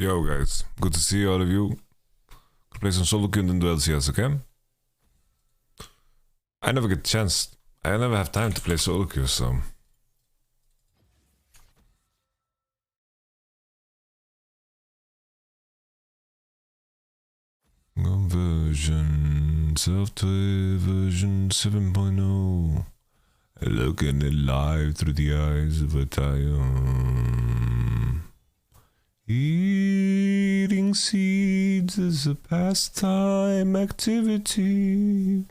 Yo guys, good to see all of you. Gonna play some solo queue in the LCS, okay? I never get a chance. I never have time to play solo queue, so... Version software version 7.0. Looking at life through the eyes of a Titan. Eating seeds is a pastime activity.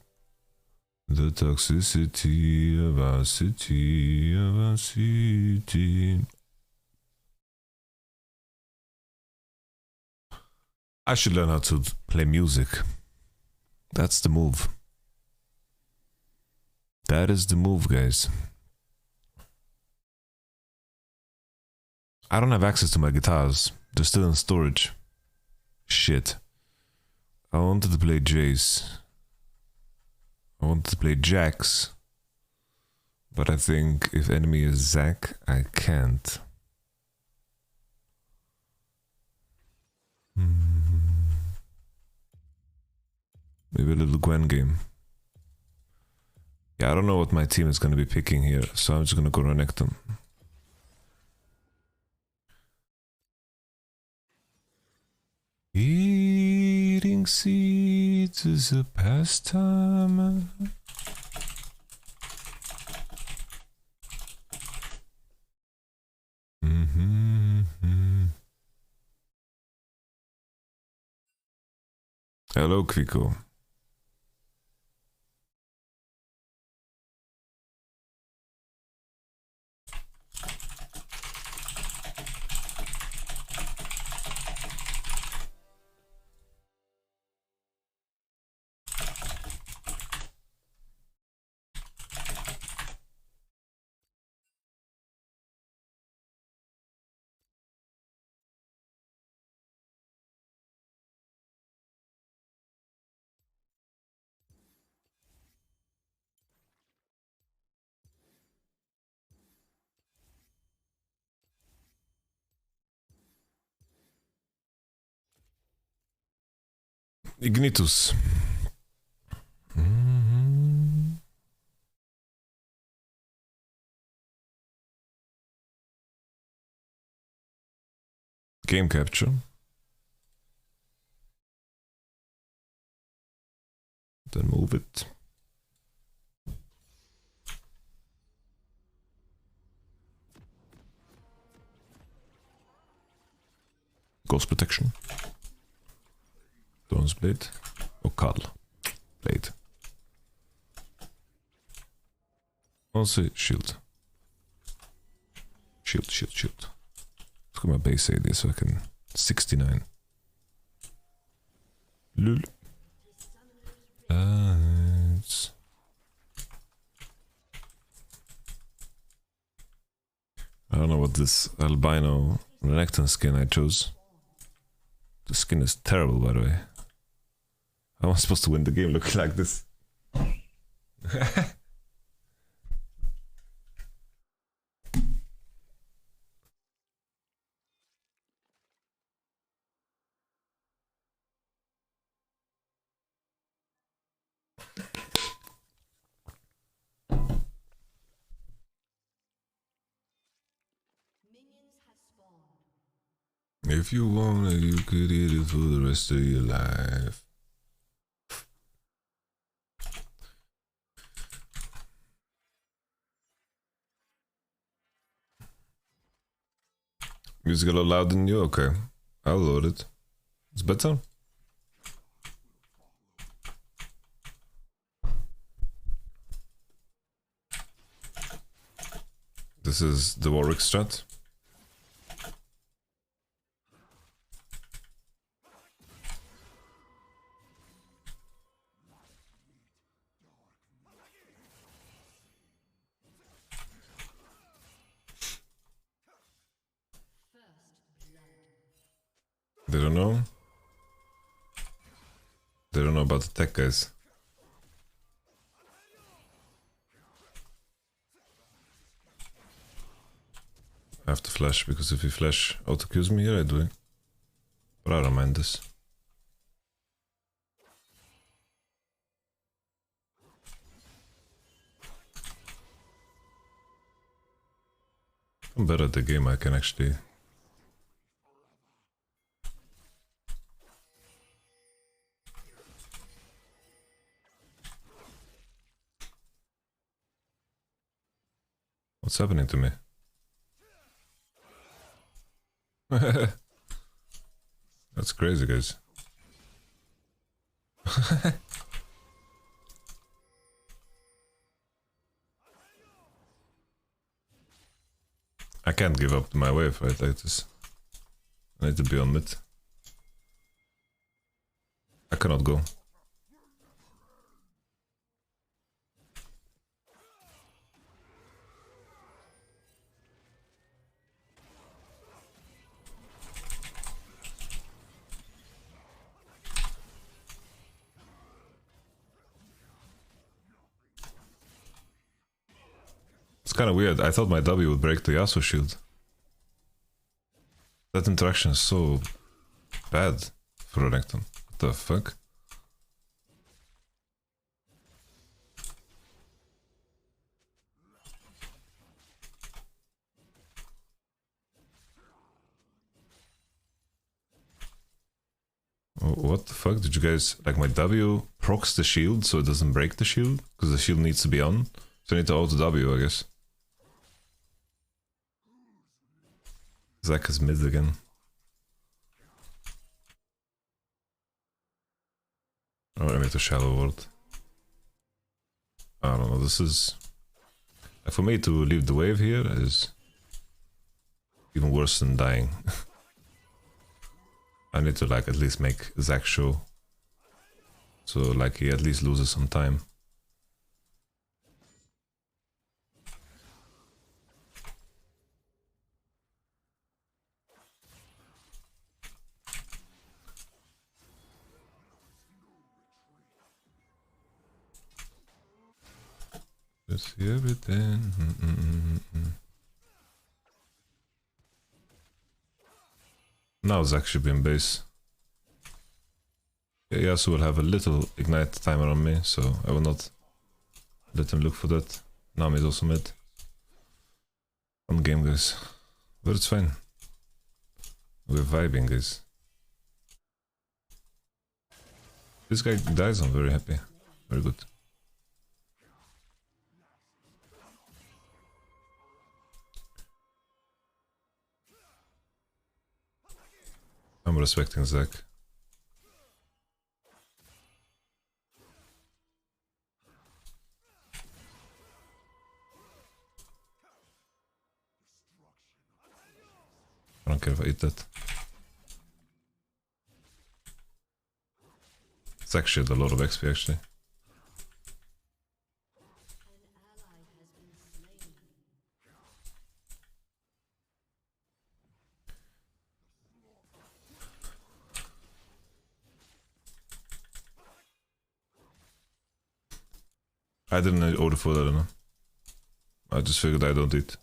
The toxicity of our city, I should learn how to play music. That's the move. That is the move, guys. I don't have access to my guitars. They're still in storage. Shit. I wanted to play Jace. I wanted to play Jax. But I think if enemy is Zac, I can't. Maybe a little Gwen game. Yeah, I don't know what my team is going to be picking here, so I'm just going to go Renekton. Eating seeds is a pastime. Hello, Kviko. Ignitus. Game capture. Then move it. Ghost protection. Dawn's Blade och Kall Blade. Also shield. Shield. Let's go my base AD so I can 69. Lul. I don't know what this albino Renekton skin I chose. The skin is terrible, by the way. How am I supposed to win the game looking like this? If you want it, you could eat it for the rest of your life. Music a lot louder than you? Okay. I'll load it. It's better? This is the Warwick strat. They don't know. They don't know about the tech, guys. I have to flash, because if you flash auto-cues me here, I do it. But I don't mind this. I'm better at the game, I can actually... What's happening to me? That's crazy, guys. I can't give up my wave, right? I need to be on mid. I cannot go. It's kind of weird. I thought my W would break the Yasuo shield. That interaction is so bad for Renekton. What the fuck? What the fuck? Did you guys... Like, my W procs the shield so it doesn't break the shield? Because the shield needs to be on. So I need to auto W, I guess. Zack is mid again. Oh, I need a shallow ward. I don't know, this is... For me to leave the wave here is... even worse than dying. I need to like at least make Zack show. So like he at least loses some time. Just see everything. Now Zack should be in base. Yeah, Yasuo will have a little ignite timer on me, so I will not let him look for that. Nami is also mid. Fun game, guys. But it's fine. We're vibing, guys. This guy dies, I'm very happy. Very good. I'm respecting Zack. I don't care if I eat that. It's actually a lot of XP actually. I didn't order food, I don't know. I just figured I don't eat.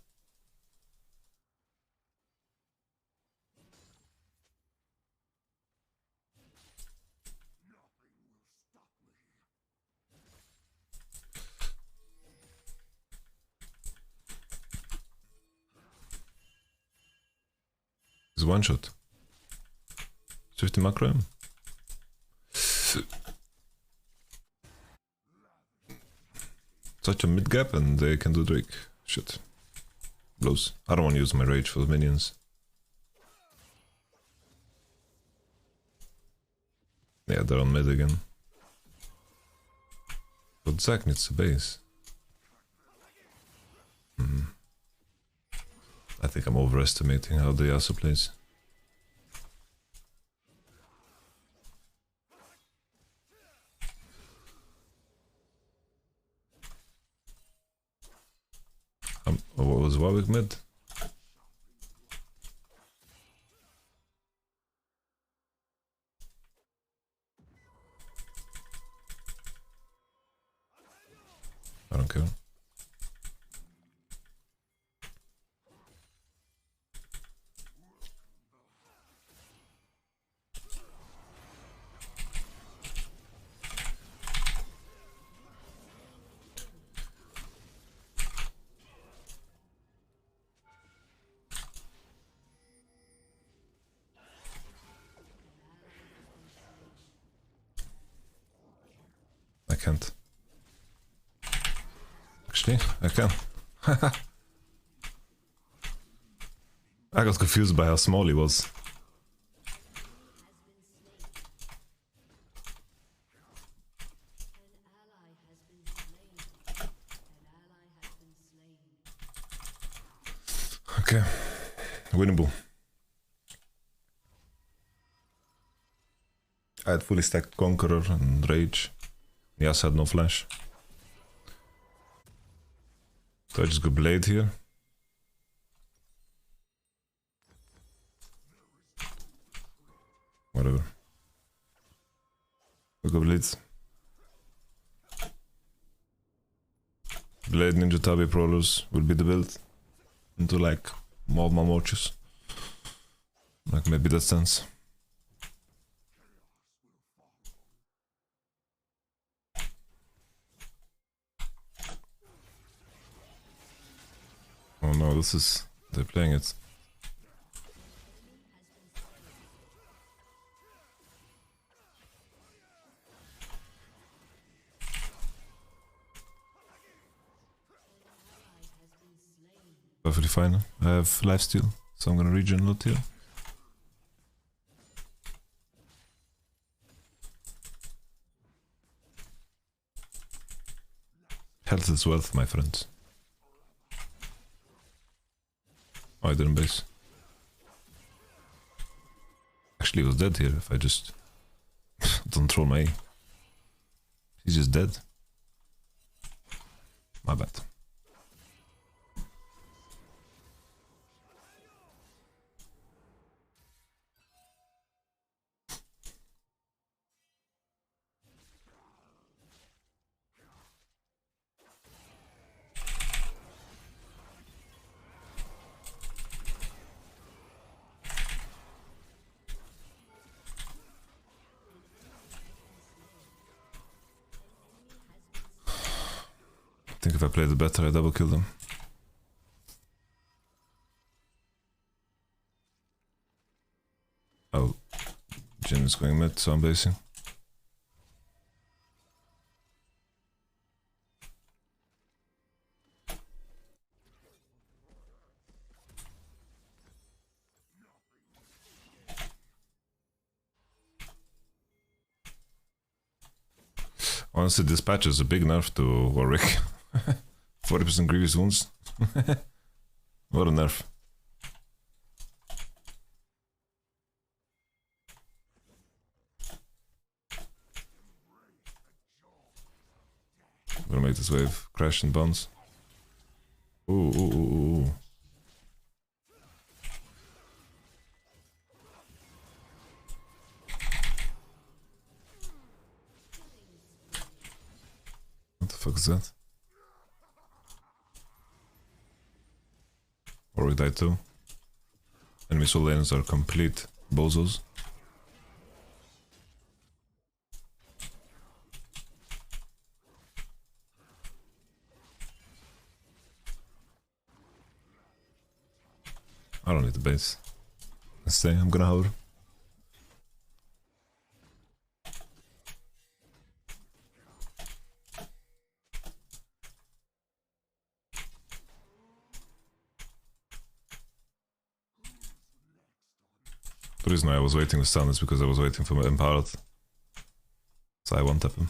It's one shot. 50 macro. Such a mid gap and they can do Drake. Shit. Blows. I don't want to use my rage for the minions. Yeah, they're on mid again. But Zack needs a base. I think I'm overestimating how the Yasuo plays. What was Warwick mid? I don't care. can't. Actually, I can. I got confused by how small he was. Okay, winnable. I had fully stacked Conqueror and Rage. Yas had no flash. So I just go Blade here. Whatever. We go Blade. Blade Ninja Tabi Prowlers will be the build. Into like more Morches. Like maybe that sense. Oh no, this is... they're playing it. Perfectly fine. I have lifesteal, so I'm gonna regen a lot here. Health is wealth, my friends. Oh, I didn't base. Actually, he was dead here if I just don't throw my A. He's just dead. My bad. I think if I played it better, I double kill them. Oh, Jin is going mid, so I'm basing. Honestly, dispatch is a big nerf to Warwick. 40% grievous wounds. What a nerf. I'm gonna make this wave crash and bounce. Ooh, ooh, ooh, ooh. What the fuck is that? Warwick died too. Enemy soul lanes are complete bozos. I don't need the base. Let's stay, I'm gonna hover. The reason why I was waiting to stun is because I was waiting for my Empowered. So I won't tap him.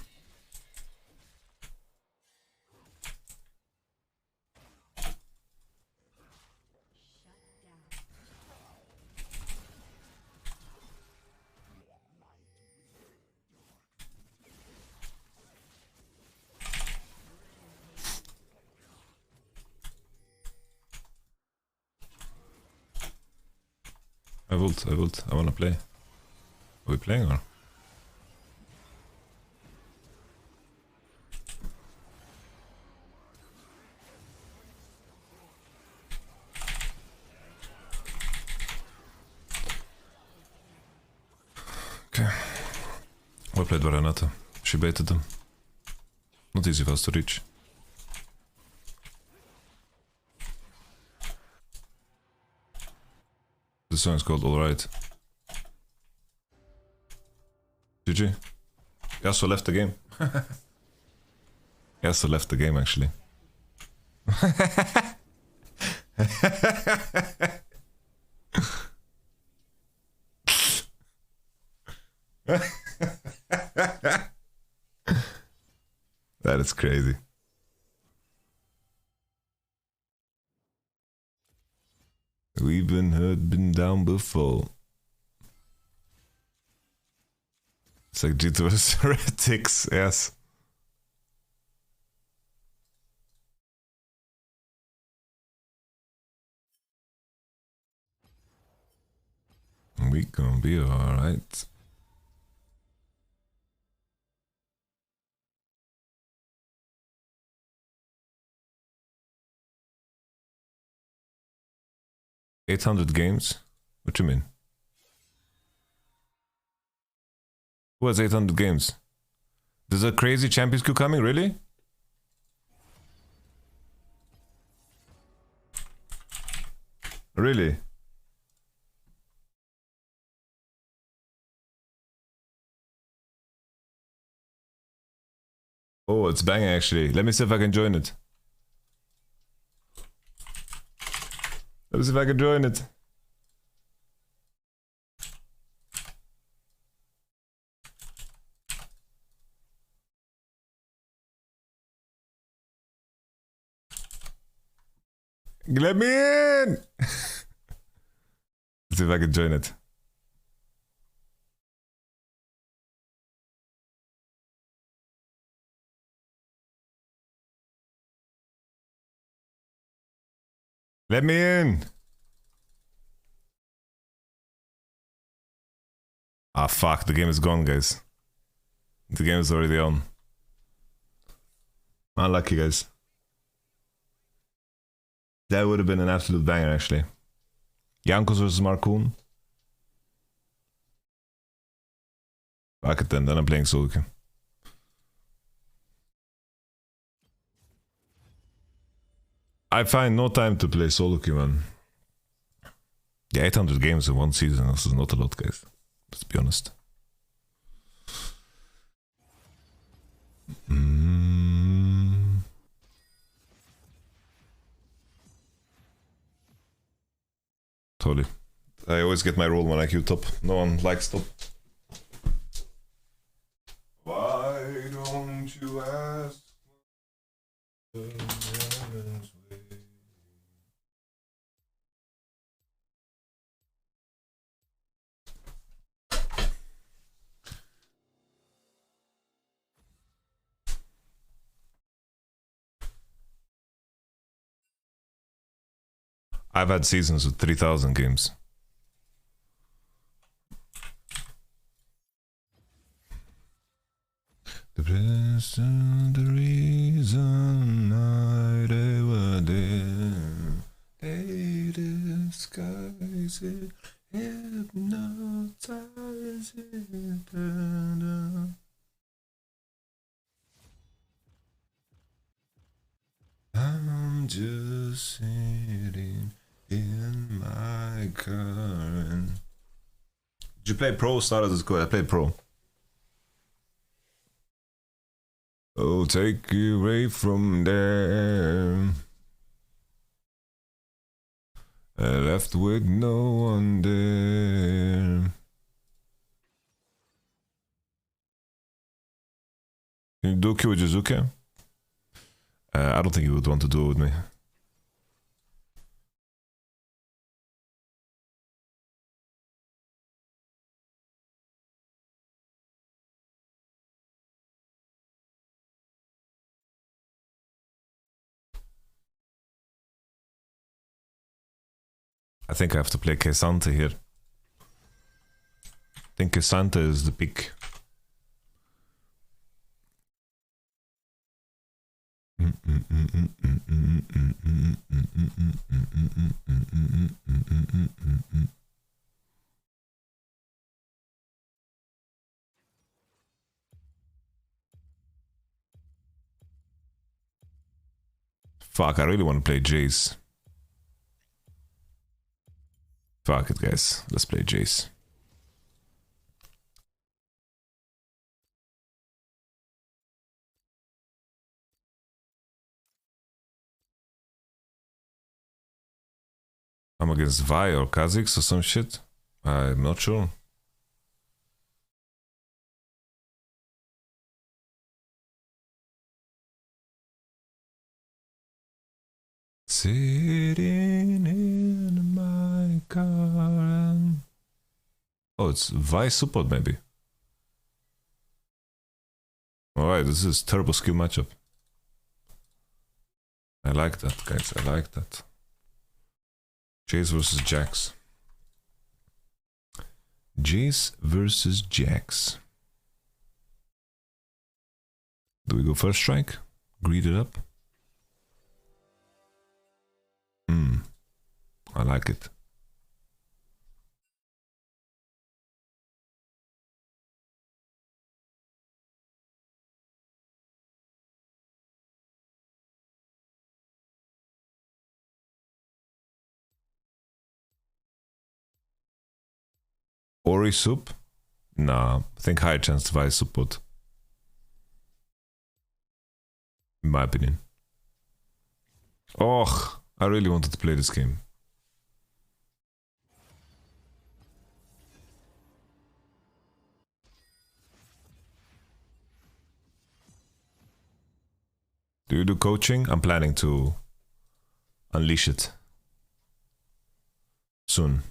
I wanna play. Are we playing or? Okay. We played Varanata. She baited them. Not easy for us to reach. The song is called Alright. GG. Yasuo left the game. Yes, I left the game actually. That is crazy. We've been hurt, been down before. It's like G2 vs Heretics, yes. We gonna be alright. $800 games? What you mean? Who has 800 games? There's a crazy Champions queue coming, really? Really? Oh, it's banging actually. Let me see if I can join it. Let me see if I can join it. Let me in! Let's see if I can join it. Let me in! Ah, fuck, the game is gone, guys. The game is already on. Unlucky, guys. That would have been an absolute banger, actually. Jankos versus Markoon. Fuck it then I'm playing solo queue. I find no time to play solo queue, man. Yeah, 800 games in one season, this is not a lot, guys. Let's be honest. Totally. I always get my roll when I queue top. No one likes top. Why don't you ask? I've had seasons with 3,000 games. The reason they were there, they disguise it, hypnotize it better. I'm just sitting in my car. Did you play pro? Started as good. I played pro. Oh, take you away from there. I left with no one there. Can you do Q with Jizuke? I don't think he would want to do it with me. I think I have to play Kesante here. I think Kesante is the pick. Fuck, I really want to play Jace. Fuck it, guys. Let's play Jace. I'm against Vi or Kha'Zix or some shit. I'm not sure. Sitting in my car. Oh, it's Vi support maybe. Alright, this is turbo skill matchup. I like that, guys. I like that. Jace versus Jax. Jace versus Jax. Do we go first strike? Greed it up? I like it. Ori soup? Nah, I think higher chance to buy support. In my opinion. Oh, I really wanted to play this game. Do you do coaching? I'm planning to unleash it soon.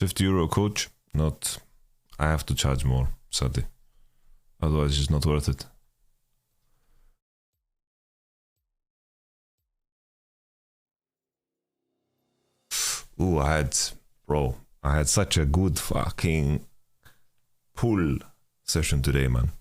50 euro coach? Not. I have to charge more, sadly. Otherwise, it's just not worth it. Ooh, I had such a good fucking pool session today, man.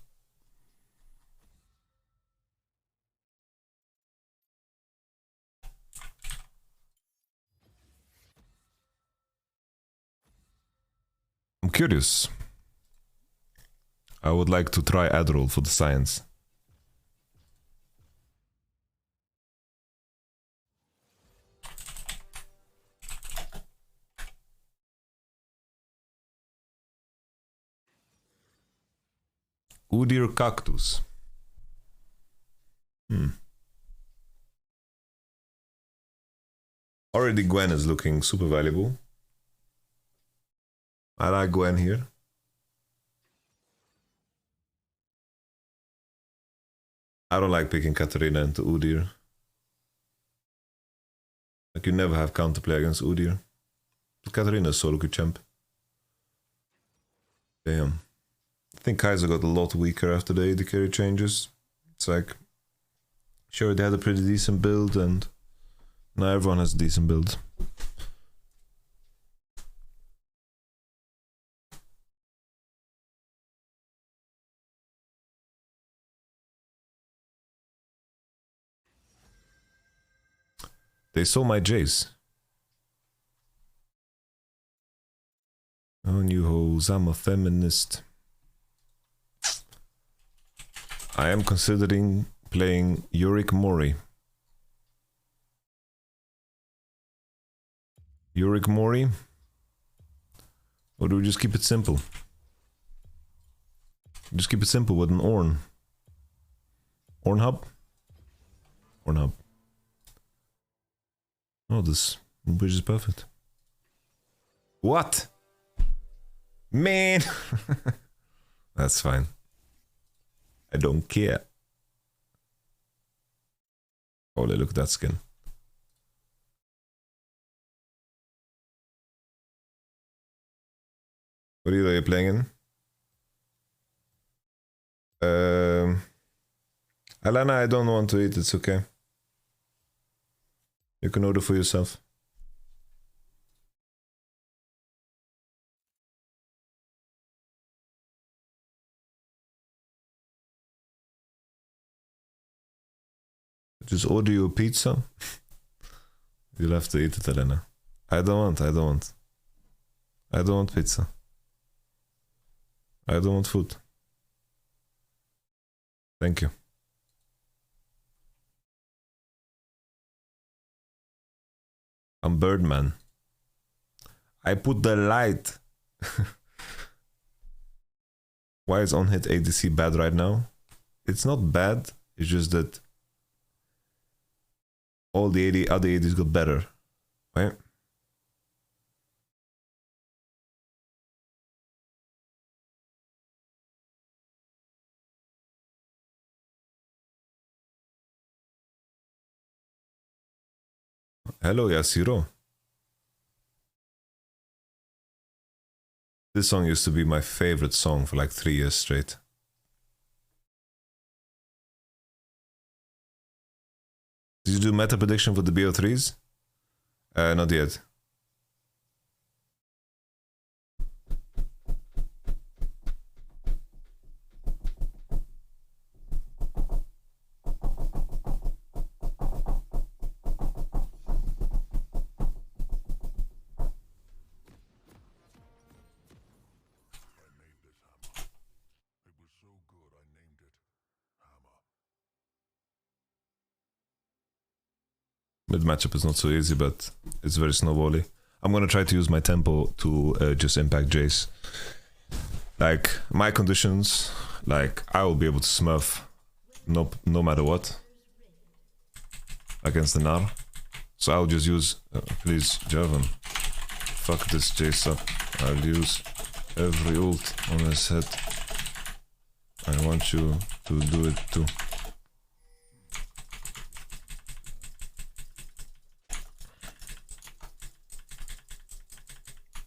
I'm curious. I would like to try Adderall for the science. Udyr Cactus. Already Gwen is looking super valuable. I like Gwen here. I don't like picking Katarina into Udyr. Like, you never have counterplay against Udyr. But Katarina is solo queue champ. Damn. I think Kaiser got a lot weaker after the AD carry changes. It's like, sure, they had a pretty decent build, and now everyone has a decent build. They saw my Jace. Oh, you hoes, I'm a feminist. I am considering playing Yorick Mori. Yorick Mori? Or do we just keep it simple? Just keep it simple with an Ornn. Ornn hub? Ornn hub. Oh, this bridge is perfect. What? Man! That's fine. I don't care. Holy, look at that skin. What are you playing in? Alana, I don't want to eat, it's okay. You can order for yourself. Just order you a pizza. You'll have to eat it, Elena. I don't want pizza. I don't want food. Thank you. I'm Birdman. I put the light. Why is on hit ADC bad right now? It's not bad. It's just that all the other ADs got better. Wait. Hello, Yasiro. This song used to be my favorite song for like 3 years straight. Did you do meta prediction for the BO3s? Not yet. Mid matchup is not so easy, but it's very snowbally. I'm gonna try to use my tempo to just impact Jace. Like, my conditions, like, I will be able to smurf no matter what against the Gnar. So I'll just use, please, Javan, fuck this Jace up. I'll use every ult on his head. I want you to do it too.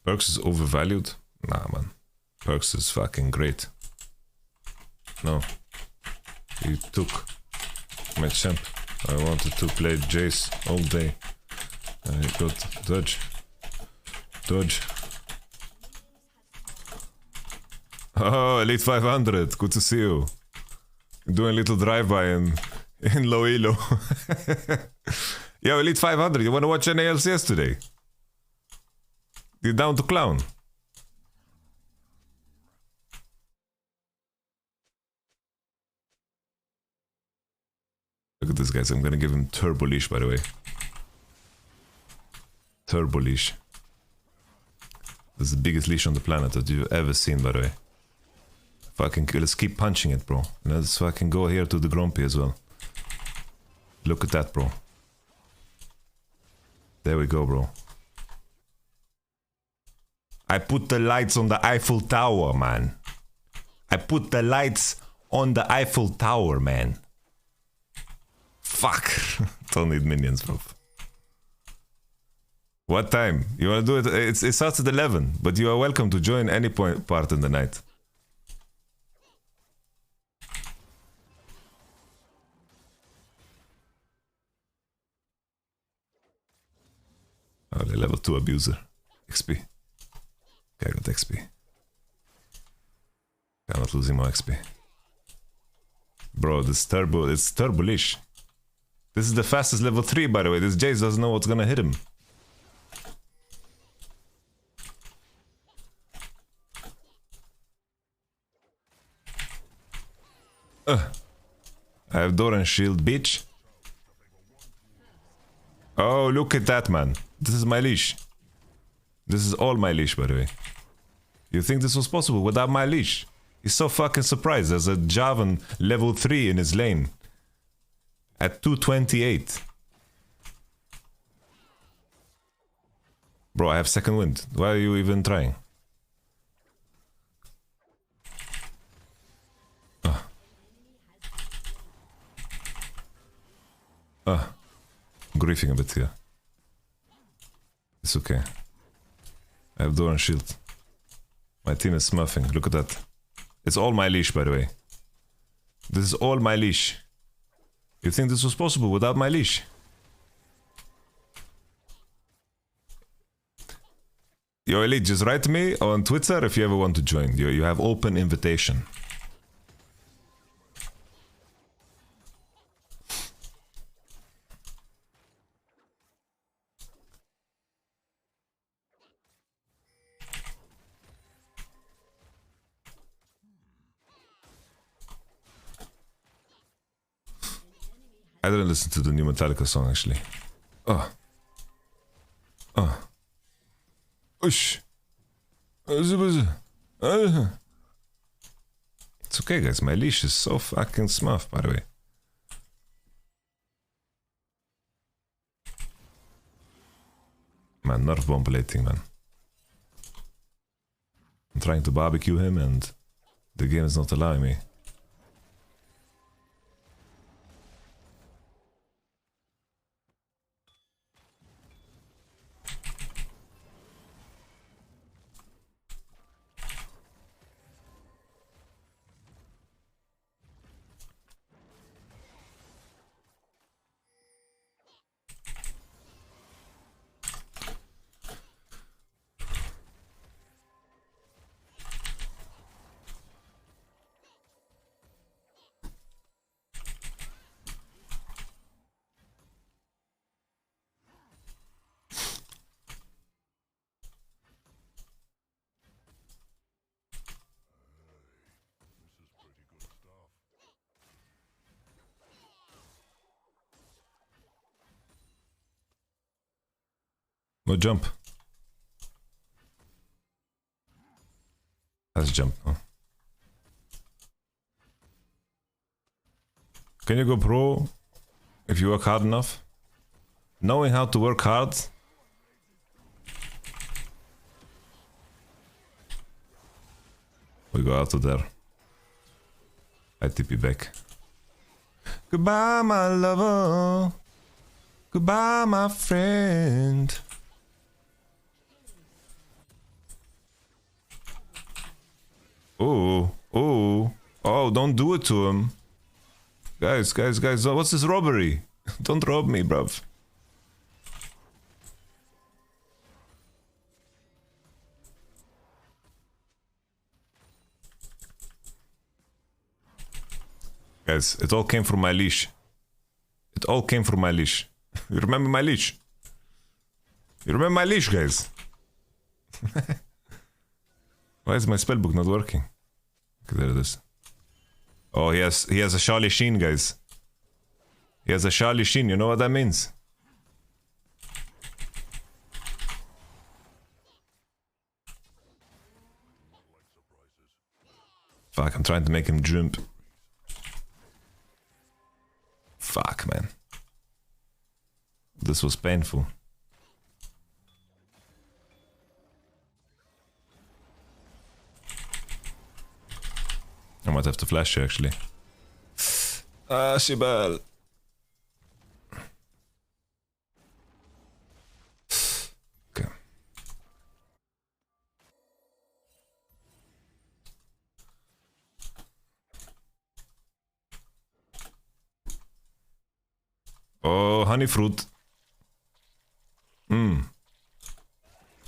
Perks is overvalued? Nah, man. Perks is fucking great. No. He took my champ. I wanted to play Jace all day. I got dodge. Dodge. Oh, Elite 500. Good to see you. Doing a little drive-by in low elo. Yo, Elite 500, you wanna watch any LCS today? You're down to clown. Look at this, guys. I'm gonna give him turbo leash, by the way. Turbo leash. This is the biggest leash on the planet that you've ever seen, by the way. Fucking, let's keep punching it, bro. Let's fucking go here to the Grumpy as well. Look at that, bro. There we go, bro. I put the lights on the Eiffel Tower, man. I put the lights on the Eiffel Tower, man. Fuck. Don't need minions, bro. What time? You wanna do it? It starts at 11, but you are welcome to join any part in the night. Oh, level 2 abuser. XP. Okay, I got XP. I'm not losing my XP. Bro, this turbo, it's turbo leash. This is the fastest level 3, by the way. This Jace doesn't know what's gonna hit him. I have Doran shield, bitch. Oh, look at that, man. This is my leash. This is all my leash, by the way. You think this was possible without my leash? He's so fucking surprised. There's a Javan level 3 in his lane. At 228. Bro, I have second wind. Why are you even trying? I'm griefing a bit here. It's okay. I have Doran shield. My team is smurfing. Look at that. It's all my leash, by the way. This is all my leash. You think this was possible without my leash? Yo, Elite, just write to me on Twitter if you ever want to join. You have open invitation. I didn't listen to the new Metallica song, actually. Ush. It's okay, guys. My leash is so fucking smurf, by the way. Man, nerf bomb plating, man. I'm trying to barbecue him and the game is not allowing me. What jump? Let's jump. Oh. Can you go pro if you work hard enough? Knowing how to work hard. We go out of there. I tip you back. Goodbye, my lover. Goodbye, my friend. Oh, oh, oh, don't do it to him. Guys, what's this robbery? Don't rob me, bruv. Guys, it all came from my leash. It all came from my leash. You remember my leash? You remember my leash, guys? Why is my spellbook not working? Okay, there it is. Oh, he has a Charlie Sheen, guys. He has a Charlie Sheen, you know what that means? Fuck, I'm trying to make him jump. Fuck, man. This was painful. I might have to flash you, actually. Ah, Shibal. Okay. Oh, honey fruit.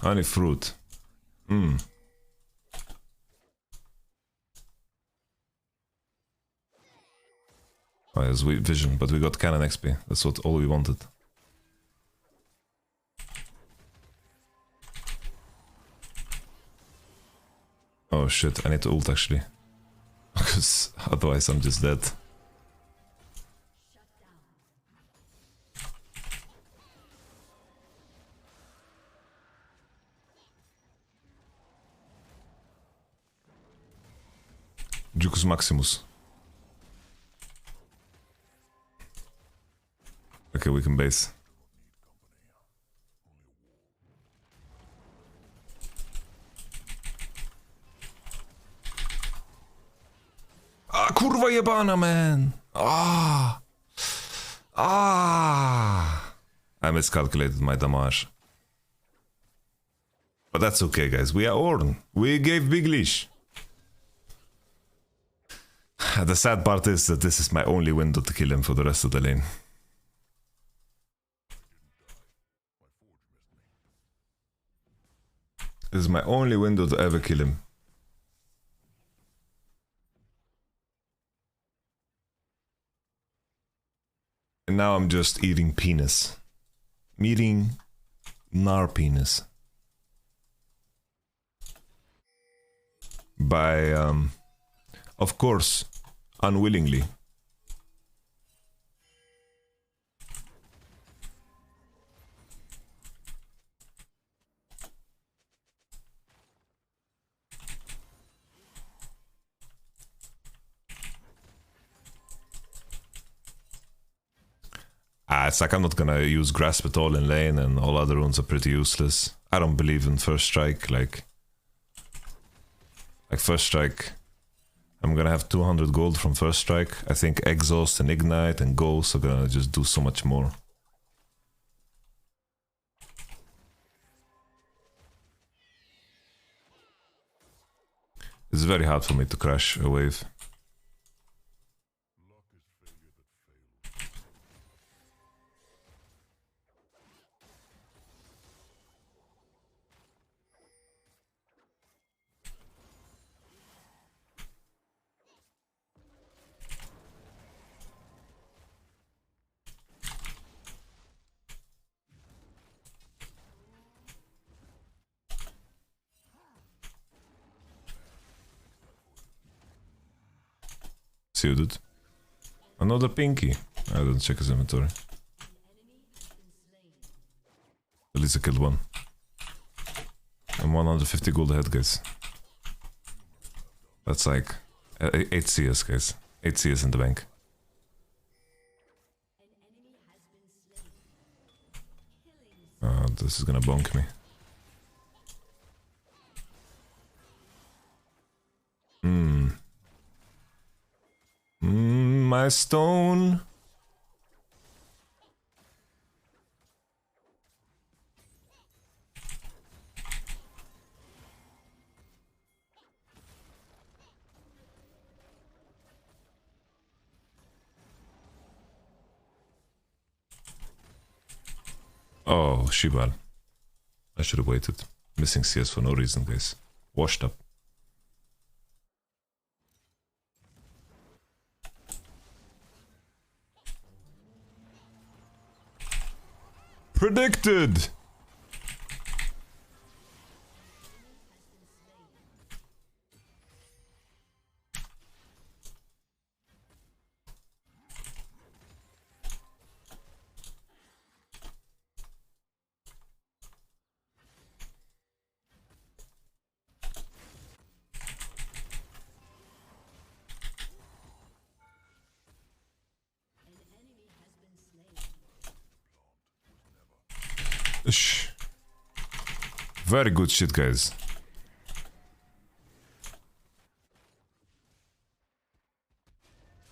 Honey fruit. Oh, yes, we vision, but we got cannon XP. That's what all we wanted. Oh shit, I need to ult actually. Because otherwise I'm just dead. Jucus Maximus. Okay, we can base. Ah, kurwa jebana, man! Ah! Ah! I miscalculated my damage. But that's okay, guys. We are Orn. We gave big leash. The sad part is that this is my only window to kill him for the rest of the lane. This is my only window to ever kill him. And now I'm just eating penis. I'm eating nar penis. By, of course, unwillingly. It's like I'm not gonna use Grasp at all in lane, and all other runes are pretty useless. I don't believe in First Strike, like First Strike. I'm gonna have 200 gold from First Strike. I think Exhaust and Ignite and Ghost are gonna just do so much more. It's very hard for me to crash a wave. See you, dude. Another pinky. I didn't check his inventory. At least I killed one. I'm 150 gold ahead, guys. That's like 8 CS, guys. 8 CS in the bank. This is gonna bonk me. My stone. Oh, Shibal. I should have waited. Missing CS for no reason, guys. Washed up. Predicted! Shh. Very good shit, guys.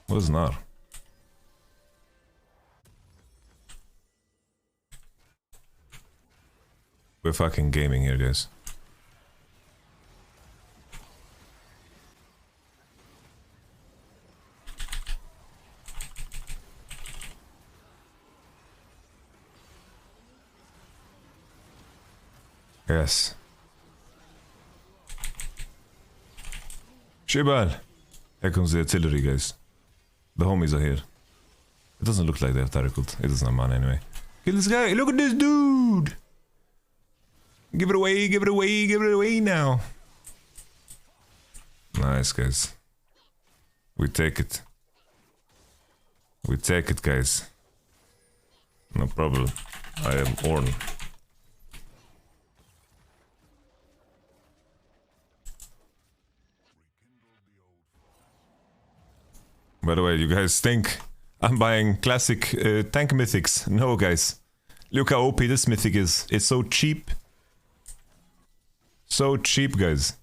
What is Nar? We're fucking gaming here, guys. Yes. Shibal! Here comes the artillery, guys. The homies are here. It doesn't look like they have Tarikut. It doesn't have mana anyway. Kill this guy! Look at this dude! Give it away, give it away, give it away now! Nice, guys. We take it. We take it, guys. No problem. I am Orn. By the way, you guys think I'm buying classic tank mythics? No, guys. Look how OP this mythic is. It's so cheap. So cheap, guys.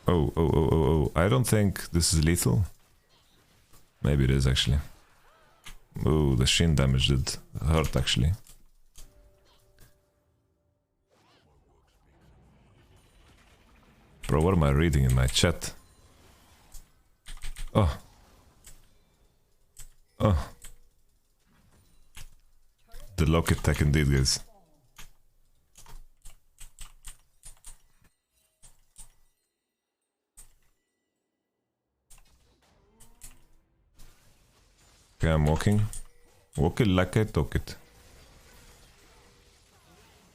Oh. I don't think this is lethal. Maybe it is, actually. Oh, the shin damage did hurt, actually. Bro, what am I reading in my chat? Oh. Oh. The locket tech indeed, guys. Okay, I'm walking. Walk it like I talk it.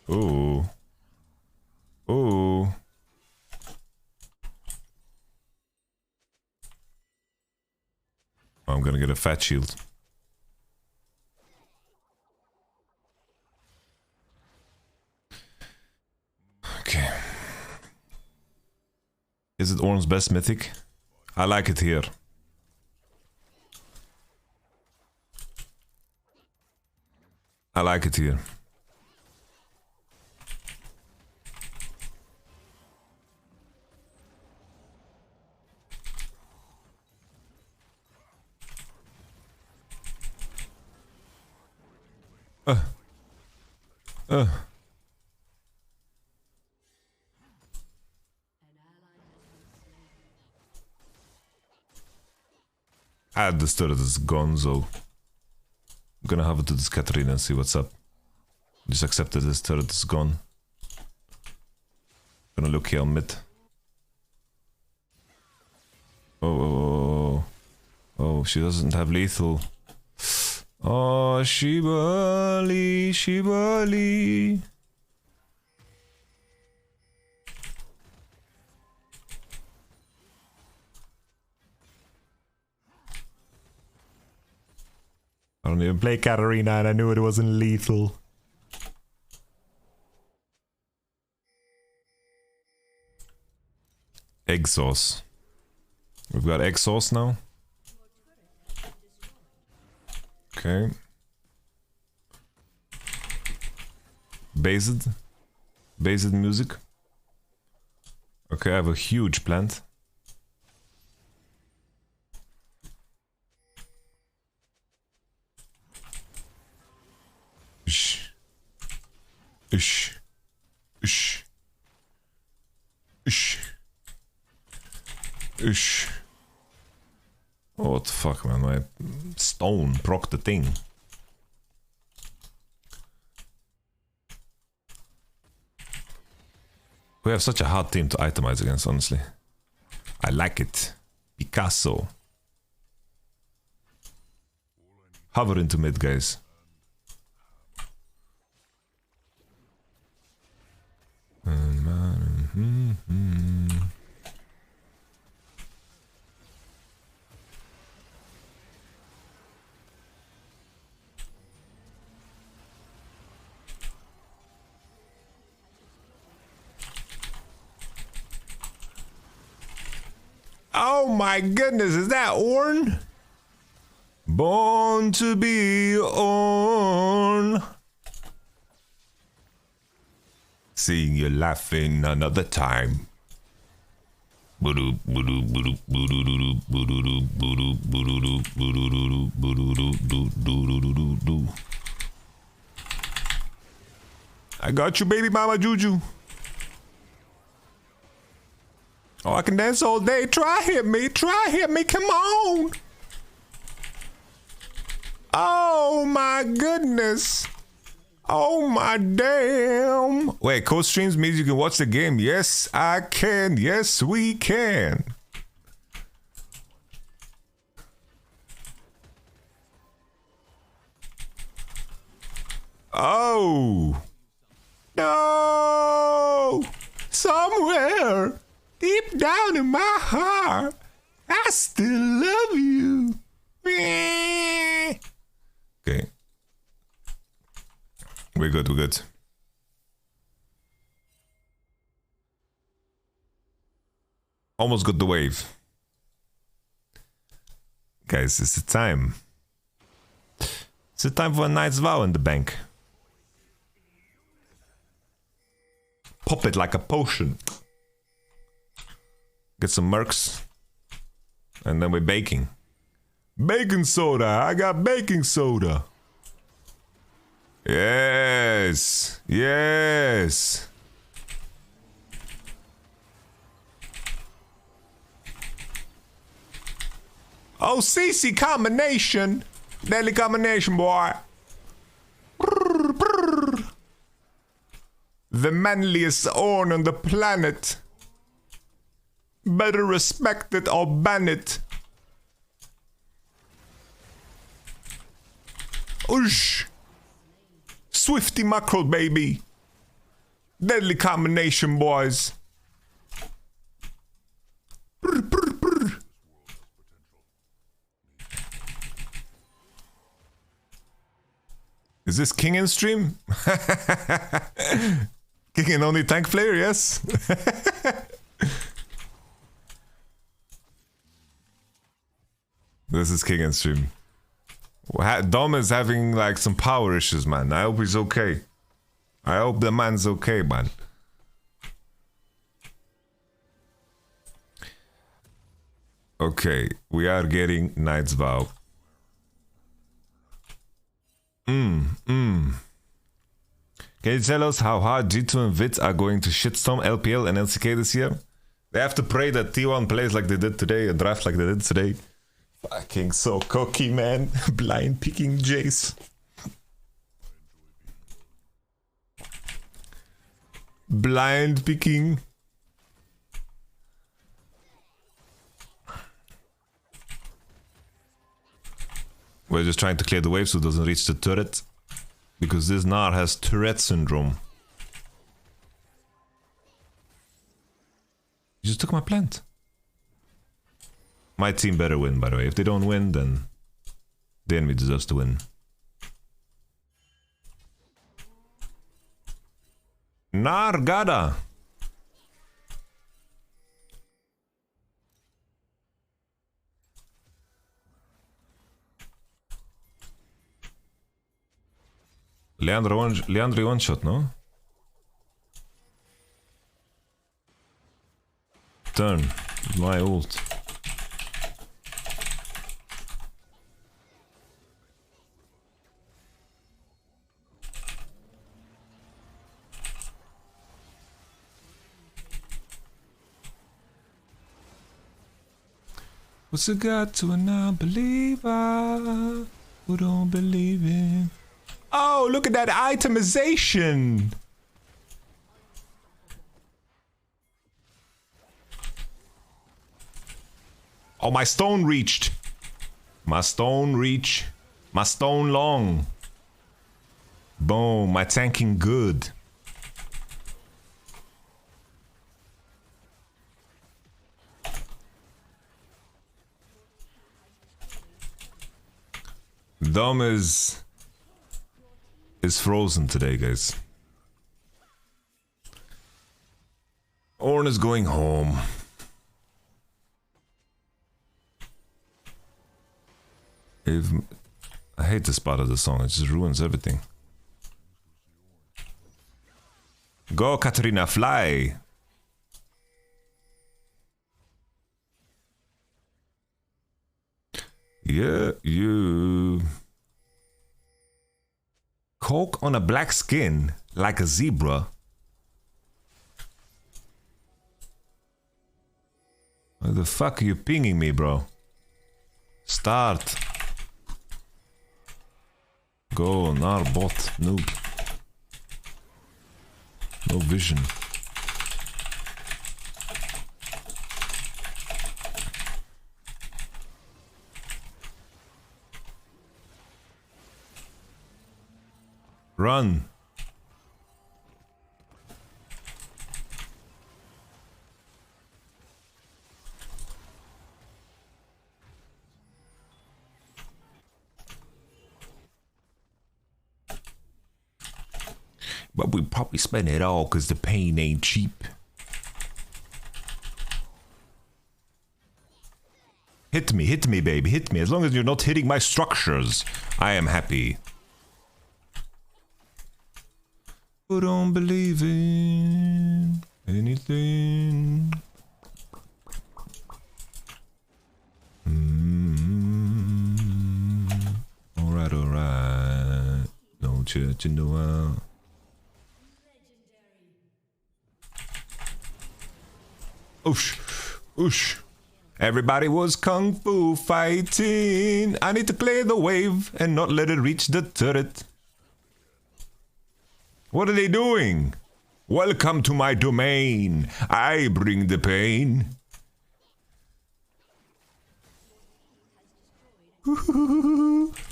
Ooh. Ooh. I'm gonna get a fat shield. Okay. Is it Orn's best mythic? I like it here. like it here. Add this turret is gonzo. I'm gonna have it to this Katarina and see what's up. Just accept that this turret is gone. Gonna look here on mid. Oh, she doesn't have lethal. Oh, Shibali, Shibali. I don't even play Katarina and I knew it wasn't lethal. Egg sauce. We've got egg sauce now. Okay. Based music. Okay, I have a huge plant. Ish. Ish. Ish. Ish. Ish. Oh, what the fuck, man? My stone proc the thing. We have such a hard team to itemize against, honestly. I like it. Picasso. Hover into mid, guys. Oh my goodness, is that Orn? Born to be Orn. Seeing you laughing another time. I got you, baby mama Juju. Oh, I can dance all day. Try hit me, come on. Oh my goodness. Oh my damn. Wait, co-streams means you can watch the game. Yes, I can. Yes, we can. Oh. No. Somewhere deep down in my heart, I still love you. Okay. We're good, we're good. Almost got the wave. Guys, it's the time. It's the time for a night's vow in the bank. Pop it like a potion. Get some mercs. And then we're baking. Baking soda! I got baking soda! Yes! Yes! Oh, CC combination! Deadly combination, boy! Brr, brr. The manliest Orn on the planet. Better respect it or ban it. Oosh! Swifty mackerel, baby. Deadly combination, boys. Brr, brr, brr. Is this King in stream? King in only tank player, yes. This is King in stream. Dom is having like some power issues, man. I hope he's okay. I hope the man's okay, man. Okay, we are getting Knight's Vow. Can you tell us how hard G2 and Vit are going to shitstorm LPL and LCK this year? They have to pray that T1 plays like they did today, a draft like they did today. Fucking so cocky, man. Blind picking Jace. Blind picking. We're just trying to clear the wave so it doesn't reach the turret. Because this Gnar has Tourette syndrome. You just took my plant. My team better win, by the way. If they don't win, then the enemy deserves to win. Nargada. Leandro one shot, no? Turn. My ult. What's a god to a non-believer who don't believe in? Oh, look at that itemization! Oh, my stone reached. My stone reach. My stone long. Boom, my tanking good. Dom is frozen today, guys. Ornn is going home. I hate this part of the song, it just ruins everything. Go, Katarina, fly! Yeah, you... Coke on a black skin, like a zebra. Why the fuck are you pinging me, bro? Start. Go, Gnar bot, noob. No vision. Run. But we probably spend it all because the pain ain't cheap. Hit me, baby, hit me. As long as you're not hitting my structures, I am happy. Who don't believe in anything? Alright. No church in the world. Oosh, oosh. Everybody was kung fu fighting. I need to clear the wave and not let it reach the turret. What are they doing? Welcome to my domain. I bring the pain.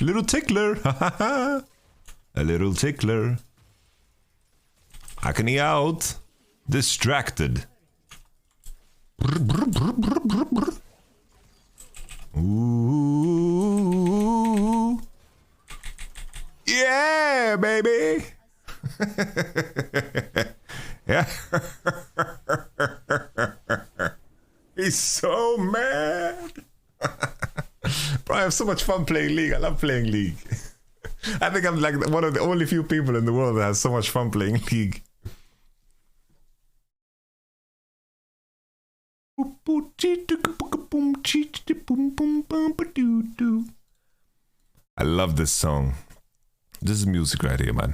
Little tickler. A little tickler. Acne out. Distracted. Ooh. Yeah, baby. Yeah. He's so mad. Bro, I have so much fun playing League. I love playing League. I think I'm like one of the only few people in the world that has so much fun playing League. I love this song. This is music right here, man.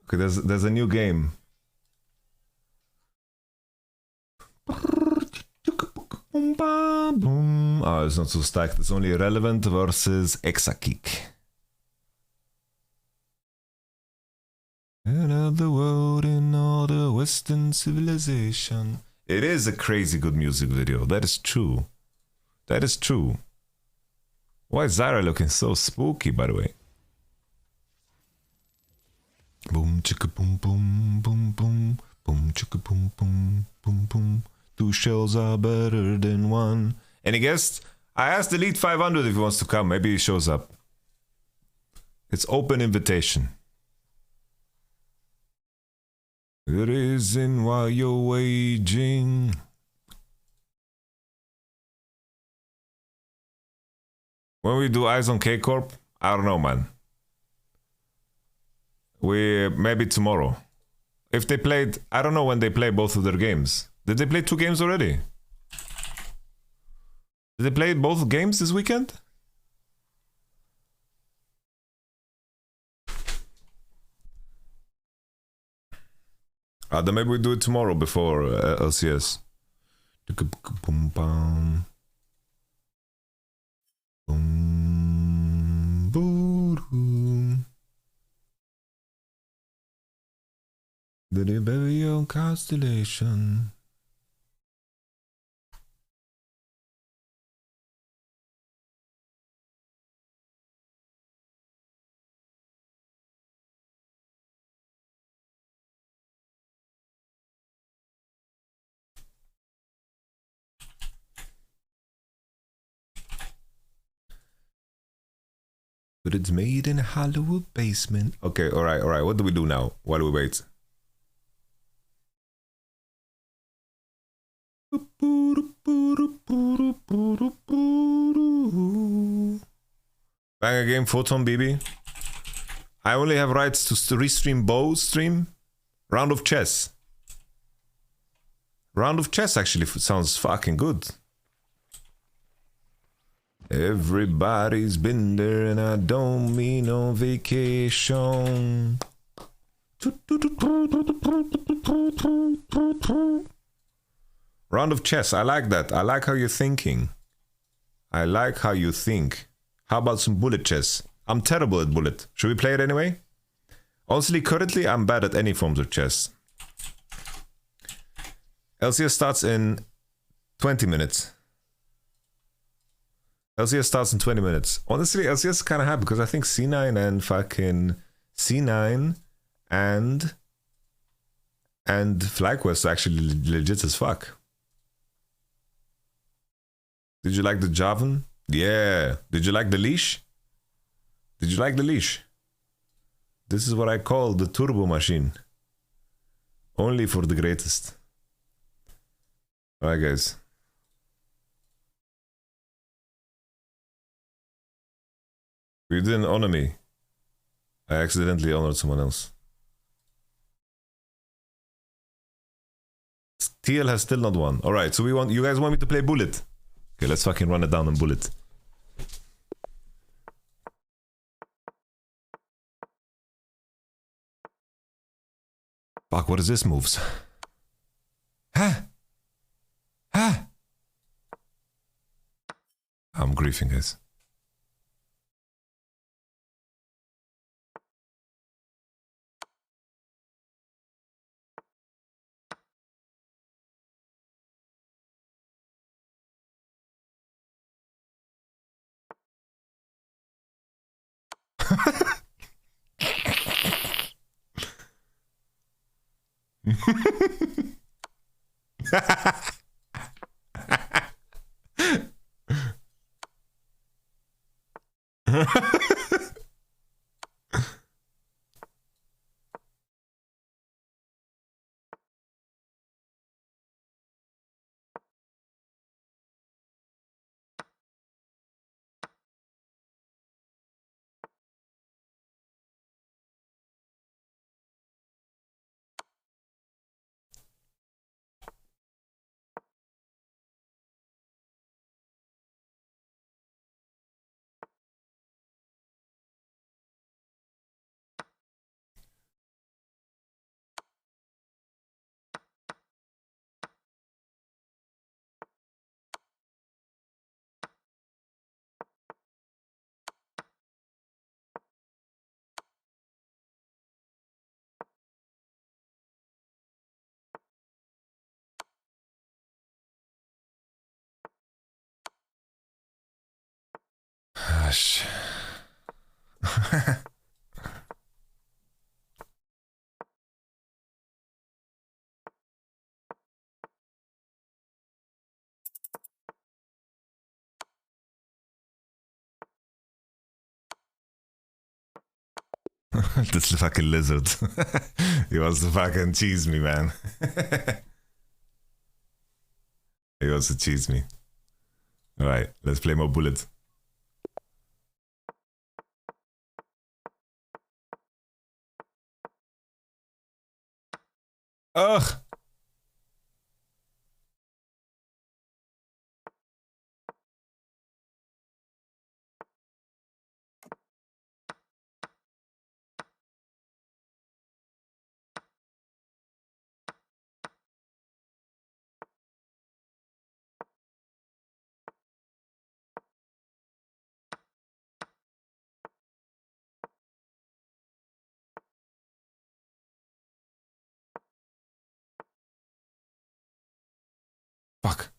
Okay, there's a new game. Oh, it's not so stacked. It's only Relevant versus Exakick. Another world in all the Western civilization. It is a crazy good music video. That is true. That is true. Why is Zyra looking so spooky, by the way? Boom chicka boom boom boom boom boom chicka boom boom boom boom. Two shells are better than one. Any guess? I asked Elite 500 if he wants to come. Maybe he shows up. It's open invitation. The reason why you're waging. When we do Eyes on K-Corp, I don't know, man. Maybe tomorrow. If they played, I don't know when they play both of their games. Did they play 2 games already? Did they play both games this weekend? Then maybe we do it tomorrow before LCS. Boom, bam. Boom, boom. Did it bury your constellation? But it's made in a Hollywood basement. Okay, alright. What do we do now while we wait? Bang a game, Photon BB. I only have rights to restream Bow stream. Round of chess. Round of chess actually sounds fucking good. Everybody's been there and I don't mean no vacation. Round of chess, I like that. I like how you're thinking. I like how you think. How about some bullet chess? I'm terrible at bullet. Should we play it anyway? Honestly, currently I'm bad at any forms of chess. LCS starts in 20 minutes. LCS starts in 20 minutes. Honestly, LCS is kind of happy because I think C9 and fucking C9 and FlyQuest are actually legit as fuck. Did you like the Javan? Yeah. Did you like the leash? Did you like the leash? This is what I call the turbo machine. Only for the greatest. Alright, guys. You didn't honor me. I accidentally honored someone else. TL has still not won. Alright, so you guys want me to play Bullet? Okay, let's fucking run it down on Bullet. Fuck, what is this moves? Huh? Huh? I'm griefing, guys. This fucking lizard. He wants to fucking cheese me, man. He wants to cheese me. Alright, let's play more bullet. Ugh! Fuck.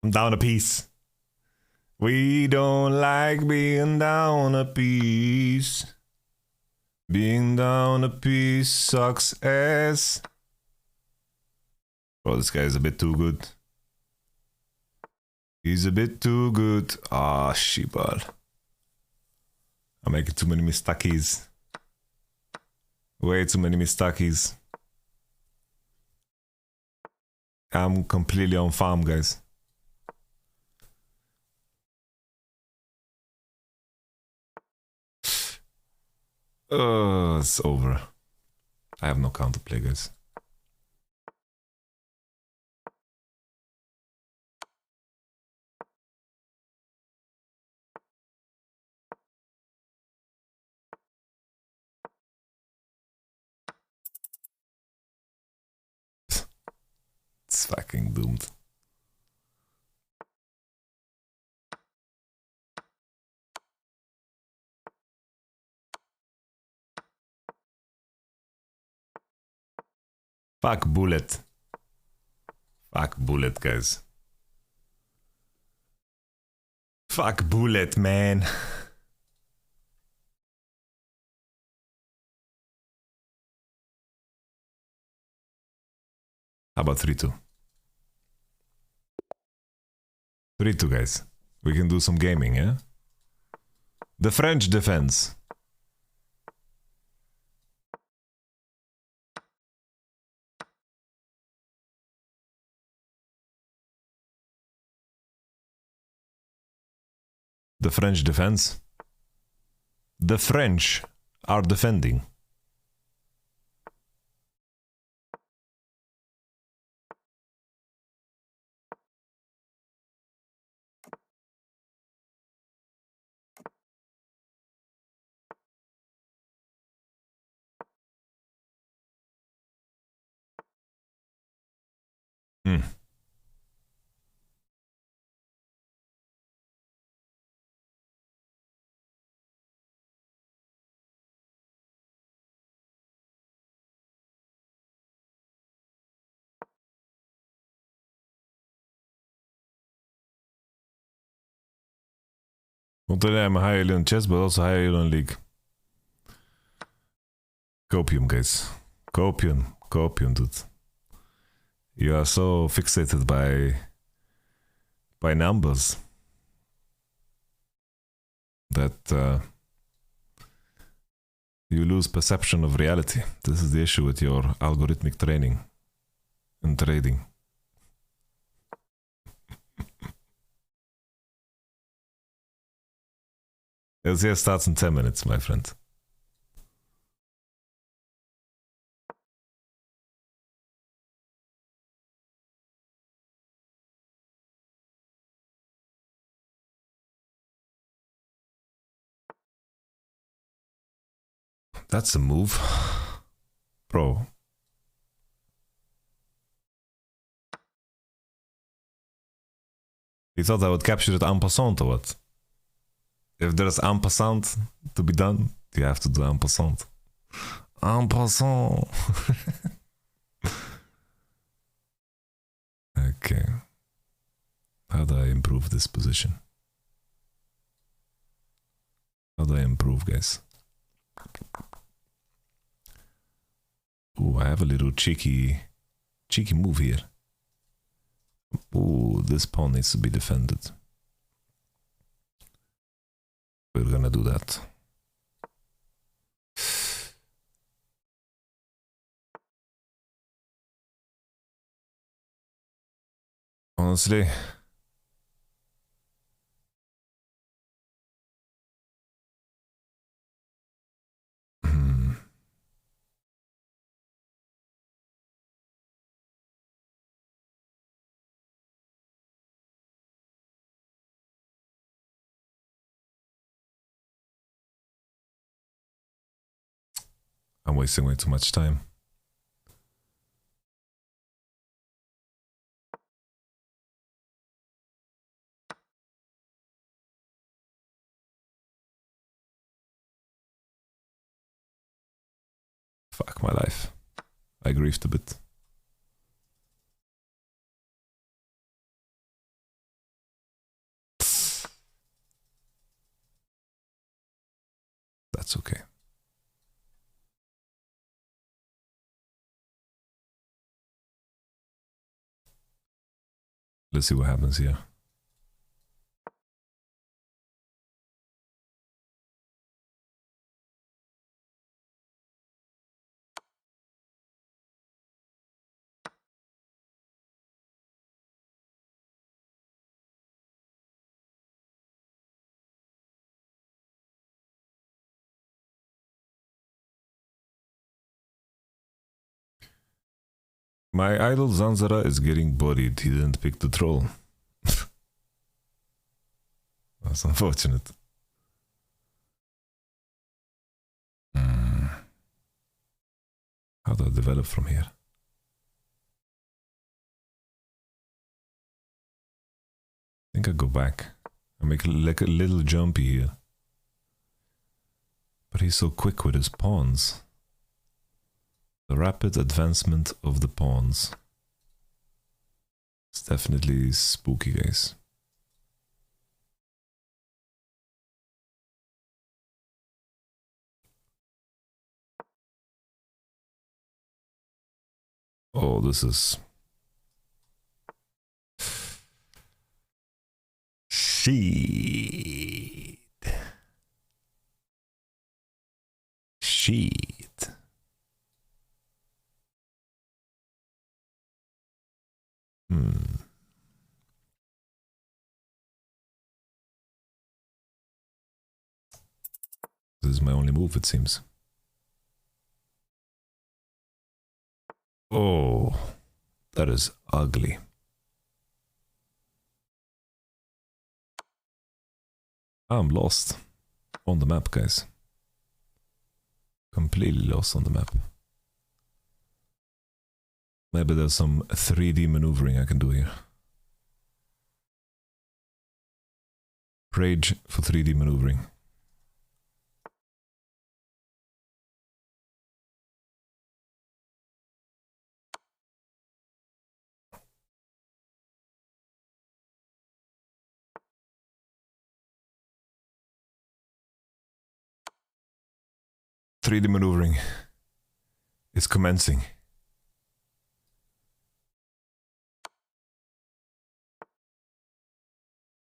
I'm down a piece. We don't like being down a piece. Being down a piece sucks ass. Oh, this guy is a bit too good. He's a bit too good. Ah, shibal. I'm making too many mistakes. Way too many mistakes. I'm completely on farm, guys. It's over. I have no counterplay, guys. It's fucking doomed. Fuck bullet. Fuck bullet, guys. Fuck bullet, man. How about 3-2? 3-2, guys. We can do some gaming, yeah? The French defense. The French defense. The French are defending. Not only am I higher in chess, but also higher in league. Copium, guys. Copium. Copium, dude. You are so fixated by numbers that you lose perception of reality. This is the issue with your algorithmic training and trading. LCS starts in 10 minutes, my friend. That's a move. Bro. You thought I would capture it en passant or what? If there's en passant to be done, you have to do en passant. En passant. Okay. How do I improve this position? How do I improve, guys? Ooh, I have a little cheeky move here. Ooh, this pawn needs to be defended. We're gonna do that. Honestly, I'm wasting way too much time. Fuck my life. I griefed a bit. That's okay. Let's see what happens here. My idol Zanzara is getting bodied. He didn't pick the troll. That's unfortunate. How do I develop from here? I think I go back. I make like a little jumpy here. But he's so quick with his pawns. The rapid advancement of the pawns. It's definitely spooky, guys. Oh, this is... Shit. Shit. This is my only move, it seems. Oh, that is ugly. I'm lost on the map, guys. Completely lost on the map. Maybe there's some 3D maneuvering I can do here. Rage for 3D maneuvering. '3D maneuvering is commencing.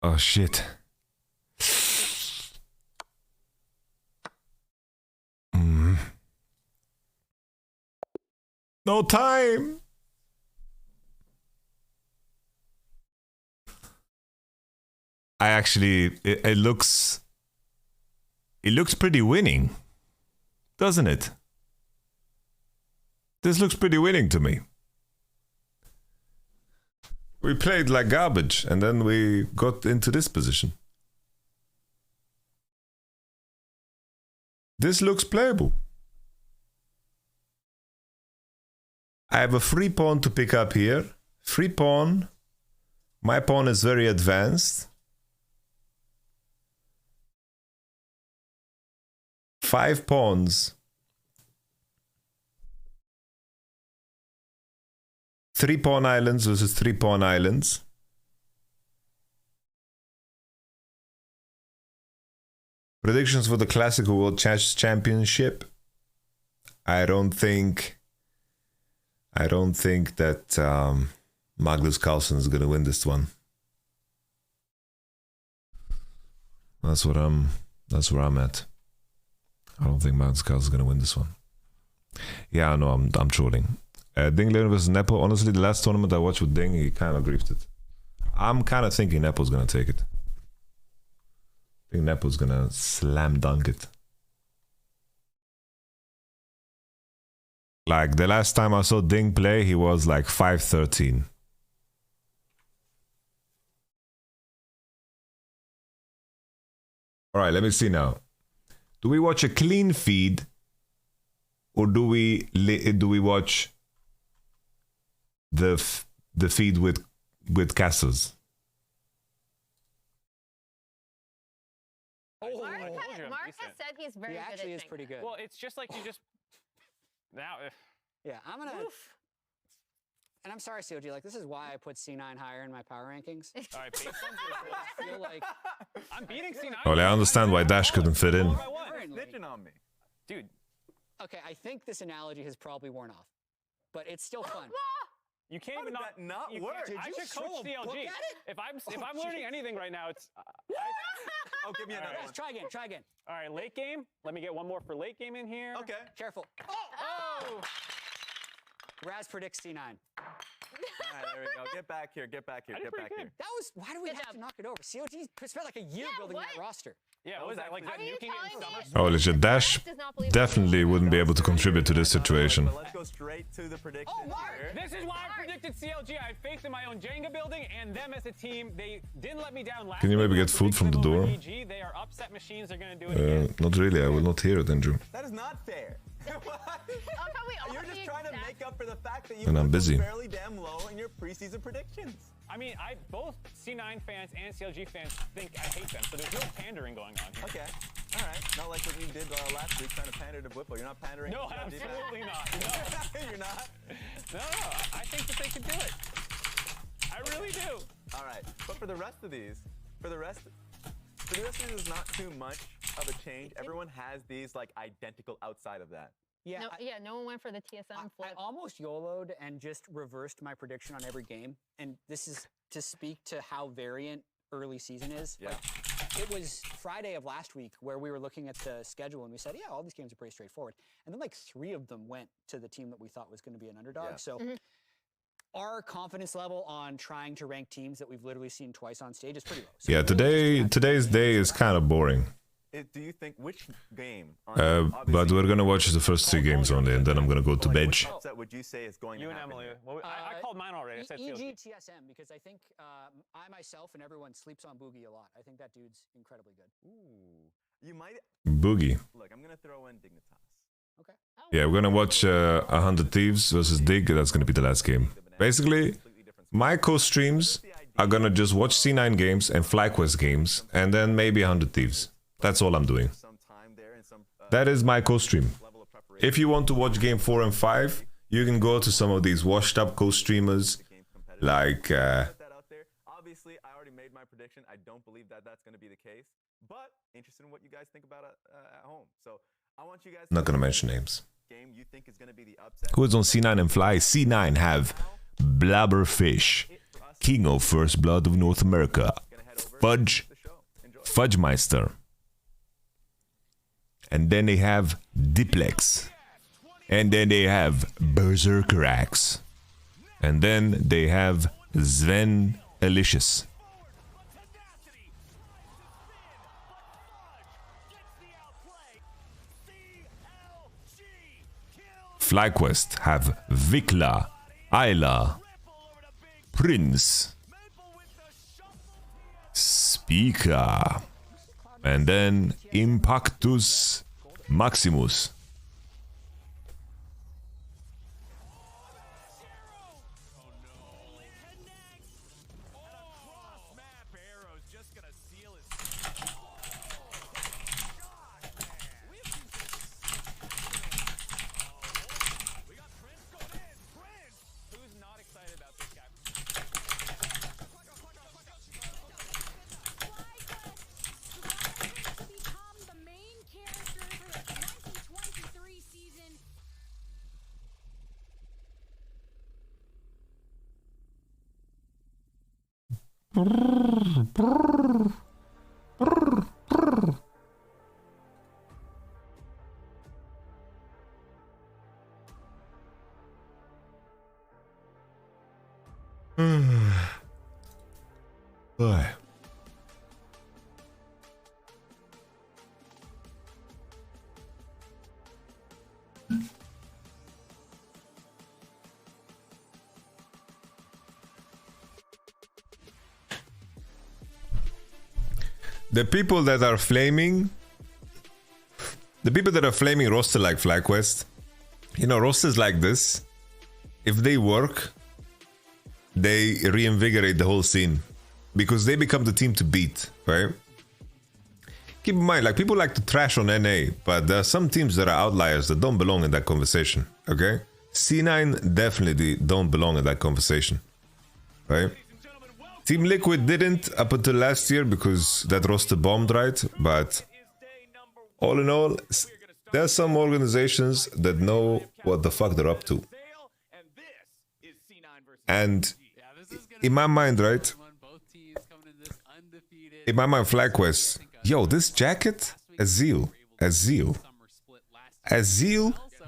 Oh shit. No time. I actually, it looks pretty winning, doesn't it? This looks pretty winning to me. We played like garbage and then we got into this position. This looks playable. I have a free pawn to pick up here. Free pawn. My pawn is very advanced. 5 pawns. 3 pawn islands versus 3 pawn islands. Predictions for the Classical World Chess Championship. I don't think that Magnus Carlsen is gonna win this one. That's where I'm at. I don't think Magnus Carlsen is gonna win this one. Yeah, no, I'm trolling. Ding Leon versus Nepo. Honestly, the last tournament I watched with Ding, he kind of griefed it. I'm kind of thinking Nepo's gonna take it. I think Nepo's gonna slam dunk it. Like the last time I saw Ding play, he was like 5-13. All right, let me see now. Do we watch a clean feed, or do we watch the feed with casters? Mark has said he's very good. He actually is pretty good. Well, it's just like you just now. Yeah, I'm gonna. Oof. And I'm sorry, COG. Like, this is why I put C9 higher in my power rankings. All right, I feel like I'm beating C9. Oh, I understand why Dash couldn't fit in. Snitching on me, dude. Okay, I think this analogy has probably worn off, but it's still fun. You can't even not work. I should coach CLG. If I'm learning anything right now, it's. Oh, give me another one. Try again. Try again. All right, late game. Let me get one more for late game in here. Okay. Careful. Oh. Raz predicts C9. All right, there we go. Get back here. Get back here. Get back here. That was. Why do we have to knock it over? COG spent like a year building that roster. Yeah, what was that? Like nuking it in summer? Oh, legit. Dash definitely wouldn't be able to contribute to this situation. Let's go straight to the prediction. Oh, Mark! This is why I predicted CLG. I had faith in my own Jenga building and them as a team. They didn't let me down last. Can you maybe get food from the door? They are upset machines. They're gonna do it again. Not really. I will not hear it, Andrew. That is not fair. You're just trying to make up for the fact that you and I'm busy. Fairly damn low in your preseason predictions. I mean, both C9 fans and CLG fans think I hate them, so there's no pandering going on here. Okay, all right. Not like what you did last week, trying to pander to Whipple. You're not pandering. No, absolutely not. No. You're not. No, I think that they could do it. I really do. All right, but for the rest of these, is not too much of a change. Everyone has these like identical outside of that. Yeah, no one went for the TSM flip. I almost YOLO'd and just reversed my prediction on every game. And this is to speak to how variant early season is. Yeah. Like, it was Friday of last week where we were looking at the schedule and we said, yeah, all these games are pretty straightforward. And then like 3 of them went to the team that we thought was going to be an underdog. Yeah. So our confidence level on trying to rank teams that we've literally seen twice on stage is pretty low. So yeah, today's day is kind of boring. Do you think which game? But we're gonna watch the first 3 games only, and then I'm gonna go to bed. Which upset would you say is going you to and happen? Emily. Well, I called mine already. I said EG TSM because I think I myself and everyone sleeps on Boogie a lot. I think that dude's incredibly good. Ooh, you might. Boogie. Look, I'm gonna throw in Dignitas. Okay. Yeah, we're gonna watch 100 Thieves versus Dig. That's gonna be the last game. Basically, my co-streams are gonna just watch C9 games and FlyQuest games, and then maybe 100 Thieves. That's all I'm doing. That is my co-stream. If you want to watch game 4 and 5, you can go to some of these washed up co-streamers like Obviously, I already made my prediction. I don't believe that that's going to be the case, but interested in what you guys think about it at home. So I want you guys. Not gonna mention names. Game you think is going to be the upset? Who is on C9 and Fly? C9 have Blabberfish, King of First Blood of North America, Fudgemeister. And then they have Diplex. And then they have Berserkerax. And then they have Sven Alicious. FlyQuest have Vikla, Ayla, Prince, Speaker, and then Impactus Maximus. Boy. The people that are flaming roster like FlyQuest, you know, rosters like this, if they work, they reinvigorate the whole scene because they become the team to beat, right? Keep in mind, like, people like to trash on NA, but there are some teams that are outliers that don't belong in that conversation, okay? C9 definitely don't belong in that conversation, right? Team Liquid didn't up until last year because that roster bombed, right? But all in all, there are some organizations that know what the fuck they're up to. And in my mind, right? In my mind, FlyQuest, yo, this jacket, Azil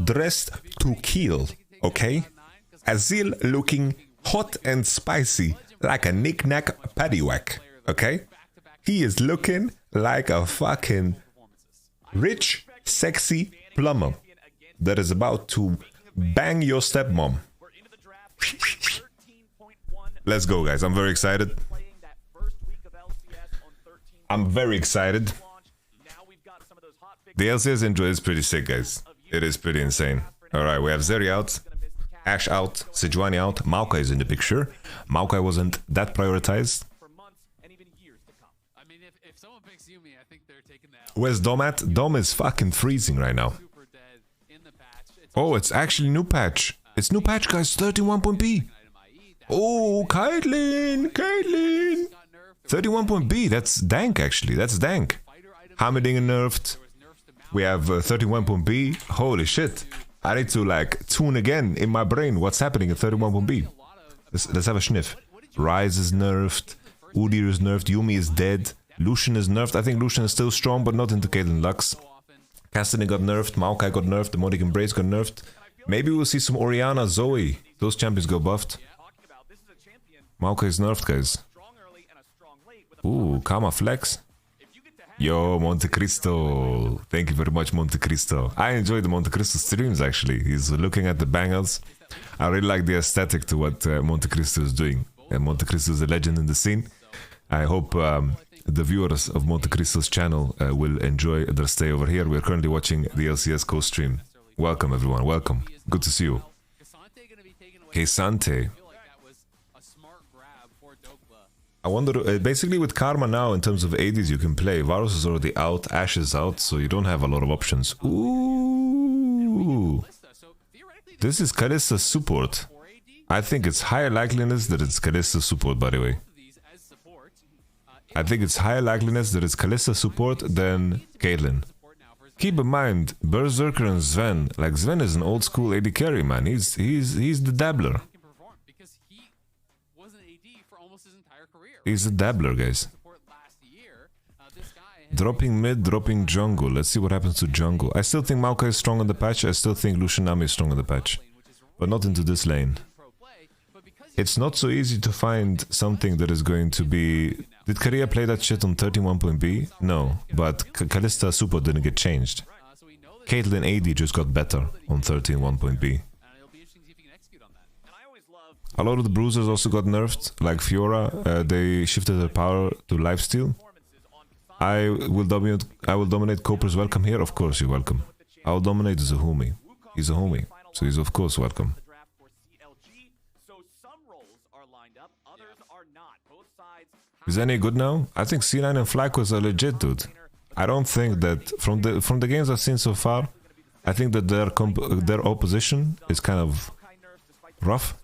dressed to kill, okay? Azil looking hot and spicy, like a knick-knack paddywhack, okay? He is looking like a fucking rich, sexy plumber that is about to bang your stepmom. Let's go, guys. I'm very excited. I'm very excited. The LCS intro is pretty sick, guys. It is pretty insane. Alright, we have Zeri out, Ashe out, Sejuani out, Maokai is in the picture. Maokai wasn't that prioritized. Where's Dom at? Dom is fucking freezing right now. Oh, it's actually new patch. It's new patch, guys. 31.B. Oh, Caitlyn. 31.B. That's dank, actually. That's dank. Hammerdinger nerfed. We have 31.B. Holy shit. I need to, like, tune again in my brain what's happening at 31.B. Let's have a sniff. Ryze is nerfed. Udyr is nerfed. Yuumi is dead. Lucian is nerfed. I think Lucian is still strong, but not into Caitlyn Lux. Cassidy got nerfed. Maokai got nerfed. Demonic Embrace got nerfed. Maybe we'll see some Orianna, Zoe. Those champions go buffed. Maokai is nerfed, guys. Ooh, Kama Flex. Yo, Monte Cristo. Thank you very much, Monte Cristo. I enjoy the Monte Cristo streams, actually. He's looking at the bangles. I really like the aesthetic to what Monte Cristo is doing. Monte Cristo is a legend in the scene. I hope the viewers of Monte Cristo's channel will enjoy their stay over here. We're currently watching the LCS Co-stream. Welcome, everyone. Welcome. Good to see you. Kesante. I wonder, basically with Karma now, in terms of ADs you can play, Varus is already out, Ashe is out, so you don't have a lot of options. Ooh. This is Kalista's support. I think it's higher likeliness that it's Kalista's support, by the way. I think it's higher likeliness that it's Kalista's support than Caitlyn. Keep in mind, Berserker and Sven, like Sven is an old school AD carry, man. He's the dabbler. He's a dabbler, guys. Dropping mid, dropping jungle. Let's see what happens to jungle. I still think Maokai is strong on the patch. I still think Lucian Nami is strong on the patch. But not into this lane. It's not so easy to find something that is going to be... Did Korea play that shit on 31.B? No, but Kalista support didn't get changed. Caitlyn AD just got better on 13.1.B. A lot of the bruisers also got nerfed, like Fiora. They shifted their power to lifesteal. I will dominate Cooper's welcome here. Of course, you're welcome. I will dominate Zahumi. He's a homie, so he's of course welcome. Is any good now? I think C9 and FlyQuest are legit, dude. I don't think that from the games I've seen so far, I think that their opposition is kind of rough.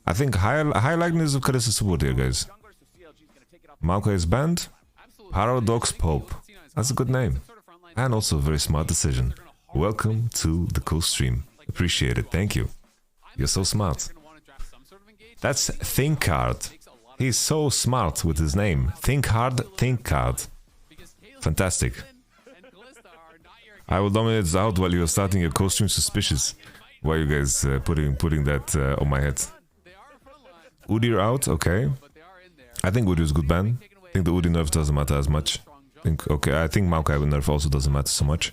I think high likeliness of Kalista support here, guys. Maokai is banned. Paradox Pope. That's a good name. And also a very smart decision. Welcome to the co-stream. Appreciate it. Thank you. You're so smart. That's Thinkard. He's so smart with his name. Think hard, think hard. Fantastic. I will dominate this out while you're starting your co-stream. Suspicious. Why are you guys putting that on my head? Udyr out, okay. I think Udyr is good ban. I think the Udyr nerf doesn't matter as much. I think Maokai nerf also doesn't matter so much.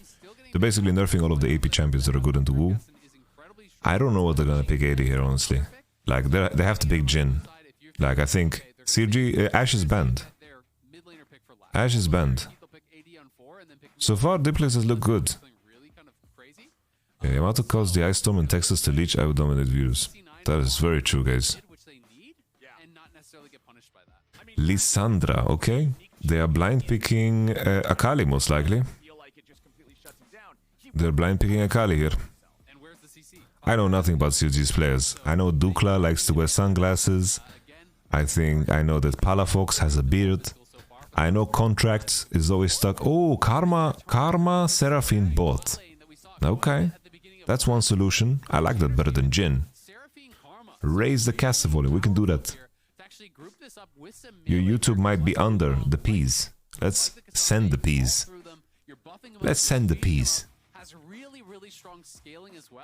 They're basically nerfing all of the AP champions that are good into WoW. I don't know what they're gonna pick AD here, honestly. Like, they have to pick Jhin. Like, I think CG, Ashe is banned. Ashe is banned. So far, Diplexes look good. Yeah, Yamato caused the Ice Storm in Texas to leech. I would dominate views. That is very true, guys. Lissandra, okay. They are blind picking Akali, most likely. They're blind picking Akali here. I know nothing about COG's players. I know Dukla likes to wear sunglasses. I know that Palafox has a beard. I know Contracts is always stuck. Oh, Karma Seraphine bot. Okay. That's one solution. I like that better than Jhin. Raise the caster volume. We can do that. Your YouTube might be under the peas. Let's send the peas. Let's send the peas.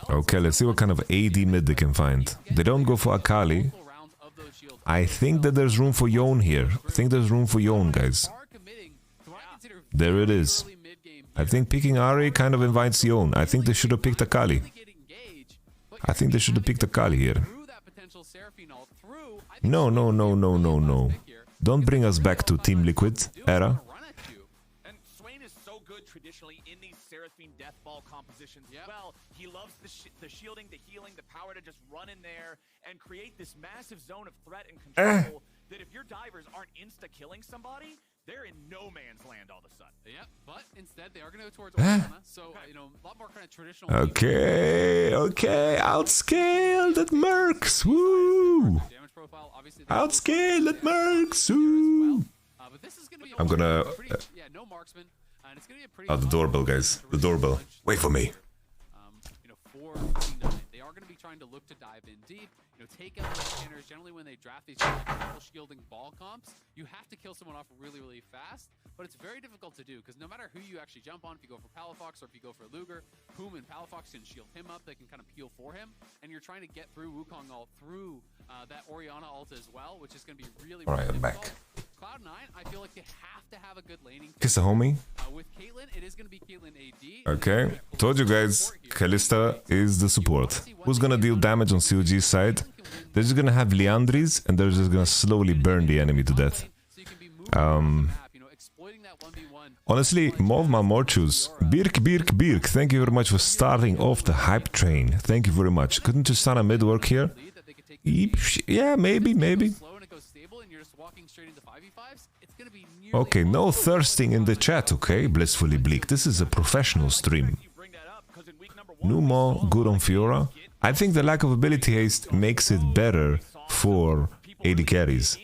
Okay, let's see what kind of AD mid they can find. They don't go for Akali. I think that there's room for Yone here. I think there's room for Yone, guys. There it is. I think picking Ahri kind of invites Yone. I think they should have picked Akali. I think they should have picked Akali here. No. Don't bring us back to Team Liquid era. And Swain is so good traditionally in these Seraphine death ball compositions as well. He loves the shielding, the healing, the power to just run in there and create this massive zone of threat and control that if your divers aren't insta-killing somebody, they're in no man's land all of a sudden. Yeah, but instead they are going to go towards Oriana, so, you know, a lot more kind of traditional... Okay, outscaled at Mercs, woo! Outscaled at Mercs, woo! I'm gonna... the doorbell, guys, the doorbell. Wait for me. You know, 4-9, they are going to be trying to look to dive in deep, you know, take out the scanners. Generally when they draft these like shielding ball comps, you have to kill someone off really, really fast, but it's very difficult to do because no matter who you actually jump on, if you go for Palafox or if you go for Luger, Poom and Palafox can shield him up, they can kind of peel for him, and you're trying to get through Wukong ult through that Oriana ult as well, which is going to be really, Alright, really I'm difficult. back. Cloud9, I feel like they have to have a good laning. Kiss a homie. With Caitlyn, it is going to be Caitlyn AD. Okay, told you guys, Kalista is the support. Who's gonna deal damage on COG's side? They're just gonna have Liandry's and they're just gonna slowly burn the enemy to death. Honestly, Movma Morchus, Birk, thank you very much for starting off the hype train. Thank you very much. Couldn't you start a mid work here? Yeah, maybe. Okay, no thirsting in the chat, okay? Blissfully Bleak. This is a professional stream. Numo, good on Fiora. I think the lack of ability haste makes it better for AD carries.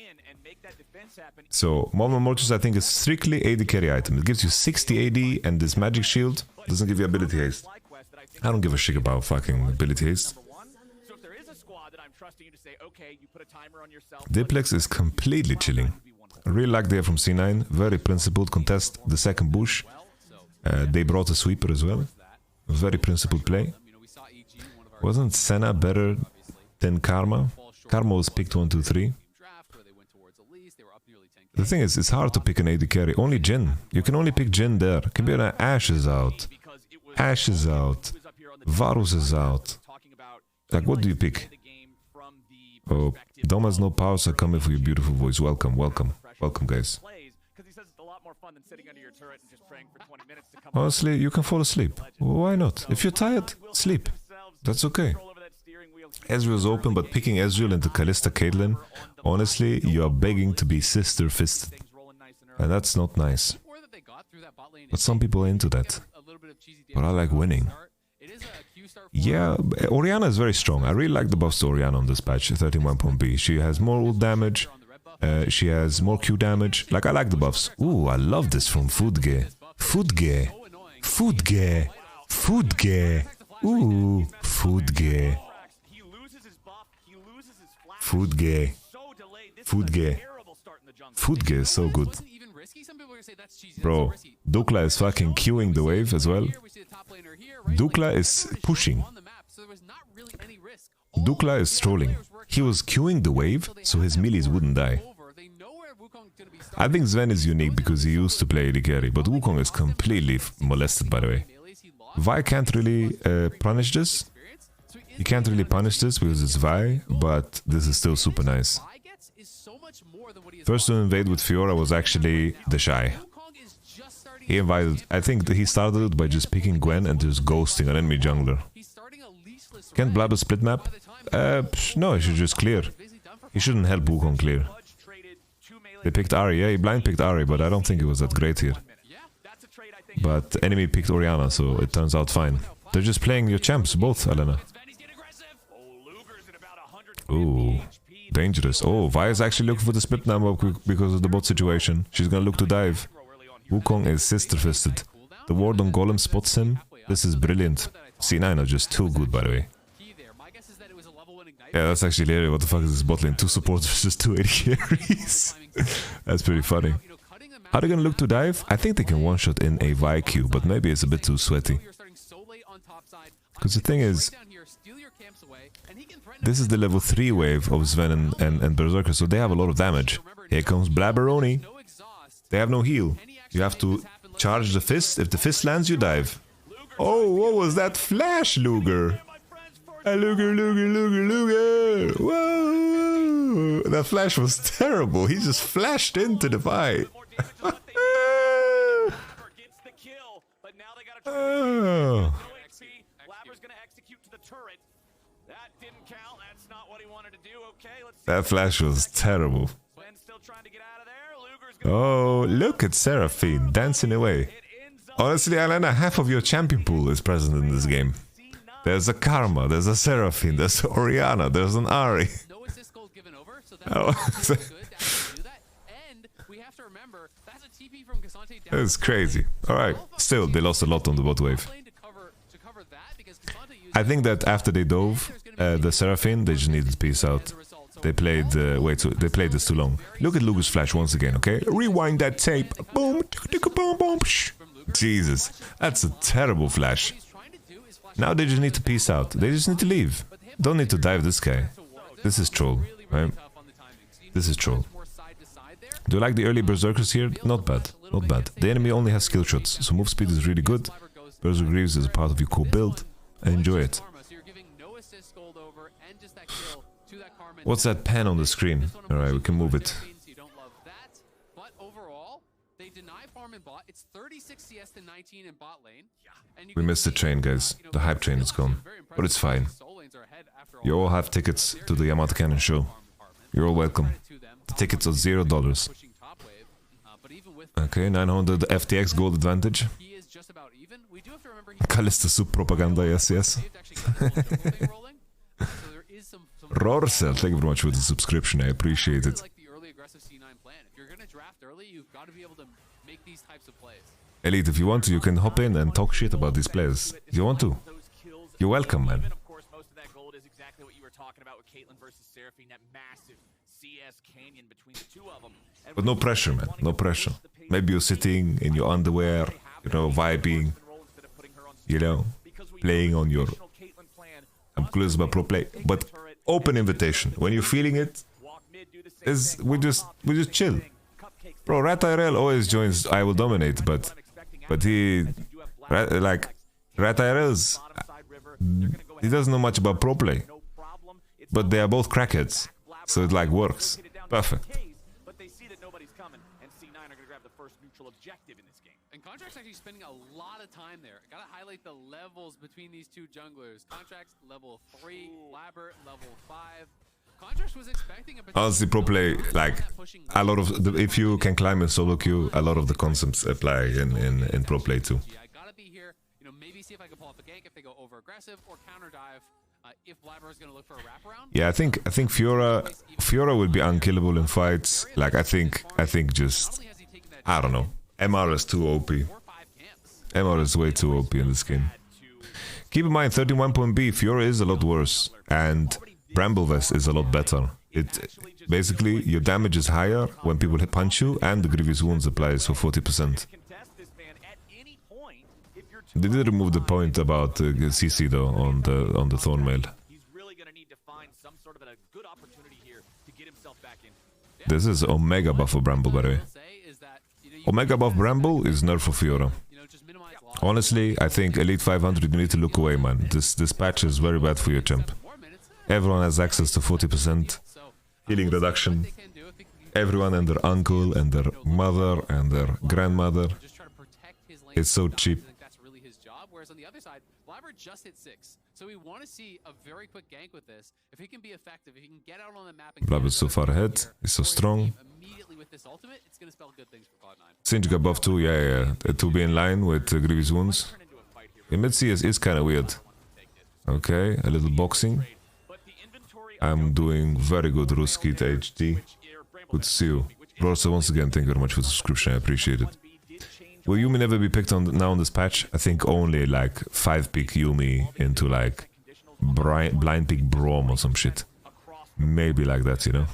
So, Movma Mortis I think is strictly AD carry item. It gives you 60 AD and this magic shield doesn't give you ability haste. I don't give a shit about fucking ability haste. Diplex is completely chilling. I really like they are from C9. Very principled. Contest the second bush. They brought a sweeper as well. Very principled play. Wasn't Senna better than Karma? Karma was picked 1, 2, 3. The thing is, it's hard to pick an AD carry. Only Jhin. You can only pick Jhin there. Kabira Ashe is out. Ashe is out. Varus is out. Like, what do you pick? Oh, Dom has no power, so coming for your beautiful voice. Welcome, guys. Honestly, you can fall asleep. Why not? If you're tired, sleep. That's okay. Ezreal's open, but picking Ezreal into Kalista Caitlyn, honestly, you are begging to be sister-fisted. And that's not nice. But some people are into that. But I like winning. Yeah, Oriana is very strong. I really like the buffs to Oriana on this patch, 31.B. She has more ult damage, she has more Q damage. Like, I like the buffs. Ooh, I love this from Foodge. Foodge. Ooh, Foodge. Foodge. Foodge is so good. Bro, Dukla is fucking queuing the wave as well. Dukla is pushing. Dukla is trolling. He was queuing the wave, so his melees wouldn't die. I think Sven is unique because he used to play AD carry, but Wukong is completely molested, by the way. Vi can't really punish this. You can't really punish this because it's Vi, but this is still super nice. First to invade with Fiora was actually the Shy. He invited, I think that he started it by just picking Gwen and just ghosting an enemy jungler. Can't blab a split map? No, he should just clear. He shouldn't help Wukong clear. They picked Ahri, yeah, he blind picked Ahri, but I don't think it was that great here. But enemy picked Orianna, so it turns out fine. They're just playing your champs, both, Elena. Ooh, dangerous. Oh, Vi is actually looking for the split number because of the bot situation. She's gonna look to dive. Wukong is sister-fisted. The ward on Golem spots him. This is brilliant. C9 are just too good, by the way. Yeah, that's actually hilarious. What the fuck is this bot lane? 2 supports versus 2 AD carries. That's pretty funny. How are they gonna look to dive? I think they can one-shot in a Vi Q, but maybe it's a bit too sweaty. Because the thing is, this is the level 3 wave of Sven and Berserker, so they have a lot of damage. Here comes Blabberoni. They have no heal. You have to charge the fist. If the fist lands, you dive. Oh, what was that flash, Luger? Luger. Whoa! That flash was terrible. He just flashed into the fight. Oh. That flash was terrible. Oh, look at Seraphine dancing away. Honestly, Elena, half of your champion pool is present in this game. There's a Karma, there's a Seraphine, there's an Orianna, there's an Ahri. That's crazy. Alright, still, they lost a lot on the bot wave. I think that after they dove the Seraphine, they just needed to peace out. They played they played this too long. Look at Luger's flash once again, okay? Rewind that tape. Boom, boom, boom. Jesus, that's a terrible flash. Now they just need to peace out. They just need to leave. Don't need to dive this guy. This is troll, right? This is troll. Do you like the early berserkers here? Not bad, not bad. The enemy only has skill shots, so move speed is really good. Berserker Greaves is a part of your core build. Enjoy it. What's that pen on the screen? Alright, we can move it. We missed the train, guys. The hype train is gone. But it's fine. You all have tickets to the Yamato Cannon show. You're all welcome. The tickets are $0. Okay, 900 FTX gold advantage. Kalista sub propaganda, yes, yes. Rorsel, thank you very much for the subscription, I appreciate it. Elite, if you want to, you can hop in and talk shit about these players. If you want to, you're welcome, man. But no pressure, man, no pressure. Maybe you're sitting in your underwear, you know, vibing, you know, playing on your... I'm clueless about pro play, but open invitation. When you're feeling it, we just chill. Bro, RatIRL always joins I Will Dominate, but he RatIRL's he doesn't know much about pro play. But they are both crackheads, so it like works. Perfect. And Contract's actually spending a lot of time there. I gotta highlight the levels between these two junglers. Contract's level 3, Labber level 5. Contract was expecting a honestly, pro play, like a lot of the, if you can climb in solo queue, a lot of the concepts apply in pro play too. I gotta be here, you know, maybe see if I can pull off a gank if they go over aggressive or counter dive. If Blabber is gonna look for a wraparound. Yeah, I think Fiora will be unkillable in fights. Like I think just I don't know. MR is too OP. MR is way too OP in this game. Keep in mind, 31.B, Fiora is a lot worse, and Bramblevest is a lot better. Basically your damage is higher when people punch you, and the grievous wounds applies for 40%. They did remove the point about CC though on the Thornmail. This is Omega buff for Bramble, by the way. Omega buff Bramble is nerf for Fiora. Honestly, I think Elite 500 you need to look away, man. This patch is very bad for your champ. Everyone has access to 40% healing reduction. Everyone and their uncle and their mother and their grandmother. It's so cheap. Whereas on the other side, Blabber just hit 6. So we want to see a very quick gank with this. If he can be effective, if he can get out on the map and Blabber's so far ahead, he's so strong. Immediately with this ultimate, it's going to spell good things for Cloud9. Singe got buff too, yeah. To be in line with Grievous Wounds. Yeah, mid-CS is kind of weird. Okay, a little boxing. I'm doing very good, Ruskit HD. Good to see you. Rosa, once again, thank you very much for the subscription, I appreciate it. Will Yuumi never be picked on now on this patch? I think only like 5-pick Yuumi into like blind pick Braum or some shit. Maybe like that, you know.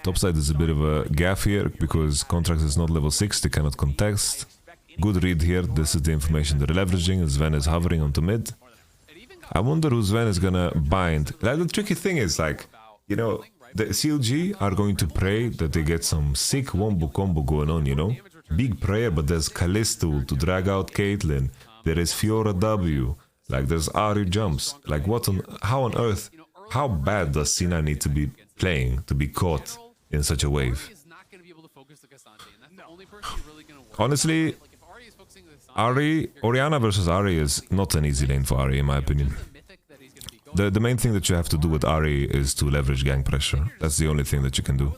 Topside is a bit of a gaff here because Contracts is not level 6, they cannot contest. Good read here, this is the information they're leveraging. Sven is hovering onto mid. I wonder who Sven is gonna bind. Like, the tricky thing is like, you know, the CLG are going to pray that they get some sick wombo combo going on, you know? Big prayer, but there's Callisto to drag out Caitlyn. There is Fiora W. Like, there's Ari jumps. Like, how on earth, how bad does Cena need to be playing to be caught in such a wave? Honestly, Orianna versus Ari is not an easy lane for Ari, in my opinion. The main thing that you have to do with Ari is to leverage gang pressure. That's the only thing that you can do.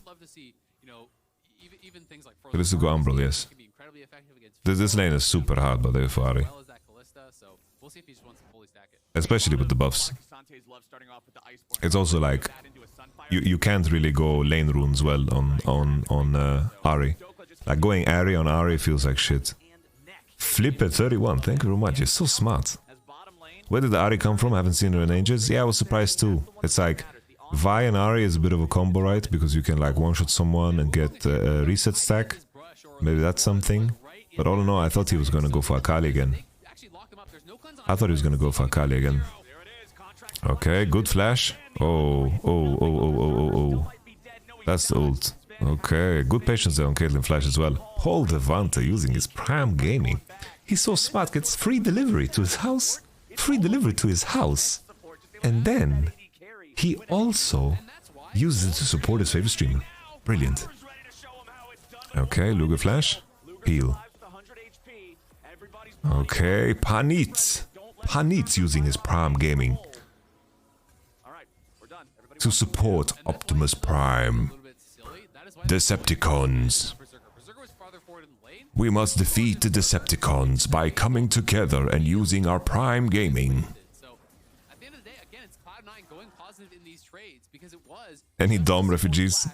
Let's go Umbral, yes. This lane is super hard, by the way, for Ari. Especially with the buffs. It's also like, you can't really go lane runes well on Ari. Like, going Ari on Ari feels like shit. Flip at 31, thank you very much, you're so smart. Where did the Ari come from? I haven't seen her in ages. Yeah, I was surprised too. It's like, Vi and Ari is a bit of a combo, right? Because you can like one-shot someone and get a reset stack. Maybe that's something. But all in all, I thought he was gonna go for Akali again. Okay, good flash. Oh. That's the ult. Okay, good patience there on Caitlyn flash as well. Paul Devante using his Prime Gaming. He's so smart, gets free delivery to his house. And then he also uses it to support his favorite streamer. Brilliant. Okay, Luger flash. Heal. Okay, Panit's using his Prime Gaming to support Optimus Prime. Decepticons. We must defeat the Decepticons by coming together and using our Prime Gaming. Any Dom refugees?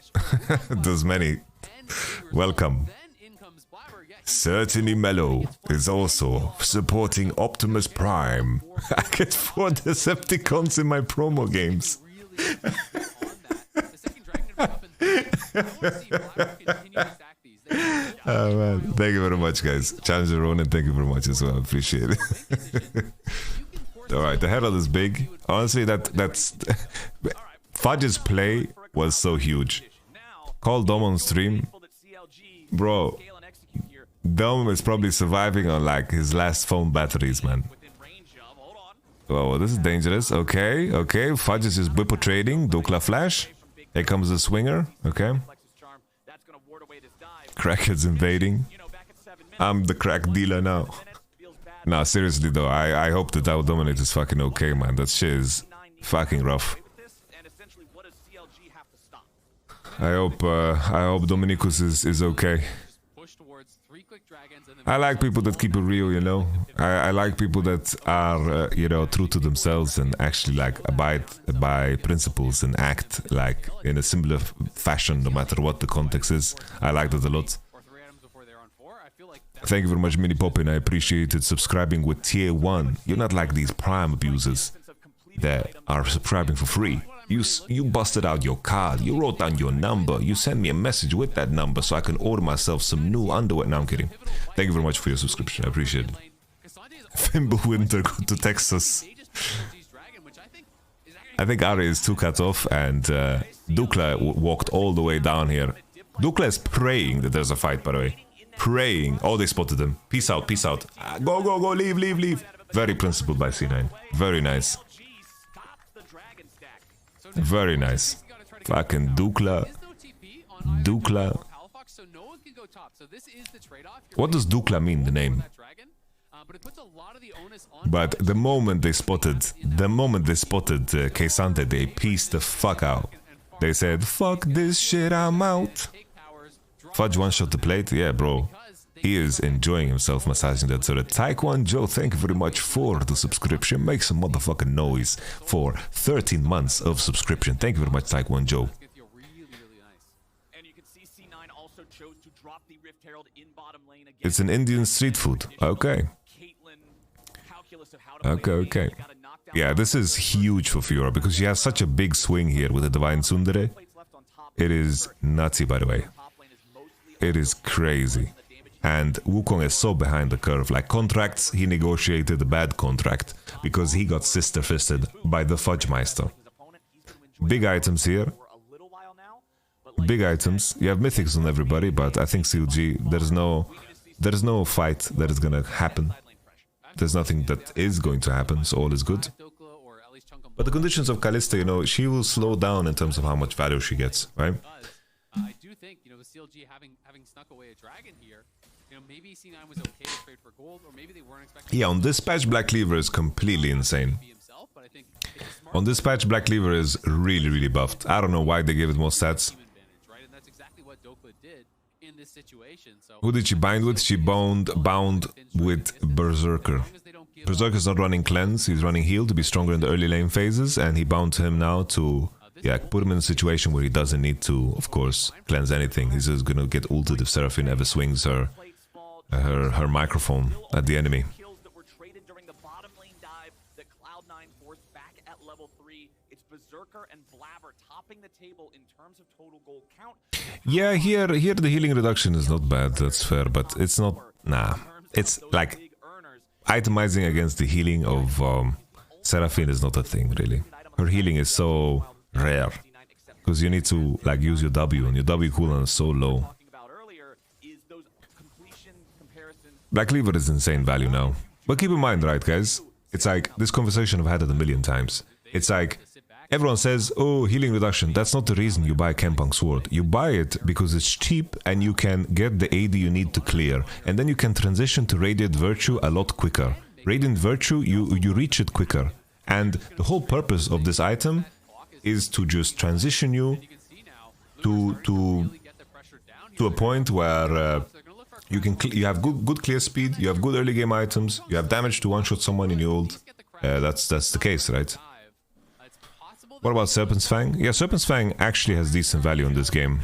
There's many. Welcome. Certainly Mellow is also supporting Optimus Prime. I get 4 Decepticons in my promo games. Oh man, thank you very much, guys. Challenger Ronan, thank you very much as well. I appreciate it. Alright, the Herald is big. Honestly, that's Fudge's play was so huge. Call Dom on stream. Bro, Dom is probably surviving on like his last phone batteries, man. Oh, this is dangerous. Okay. Fudge is just Whippo trading. Dokla flash. Here comes the swinger. Okay. Crackheads invading. I'm the crack dealer now. Nah, seriously though, I hope that our Dominate is fucking okay, man. That shit is fucking rough. I hope Dominicus is okay. I like people that keep it real, you know. I like people that are, you know, true to themselves and actually like abide by principles and act like in a similar fashion no matter what the context is. I like that a lot. Thank you very much, Mini Poppin. I appreciate it. Subscribing with tier 1. You're not like these Prime abusers. that are subscribing for free. You busted out your card, you wrote down your number, you sent me a message with that number so I can order myself some new underwear. No, I'm kidding. Thank you very much for your subscription, I appreciate it. Fimble Winter go to Texas. I think Ari is 2 cuts off and Dukla walked all the way down here. Dukla is praying that there's a fight, by the way. Praying. Oh, they spotted him. Peace out, peace out. Go, leave, leave. Very principled by C9. Very nice. Very nice. Fucking Dukla. What does Dukla mean, the name? But the moment they spotted Kesante, they pieced the fuck out. They said, fuck this shit, I'm out. Fudge one shot the plate. Yeah, bro. He is enjoying himself massaging that. So the Taekwondo Joe, thank you very much for the subscription. Make some motherfucking noise for 13 months of subscription. Thank you very much, Taekwondo Joe. It's an Indian street food. Okay. Okay. Yeah, this is huge for Fiora because she has such a big swing here with the Divine Tsundere. It is nutty, by the way. It is crazy. And Wukong is so behind the curve. Like contracts, he negotiated a bad contract because he got sister-fisted by the Fudgemeister. Big items here. Big items. You have mythics on everybody, but I think CLG, there is no fight that is gonna happen. There's nothing that is going to happen, so all is good. But the conditions of Kalista, you know, she will slow down in terms of how much value she gets, right? I do think, you know, the CLG having snuck away a dragon here, you know, maybe C9 was okay to trade for gold, or maybe they weren't expecting. Yeah, on this patch, Black Cleaver is completely insane. On this patch, Black Cleaver is really, really buffed. I don't know why they gave it more stats. Who did she bind with? She bound with Berserker. Berserker's not running cleanse, he's running heal to be stronger in the early lane phases, and he bound him now to, yeah, put him in a situation where he doesn't need to, of course, cleanse anything. He's just gonna get ulted if Seraphine ever swings her microphone at the enemy. Yeah, here the healing reduction is not bad, that's fair, but it's not, nah. It's like, itemizing against the healing of Seraphine is not a thing, really. Her healing is so rare, because you need to, like, use your W, and your W cooldown is so low. Black Cleaver is insane value now. But keep in mind, right, guys, it's like, this conversation I've had it a million times. It's like, everyone says, oh, healing reduction, that's not the reason you buy Kempang Sword. You buy it because it's cheap and you can get the AD you need to clear. And then you can transition to Radiant Virtue a lot quicker. Radiant Virtue, you reach it quicker. And the whole purpose of this item is to just transition you to a point where you have good clear speed, you have good early game items, you have damage to one-shot someone in your ult. That's the case, right? What about Serpent's Fang? Yeah, Serpent's Fang actually has decent value in this game.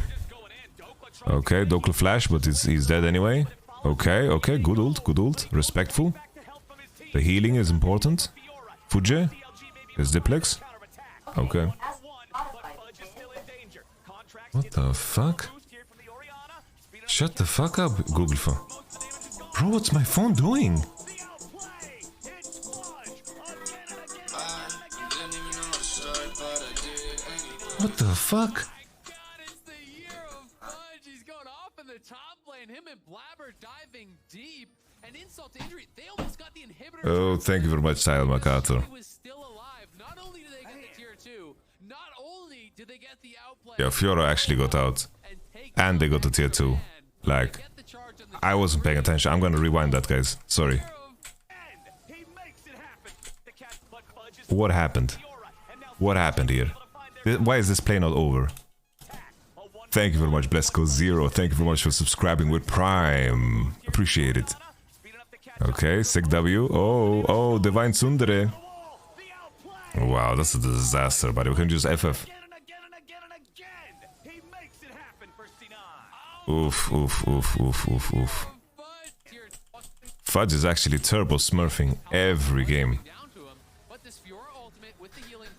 Okay, Dokla flash, but he's dead anyway. Okay, good ult, respectful. The healing is important. Fuji is Diplex. Okay. What the fuck? Shut the fuck up, Google phone. Bro, what's my phone doing? What the fuck? It's the year of Fudge. He's going off in the top lane. Him and Blabber diving deep. And insult to injury. They almost got the inhibitor. Oh, thank you very much, Sile Makato. He was still alive. Not only did they get the tier 2, not only did they get the outplay. Yeah, Fiora actually got out. And they got the tier 2. Like, I wasn't paying attention. I'm gonna rewind that, guys. Sorry. What happened? What happened here? Why is this play not over? Thank you very much, Blesco0. Thank you very much for subscribing with Prime. Appreciate it. Okay, sick W. Oh, Divine Tsundere. Wow, that's a disaster, buddy. We can just FF. Oof. Fudge is actually turbo smurfing every game.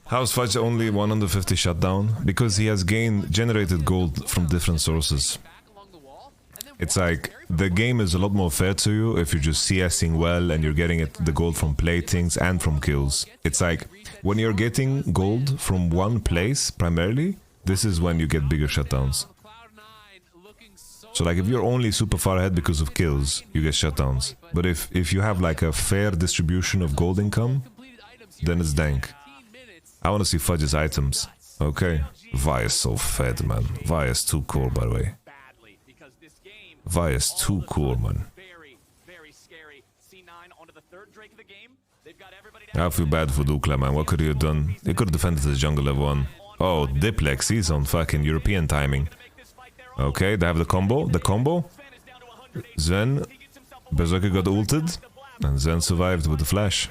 How's Fudge only 150 shutdown? Because he has generated gold from different sources. It's like, the game is a lot more fair to you if you're just CSing well and you're getting the gold from platings and from kills. It's like, when you're getting gold from one place, primarily, this is when you get bigger shutdowns. So like, if you're only super far ahead because of kills, you get shutdowns. But if you have like a fair distribution of gold income, then it's dank. I want to see Fudge's items. Okay. Vi is so fed, man. Vi is too cool, by the way. Vi is too cool, man. I feel bad for Dukla, man. What could he have done? He could have defended his jungle level 1. Oh, Diplex, he's on fucking European timing. Okay, they have the combo. The combo. Zen. Berserker got ulted. And Zen survived with the flash.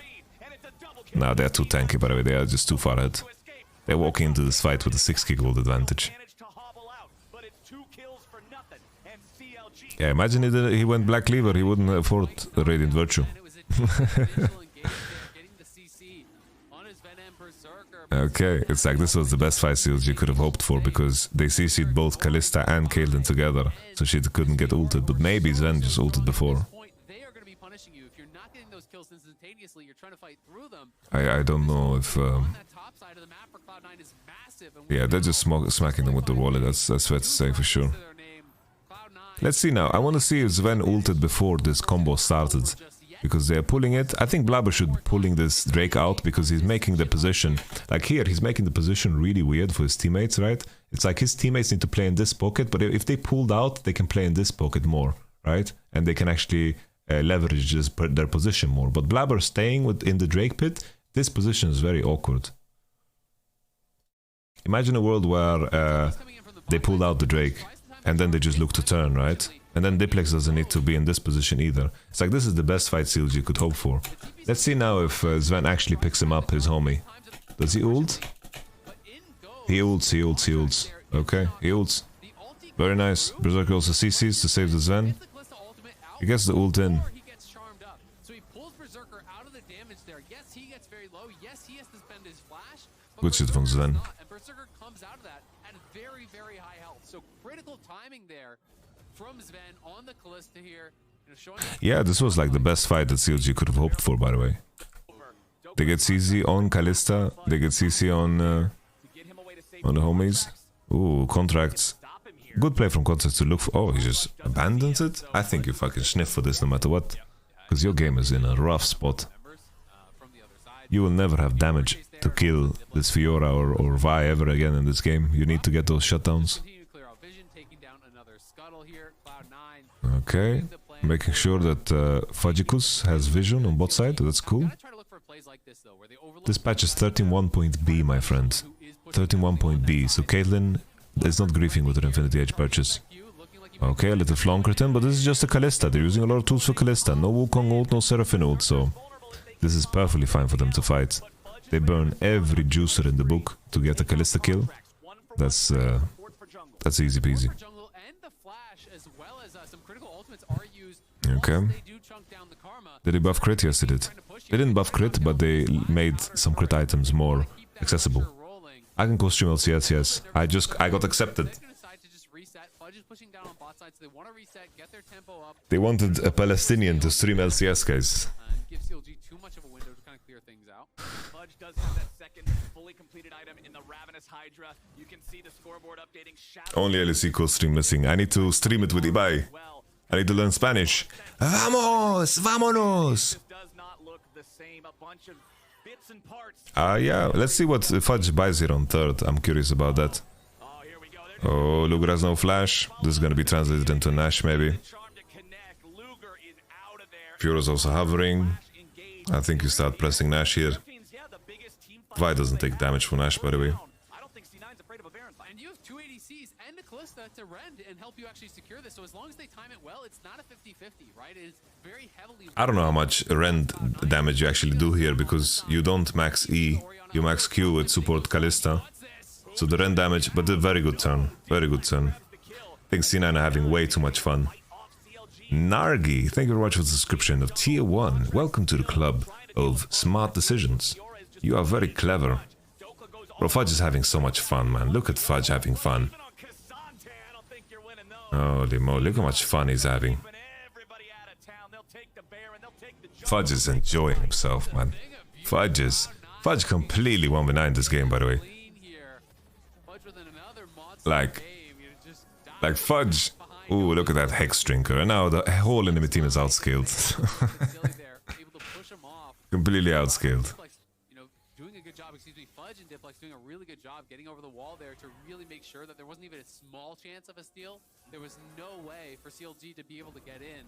Nah, they're too tanky, by the way. They are just too far ahead. They're walking into this fight with a 6k gold advantage. Yeah, imagine he went Black Cleaver. He wouldn't afford a Radiant Virtue. Okay, it's like this was the best fight seals you could have hoped for because they CC'd both Kalista and Kaelin together, so she couldn't get ulted, but maybe Zen just ulted before. I don't know if... yeah, they're just smacking them with the wallet, that's fair to say for sure. Let's see now, I want to see if Sven ulted before this combo started. Because they're pulling it. I think Blabber should be pulling this Drake out because he's making the position... Like here, he's making the position really weird for his teammates, right? It's like his teammates need to play in this pocket, but if they pulled out, they can play in this pocket more, right? And they can actually leverage their position more. But Blabber staying in the Drake pit, this position is very awkward. Imagine a world where they pulled out the Drake and then they just look to turn, right? And then Diplex doesn't need to be in this position either. It's like this is the best fight seals you could hope for. Let's see now if Sven actually picks him up, his homie. Does he ult? He ults. Okay, he ults. Very nice. Berserker also CCs to save the Sven. He gets the ult in. Good shit from Sven. Yeah, this was like the best fight that CLG could have hoped for, by the way. They get CC on Kalista, they get CC on the homies. Ooh, contracts. Good play from contracts to look for... Oh, he just abandons it? I think you fucking sniff for this no matter what. Because your game is in a rough spot. You will never have damage to kill this Fiora or Vi ever again in this game. You need to get those shutdowns. Okay, making sure that Fudgicus has vision on bot side, that's cool. This patch is 13.1.B, my friend. 13.1.B, so Caitlyn is not griefing with her Infinity Edge purchase. Okay, a little Flonkerton, but this is just a Kalista. They're using a lot of tools for Kalista. No Wukong ult, no Seraphine ult, so this is perfectly fine for them to fight. They burn every juicer in the book to get a Kalista kill. That's easy peasy. Okay. Did they buff crit? Yes, they did. They didn't buff crit, but they made some crit items more accessible. I can co-stream LCS, yes. I got accepted. They wanted a Palestinian to stream LCS, guys. Only LCS Co-stream missing. I need to stream it with Ibai. I need to learn Spanish. Vamos! Vámonos! Yeah, let's see what Fudge buys here on third. I'm curious about that. Oh, Luger has no flash. This is gonna be translated into Nash, maybe. Fiora's also hovering. I think you start pressing Nash here. Vi doesn't take damage from Nash, by the way. And you have two ADCs and a Kalista to rend and help you actually secure this. So as long as they time it well, it's not a 50-50, right? It's very heavily... I don't know how much rend damage you actually do here, because you don't max E, you max Q with support Kalista. So the rend damage, but a very good turn. Very good turn. I think C9 are having way too much fun. Nargi, thank you very much for the subscription of Tier 1. Welcome to the club of smart decisions. You are very clever. Bro, Fudge is having so much fun, man. Look at Fudge having fun. Holy moly, look how much fun he's having. Fudge is enjoying himself, man. Fudge completely 1v9 this game, by the way. Like Fudge. Ooh, look at that Hex Drinker. And now the whole enemy team is outscaled. Completely outscaled. Fudge and Diplex doing a really good job getting over the wall there to really make sure that there wasn't even a small chance of a steal. There was no way for CLG to be able to get in.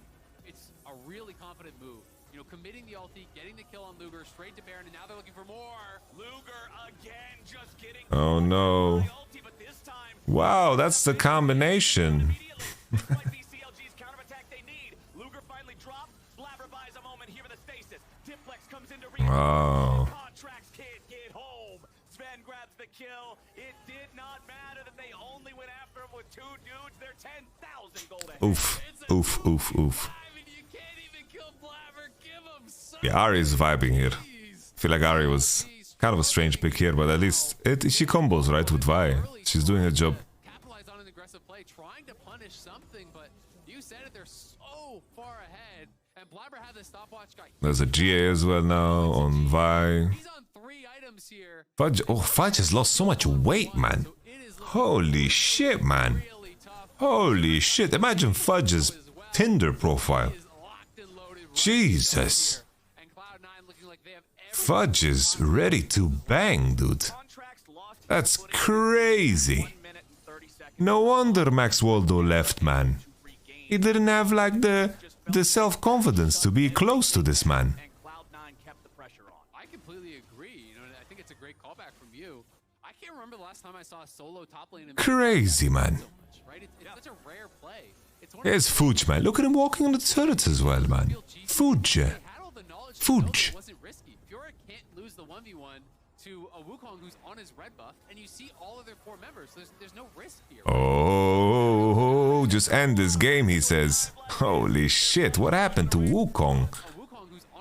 It's a really confident move. You know, committing the ulti, getting the kill on Luger, straight to Baron, and now they're looking for more. Luger again, just getting. Oh no. Wow, that's the combination. Wow. Kill. It did not matter that they only went after him with 2 dudes. They're 10,000 gold ahead. Oof, oof, oof, oof. Yeah, Ari is vibing here. I feel like Ari was kind of a strange pick here, but at least she combos right with Vi. She's doing her job. Capitalize on an aggressive play, trying to punish something, but you said it, they're so far ahead. And Blabber had the stopwatch guy. There's a GA as well now on Vi. He's on 3 items here. Fudge has lost so much weight, man. Holy shit, man. Holy shit. Imagine Fudge's Tinder profile. Jesus. Fudge is ready to bang, dude. That's crazy. No wonder Max Waldo left, man. He didn't have like the self-confidence to be close to this man. I completely agree. You know, I think it's a great callback from you. I can't remember the last time I saw a solo top lane. Crazy, man. Right? It's such a rare play. Here's Fuge, man. Look at him walking on the turrets as well, man. Fuge. Fuge. Fiora can't lose the 1v1 to a Wukong who's on his red buff, and you see all of their 4 members. So there's no risk here. Oh, just end this game, he says. Holy shit, what happened to Wukong?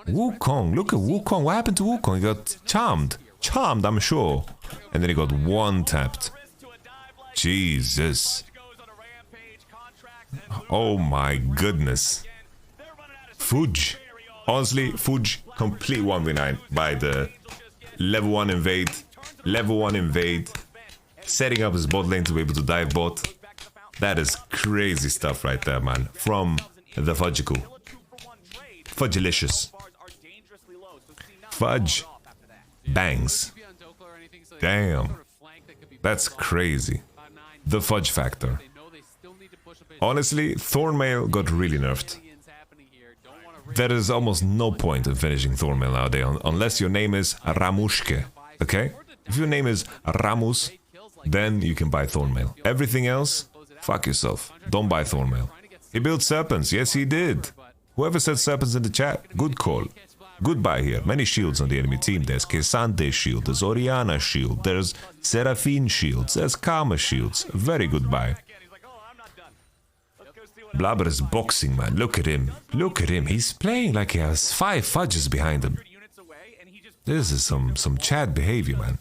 Wukong, look at Wukong. What happened to Wukong? He got charmed. Charmed, I'm sure. And then he got one-tapped. Jesus. Oh my goodness. Fuge. Honestly, Fuge, complete 1v9 by the level 1 invade. Level 1 invade. Setting up his bot lane to be able to dive bot. That is crazy stuff right there, man. From the Fudgical. Fudgelicious. Fudge. Bangs. Damn. That's crazy. The Fudge factor. Honestly, Thornmail got really nerfed. There is almost no point in finishing Thornmail nowadays unless your name is Ramushke, okay? If your name is Ramus, then you can buy Thornmail. Everything else, fuck yourself. Don't buy Thornmail. He built Serpents, yes he did. Whoever said Serpents in the chat, good call. Goodbye here. Many shields on the enemy team. There's Kesante shield, there's Oriana shield, there's Seraphine shields, there's Karma shields. Very goodbye. Blabber is boxing, man. Look at him. Look at him. He's playing like he has 5 Fudges behind him. This is some Chad behavior, man.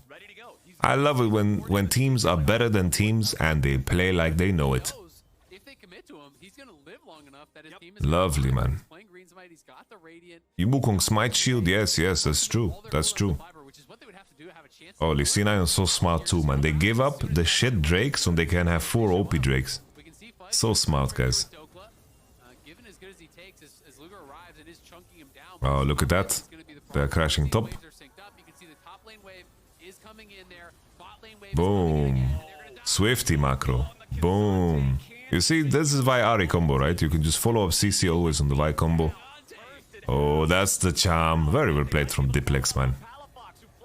I love it when teams are better than teams and they play like they know it. Lovely, man. Wukong Smite Shield, yes, that's true. That's true. Oh, C9 is so smart too, man. They give up the shit Drakes so they can have 4 OP Drakes. So smart, guys. Oh, look at that. They're crashing top. Boom. Swifty macro. Boom. You see, this is Vi Ari combo, right? You can just follow up CC always on the Vi combo. Oh, that's the charm. Very well played from Diplex, man.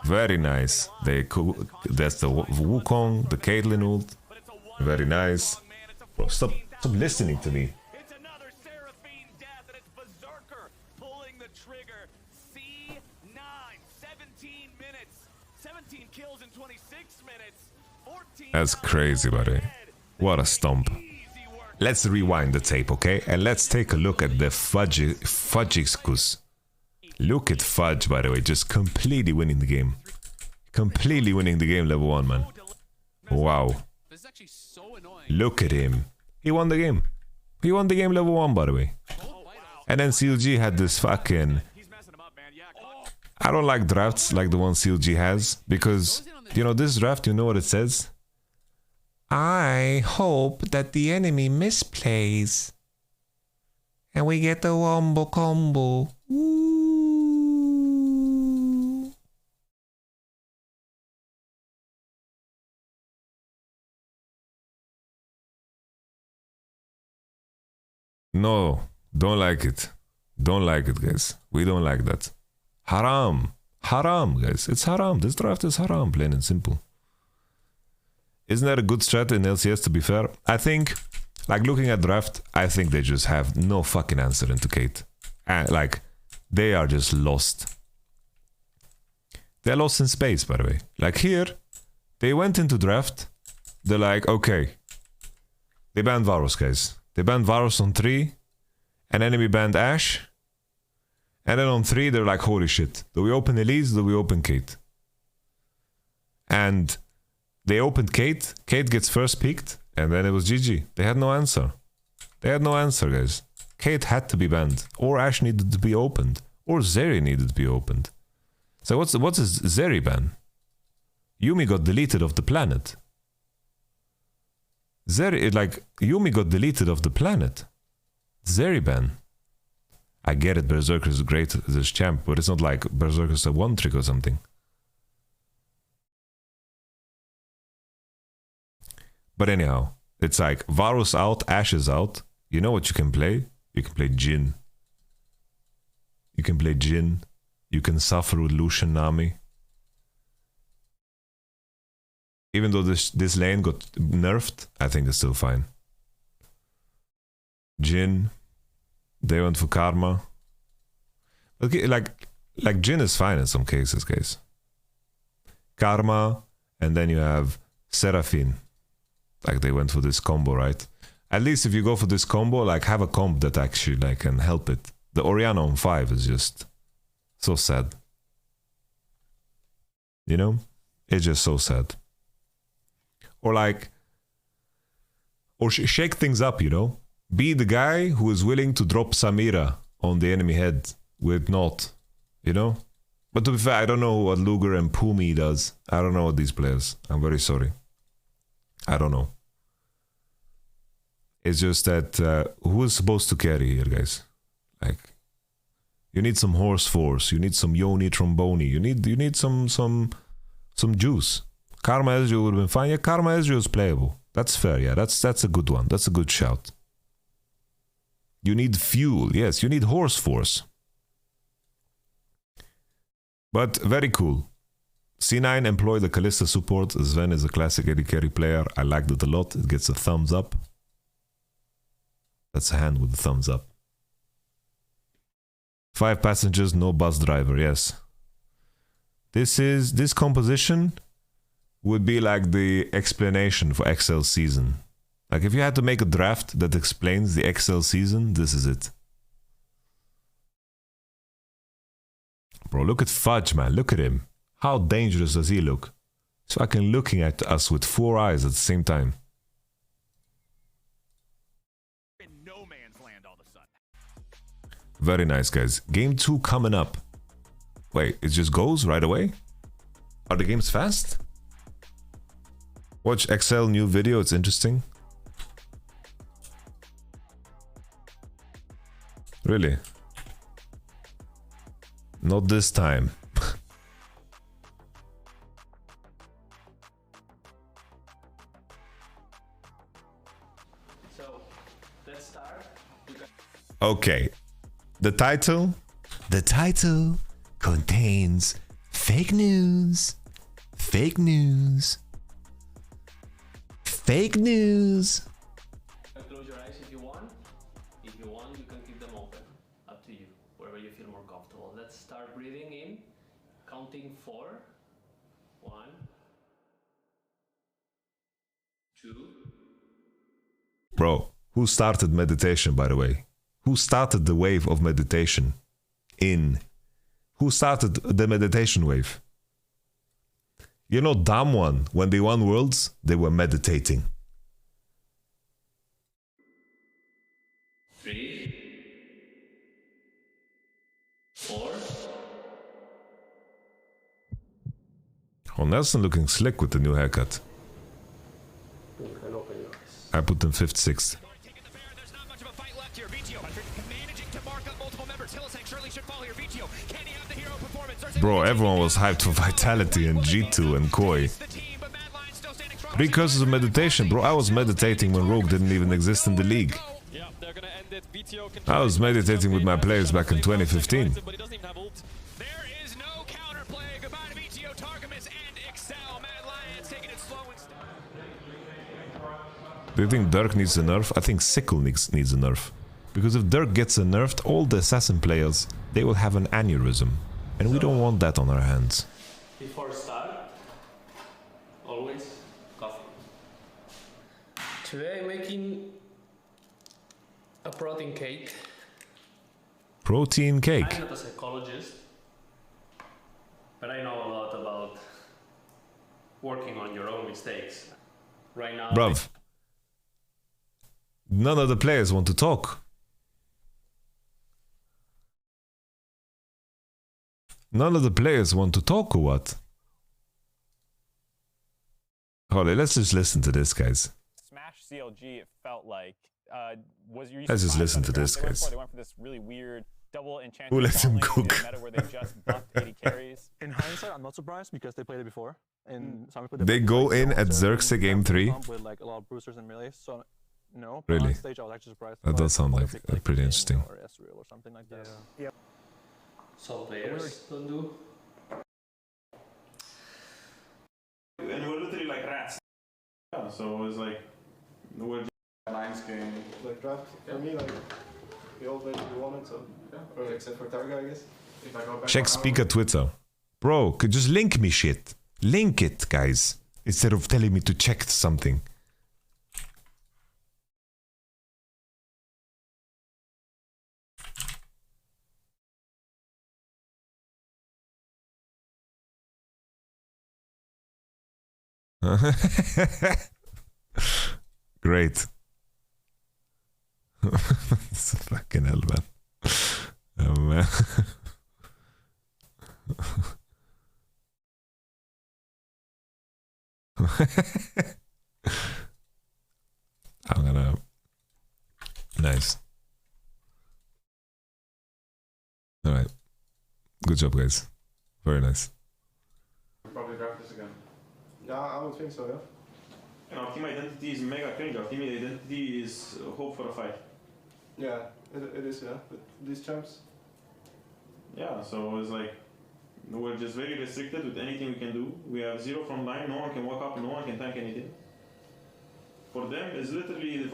Very nice. That's the Wukong, the Caitlyn ult. Very nice. Bro, stop listening to me. It's another Seraphine death, and it's Berserker pulling the trigger. C9, 17 minutes, 17 kills in 26 minutes. 14. That's crazy, buddy. What a stomp. Let's rewind the tape, okay? And let's take a look at the Fudgicus. Look at Fudge, by the way, just completely winning the game. Completely winning the game level 1, man. Wow. This is actually so annoying. Look at him. He won the game. He won the game level 1, by the way. And then CLG had this fucking... I don't like drafts like the one CLG has. Because, you know, this draft, you know what it says? I hope that the enemy misplays. And we get the wombo combo. Woo. No, don't like it. Don't like it, guys. We don't like that. Haram. Haram, guys. It's haram. This draft is haram, plain and simple. Isn't that a good strat in LCS, to be fair? I think, like, looking at draft, I think they just have no fucking answer into Kate. And, like, they are just lost. They're lost in space, by the way. Like, here, they went into draft. They're like, okay. They banned Varus, guys. They banned Varus on 3. And enemy banned Ashe. And then on 3, they're like, holy shit. Do we open Elise? Do we open Kate? And... they opened Kate, Kate gets first picked, and then it was GG. They had no answer. They had no answer, guys. Kate had to be banned, or Ashe needed to be opened, or Zeri needed to be opened. So what's his Zeri ban? Yuumi got deleted off the planet. Yuumi got deleted off the planet. Zeri ban. I get it, Berserker is great as champ, but it's not like Berserker's a one trick or something. But anyhow, it's like Varus out, Ashe is out. You know what you can play? You can play Jhin. You can play Jhin. You can suffer with Lucian Nami. Even though this lane got nerfed, I think it's still fine. Jhin. They went for Karma. Okay, like Jhin is fine in some cases, guys. Karma, and then you have Seraphine. Like, they went for this combo, right? At least if you go for this combo, like, have a comp that actually, like, can help it. The Orianna on 5 is just so sad. You know? It's just so sad. Or, like... or shake things up, you know? Be the guy who is willing to drop Samira on the enemy head with Not. You know? But to be fair, I don't know what Luger and Pumi does. I don't know what these players. I'm very sorry. I don't know. It's just that who is supposed to carry here, guys? Like, you need some horse force. You need some Yoni Tromboni. You need some juice. Karma Ezreal would have been fine. Yeah, Karma Ezreal is playable. That's fair. Yeah, that's a good one. That's a good shout. You need fuel. Yes, you need horse force. But very cool. C9 employed the Kalista support. Sven is a classic AD carry player. I liked it a lot. It gets a thumbs up. That's a hand with a thumbs up. 5 passengers, no bus driver. Yes. This composition would be like the explanation for XL season. Like, if you had to make a draft that explains the XL season, this is it. Bro, look at Fudge, man. Look at him. How dangerous does he look? He's fucking looking at us with 4 eyes at the same time. In no man's land all of a sudden. Very nice, guys. Game 2 coming up. Wait, it just goes right away? Are the games fast? Watch XL new video, it's interesting. Really? Not this time. So, let's start. Okay. The title contains fake news. Fake news. Fake news. Close your eyes if you want. If you want, you can keep them open. Up to you, wherever you feel more comfortable. Let's start breathing in. Counting 4. 1, 2. Bro, who started meditation, by the way? Who started the wave of meditation? Who started the meditation wave? You know, Damwon, when they won Worlds, they were meditating. 3, 4. Oh, Nelson looking slick with the new haircut. I put him 5th, 6th. Bro, everyone was hyped for Vitality and G2 and Koi. Precursors of meditation. Bro, I was meditating when Rogue didn't even exist in the league. I was meditating with my players back in 2015. Do you think Dirk needs a nerf? I think Sickle needs a nerf. Because if Dirk gets a nerfed, all the assassin players, they will have an aneurysm. And we don't want that on our hands. Before start, always coffee. Today I'm making a protein cake. Protein cake? I'm not a psychologist, but I know a lot about working on your own mistakes. Right now... Bruv. None of the players want to talk. None of the players want to talk or what? Hold on, let's just listen to this, guys. Smash CLG, it felt like, let's just listen to this, guys. They went for this really weird double enchanted. Who lets him cook? Meta where they just buffed 80 carries. In hindsight, I'm not surprised because they played it before. And they go in at Xerxes game 3. With like a lot of boosters and melees, so no. Really? On stage, I was actually surprised. That does sound like pretty interesting. Or Ezreal or something like that. Yeah. Some players don't do. And we're literally like rats. Yeah, so it was like we're just Lions game. Like draft for me, like we all basically won it, so yeah. Or except for Targa, I guess. If I go back Check speaker Twitter. Bro, could just link me shit. Link it, guys. Instead of telling me to check something. Great. It's fucking hell, man. Oh, man. I'm gonna... Nice. Alright. Good job, guys. Very nice. We'll probably draft this again. Yeah, I would think so, yeah. And our team identity is mega cringe. Our team identity is hope for a fight. Yeah, it is, yeah. But these champs... Yeah, so it's like, we're just very restricted with anything we can do. We have 0 from line, no one can walk up, no one can tank anything. For them, it's literally,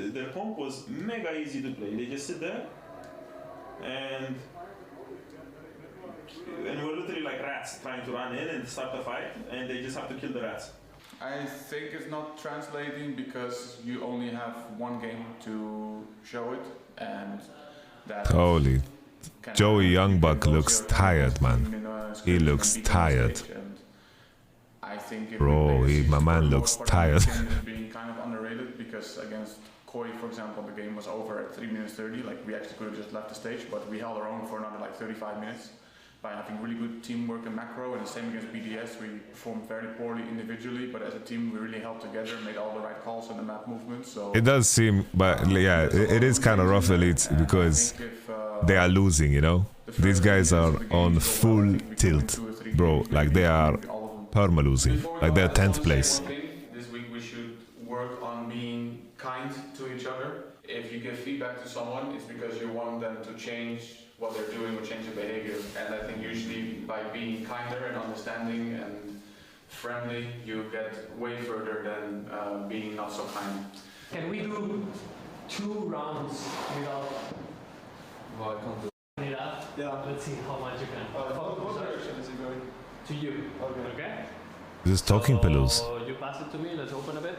their comp was mega easy to play. They just sit there, and we're literally like rats trying to run in and start the fight, and they just have to kill the rats. I think it's not translating because you only have one game to show it, and that... Holy... Joey Youngbuck looks tired, man. He looks tired. Bro, my man looks tired. Being kind of underrated because against Koi, for example, the game was over at 3 minutes 30. Like we actually could have just left the stage, but we held our own for another like 35 minutes by having really good teamwork and macro. And the same against BDS, we performed very poorly individually, but as a team we really held together, made all the right calls on the map movements. So it does seem, but yeah, it is kind of rough elite because they are losing, you know. These guys are on full tilt, bro. Like they are perma losing. Like they're 10th place. This week we should work on being kind to each other. If you give feedback to someone, it's because you want them to change what they're doing or change their behavior. And I think usually by being kinder and understanding and friendly, you get way further than being not so kind. Can we do 2 rounds without... Well, I can't do it up? Yeah. Let's see how much you can. What direction is it going? To you. Okay? This is talking pillows. So you pass it to me. Let's open a bit.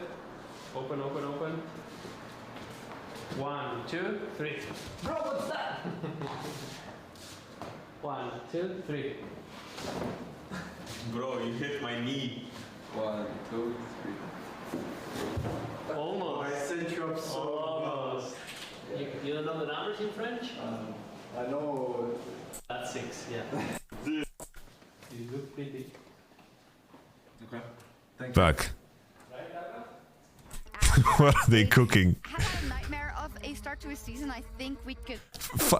Open, open, open. 1, 2, 3. Bro, what's that? 1, 2, 3. Bro, you hit my knee. 1, 2, 3. Almost. I sent you up so Almost. You don't know the numbers in French? I know. That's 6, yeah. You look pretty. Okay. Thank Fuck. What are they cooking? I had a nightmare of a start to a season. I think we could.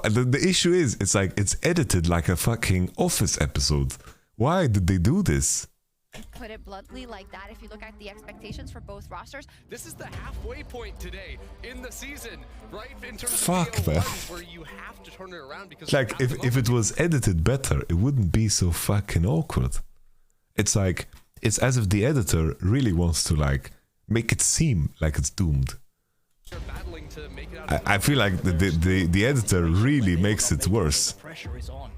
The issue is, it's like, it's edited like a fucking Office episode. Why did they do this? Put it bluntly like that. If you look at the expectations for both rosters, this is the halfway point today in the season, right? In terms Fuck, of man. where you have to turn it around because Like, if it was edited better, it wouldn't be so fucking awkward. It's like, it's as if the editor really wants to, like, make it seem like it's doomed. I feel like the editor really makes it worse. Pressure is on.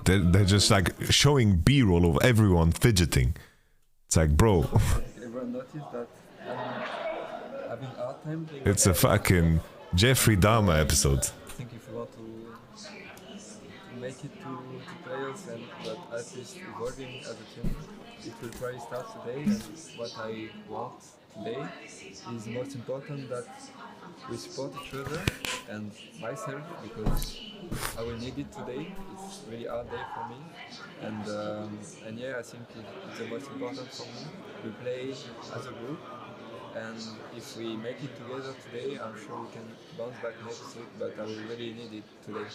They're just like showing B-roll of everyone fidgeting. It's like, bro, Everyone noticed that I'm having a hard time. it's a fucking Jeffrey Dahmer episode. I think if you want to make it to players and that at least evolving as a team, it will probably start today. And what I want today is most important that we support each other and myself, because I will need it today. It's a really hard day for me, and yeah, I think it's the most important for me. We play as a group, and if we make it together today, I'm sure we can bounce back next week. But I will really need it today.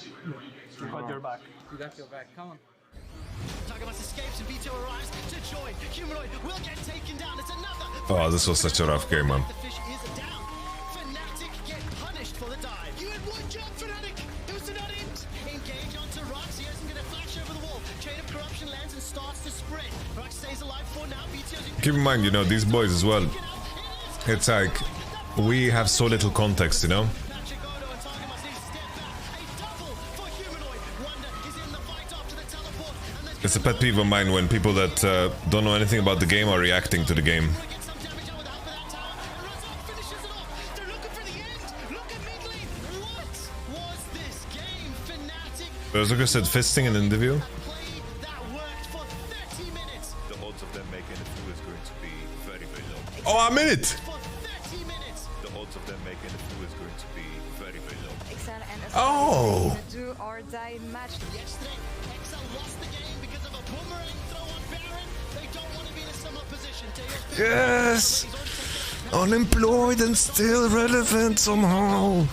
You got your back. You got your back. Come on. Targamas escapes and Vito arrives to join. Humanoid will get taken down. It's another. Oh, this was such a rough game, man. The fish is down. Fnatic get punished for the dive. You had one job, Fnatic. It was to not end. Engage onto Rux. He doesn't get a flash over the wall. Chain of corruption lands and starts to spread. Rux stays alive for now. Vito's in. Keep in mind, you know, these boys as well. It's like, we have so little context, you know? It's a pet peeve of mine when people that don't know anything about the game are reacting to the game. As Lucas said, fisting in an interview. The odds of them making it through is going to be very, very low. Oh, I'm in it! The odds of them making it through is going to be very, very low. Oh! The do or die match. Yesterday, Excel lost the game because of a boomerang throw on Baron. They don't want to be in a similar position. Yes! Unemployed and still relevant somehow.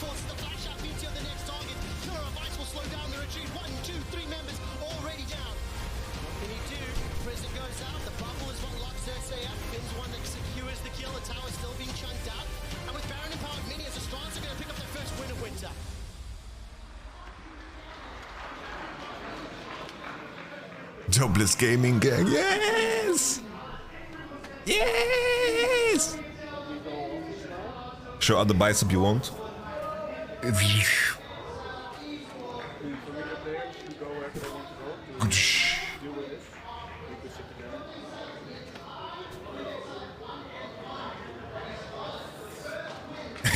Jobless gaming gang, yes! Yes! Show out the bicep you want.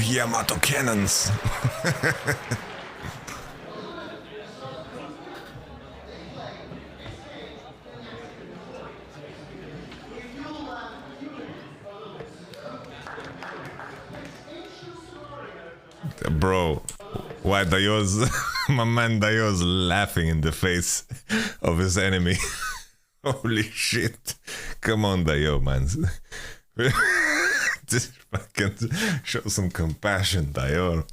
Yamato cannons. Bro, why Dayo's my man Dayo's laughing in the face of his enemy. Holy shit. Come on, Dayo, man. Just fucking show some compassion, Dayo.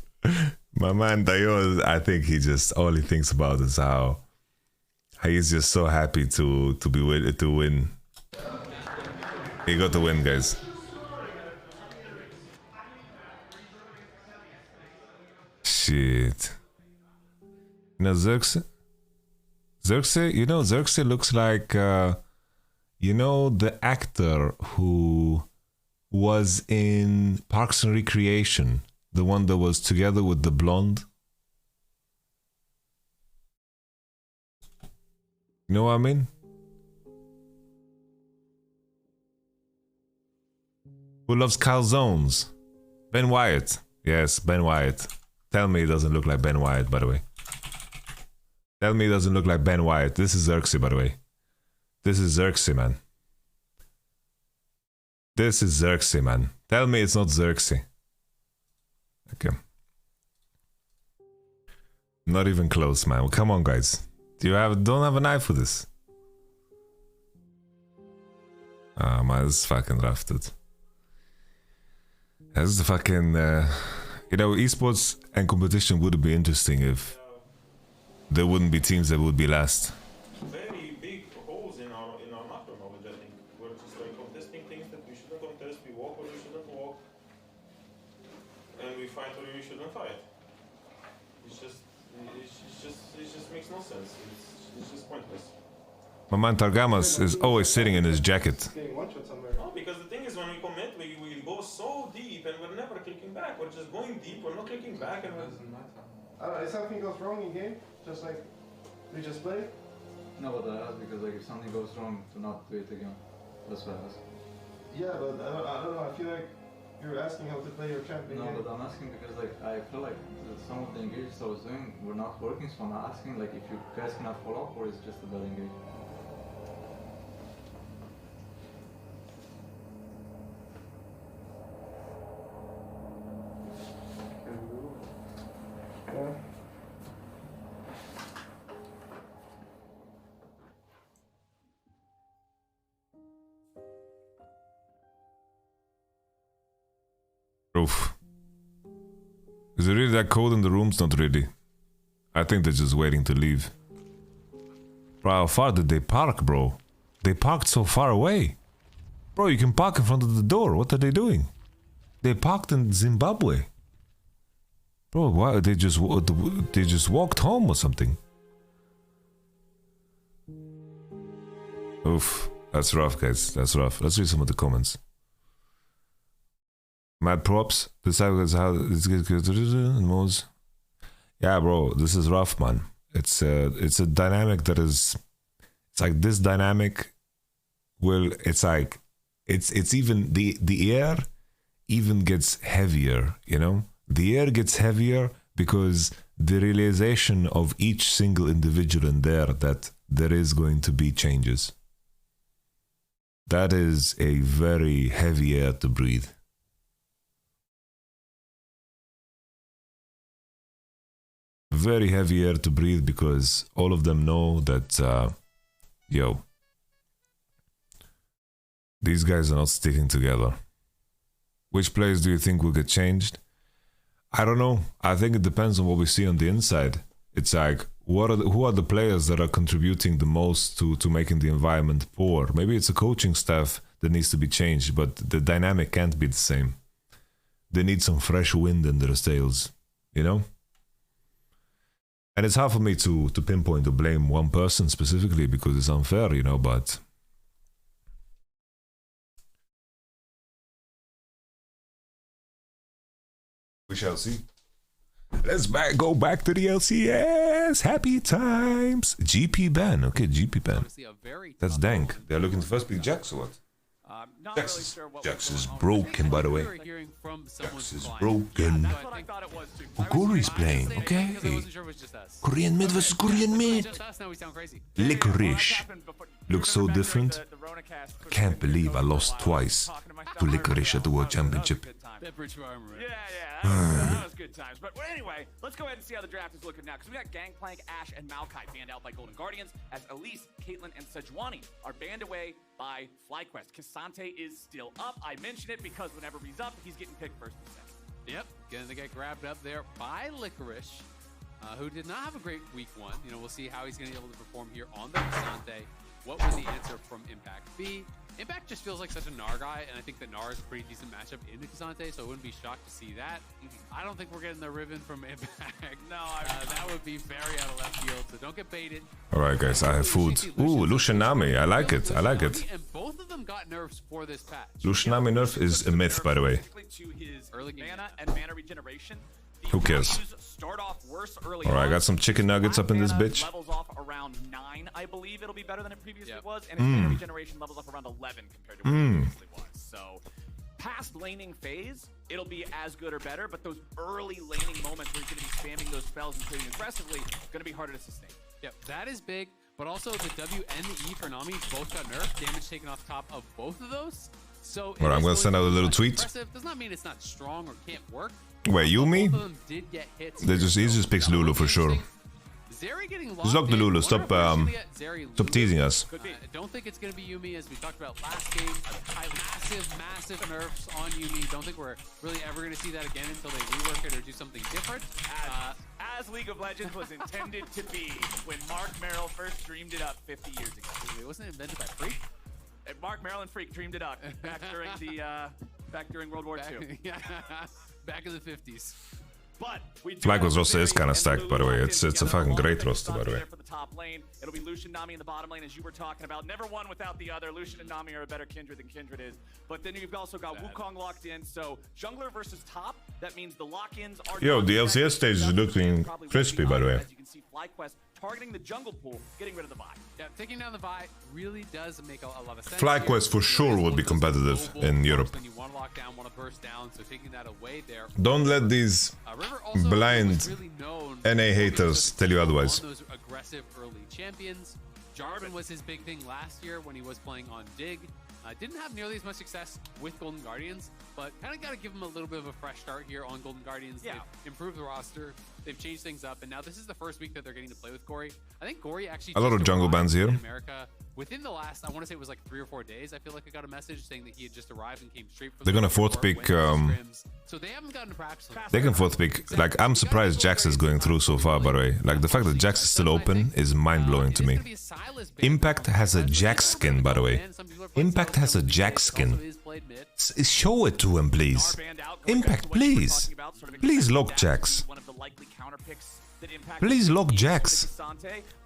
My man Dayo, I think he just all he thinks about is how he's just so happy to win. He got to win, guys. Shit. You know, Xerxes, you know, Xerxes looks like, you know, the actor who was in Parks and Recreation, the one that was together with the blonde. You know what I mean? Who loves calzones? Ben Wyatt. Yes, Ben Wyatt. Tell me it doesn't look like Ben Wyatt, by the way. Tell me it doesn't look like Ben Wyatt. This is Xerxes, by the way. This is Xerxes, man. This is Xerxes, man. Tell me it's not Xerxes. Okay. Not even close, man. Well, come on, guys. Don't have an eye for this. Ah, man, this is fucking rough, dude. This is the fucking... you know, esports and competition would be interesting if there wouldn't be teams that would be last. Very big holes in our macro knowledge, I think. We're just like contesting things that we shouldn't contest, we walk where we shouldn't walk, and we fight where we shouldn't fight. It just makes no sense. It's just pointless. My man Targamas is always sitting in his jacket. No, because the thing is, when we commit, we go so deep and we're never clicking back. We're just going deep, we're not clicking back, and if something goes wrong in game, just like we just play. No, but I asked because like if something goes wrong, to not do it again. That's why I asked. Yeah, but I don't know. I feel like you're asking how to play your champion. No, game. but I'm asking because like I feel like some of the engages I was doing were not working, so I'm asking like if you guys cannot follow up or it's just a bad engage. Yeah. Oof. Is it really that cold in the rooms? Not really. I think they're just waiting to leave. Bro, how far did they park, bro? They parked so far away. Bro, you can park in front of the door. What are they doing? They parked in Zimbabwe. Bro, why they just walked home or something? Oof, that's rough, guys. That's rough. Let's read some of the comments. Mad props. This is how it's good. Yeah, bro, this is rough, man. It's a dynamic that is. It's like this dynamic. Will it's like it's even the air even gets heavier. You know, the air gets heavier because the realization of each single individual in there that there is going to be changes. That is a very heavy air to breathe. Very heavy air to breathe because all of them know that, yo, these guys are not sticking together. Which players do you think will get changed? I don't know. I think it depends on what we see on the inside. It's like, who are the players that are contributing the most to making the environment poor? Maybe it's a coaching staff that needs to be changed, but the dynamic can't be the same. They need some fresh wind in their sails, you know? And it's hard for me to pinpoint or blame one person specifically because it's unfair, you know, but... we shall see. Let's go back to the LCS. Happy times. GP ban. Okay, GP ban. That's dank. They're looking to first pick Jax or what? Jax is broken, by the way. Jax is broken. Uguri's playing, okay? Korean mid versus Korean mid. Licorice. Looks so different. Can't believe I lost twice to Licorice at the World Championship. That was good times. But anyway, let's go ahead and see how the draft is looking now. Because we got Gangplank, Ashe, and Maokai banned out by Golden Guardians, as Elise, Caitlyn, and Sejuani are banned away by FlyQuest. Cassante is still up. I mention it because whenever he's up, he's getting picked first and second. Yep, gonna get grabbed up there by Licorice, who did not have a great week one. You know, we'll see how he's gonna be able to perform here on the Cassante. What would the answer from Impact be? Impact just feels like such a Gnar guy, and I think that Gnar is a pretty decent matchup into Cassante, so I wouldn't be shocked to see that. I don't think we're getting the Riven from Impact. No, that would be very out of left field, so don't get baited. Alright guys, I have food. Ooh, Lucianami, I like it, I like it. And both of them got nerfs for this patch. Lucianami nerf is a myth, by the way. Mana and mana regeneration. Who cares? Alright, I got some chicken nuggets up in this bitch. Levels off around 9, I believe it'll be better than it previously was, and its mana regeneration levels up around 11 compared to what it previously was. So, past laning phase, it'll be as good or better, but those early laning moments where you're going to be spamming those spells and playing aggressively, going to be harder to sustain. Yep, that is big, but also the W and the E for Nami both got nerfed. Damage taken off top of both of those. So Well, I'm gonna send out a little tweet. does not mean it's not strong or can't work. Wait, Yumi? Both of them did get hits. He just picks Lulu for sure. Zeri getting Just lock the Lulu. Stop teasing us. I don't think it's going to be Yumi, as we talked about last game. Massive nerfs on Yumi. Don't think we're really ever going to see that again until they rework it or do something different. As League of Legends was intended to be when Mark Merrill first dreamed it up 50 years ago. It wasn't invented by Freak? Mark Merrill and Freak dreamed it up back during World War II. Yeah, back in the 50s. But Flag roster is kind of stacked, by the way. It's a fucking great roster, by the way. For the top lane, it'll be Lucian, Nami in the bottom lane, as you were talking about. Never one without the other. Lucian and Nami are a better Kindred than Kindred is. But then you've also got Wukong locked in. So jungler versus top. That means the lock-ins are. Yo, the LCS stage is looking crispy, by the way. As you can see, FlyQuest targeting the jungle pool, getting rid of the Vi. Yeah, taking down the Vi really does make a lot of sense. FlyQuest for sure would be competitive in Europe. When you want to lock down, want to burst down, so taking that away there. Don't let these blind NA haters tell you otherwise. Those aggressive early champions. Jarvan was his big thing last year when he was playing on Dig. Didn't have nearly as much success with Golden Guardians, but kind of got to give him a little bit of a fresh start here on Golden Guardians. Yeah. They've improved the roster, they've changed things up, and now this is the first week that they're getting to play with Gory. I think Gory actually a lot of jungle bans here. In America within the last, I want to say it was like 3 or 4 days. I feel like I got a message saying that he had just arrived and came straight from. They're gonna fourth pick. So they haven't gotten to practice. They can fourth pick. Like, I'm surprised Jax is going through so far, by the way. Like, the fact that Jax is still open is mind-blowing to me. Impact has a Jax skin, by the way. Impact has a Jax skin. Show it to him, please. Impact, please. Please lock Jax. Please lock Jax.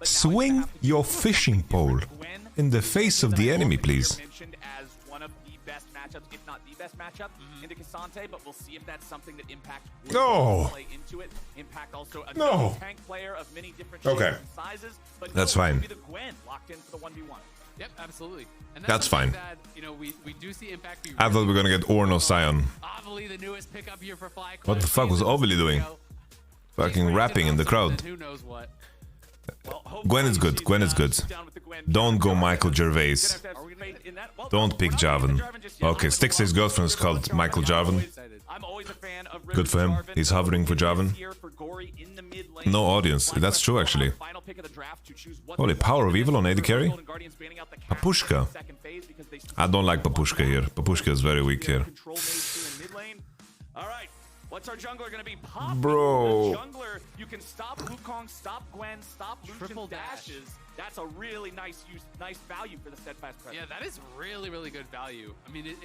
Swing your fishing pole in the face of the enemy, please. Matchups, if not the best matchup into Cassante, but we'll see if that's something that Impact will play into it. Impact also a tank player of many different shapes and sizes, but that's fine. The Gwen locked in for the 1v1. Yep, absolutely. And that's fine. That, you know, we do see Impact be I thought we were gonna get Ornn or Sion. Obviously, the newest pickup here for FlyQuest. What the fuck was Ovely doing? Fucking rapping in the crowd. Who knows what? Gwen is good. Gwen is good. Don't go Michael Gervais. Don't pick Jarvan. Okay, Stix's girlfriend is called Michael Jarvan. Good for him. He's hovering for Jarvan. No audience. That's true, actually. Holy, Power of Evil on AD carry? Papushka. I don't like Papushka here. Papushka is very weak here. What's our jungler gonna be? Pop. Bro. The jungler, you can stop Wukong, stop Gwen, stop Lucian dashes. That's a really nice value for the steadfast presence. Yeah, that is really good value. I mean,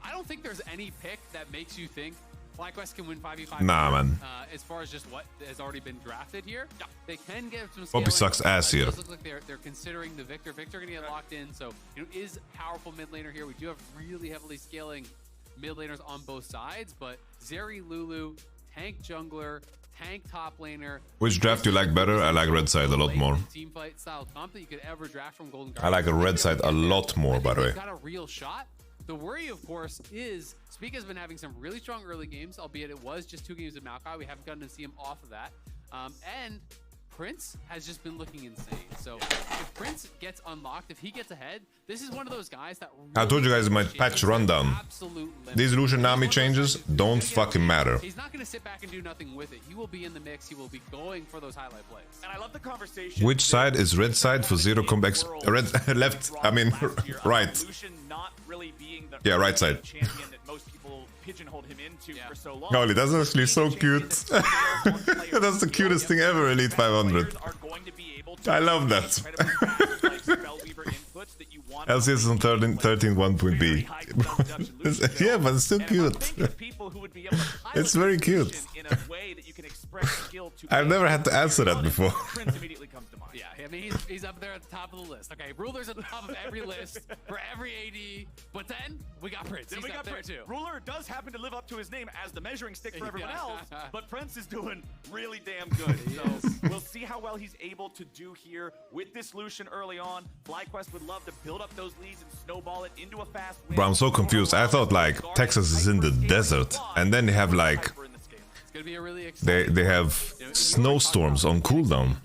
I don't think there's any pick that makes you think FlyQuest can win 5v5. Nah, man. As far as just what has already been drafted here, they can get some. Poppy sucks ass here. It does look like they're considering the Victor. Victor gonna get locked in, so is powerful mid laner here. We do have really heavily scaling mid laners on both sides, but Zeri, Lulu, tank jungler, tank top laner. Which draft do you like better? I like red side a lot more. Team fight style comp that you could ever draft from Golden I like a red side a lot more, by the way. Got a real shot. The worry, of course, is Speak has been having some really strong early games, albeit it was just 2 games of Maokai. We haven't gotten to see him off of that. And Prince has just been looking insane. So if Prince gets unlocked, if he gets ahead, this is one of those guys that really I told you guys in my patch rundown. These Lucian Nami changes don't fucking matter. He's not going to sit back and do nothing with it. He will be in the mix. He will be going for those highlight plays. And I love the conversation. Which side is red side for zero comebacks? Red, left, I mean, right. Yeah, right side. Pigeonholed him into for so long. Holy, that's actually so cute. That's the cutest thing ever, Elite 500. I love that. LCS is on 13.1.b. Yeah, but it's still cute. It's very cute. I've never had to answer that before. Yeah, I mean, he's up there at the top of the list. Okay, Ruler's at the top of every list for every AD, but then we got Prince. He's up there too. Ruler does happen to live up to his name as the measuring stick for everyone else, but Prince is doing really damn good. So we'll see how well he's able to do here with this Lucian early on. FlyQuest would love to build up those leads and snowball it into a fast win. Bro, I'm so confused. I thought like Texas is in the desert, and then they have like They have snowstorms on cooldown.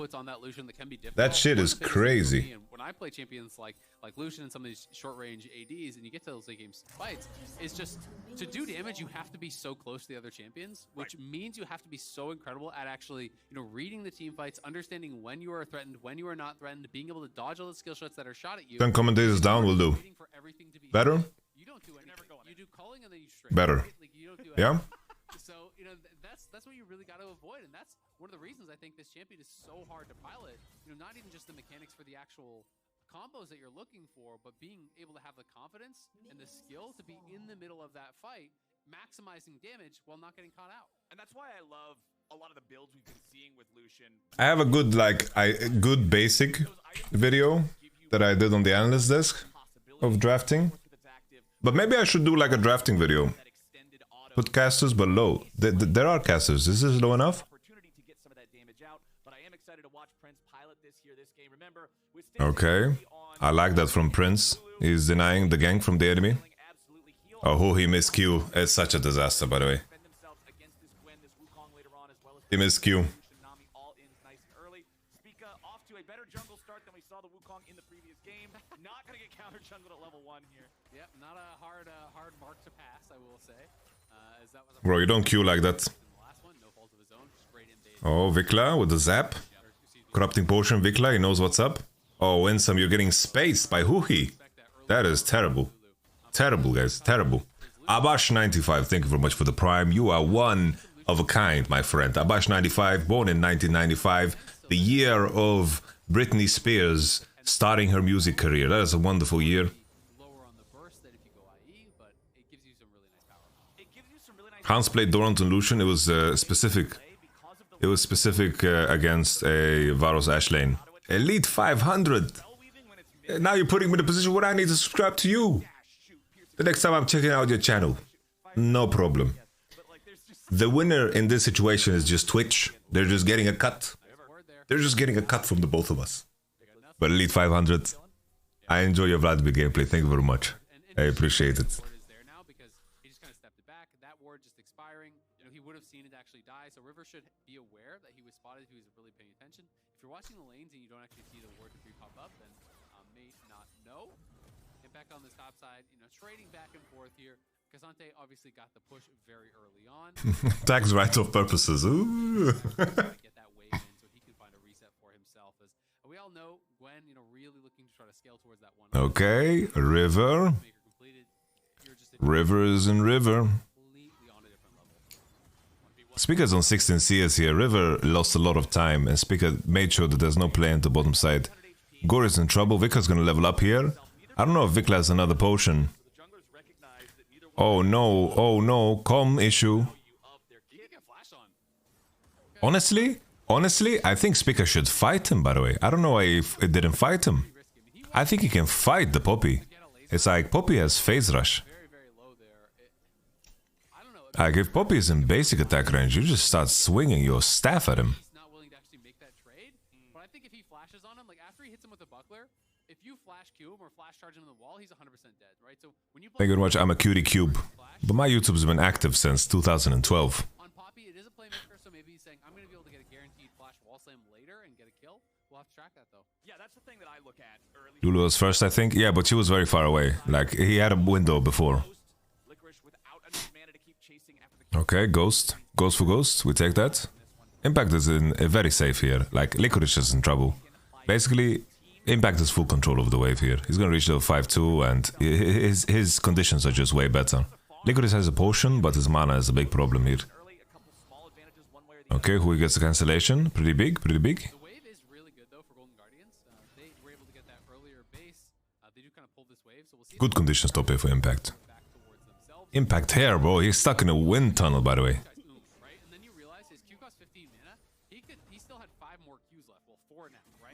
That shit is crazy. And when I play champions like Lucian and some of these short-range ADs, and you get to those late game fights, it's just to do damage, you have to be so close to the other champions, which means you have to be so incredible at actually, reading the team fights, understanding when you are threatened, when you are not threatened, being able to dodge all the skill shots that are shot at you. 10 commentators down will do. Better? You don't do anything. You do calling and then you straight. Better. Right? Like, you don't do Yeah? So, that's what you really got to avoid, and that's one of the reasons I think this champion is so hard to pilot. Not even just the mechanics for the actual combos that you're looking for, but being able to have the confidence and the skill to be in the middle of that fight, maximizing damage while not getting caught out. And that's why I love a lot of the builds we've been seeing with Lucian. I have a good basic video that I did on the analyst desk of drafting. But maybe I should do like a drafting video. Put casters but low. There are casters. Is this low enough? Okay. I like that from Prince. He's denying the gank from the enemy. Oh, who he missed Q. It's such a disaster, by the way. He missed Q. Bro, you don't Q like that. Oh, Vikla with the zap. Corrupting potion, Vikla, he knows what's up. Oh, Winsome, you're getting spaced by Huhi. That is terrible. Terrible, guys, terrible. Abash95, thank you very much for the prime. You are one of a kind, my friend. Abash95, born in 1995, the year of Britney Spears starting her music career. That is a wonderful year. Hans played Dorant and Lucian. It was specific. It was specific against a Varus Ashe lane. Elite 500. Now you're putting me in a position where I need to subscribe to you. The next time I'm checking out your channel, no problem. The winner in this situation is just Twitch. They're just getting a cut. They're just getting a cut from the both of us. But Elite 500, I enjoy your Vladimir gameplay. Thank you very much. I appreciate it. So River should be aware that he was spotted, he was really paying attention. If you're watching the lanes and you don't actually see the ward debris pop up, then may not know. Impact on this top side, trading back and forth here. Casante obviously got the push very early on. Tax right-off purposes. Ooh. Get that wave in so he can find a reset for himself. As we all know, Gwen, really looking to try to scale towards that one. Okay, River. River is in River. Speaker's on 16 CS here. River lost a lot of time and Speaker made sure that there's no play into bottom side. Gore is in trouble. Vikla's gonna level up here. I don't know if Vikla has another potion. Oh no, com issue. Honestly, I think Speaker should fight him, by the way. I don't know why it didn't fight him. I think he can fight the Poppy. It's like Poppy has phase rush. Like, if Poppy is in basic attack range, you just start swinging your staff at him. He's not willing to actually make that trade, but I think if he flashes on him, like after he hits him with a buckler, if you flash Q him or flash charge him in the wall, he's 100% dead, right? So when you Thank you very much, I'm a cutie cube. But my YouTube's been active since 2012. On Poppy, it is a playmaker, so maybe he's saying, I'm going to be able to get a guaranteed flash wall slam later and get a kill. We'll have to track that though. Yeah, that's the thing that I look at early. Lulu was first, I think. Yeah, but she was very far away. Like, he had a window before. Okay, Ghost. Ghost for Ghost. We take that. Impact is in very safe here. Like, Licorice is in trouble. Basically, Impact has full control of the wave here. He's gonna reach level 5-2 and his conditions are just way better. Licorice has a potion, but his mana is a big problem here. Okay, who gets the cancellation? Pretty big, pretty big. The wave is really good though for Golden Guardians. They were able to get that earlier base. They do kind of pull this wave, so we'll see. Good conditions top here for Impact. Impact here, bro. He's stuck in a wind tunnel, by the way.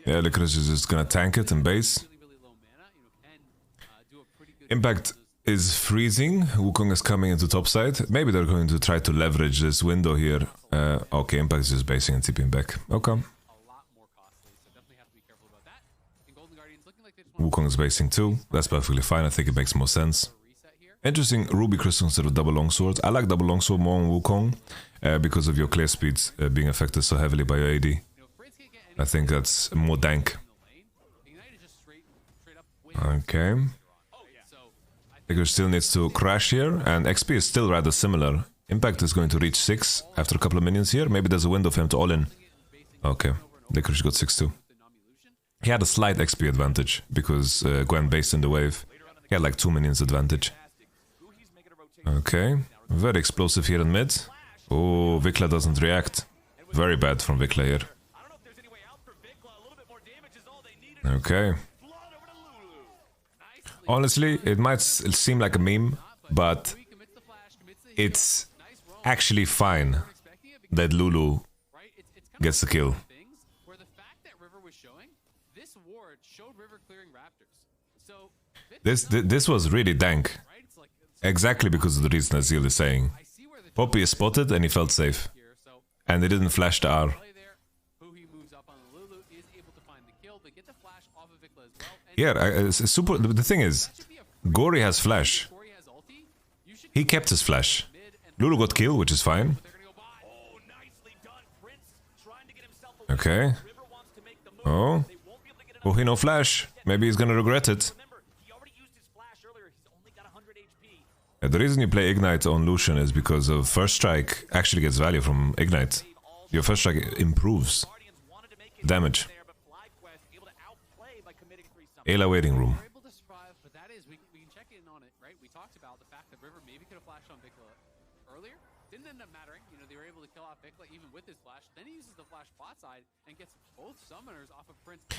Yeah, Licorice is just gonna tank it and base. Impact is freezing. Wukong is coming into top side. Maybe they're going to try to leverage this window here. Okay, Impact is just basing and tipping back. Okay. Wukong is basing too. That's perfectly fine. I think it makes more sense. Interesting Ruby Crystal instead of double longsword. I like double longsword more on Wukong because of your clear speeds being affected so heavily by your AD. I think that's more dank. Okay. Vigor still needs to crash here, and XP is still rather similar. Impact is going to reach 6 after a couple of minions here. Maybe there's a window for him to all in. Okay, Licorice got 6 too. He had a slight XP advantage because Gwen based in the wave. He had like 2 minions advantage. Okay, very explosive here in mid. Oh, Vikla doesn't react. Very bad from Vikla here. Okay. Honestly, it might seem like a meme, but it's actually fine that Lulu gets the kill. This was really dank. Exactly because of the reason Azil is saying. Poppy is spotted and he felt safe. And they didn't flash the R. Yeah, super. The thing is, Gory has flash. He kept his flash. Lulu got killed, which is fine. Okay. Oh. Oh, he no flash. Maybe he's gonna regret it. Yeah, the reason you play Ignite on Lucian is because of First Strike actually gets value from Ignite. Your First Strike improves damage. Ayla waiting room.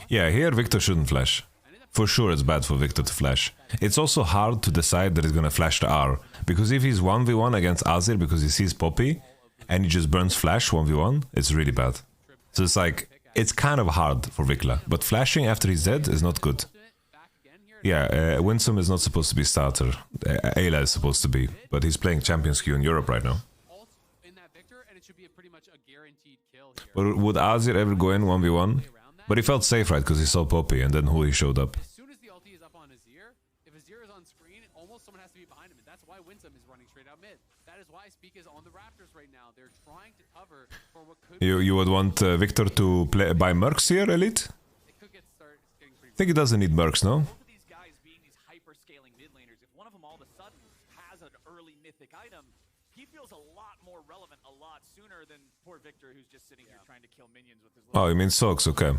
Yeah, here Victor shouldn't flash. For sure it's bad for Victor to flash. It's also hard to decide that he's gonna flash the R. Because if he's 1v1 against Azir because he sees Poppy and he just burns flash 1v1, it's really bad. So it's like, it's kind of hard for Vikla. But flashing after he's dead is not good. Yeah, Winsome is not supposed to be starter. Ayla is supposed to be. But he's playing Champions Queue in Europe right now. But would Azir ever go in 1v1? But he felt safe, right? Because he saw Poppy and then who he showed up. You would want Victor to play by Mercs here, Elite? I think he doesn't need Mercs, no? Oh, you mean Sox, okay.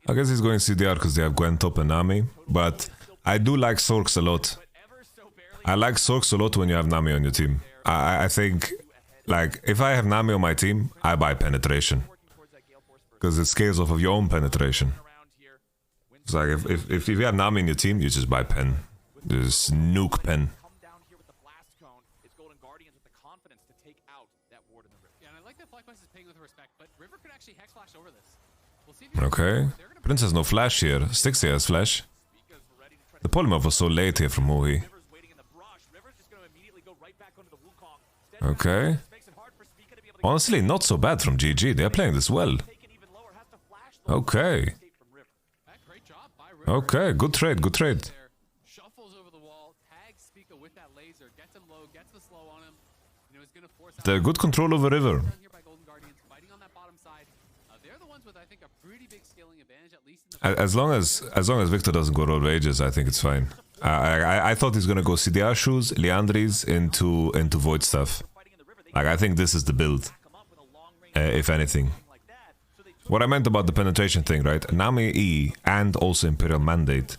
I guess he's going CDR because they have Gwen top and Nami, but I do like Sorks a lot. I like Sorks a lot when you have Nami on your team. I think, like, if I have Nami on my team, I buy penetration. Because it scales off of your own penetration. It's like, if you have Nami in your team, you just buy pen. Just nuke pen. Okay. Prince has no flash here. Stixie has flash. The polymorph was so late here from Mohi. Okay. Honestly, not so bad from GG. They're playing this well. Okay. Okay, good trade, good trade. They're good control over River. As long as Victor doesn't go road rages, I think it's fine. I thought he's gonna go CDR shoes, Leandries into void stuff. Like, I think this is the build, if anything. What I meant about the penetration thing, right? Nami E and also Imperial Mandate.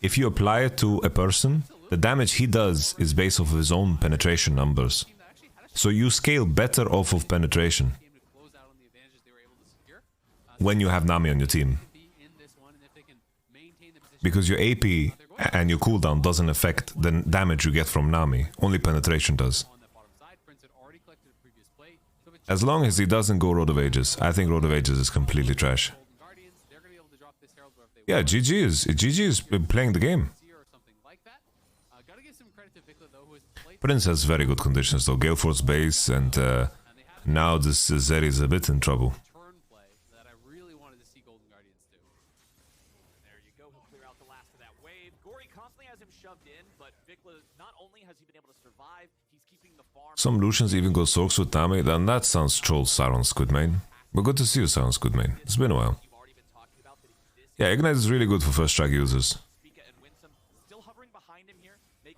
If you apply it to a person, the damage he does is based off of his own penetration numbers. So you scale better off of penetration when you have Nami on your team. Because your AP and your cooldown doesn't affect the damage you get from Nami. Only penetration does. As long as he doesn't go Road of Ages, I think Road of Ages is completely trash. Yeah, GG is playing the game. Prince has very good conditions though. Gale Force base, and now this Zeri is a bit in trouble. Some Lucians even go Sorks with Tami, then that sounds troll Sauron Squidmane. But good to see you, Sauron Squidmane. It's been a while. Yeah, Ignite is really good for first strike users.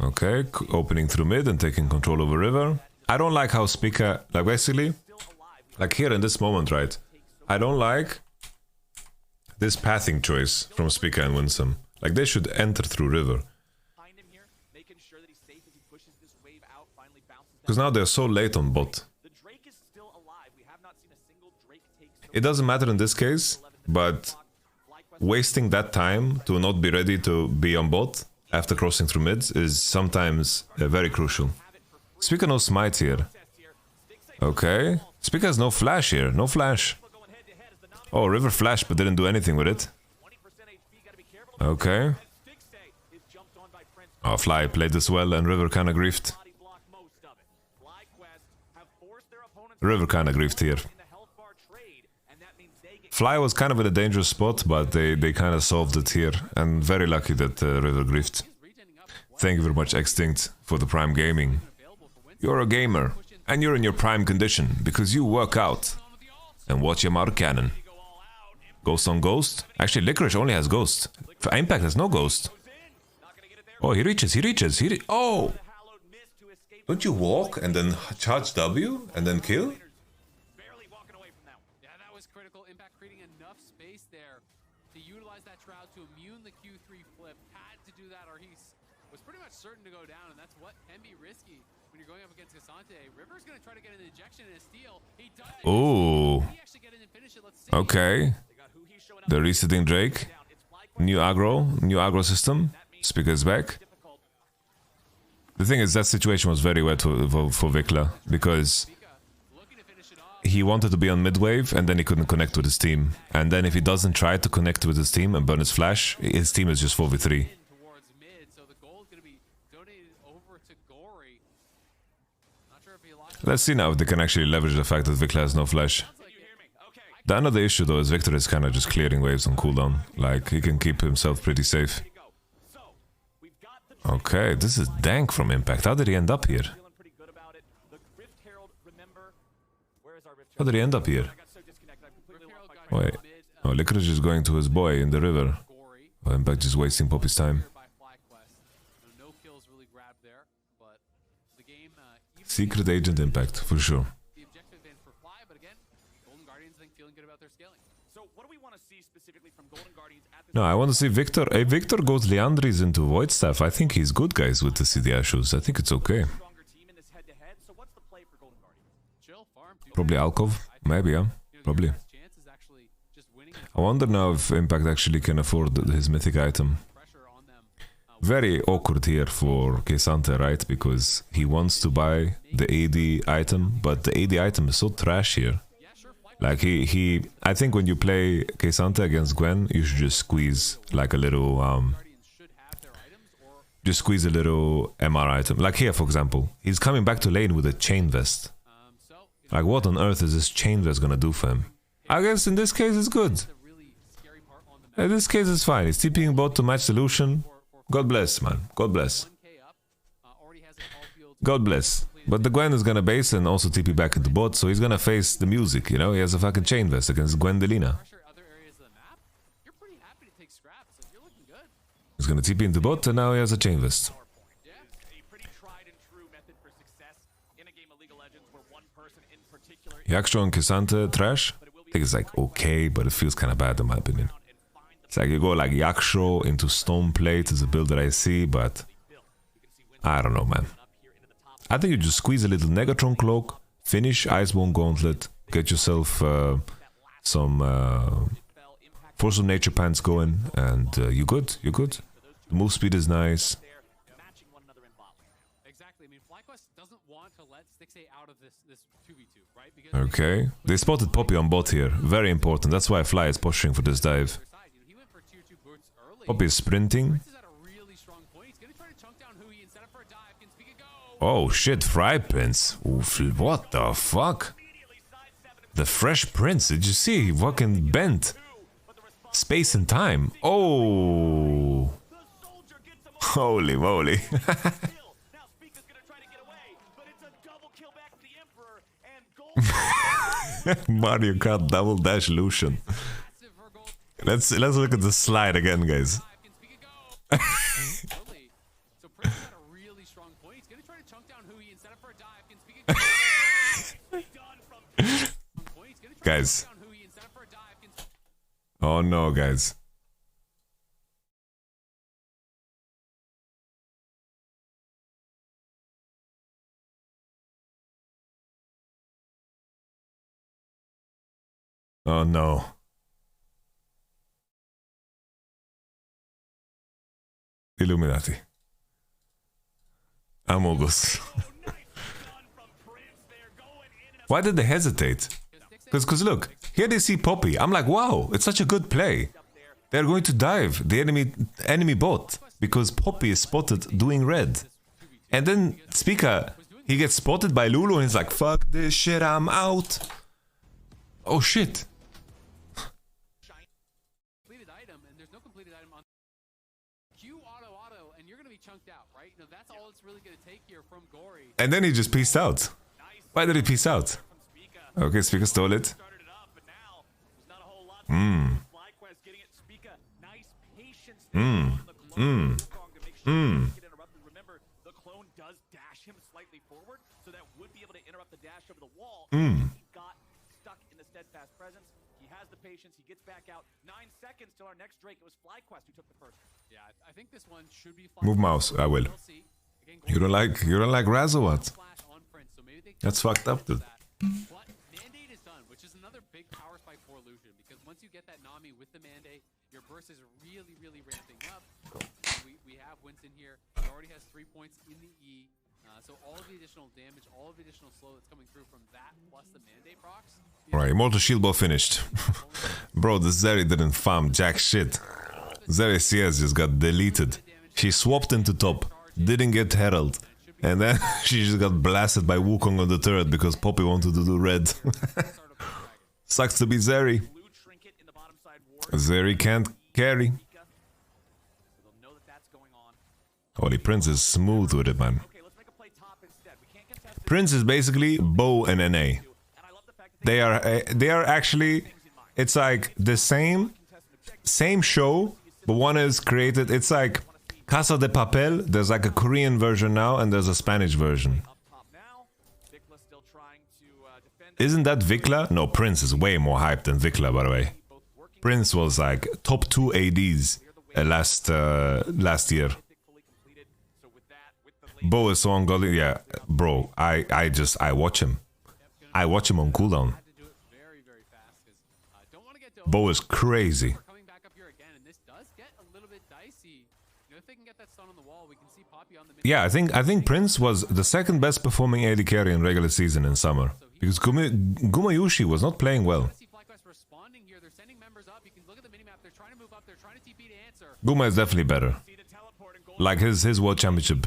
Okay, opening through mid and taking control over river. I don't like how Spica, like basically, like here in this moment, right? I don't like this pathing choice from Spica and Winsome. Like they should enter through river. Because now they're so late on bot. It doesn't matter in this case, but wasting that time to not be ready to be on bot after crossing through mids is sometimes very crucial. Spica no smite here. Okay. Spica has no flash here. No flash. Oh, river flashed but didn't do anything with it. Okay. Oh, Fly played this well and River kinda griefed. River kinda griefed here. Fly was kind of in a dangerous spot, but they kind of solved it here. And very lucky that River griefed. Thank you very much, Extinct, for the Prime Gaming. You're a gamer, and you're in your prime condition, because you work out. And watch your Yamato Cannon. Ghost on Ghost? Actually, Licorice only has Ghost. For Impact has no Ghost. Oh, he reaches. Oh! Don't you walk and then charge W and then kill? Certain to go down, and that's what can be risky when you're going up against Cassante. River's gonna try to get an ejection and a steal. He does. Ooh. Okay. They're resetting Drake. New aggro system. Spica's back. The thing is, that situation was very wet for Vikla, because he wanted to be on mid-wave and then he couldn't connect with his team. And then if he doesn't try to connect with his team and burn his flash, his team is just 4v3. Let's see now if they can actually leverage the fact that Vikla has no flash. The another issue though is Victor is kind of just clearing waves on cooldown. Like, he can keep himself pretty safe. Okay, this is dank from Impact. How did he end up here? How did he end up here? Wait. Oh, Licorice is going to his boy in the river. Oh, Impact just wasting Poppy's time. Secret Agent Impact, for sure. No, I want to see Victor. Hey, Victor goes Leandris into Void Staff. I think he's good, guys, with the CDI shoes. I think it's okay. Probably Alcov. Maybe, yeah. Probably. I wonder now if Impact actually can afford his mythic item. Very awkward here for Cassante, right? Because he wants to buy the AD item, but the AD item is so trash here. Like I think when you play Cassante against Gwen, you should just squeeze like a little just squeeze a little MR item. Like here, for example, he's coming back to lane with a chain vest. Like, what on earth is this chain vest gonna do for him? I guess in this case it's good. In this case it's fine. He's TPing bot to match solution. God bless, man. God bless. God bless. But the Gwen is gonna base and also TP back into bot, so he's gonna face the music, you know? He has a fucking chain vest against Gwendelina. He's gonna TP into bot and now he has a chain vest. Yaksho and Cassante trash? I think it's like okay, but it feels kinda bad in my opinion. It's like you go like Yaksho into Stoneplate is a build that I see, but I don't know, man. I think you just squeeze a little Negatron Cloak, finish Iceborne Gauntlet, get yourself some Force of Nature Pants going, and you're good, you're good. The move speed is nice. Okay, they spotted Poppy on bot here, very important, that's why Fly is pushing for this dive. Poppy is sprinting. Oh shit, Fry Prince. Oof, what the fuck? The Fresh Prince, did you see? He fucking bent. Space and time. Oh. Holy moly. Mario Kart double dash Lucian. Let's look at the slide again, guys. Guys. Oh no, guys. Oh no. Illuminati. Amogus. Why did they hesitate? Because look, here they see Poppy. I'm like, wow, it's such a good play. They're going to dive the enemy bot because Poppy is spotted doing red. And then Spica, he gets spotted by Lulu and he's like, fuck this shit, I'm out. Oh shit. And then he just peaced out. Why did he peace out? Okay, Spica stole it. He gets back out. 9 seconds till our next Drake. It was FlyQuest who took the first. Yeah, I think this one should be Move mouse, I will. You don't like Raz or what? That's fucked up, dude. But Mandate is done, which is another big power spike for Illusion, because once you get that Nami with the Mandate, your burst is really, really ramping up. We have Winston here. He already has 3 points in the E. So all of the additional damage, all of the additional slow that's coming through from that, plus the Mandate procs. Right, Immortal Shield Ball finished. Bro, the Zeri didn't farm jack shit. Zeri CS just got deleted. She swapped into top, didn't get Herald. And then she just got blasted by Wukong on the turret because Poppy wanted to do red. Sucks to be Zeri. Zeri can't carry. Holy, Prince is smooth with it, man. Prince is basically Bo and NA. They are actually, it's like the same show, but one is created, it's like Casa de Papel, there's like a Korean version now and there's a Spanish version. Isn't that Vikla? No, Prince is way more hyped than Vikla, by the way. Prince was like top 2 ADs last year. Bo is so ungodly. Yeah, bro, I watch him. I watch him on cooldown. Bo is crazy. Yeah, I think Prince was the second best performing AD carry in regular season in summer. Because Gumayushi was not playing well. Guma is definitely better. Like his World Championship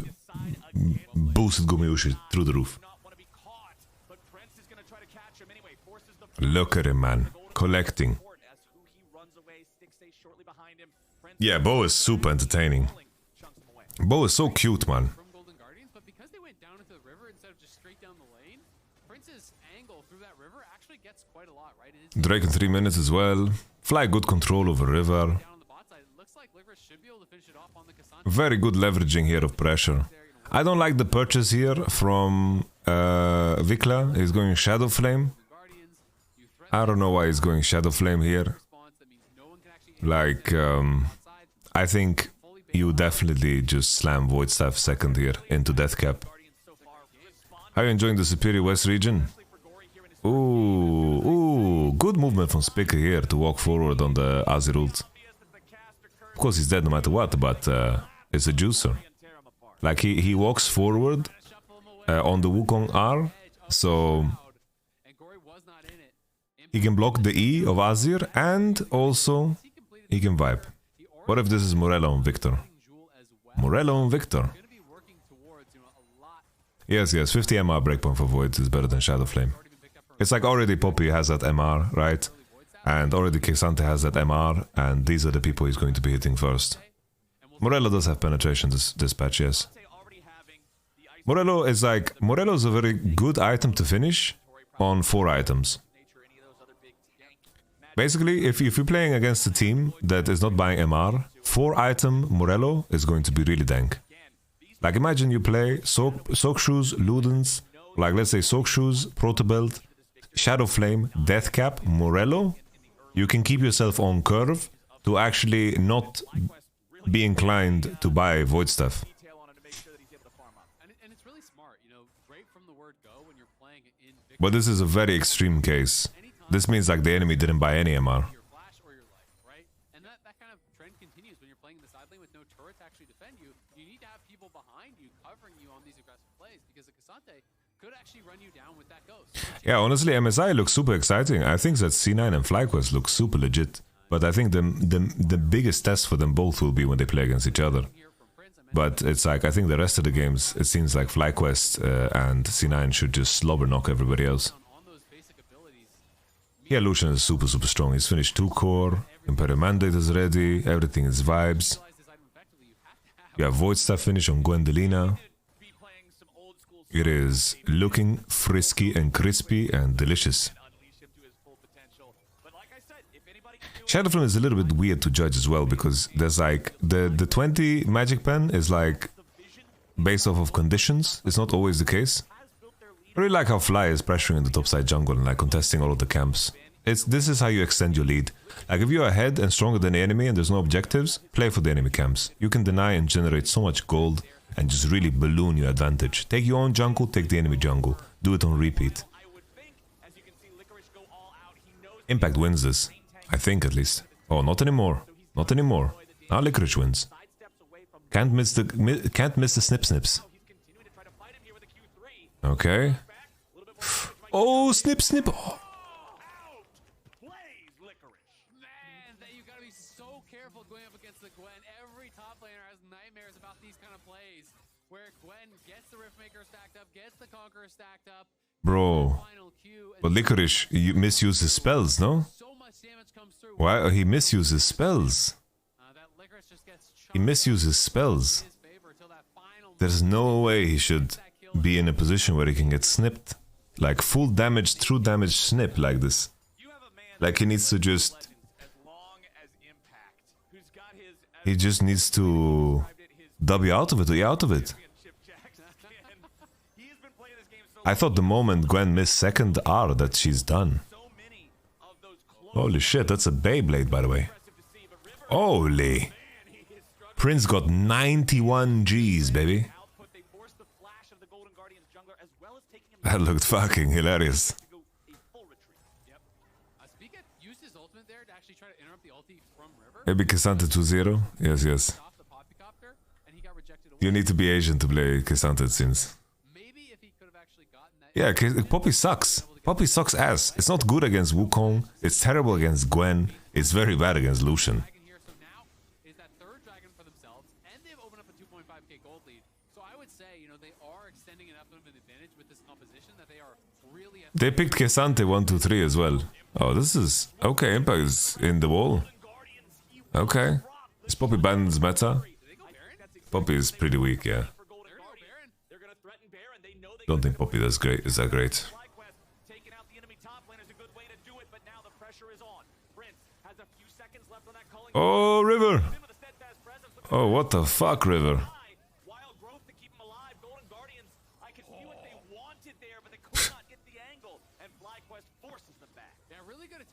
boosted Gumayushi through the roof. Look at him, man. Collecting. Yeah, Bo is super entertaining. Bo is so cute, man. Drake in 3 minutes as well. Fly good control over river. Very good leveraging here of pressure. I don't like the purchase here from Vikla. He's going Shadow Flame. I don't know why he's going Shadow Flame here. Like, I think you definitely just slam Void Staff second here into Death Cap. Are you enjoying the Superior West region? Ooh, good movement from Spica here to walk forward on the Azir ult. Of course he's dead no matter what, but it's a juicer. Like he walks forward on the Wukong R, so he can block the E of Azir and also he can vibe. What if this is Morello and Victor? Morello and Victor. Yes, 50 MR breakpoint for Void is better than Shadow Flame. It's like already Poppy has that MR, right? And already Kexante has that MR, and these are the people he's going to be hitting first. Morello does have penetration this patch, yes. Morello is a very good item to finish, on 4 items. Basically, if you're playing against a team that is not buying MR, 4-item Morello is going to be really dank. Like imagine you play Soak Shoes, Ludens, like let's say Soak Shoes, Protobelt, Shadow Flame, Death Cap, Morello. You can keep yourself on curve to actually not be inclined to buy Void stuff. But this is a very extreme case. This means like the enemy didn't buy any MR. And that kind of trend continues when you're playing in the side lane with no turret to actually defend you. You need to have people behind you covering you on these aggressive plays because a Cassante could actually run you down with that ghost. Yeah, honestly, MSI looks super exciting. I think that C9 and FlyQuest look super legit. But I think the biggest test for them both will be when they play against each other. But it's like, I think the rest of the games, it seems like FlyQuest and C9 should just slobber knock everybody else. Yeah, Lucian is super strong. He's finished 2 core, Imperial Mandate is ready, everything is vibes. You have Void Staff finish on Gwendelina. It is looking frisky and crispy and delicious. Shadowflame is a little bit weird to judge as well because there's like the 20 magic pen is like based off of conditions. It's not always the case. I really like how Fly is pressuring the topside jungle and like contesting all of the camps. This is how you extend your lead. Like if you're ahead and stronger than the enemy and there's no objectives, play for the enemy camps. You can deny and generate so much gold and just really balloon your advantage. Take your own jungle, take the enemy jungle. Do it on repeat. Impact wins this. I think at least. Oh, not anymore. Not anymore. Now Licorice wins. Can't miss the snips. Okay. Oh, snip. Oh. Man, you gotta be so careful going up against the Gwen. Every top laner has nightmares about these kind of plays where Gwen gets the Riftmaker stacked up, gets the Conqueror stacked up. Bro. But Licorice, you misuse his spells, no? Why? He misuses spells. He misuses spells. There's no way he should be in a position where he can get snipped. Like full damage, true damage snip like this. Like he needs to just... He just needs to... W out of it, or E out of it. I thought the moment Gwen missed second R that she's done. Holy shit, that's a Beyblade, by the way. Holy. Prince got 91 Gs, baby. That looked fucking hilarious. Maybe Cassante 2-0? Yes. You need to be Asian to play Cassante, it seems. Yeah, Poppy sucks. Poppy sucks ass. It's not good against Wukong. It's terrible against Gwen. It's very bad against Lucian. They picked Cassante 1, 2, 3 as well. Oh, this is... Okay, Impact is in the wall. Okay. Is Poppy Band's meta? Poppy is pretty weak, yeah. Don't think Poppy is that great. Oh, River! Oh, what the fuck, River?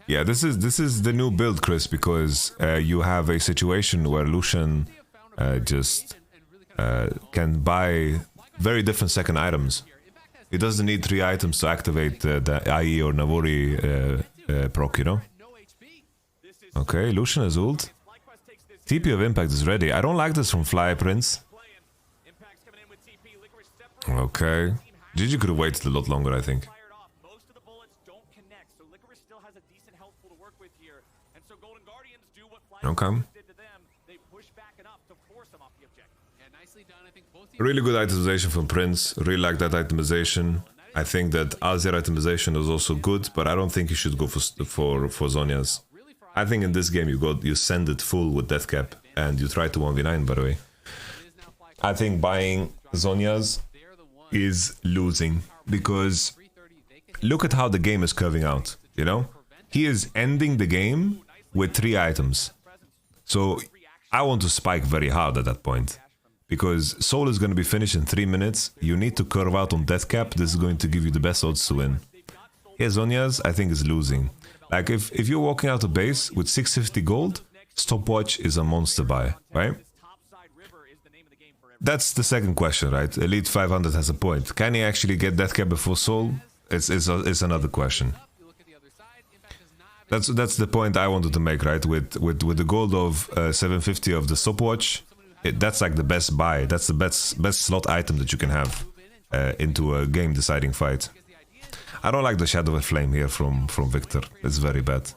Yeah, this is the new build, Chris, because you have a situation where Lucian can buy very different second items. He doesn't need 3 items to activate the IE or Navori proc, you know? Okay, Lucian is ult. TP of Impact is ready. I don't like this from Fly Prince. Okay. GG could have waited a lot longer, I think. Okay. Really good itemization from Prince. Really like that itemization. I think that Azir itemization is also good, but I don't think you should go for Zhonya's. I think in this game you send it full with Death Cap and you try to 1v9, by the way. I think buying Zhonya's is losing because look at how the game is curving out, you know? He is ending the game with 3 items. So I want to spike very hard at that point. Because Soul is going to be finished in 3 minutes. You need to curve out on death cap. This is going to give you the best odds to win. Here, Zhonya's, I think, is losing. Like, if you're walking out of base with 650 gold, stopwatch is a monster buy, right? That's the second question, right? Elite 500 has a point. Can he actually get death cap before Soul? It's another question. That's the point I wanted to make, right? With the gold of 750 of the stopwatch, that's like the best buy. That's the best slot item that you can have into a game-deciding fight. I don't like the Shadow of Flame here from Victor. It's very bad.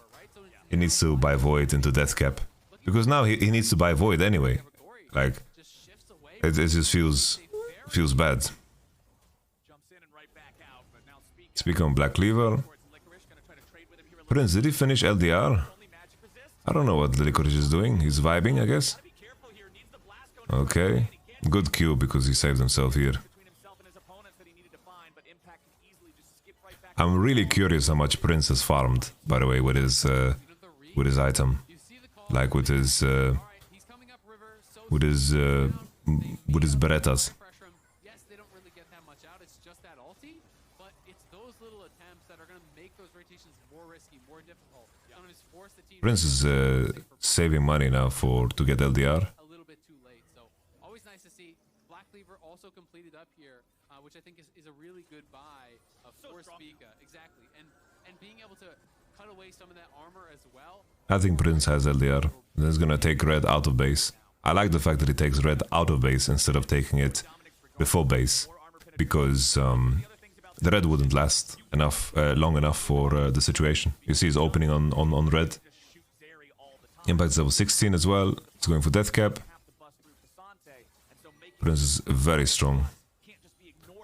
He needs to buy Void into death cap. Because now he needs to buy Void anyway. Like, it just feels bad. Speaking of Black Cleaver, Prince, did he finish LDR? I don't know what the Licorice is doing. He's vibing, I guess. Okay. Good Q because he saved himself here. I'm really curious how much Prince has farmed, by the way, with his item. Like with his Berettas. Prince is saving money now to get LDR. A little bit too late, so always nice to see. Black Cleaver also completed up here, which I think is a really good buy for Spica. Exactly, and being able to cut away some of that armor as well. I think Prince has LDR. He's gonna take red out of base. I like the fact that he takes red out of base instead of taking it before base, because the red wouldn't last long enough for the situation. You see, he's opening on red. Impact is level 16 as well. It's going for death cap. Prince is very strong.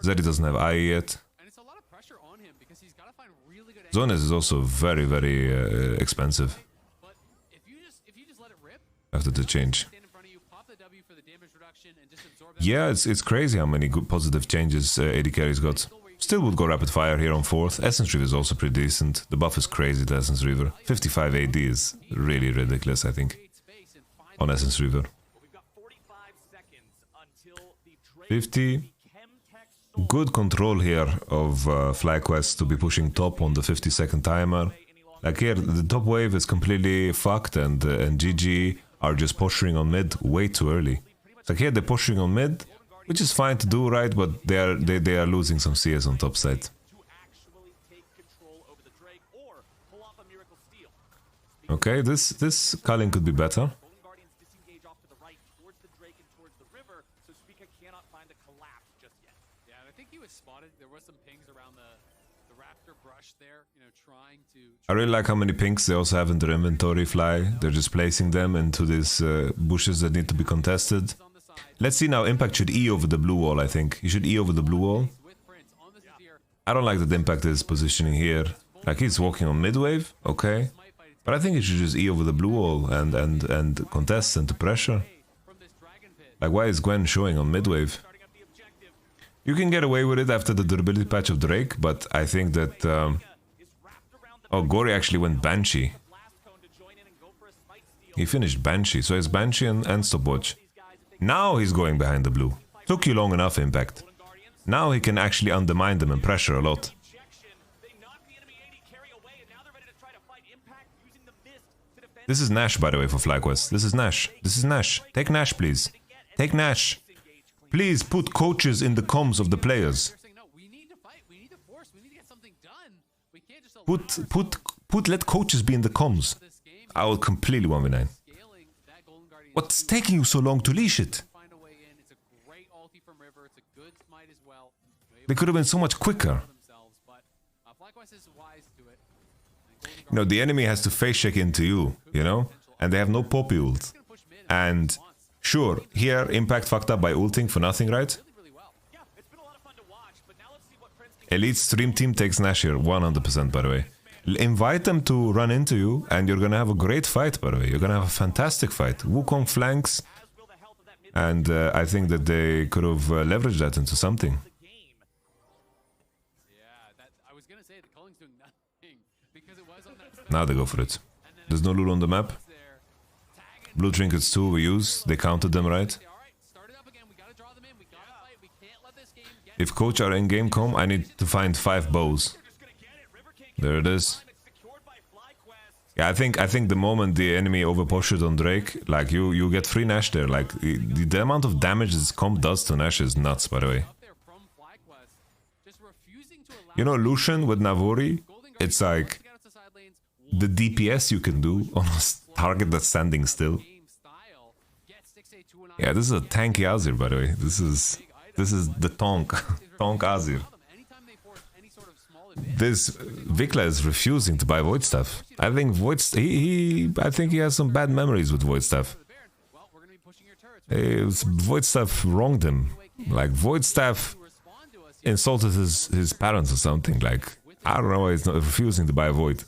Zeddy doesn't have IE yet. Zones is also very, very expensive. After the change. Yeah, it's crazy how many good positive changes AD carries got. Still would go rapid fire here on 4th. Essence Reaver is also pretty decent. The buff is crazy to Essence Reaver. 55 AD is really ridiculous, I think. On Essence Reaver. 50. Good control here of FlyQuest to be pushing top on the 50-second timer. Like here, the top wave is completely fucked and GG are just posturing on mid way too early. Like here they're posturing on mid, which is fine to do, right? But they are losing some CS on top side. Okay, this culling could be better. I really like how many pinks they also have in their inventory fly. They're just placing them into these bushes that need to be contested. Let's see now, Impact should E over the blue wall, I think. He should E over the blue wall. I don't like that Impact is positioning here. Like, he's walking on mid-wave, okay. But I think he should just E over the blue wall and contest into pressure. Like, why is Gwen showing on mid-wave? You can get away with it after the durability patch of Drake, but I think that... oh, Gory actually went Banshee. He finished Banshee, so it's Banshee and stopwatch. Now he's going behind the blue. Took you long enough, Impact. Now he can actually undermine them and pressure a lot. This is Nash, by the way, for FlyQuest. This is Nash. This is Nash. Take Nash, please. Take Nash. Please put coaches in the comms of the players. Let coaches be in the comms. I will completely 1v9. What's taking you so long to leash it? They could have been so much quicker. You know, the enemy has to face check into you, you know? And they have no pop ult. And sure, here Impact fucked up by ulting for nothing, right? Elite Stream Team takes Nash here, 100% by the way. Invite them to run into you and you're gonna have a great fight, by the way. You're gonna have a fantastic fight. Wukong flanks. And I think that they could have leveraged that into something. Now they go for it. There's no loot on the map. Blue trinkets too we use. They counted them right. If coach are in game com, I need to find 5 bows. There it is. Yeah, I think the moment the enemy overpushed on Drake, like you get free Nash there. Like the amount of damage this comp does to Nash is nuts, by the way. You know, Lucian with Navori, it's like the DPS you can do on a target that's standing still. Yeah, this is a tanky Azir, by the way. This is the Tonk Azir. This Vikla is refusing to buy Void Staff. I think I think he has some bad memories with Void Staff. Void Staff wronged him. Like Void Staff insulted his parents or something. Like I don't know why he's not refusing to buy Void.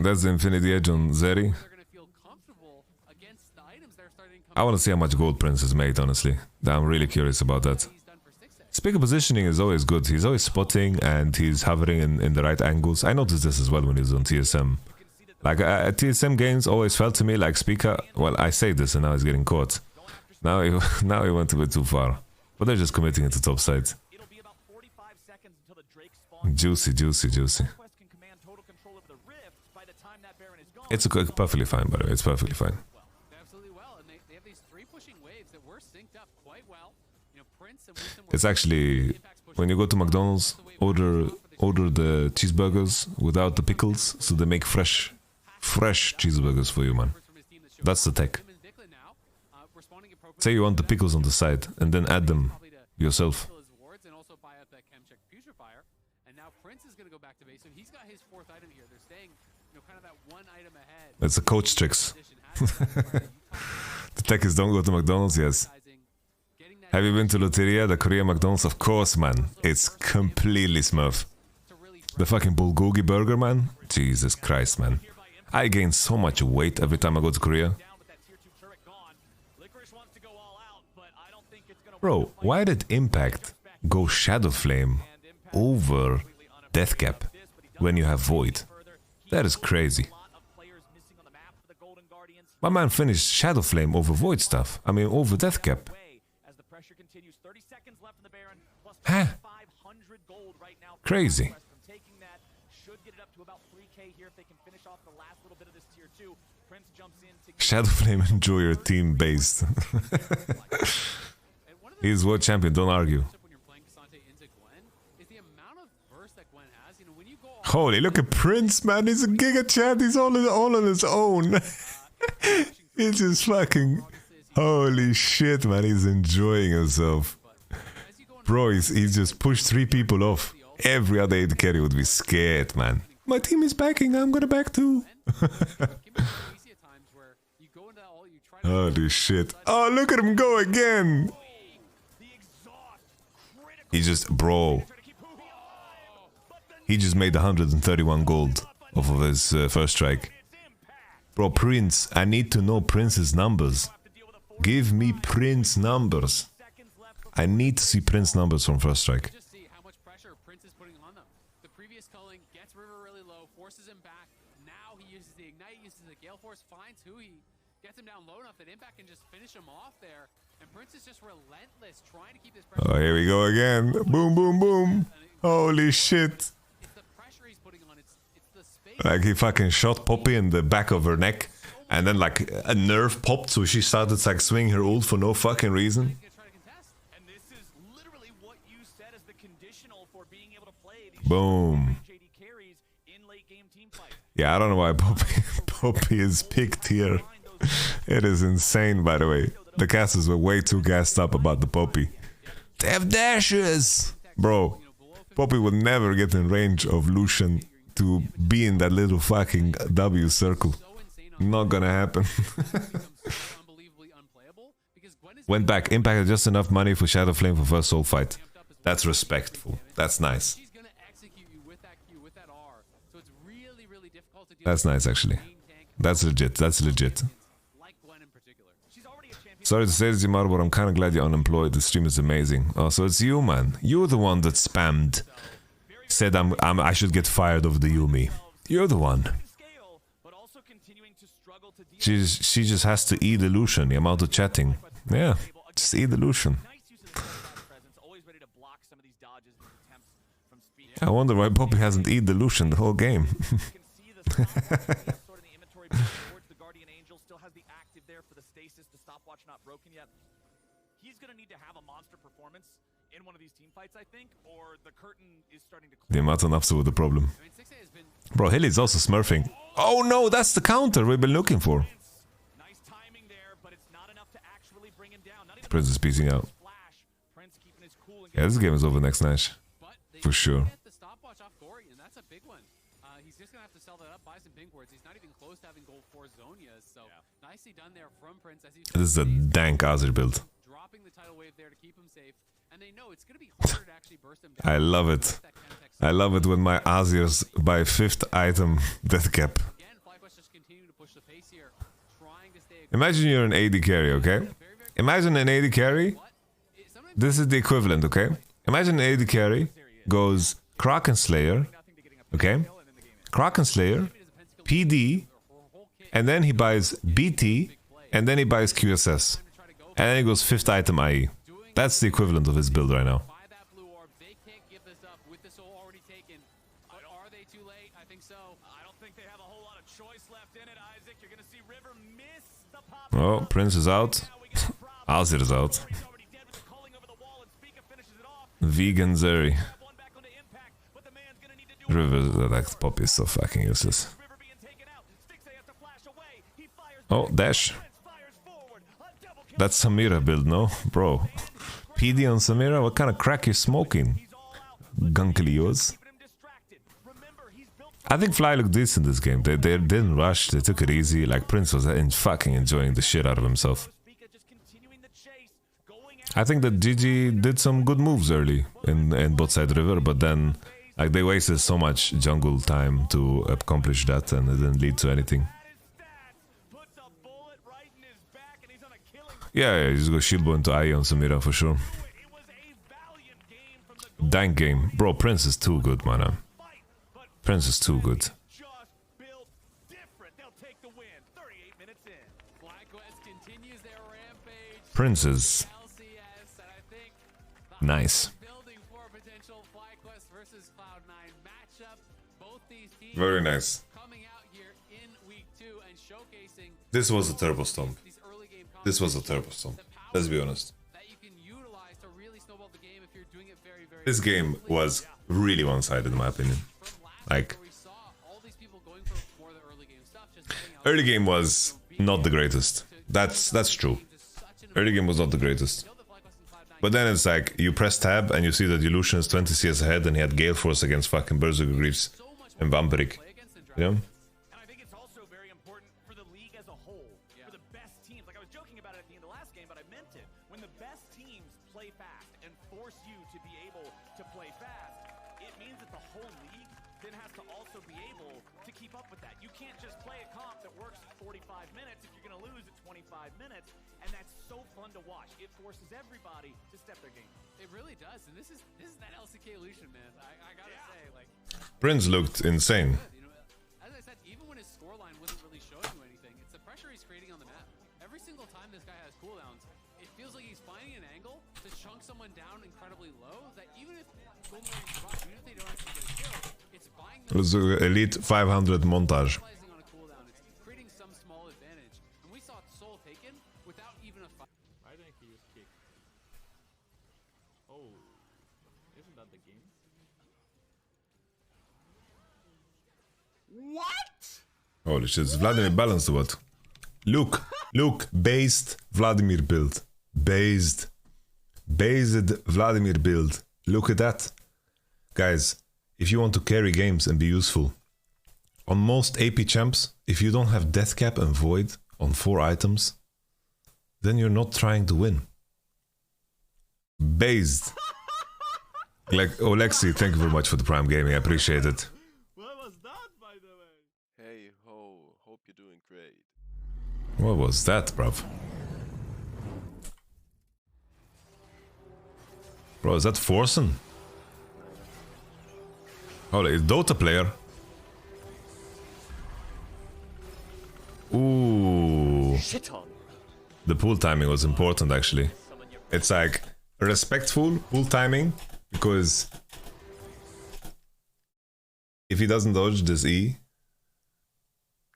That's the Infinity Edge on Zeri. I want to see how much gold Prince has made, honestly. I'm really curious about that. Speaker positioning is always good. He's always spotting and he's hovering in the right angles. I noticed this as well when he was on TSM. Like, TSM games always felt to me like Speaker... Well, I say this and now he's getting caught. Now he went a bit too far. But they're just committing it to top side. Juicy, juicy, juicy. It's perfectly fine, by the way. It's perfectly fine. It's actually, when you go to McDonald's, order the cheeseburgers without the pickles, so they make fresh cheeseburgers for you, man. That's the tech. Say you want the pickles on the side, and then add them yourself. It's a coach tricks. The tech is don't go to McDonald's, yes. Have you been to Loteria, the Korea McDonald's? Of course, man. It's completely smurf. The fucking bulgogi burger, man. Jesus Christ, man. I gain so much weight every time I go to Korea. Bro, why did Impact go Shadow Flame over Deathcap when you have Void? That is crazy. My man finished Shadow Flame over Void stuff. I mean, over Deathcap. Huh? Crazy. Shadow Flame, enjoy your team based. He's world champion, don't argue. Holy, look at Prince, man. He's a giga chat. He's all on his own. He's just fucking... Holy shit, man. He's enjoying himself. Bro, he's just pushed 3 people off. Every other AD carry would be scared, man. My team is backing. I'm gonna back too. Holy shit. Oh, look at him go again. He just... Bro. He just made 131 gold off of his first strike. Bro, Prince, I need to know Prince's numbers. Give me Prince numbers. I need to see Prince numbers from first strike. Oh, here we go again. Boom, boom, boom. Holy shit. Like he fucking shot Poppy in the back of her neck, and then like a nerve popped, so she started like swinging her ult for no fucking reason. Boom. Yeah, I don't know why Poppy is picked here. It is insane, by the way. The casters were way too gassed up about the Poppy. They have dashes! Bro, Poppy would never get in range of Lucian to be in that little fucking W circle. Not gonna happen. Went back. Impact had just enough money for Shadow Flame for first soul fight. That's respectful. That's nice. That's nice, actually. That's legit. That's legit. Sorry to say this, Yamar, but I'm kind of glad you're unemployed. The stream is amazing. Oh, so it's you, man. You're the one that spammed. Said I should get fired of the Yumi. You're the one. She just has to eat illusion, the amount of chatting. Yeah, just eat illusion. I wonder why Poppy hasn't eaten illusion the whole game. He's gonna need to have a monster performance in one of these team fights, I think, or the curtain is starting to close. The amount of Nafsu with the problem. Bro, Hilly's also smurfing. Oh no, that's the counter we've been looking for. Prince is piecing out. Yeah, this game is over next Nash. For sure. He's just gonna have to sell that up, buy some ping boards. He's not even close to having gold for Zonias, so nicely done there from Prince. As This is a dank Azir build. Dropping the tidal wave there to keep him safe, and they know it's gonna be harder to actually burst him down. I love it. I love it when my Azirs buy 5th item death cap. Imagine you're an AD carry, okay? Imagine an AD carry. This is the equivalent, okay? Imagine an AD carry goes Kraken Slayer, okay? Kraken Slayer, PD, and then he buys BT, and then he buys QSS. And then he goes 5th item IE. That's the equivalent of his build right now. Oh, Prince is out. Azir is out. Vegan Zeri. River, that Poppy is so fucking useless. Oh, dash. That's Samira build, no? Bro. PD on Samira? What kind of crack you smoking? Gunkily yours. I think Fly looked decent this game. They didn't rush, they took it easy. Like Prince was fucking enjoying the shit out of himself. I think that GG did some good moves early in bot side river, but then like they wasted so much jungle time to accomplish that and it didn't lead to anything. Yeah, he's got shield bow into IE on Samira for sure. Dank game. Bro, Prince is too good, man. Prince is too good. Prince is nice. Very nice. This was a turbo stomp. This was a turbo stomp. Let's be honest. This game was really one-sided in my opinion. Like, early game was not the greatest. That's true. Early game was not the greatest. But then it's like, you press tab and you see that Illusion is 20 CS ahead and he had Gale Force against fucking Berserker Greaves and Vampirik. Yeah? Everybody to step their game. It really does, and this is that LCK illusion, man. I gotta say, like, Prince looked insane. You know, as I said, even when his scoreline wasn't really showing you anything, it's the pressure he's creating on the map. Every single time this guy has cooldowns, it feels like he's finding an angle to chunk someone down incredibly low. That even if Golden Guardians drop, even if they don't actually get a kill, it's buying them. It was Elite 500 montage. Creating some small advantage, and we saw Soul taken without even a fight. I think he was kicked. Oh, isn't that the game? What? Holy shit, it's Vladimir balanced or what? Look, based Vladimir build. Based Vladimir build. Look at that. Guys, if you want to carry games and be useful, on most AP champs, if you don't have Death Cap and Void on 4 items, then you're not trying to win. Based. Like, Alexi, thank you very much for the Prime Gaming, I appreciate it. What was that, by the way? Hey ho, hope you're doing great. What was that, bruv? Bro, is that Forsen? Holy, Dota player. Ooh. Shit on. The pool timing was important actually. It's like respectful pool timing because if he doesn't dodge this E,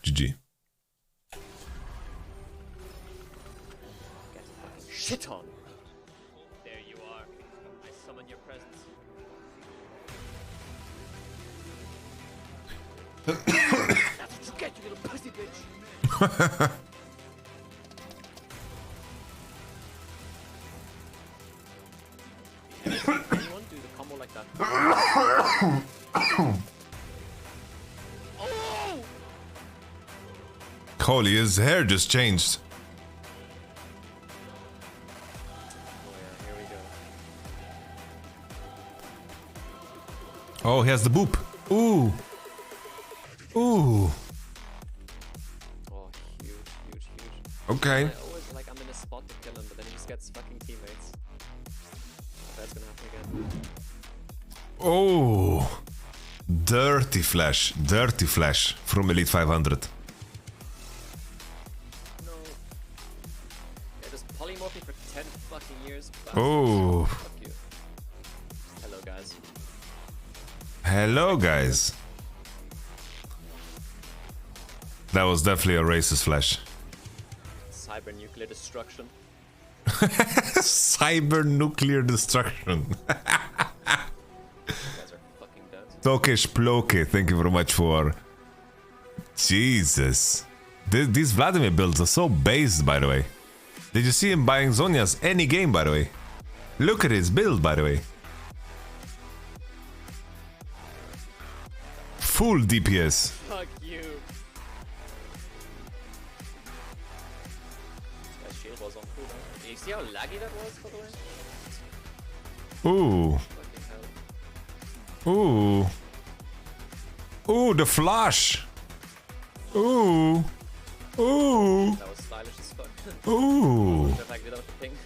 GG. Shit on. There you are. I summon your presence. That's what you get, you little pussy bitch. Anyone do the combo like that? Oh! Holy, his hair just changed. Oh, he has the boop. Ooh. Ooh. Oh, huge. Okay. I always I'm in a spot to kill him, but then he just gets fucking teammates. That's gonna happen again. Oh. Dirty flash from Elite 500. No. Yeah, just polymorphing for 10 fucking years. Oh. Fuck you. Hello, guys. Hello, guys. That was definitely a racist flash. Cyber nuclear destruction. Cyber nuclear destruction. You guys are fucking dead. Tokish Ploke, thank you very much for... Jesus. These Vladimir builds are so based, by the way. Did you see him buying Zhonya's any game, by the way? Look at his build, by the way. Full DPS. Fuck you. That shield was on cooldown. Did you see how laggy that was, by the way? Ooh. Ooh. Ooh, the flash. Ooh. Ooh. That was stylish as fuck. Ooh. The fact without the ping.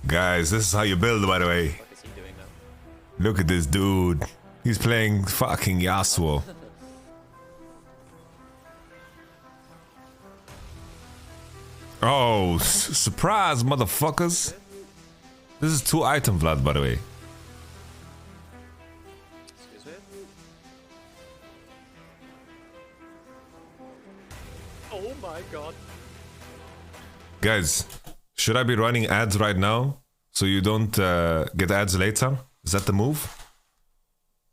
Guys, this is how you build, by the way. What is he doing now? Look at this dude. He's playing fucking Yasuo. Oh, surprise, motherfuckers. This is 2 item Vlad, by the way. Excuse me? Oh my god. Guys, should I be running ads right now so you don't get ads later? Is that the move?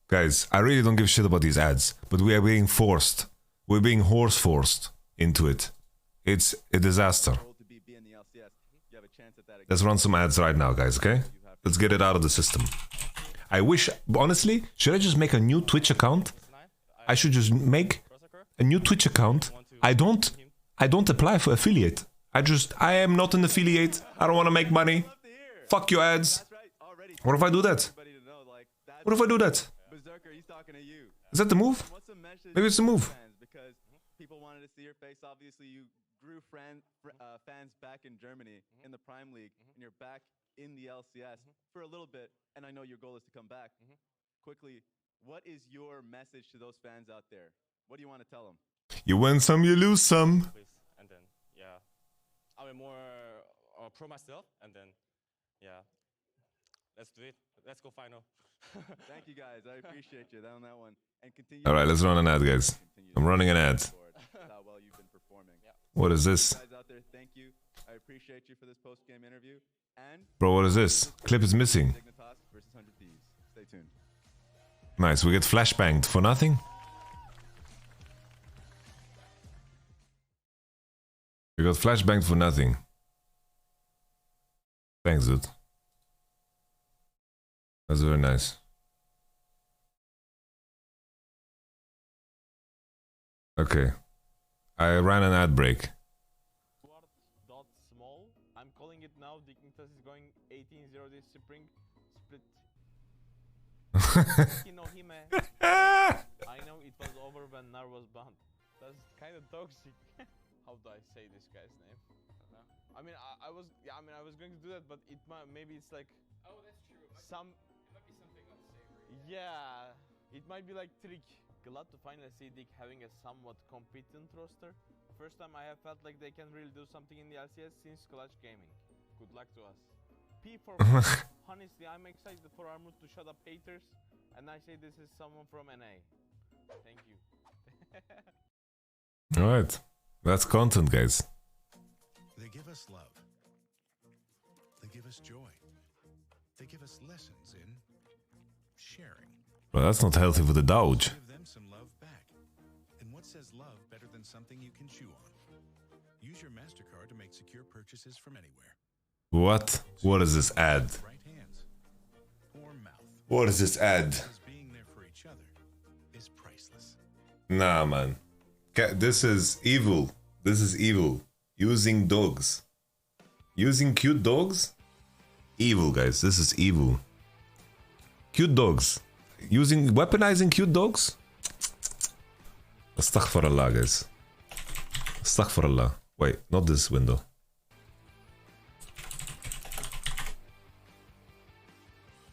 Guys, I really don't give a shit about these ads, but we are being forced. We're being horse-forced into it. It's a disaster. Let's run some ads right now, guys, okay? Let's get it out of the system. I wish, honestly, should I just make a new Twitch account? I should just make a new Twitch account. I don't apply for affiliate. I am not an affiliate. I don't want to make money. Fuck your ads. What if I do that? What if I do that? Is that the move? Maybe it's the move. Because people wanted to see your face. Obviously, you grew fans back in Germany in the Prime League, and you're back in the LCS for a little bit. And I know your goal is to come back. Quickly, what is your message to those fans out there? What do you want to tell them? You win some, you lose some. And then, yeah, I'm more pro myself, and then, yeah, let's do it. Let's go final. Thank you, guys. I appreciate you on that one. And continue. All right, let's run an ad, guys. I'm running an ad. How well you've been performing. What is this? Guys out there, thank you. I appreciate you for this post-game interview. And Bro, what is this? Clip is missing. versus 100 Thieves. Stay tuned. Nice, we get flashbanged for nothing? We got flashbanged for nothing. Thanks, dude. That's very nice. Okay. I ran an ad break. Small. I'm calling it now. Dignitas is going 18-0 this spring split. You know him, I know it was over when Nar was banned. That's kind of toxic. How do I say this guy's name? know. I mean, I was going to do that, but maybe it's like. Oh, that's true. It might be something unsavory. Yeah, it might be like trick. Glad to finally see Dick having a somewhat competent roster. First time I have felt like they can really do something in the LCS since Clutch Gaming. Good luck to us. P for honestly, I'm excited for our move to shut up haters, and I say this is someone from NA. Thank you. Alright, that's content, guys. They give us love. They give us joy. They give us lessons in sharing. But that's not healthy for the Doge. Give them some love back. And what says love better than something you can chew on? Use your MasterCard to make secure purchases from anywhere. What? What is this ad? Right hands or mouth. What is this ad? Being there for each other is priceless. Nah, man. This is evil. This is evil. Using dogs. Using cute dogs? Evil, guys. This is evil. Cute dogs. Weaponizing cute dogs? Astaghfirullah, guys. Astaghfirullah. Wait, not this window.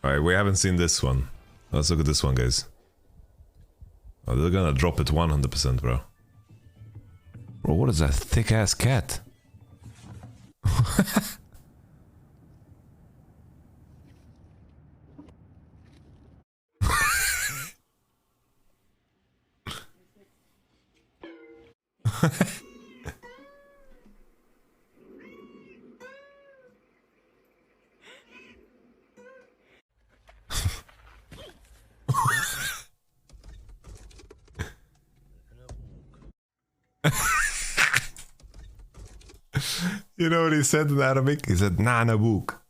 Alright, we haven't seen this one. Let's look at this one, guys. Oh, they're gonna drop it 100%, bro. Bro, what is that thick-ass cat? You know what he said in Arabic? He said Nana book,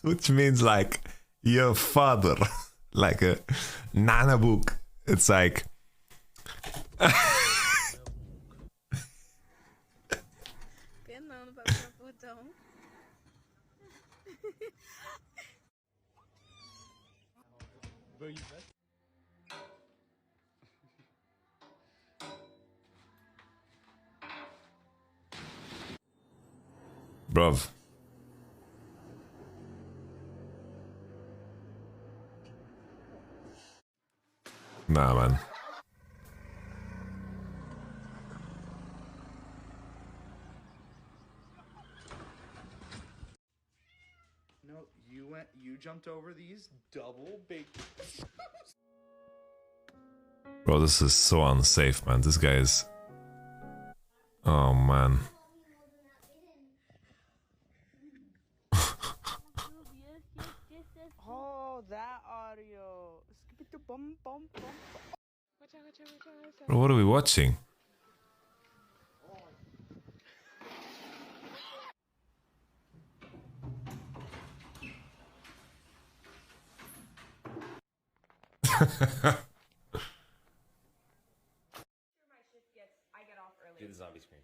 which means like your father, like a Nana book. It's like bruv. Nah, man. No, you jumped over these double big. Bro, this is so unsafe, man. This guy is... Oh, man. Oh, that audio. Bro, what are we watching? Do the zombie scream.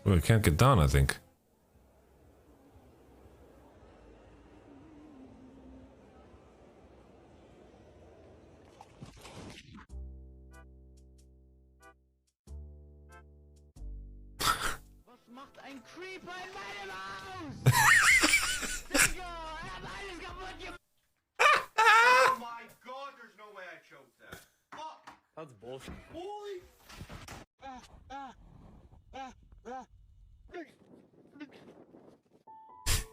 Well, we can't get down, I think. Was macht ein Creeper in meinem Haus? Digga, er hat alles kaputt gemacht. Oh my god, there's no way I choked that. Fuck. That's bullshit. Holy.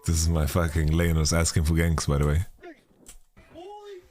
This is my fucking laners asking for ganks, by the way. Holy.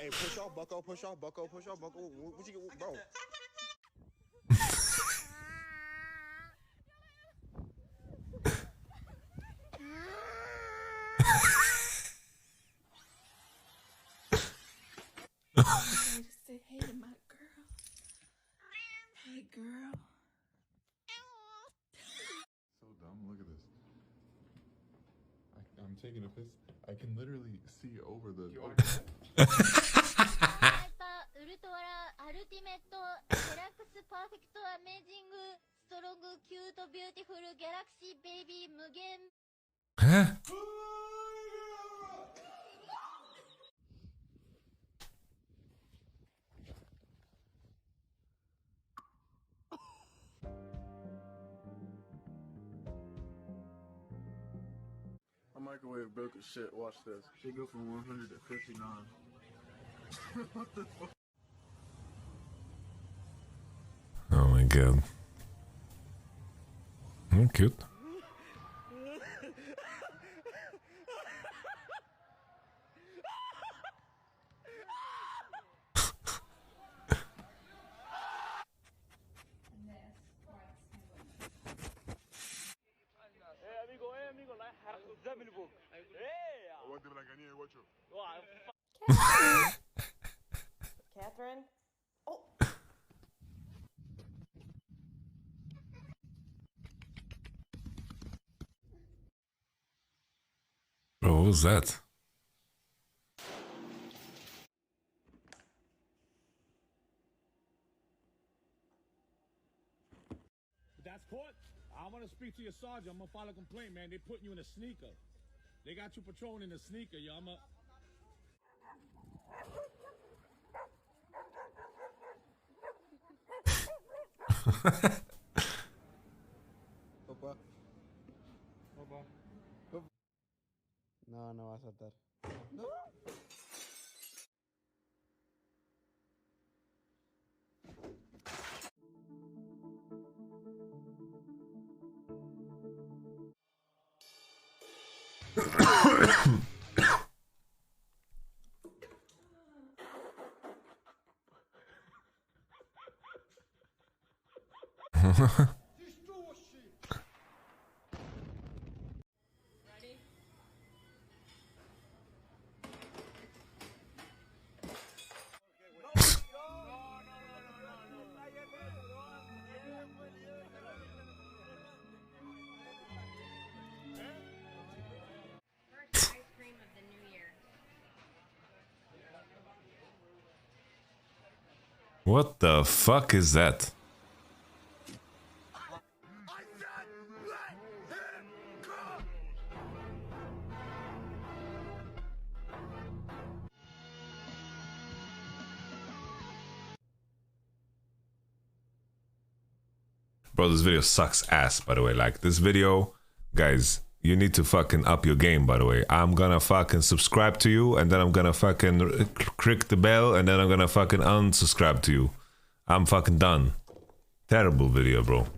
Hey, push off, Bucko, push off, Bucko, push off, Bucko. What you get, bro? I just said hey to my girl. Hey, girl. So dumb. Look at this. I'm taking a piss. I can literally see over the. Huh? My microwave broke as shit. Watch this. They go from 100 to 59. What the fuck? Oh my god. Cute. Catherine? Oh! Bro, what was that? That's court. I want to speak to your sergeant. I'm gonna file a complaint, man. They putting you in a sneaker. They got you patrolling in a sneaker, yo. I'm a. No, I said that. No. What the fuck is that? Bro, this video sucks ass, by the way. Like, this video, guys, you need to fucking up your game, by the way. I'm gonna fucking subscribe to you, and then I'm gonna fucking click the bell, and then I'm gonna fucking unsubscribe to you. I'm fucking done. Terrible video, bro.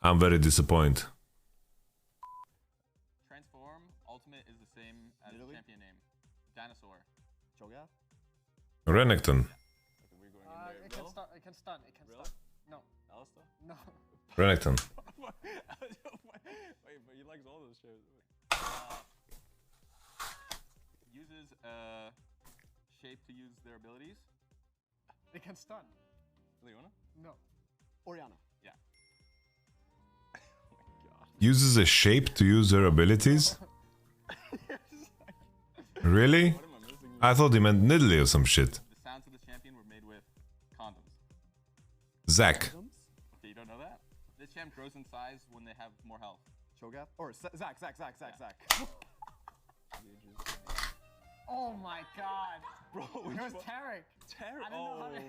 I'm very disappointed. Transform ultimate is the same as the champion name. Dinosaur. Cho'Gath? Renekton. It can stun. It can stun. No. Alistair? No. Renekton. Wait, but he likes all those shows. Uses a shape to use their abilities. It can stun. Leona? No. Oriana. Yeah. Oh my god. Uses a shape to use her abilities? Really? I thought he meant Nidalee or some shit. The sounds of the champion were made with condoms. Zac. Okay, you don't know that? This champ grows in size when they have more health. Cho'Gath? Or Zac. Oh my god. Bro, it was Tarek. Tarek? I don't know how to...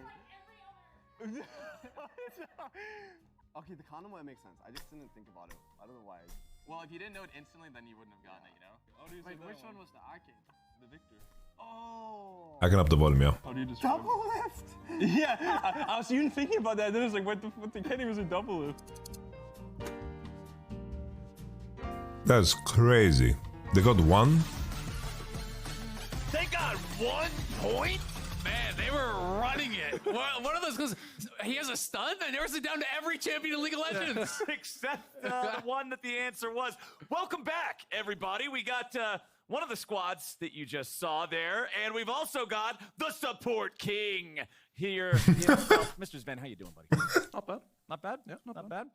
Okay, the condom one makes sense. I just didn't think about it. I don't know why. Well, if you didn't know it instantly, then you wouldn't have gotten it, you know? Wait, which one was the arcade? The Victor. Oh. I can up the volume, yeah. How do you describe Double lift! Yeah, I was even thinking about that. Then I was like, what the Kenny was a double lift. That's crazy. They got one? They got 1 point? Man, they were running it. One of those goes, he has a stun? I never sit down to every champion in League of Legends. Except the one that the answer was. Welcome back, everybody. We got one of the squads that you just saw there, and we've also got the support king here. Mr. Sven, how you doing, buddy? Not bad. Not bad? Yeah, not bad.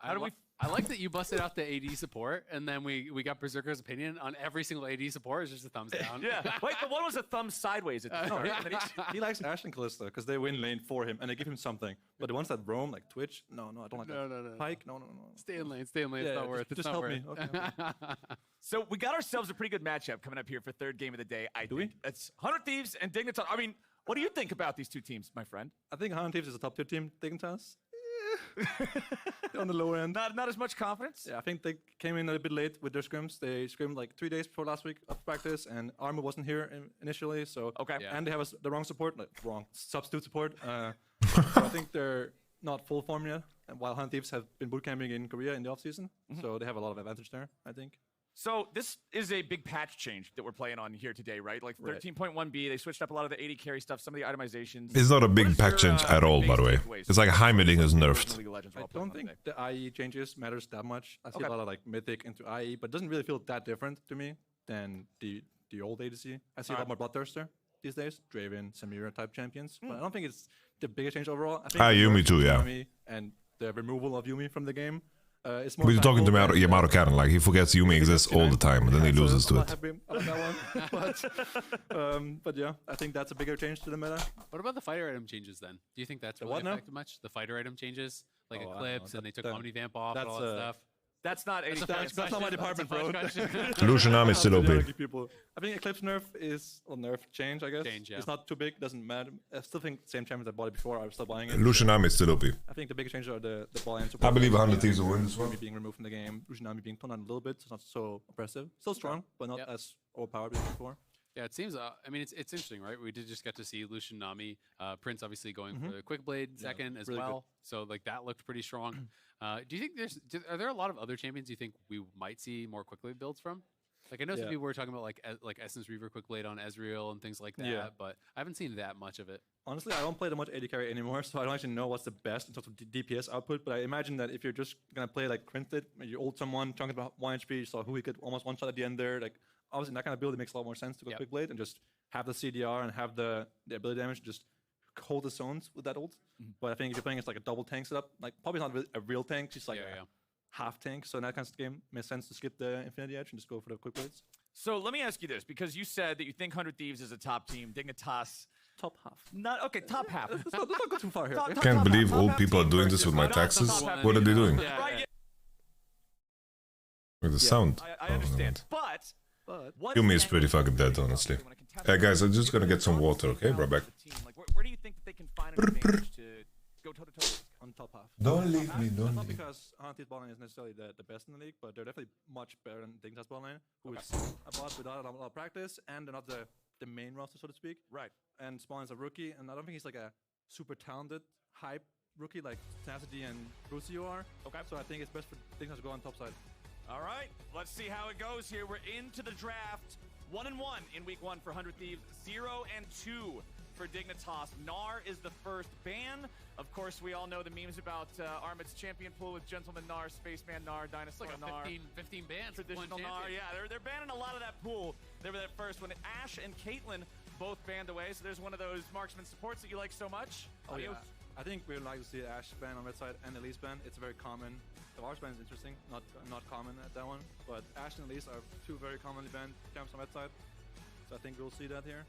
I like that you busted out the AD support, and then we got Berserker's opinion on every single AD support. It's just a thumbs down. Yeah. Wait, the one was a thumb sideways at the start. and then He likes Ashe and Kalista because they win lane for him and they give him something. But the ones that roam, like Twitch, no, I don't like that. No. Pike, no. Stay in lane. Yeah, it's not worth it. Just help me. Okay. So we got ourselves a pretty good matchup coming up here for third game of the day. Do we? It's 100 Thieves and Dignitas. I mean, what do you think about these two teams, my friend? I think 100 Thieves is a top tier team. Dignitas, they're on the lower end. Not as much confidence? Yeah, I think they came in a bit late with their scrims. They scrimmed like 3 days before last week of practice, and Arma wasn't here initially. So okay, and they have the wrong support, substitute support. So I think they're not full form yet. And while 100 Thieves have been bootcamping in Korea in the off season, so they have a lot of advantage there, I think. So this is a big patch change that we're playing on here today, right? Like 13.1b, they switched up a lot of the AD carry stuff, some of the itemizations. It's not a big patch change at all, by the way. It's like Heimerling is nerfed. I don't think the IE changes matters that much. I see a lot of like Mythic into IE, but it doesn't really feel that different to me than the old ADC. I see a lot more Bloodthirster these days, Draven, Samira type champions, but I don't think it's the biggest change overall. I think Yumi too, yeah. And the removal of Yumi from the game. It's more We're talking to Yamato Karen, like he forgets Yumi exists all the time, and then he loses to it. But yeah, I think that's a bigger change to the meta. What about the fighter item changes then? Do you think that's really affected much? The fighter item changes, like Eclipse, and they took Omnivamp off and all that stuff. That's not that's not my department, bro. Lucian Arm is still OP. I think Eclipse nerf is nerf change, I guess. It's not too big, doesn't matter. I still think same champions I bought it before are still buying it. Lucian Arm is still OP. I think the big changes are the ball and I believe 100 Thieves will win this one. Being removed from the game, Lucian Arm being toned down a little bit, so it's not so oppressive. Still strong, but not as overpowered as before. Yeah, it seems. I mean, it's interesting, right? We did just get to see Lucian Nami, Prince obviously going for the Quick Blade second as well. Good. So like that looked pretty strong. Do you think are there a lot of other champions you think we might see more Quick Blade builds from? Like I know some people were talking about like Essence Reaver Quick Blade on Ezreal and things like that, but I haven't seen that much of it. Honestly, I don't play that much AD carry anymore, so I don't actually know what's the best in terms of DPS output. But I imagine that if you're just gonna play like Crinted, you ult someone, chunk about 1 HP, you saw who he could almost one shot at the end there. Like obviously, that kind of build it makes a lot more sense to go Quick Blade and just have the CDR and have the ability damage, just hold the zones with that ult. But I think if you're playing it's like a double tank setup, like probably not a real tank, just like a half tank. So in that kind of game, it makes sense to skip the Infinity Edge and just go for the Quick Blades. So let me ask you this, because you said that you think 100 Thieves is a top team, Dignitas top half. Not okay, top half. Let's not go too far here. I can't believe old people are doing this with my taxes. What are they doing? With the sound. I understand, but Yumi is pretty fucking dead, honestly. Hey guys, I'm just gonna get some water, okay? Right back. Like, where do you think that they can find an advantage to go toe-to-toe on top half? Don't leave me, don't Not leave. because Hunted ball lane is necessarily the best in the league, but they're definitely much better than Dignitas ball lane, who is a bot without a lot of practice, and they're not the main roster, so to speak. Right. And Spawn is a rookie, and I don't think he's like a super talented, hype rookie like Tenacity and Brucio are. Okay. So I think it's best for Dignitas to go on top side. All right, let's see how it goes here. We're into the draft. 1-1 in week 1 for 100 Thieves, 0-2 for Dignitas. Gnar is the first ban. Of course, we all know the memes about Armit's champion pool with Gentleman Gnar, Spaceman Gnar, Dinosaur Gnar. 15 bans. Traditional Gnar, yeah, they're banning a lot of that pool. They were that first one. Ashe and Caitlyn both banned away, so there's one of those marksman supports that you like so much. Oh yeah, I think we'd like to see Ashe ban on red side and Elise ban. It's very common. The Varus ban is interesting, not common at that one, but Ashe and Elise are two very commonly banned camps on red side, so I think we'll see that here.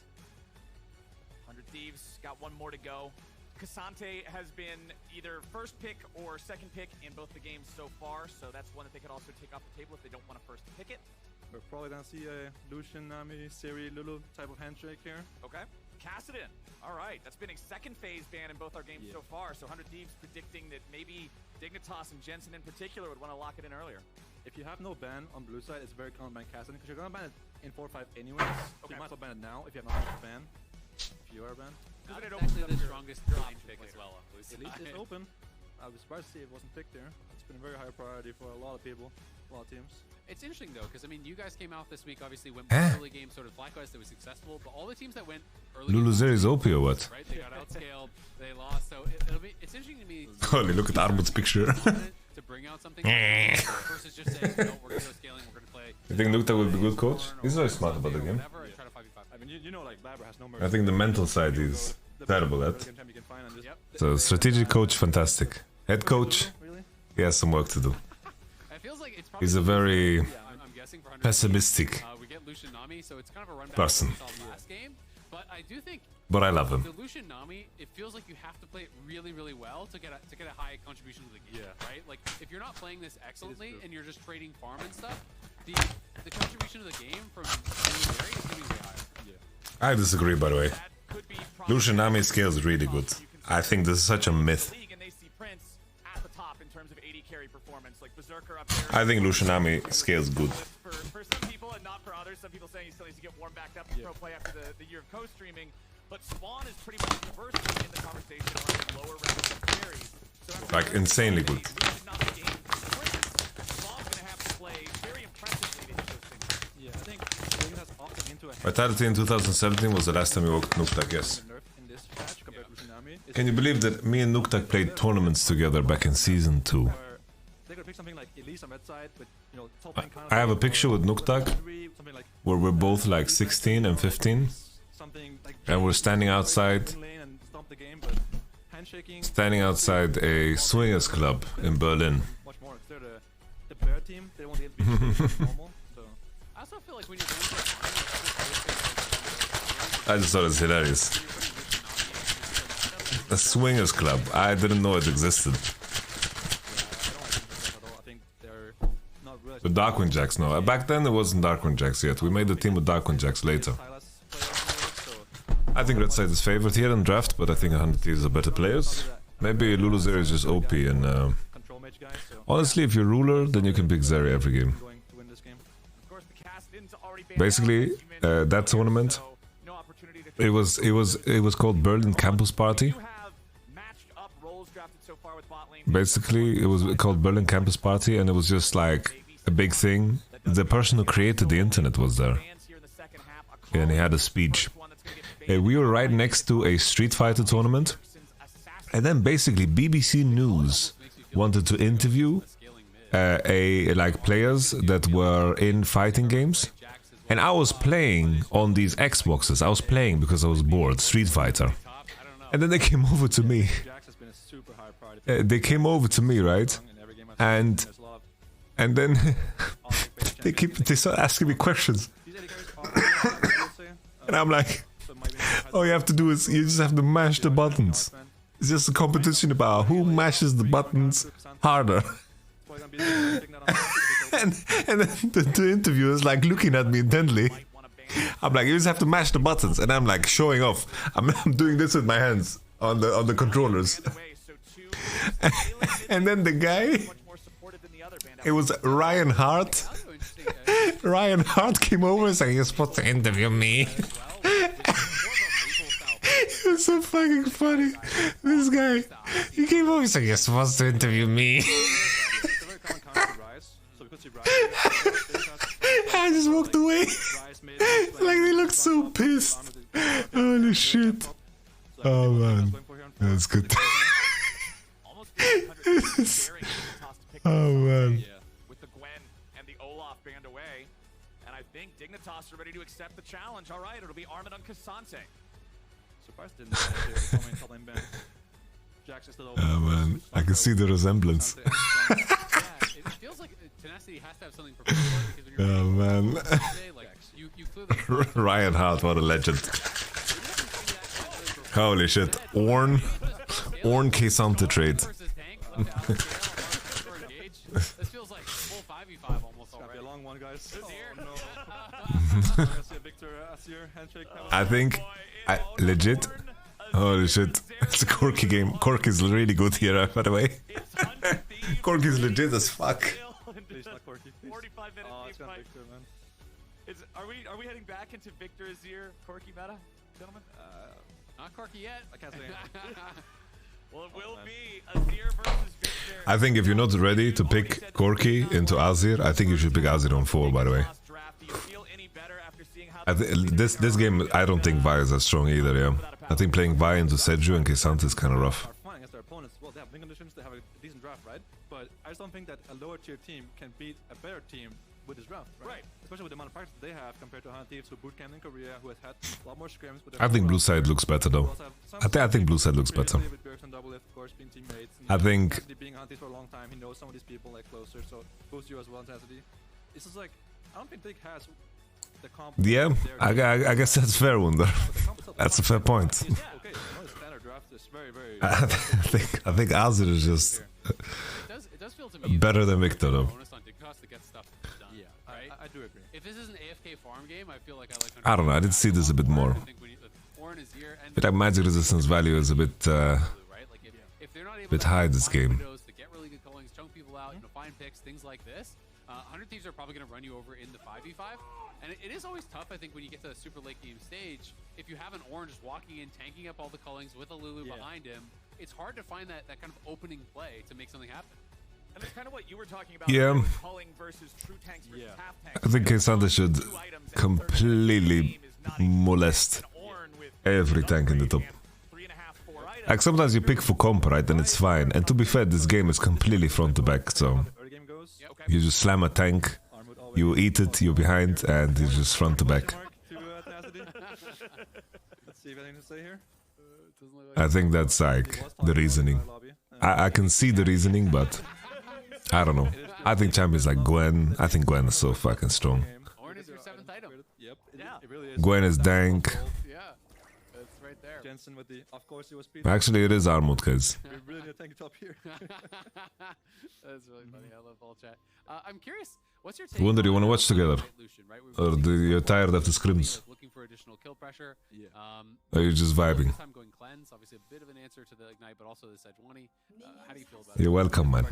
100 Thieves got one more to go. Cassante has been either first pick or second pick in both the games so far, so that's one that they could also take off the table if they don't want to first pick it. We're probably gonna see a Lucian, Nami, Siri, Lulu type of handshake here. Okay. Kassadin. All right. That's been a second phase ban in both our games so far. So 100 Thieves predicting that maybe Dignitas and Jensen in particular would want to lock it in earlier. If you have no ban on blue side, it's very common to ban Kassadin because you're going to ban it in 4 or 5 anyways. So you might as well ban it now if you have nothing to ban. If you are banned. Not exactly the strongest range pick as well. Elite is open. I was surprised to see it wasn't picked there. It's been a very high priority for a lot of people, a lot of teams. It's interesting though, because I mean, you guys came out this week, obviously went early game, sort of Blackguards that was successful, but all the teams that went early Luluzer is OP or what? right? They got outscaled, they lost, so it's interesting to me. Holy, look at Armut's picture. To bring out something versus just saying, no, we're gonna go scaling, we're gonna play. You think Nukta will be good coach? He's very smart about the game. I mean, you know, like Blabber has no mercy. I think the mental side is terrible at. So strategic coach, fantastic. Head coach, he has some work to do. He's a very pessimistic person. I do think, but I love him. The Lucian Nami, it feels like you have to play it really, really well to get a high contribution to the game, right? Like if you're not playing this excellently and you're just trading farm and stuff, the contribution to the game from Barry is going to be way higher. I disagree, by the way. Lucian Nami scales really good. I think this is such a myth. I think Lucian Nami scales good. For some people and not for others. Some people saying he still needs to get warmed back up to pro play after the year of co-streaming. But Spawn is pretty much universally in the conversation on lower ranking carries. So Like insanely good. Vitality in 2017 was the last time we walked Nuktak, yes. Can you believe that me and Nuktak played tournaments together back in season 2? I have a picture with Nuktak where we're both like 16 and 15 and we're standing outside a swingers club in Berlin. I just thought it was hilarious. A swingers club. I didn't know it existed. The Darkwind Jacks, no. Back then it wasn't Darkwind Jacks yet. We made the team with Darkwind Jacks later. I think Red Side is favored here in draft, but I think 100 is a better players. Maybe Lulu Zeri is just OP and honestly, if you're ruler, then you can pick Zeri every game. Basically, that tournament, it was called Berlin Campus Party. Basically, it was called Berlin Campus Party, and it was just like a big thing. The person who created the internet was there, and he had a speech. We were right next to a Street Fighter tournament, and then basically BBC News wanted to interview players that were in fighting games, and I was playing on these Xboxes. I was playing because I was bored, Street Fighter, and then they came over to me. They came over to me, right? And then they start asking me questions, and I'm like, all you have to do is you just have to mash the buttons. It's just a competition about who mashes the buttons harder. and then the interviewer is like looking at me intently. I'm like, you just have to mash the buttons, and I'm like showing off. I'm doing this with my hands on the controllers. And then the guy, it was Ryan Hart. Ryan Hart came over and said, "You're supposed to interview me." It was so fucking funny. This guy, he came over and said, "You're supposed to interview me." I just walked away. Like, they looked so pissed. Holy shit. Oh man, that's good. Oh man. With the Gwen and the Olaf band away, and I think Dignitas are ready to accept the challenge. All right, it'll be Armin on Cassante. Surprised didn't top lane ban. Jax is still over. Oh man, I can see the resemblance. Yeah, it feels like Tenacity has to have something prepared for it, because when you're Oh man. like, you clearly Ryan Hart, what a legend. Holy shit. Orn Cassante trade. This feels like full 5v5 almost already. It's gonna be a long one, guys. Oh no. I think, legit, holy shit, it's a Corky game. Cork is really good here, by the way. Cork is legit as fuck. Please, not Corky. 45 minutes deep fight. Victor, man. Are we heading back into Victor Azir Corky meta, gentlemen? Not Corky yet. I can't say I think if you're not ready to pick Corki into Azir, I think you should pick Azir on 4, by the way. This game, I don't think Vi is as strong either, yeah. I think playing Vi into Seju and K'Sante is kind of rough. Fine against their opponents. Well, they have win conditions, they have a decent draft, right? But I just don't think that a lower tier team can beat a better team with this draft, right? Especially with the amount of practice they have compared to Hunter Thieves who bootcamped in Korea, who has had a lot more scrims. I think blue side looks better though. I think blue side looks better. I think being Hunter for a long time, he knows some of these people like closer, so boosts you as well intensity. It's just like I don't think Dick has the comp. Yeah, I guess that's fair, Wunder. That's a fair point. I think Azir is just better than Victor though. I do agree. If this is an AFK farm game, I feel like I don't know, I did see this a bit more. But like magic resistance value is a bit high this game. Get really good callings, chunk people out, find picks, things like this. 100 Thieves are probably going to run you over in the 5v5. And it is always tough, I think, when you get to the super late game stage. If you have an Orange just walking in, tanking up all the callings with a Lulu behind him, it's hard to find that kind of opening play to make something happen. And it's kind of what you were talking about. Yeah. Calling versus true tanks versus half tanks. I think K'Sante should completely molest every tank in the top. Like sometimes you pick for comp, right, and it's fine. And to be fair, this game is completely front to back, so you just slam a tank, you eat it, you're behind, and you just front to back. Let's see if anything to say here. I think that's like the reasoning. I can see the reasoning, but I don't know. I think champions like Gwen, I think Gwen is so fucking strong. Gwen is dank. With the, of course, he was Actually, it is Armut, guys. We really need a tank top here. That's really funny. I love all chat. I'm curious, what's your take? Wunder, you want to watch together? Or you're tired after scrims? Looking for additional kill pressure. Or you're just vibing? I'm going cleanse. Obviously, a bit of an answer to the ignite, but also the Sejuani. How do you feel about You're welcome, man.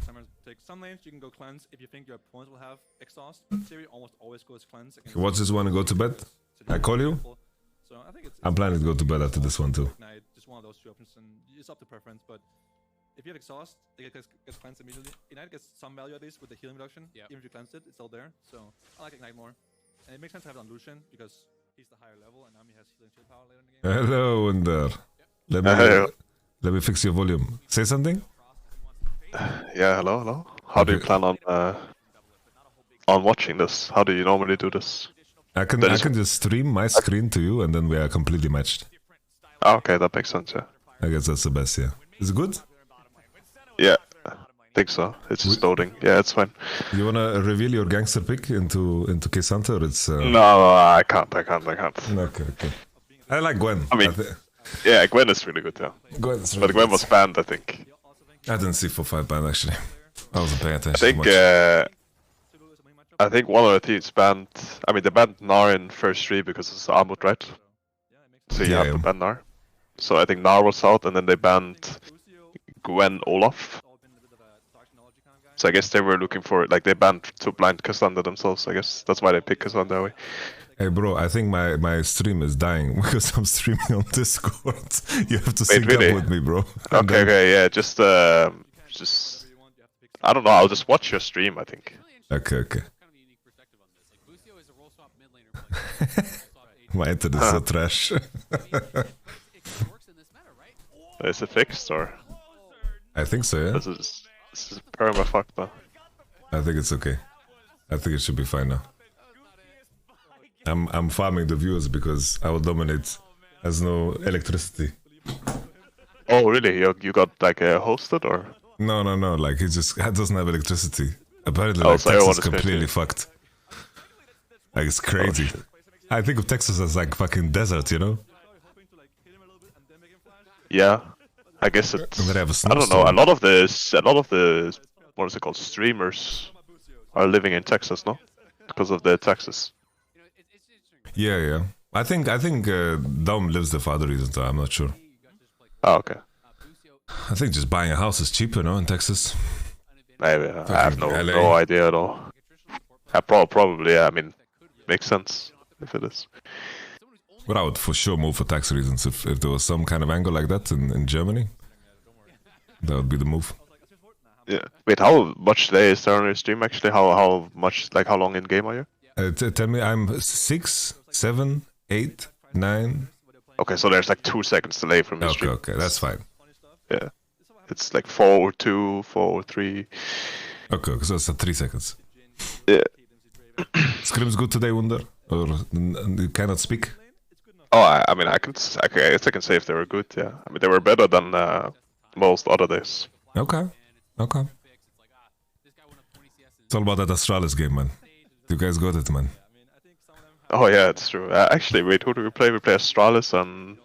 Take some lanes, you can go cleanse if you think your opponent will have exhaust. Siri almost always goes cleanse. Watch this one and go to bed. I call you. So I think I'm planning to go to bed after this one too. Ignite, just one of those two options, and it's up to preference. But if you have exhaust, it gets cleansed immediately. Ignite gets some value at least with the healing reduction. Even if you cleanse it, it's still there. So I like Ignite more, and it makes sense to have it on Lucian because he's the higher level, and Nami has healing shield power later in the game. Hello, Wunder. Let me fix your volume. Say something. Yeah, hello. How do you plan on watching this? How do you normally do this? I can just stream my screen to you, and then we are completely matched. Oh, okay, that makes sense. Yeah. I guess that's the best. Yeah. Is it good? Yeah, I think so. It's just loading. Yeah, it's fine. You wanna reveal your gangster pick into K'Sante, or it's? No, I can't. Okay. I like Gwen. I mean, yeah, Gwen is really good. Yeah. But Gwen was banned, I think. I didn't see 4-5 ban actually. I wasn't paying attention. I think one of the teams banned. I mean, they banned Gnar in first 3 because it's Amut, right? So you have to ban Gnar. So I think Gnar was out, and then they banned Gwen Olaf. So I guess they were looking for, like, they banned to blind K'Sante themselves. I guess that's why they picked K'Sante that way. Hey bro, I think my stream is dying because I'm streaming on Discord. You have to sync up with me, bro. Okay, yeah, just I don't know. I'll just watch your stream, I think. Okay. My internet is so trash. Is it fixed or? I think so, yeah. This is perma fucked now. I think it's okay. I think it should be fine now. I'm farming the viewers because I will dominate. There's no electricity. Oh really? You got like a hosted or? No. Like he doesn't have electricity. Apparently, like Texas is completely fucked. Like it's crazy. I think of Texas as like fucking desert, you know? Yeah, I guess it's. I don't know. A lot of the what is it called? Streamers are living in Texas, no? Because of the taxes. Yeah. I think Dom lives there for other reasons. I'm not sure. Oh, okay. I think just buying a house is cheaper, no, in Texas. Maybe. I have no idea at all. Probably. Yeah, I mean, makes sense if it is. But I would for sure move for tax reasons if there was some kind of angle like that in Germany. That would be the move. Yeah. Wait, how much delay is there on your stream actually? How much, like how long in game are you? Tell me, I'm 6, 7, 8, 9. Okay, so there's like 2 seconds delay from your stream. Okay, that's fine. Yeah. It's like 4:02, 4:03. Okay, so it's 3 seconds. Yeah. Scrim's good today, Wunder? Or you cannot speak? Oh, I mean, I guess I can say if they were good, yeah. I mean, they were better than most other days. Okay. It's all about that Astralis game, man. You guys got it, man. Oh yeah, it's true. Actually, wait, who do we play? We play Astralis and...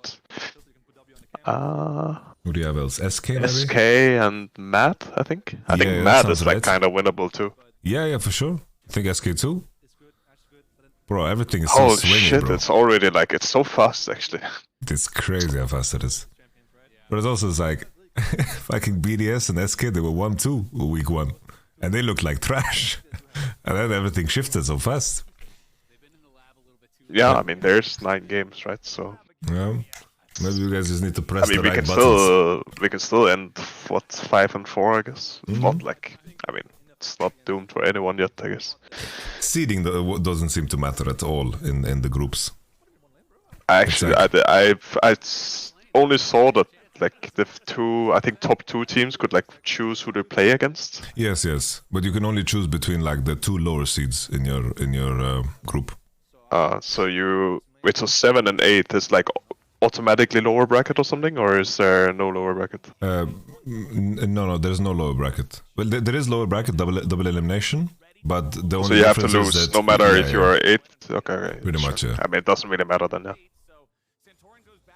Who do you have else? SK maybe? SK and Mad, I think. I think Mad is like kind of winnable too. Yeah, for sure. I think SK too. Bro, everything is so oh swinging, shit, bro. it's already like, it's so fast actually. It's crazy how fast it is. But it's also like, fucking BDS and SK, they were 1-2 week 1. And they looked like trash. And then everything shifted so fast. Yeah, I mean, there's 9 games, right? So... Yeah. Maybe you guys just need to press I mean, the right buttons. We can still end, what, 5-4, I guess? It's not like, I mean, it's not doomed for anyone yet, I guess. Seeding doesn't seem to matter at all in the groups. Actually, I only saw that like the top 2 teams could like choose who they play against. Yes, but you can only choose between like the 2 lower seeds in your group. So 7 and 8 is like automatically lower bracket or something, or is there no lower bracket? No, there's no lower bracket. Well, there is lower bracket, double elimination, but the only so you have to difference is lose that, no matter if you're 8. Okay, pretty much, yeah. I mean, it doesn't really matter then, yeah.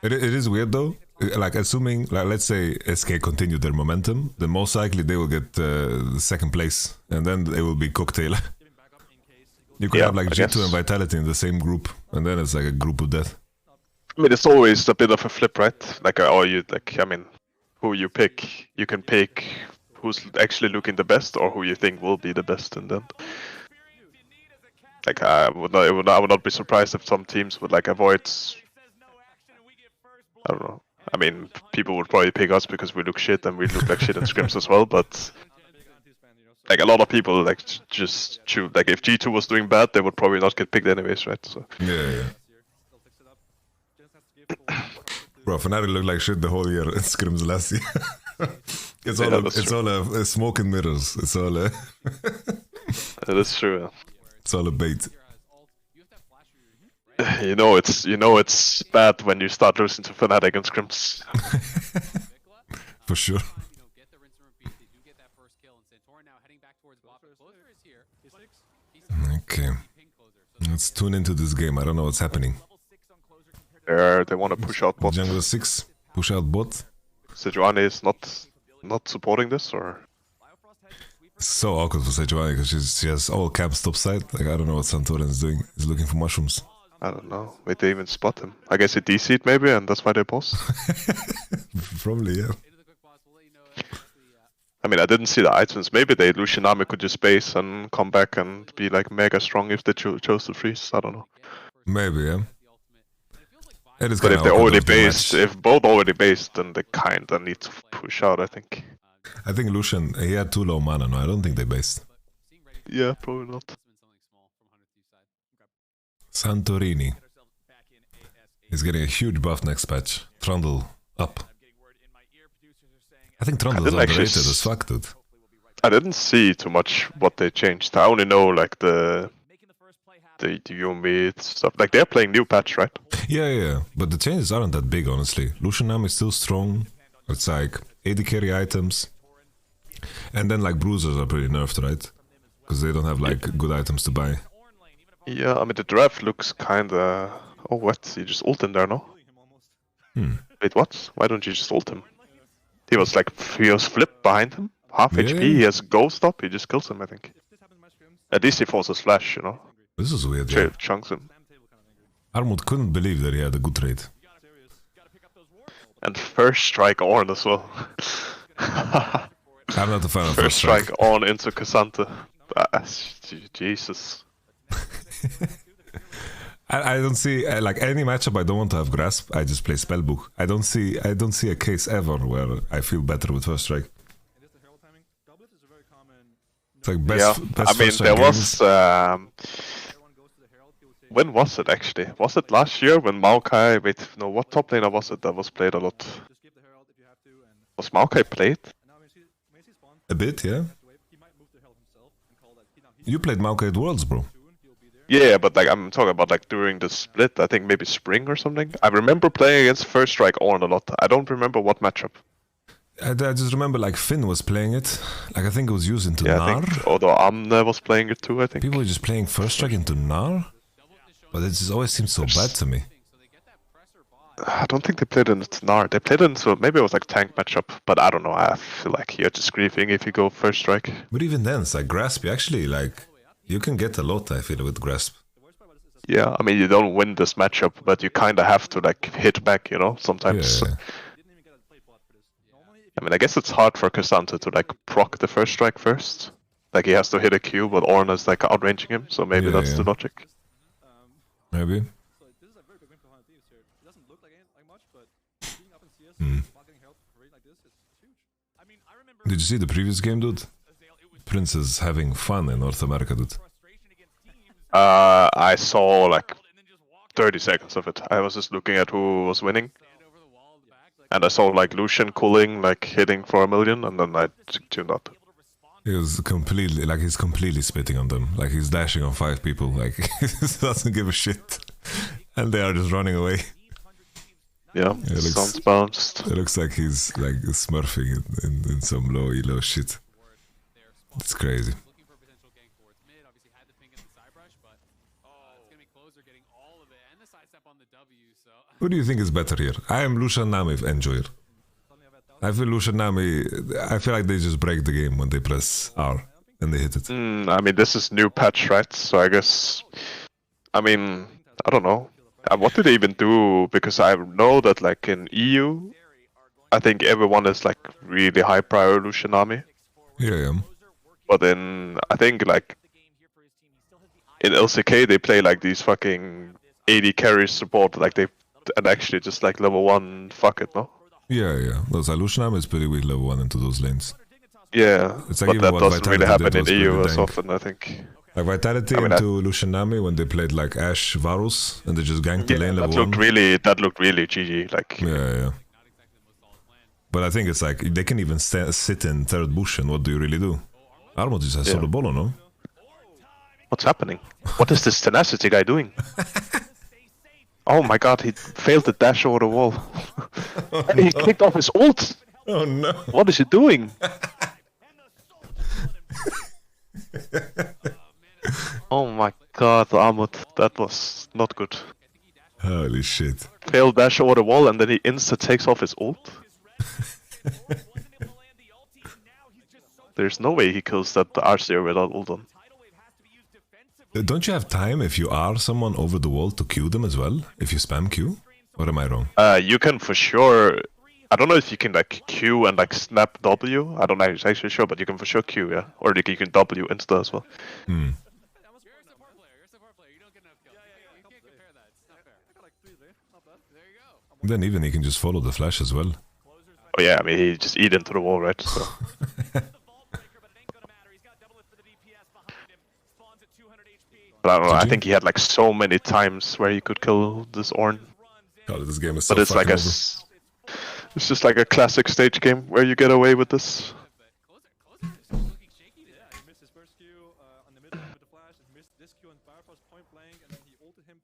It is weird though. Like assuming, like let's say SK continue their momentum, then most likely they will get second place, and then it will be cocktail. You could have like G2 and Vitality in the same group, and then it's like a group of death. I mean, it's always a bit of a flip, right? Like, who you pick, you can pick who's actually looking the best, or who you think will be the best, and then, like, I would not be surprised if some teams would like avoid. I don't know. I mean, people would probably pick us because we look shit and we look like shit in scrims as well, but like a lot of people like just choose. Like if G2 was doing bad, they would probably not get picked anyways, right? So yeah. Bro, Fnatic looked like shit the whole year in scrims last year. It's all a smoke and mirrors. It's all a... That is true. Yeah. It's all a bait. You know it's bad when you start losing to Fnatic in scrims. For sure. Okay. Let's tune into this game. I don't know what's happening. They want to push out bot. Jungle 6, push out bot. Sejuani is not supporting this, or? It's so awkward for Sejuani because she has all camps topside. Like I don't know what Santorin is doing. He's looking for mushrooms. I don't know. Wait, they even spot him. I guess he DC'd maybe, and that's why they pause. Probably, yeah. I mean, I didn't see the items. Maybe they Lucianami could just base and come back and be like mega strong if they chose to freeze. I don't know. Maybe, yeah. But if they already based, if both already based, then they kinda need to push out, I think. I think Lucian, he had too low mana, no? I don't think they based. Yeah, probably not. Santorini. He's getting a huge buff next patch. Trundle up. I think Trundle is underrated as fuck, dude. I didn't see too much what they changed. I only know like the Yumi stuff. Like they're playing new patch, right? Yeah. But the changes aren't that big, honestly. Lucianami is still strong. It's like AD carry items. And then like bruisers are pretty nerfed, right? Because they don't have like good items to buy. Yeah, I mean the draft looks kinda... Oh, what? You just ult in there, no? Wait, what? Why don't you just ult him? He was flipped behind him. Half HP, he has ghost up, he just kills him, I think. At least he forces flash, you know? This is weird, yeah. Chunks him. Armut couldn't believe that he had a good trade. And first strike Ornn as well. I'm not a fan of first strike Ornn into Cassante. Jesus. I don't see like any matchup I don't want to have grasp. I just play spellbook. I don't see a case ever where I feel better with first strike. It's like Yeah, I mean, there was... when was it, actually? Was it last year when Maokai... Wait, no, what top laner was it that was played a lot? Was Maokai played? A bit, yeah. You played Maokai at Worlds, bro. Yeah, but like I'm talking about like during the split, I think maybe spring or something. I remember playing against First Strike Ornn a lot. I don't remember what matchup. I just remember like Finn was playing it. Like I think it was used into Yeah, Gnar. I think although Amne was playing it too, I think. People were just playing First Strike into Gnar. But it just always seems so bad to me. I don't think they played it into Gnar. They played it into, maybe it was like tank matchup, but I don't know. I feel like you're just griefing if you go First Strike. But even then, it's like Grasp, you actually like... You can get a lot, I feel, with Grasp. Yeah, I mean, you don't win this matchup, but you kind of have to like hit back, you know, sometimes. Yeah. I mean, I guess it's hard for Cassandra to like proc the First Strike first. Like he has to hit a Q, but Ornn is like outranging him, so maybe that's the logic. Maybe. Did you see the previous game, dude? Prince is having fun in North America, dude. I saw like 30 seconds of it. I was just looking at who was winning. And I saw like Lucian cooling, like hitting for 1 million, and then I tuned out. He was completely, like he's completely spitting on them. Like he's dashing on 5 people, like he doesn't give a shit. And they are just running away. Yeah, sounds bounced. It looks like he's like smurfing in some low elo shit. It's crazy. Who do you think is better here? I am Lucian Nami enjoyer. I feel Lucian Nami, I feel like they just break the game when they press R and they hit it. I mean, this is new patch, right? So I guess, I mean, I don't know. What did they even do? Because I know that like in EU, I think everyone is like really high prior Lucian Nami. Yeah. But then I think like in LCK they play like these fucking 80 carry support, like they and actually just like level 1 fuck it, no? Yeah. Those Lucian is pretty weak level 1 into those lanes. Yeah, it's like but that doesn't really happen in EU as dank. often, I think. Like Vitality into Lucian Nami when they played like Ashe Varus and they just ganked the lane level 1. That looked really GG, like. Yeah. But I think it's like they can even sit in third bush, and what do you really do? Armo just has solo bolo, no? What's happening? What is this tenacity guy doing? Oh my god, he failed to dash over the wall. And he kicked off his ult! Oh no. What is he doing? Oh my god, Amut, that was not good. Holy shit. Failed dash over the wall and then he insta takes off his ult? There's no way he kills that Arceus without ult on. Don't you have time if you are someone over the wall to Q them as well? If you spam Q? Or am I wrong? You can for sure... I don't know if you can like Q and like snap W. I don't know actually sure, but you can for sure Q, yeah. Or you can W insta as well. Then even he can just follow the flash as well. Oh yeah, I mean he just eat into the wall, right? So. But I don't know, I think he had like so many times where he could kill this Ornn. God, this game is so but it's like a... It's just like a classic stage game where you get away with this.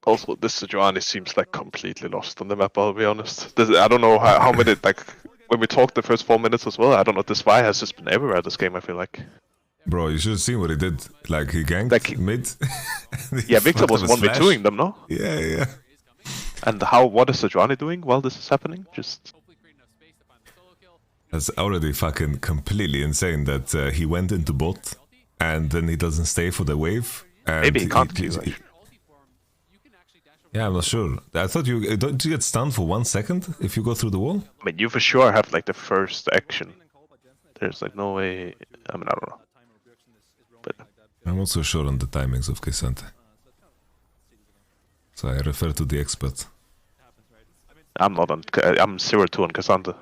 Also, this Sejuani seems like completely lost on the map, I'll be honest. I don't know how many, like, when we talked the first 4 minutes as well, I don't know, this Vi has just been everywhere this game, I feel like. Bro, you should have seen what he did. Like, he ganked like, mid. Yeah, Victor was 1v2ing them, no? Yeah. And what is Sejuani doing while this is happening? Just... That's already fucking completely insane that he went into bot and then he doesn't stay for the wave. And maybe he can't Q, Yeah, I'm not sure. I thought don't you get stunned for 1 second if you go through the wall? I mean, you for sure have like the first action. There's like no way... I mean, I don't know. But... I'm not so sure on the timings of Cassandra. So I refer to the expert. I'm 0-2 on Cassandra.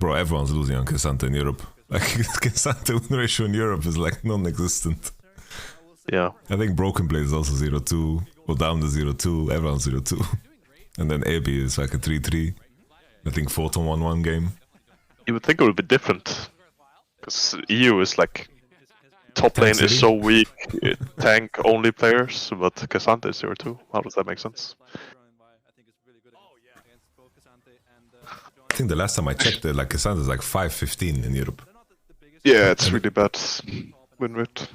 Bro, everyone's losing on Cassandra in Europe. Like Casante win ratio in Europe is like non-existent. Yeah. I think Broken Blade is also 0-2, or down to 0-2, everyone's 0-2. And then AB is like a 3-3. I think 4-1-1 game. You would think it would be different. Because EU is like... Top lane is so weak, tank only players, but Casante is 0-2. How does that make sense? I think the last time I checked it, like Casante is like 5-15 in Europe. Yeah, it's really bad win rate.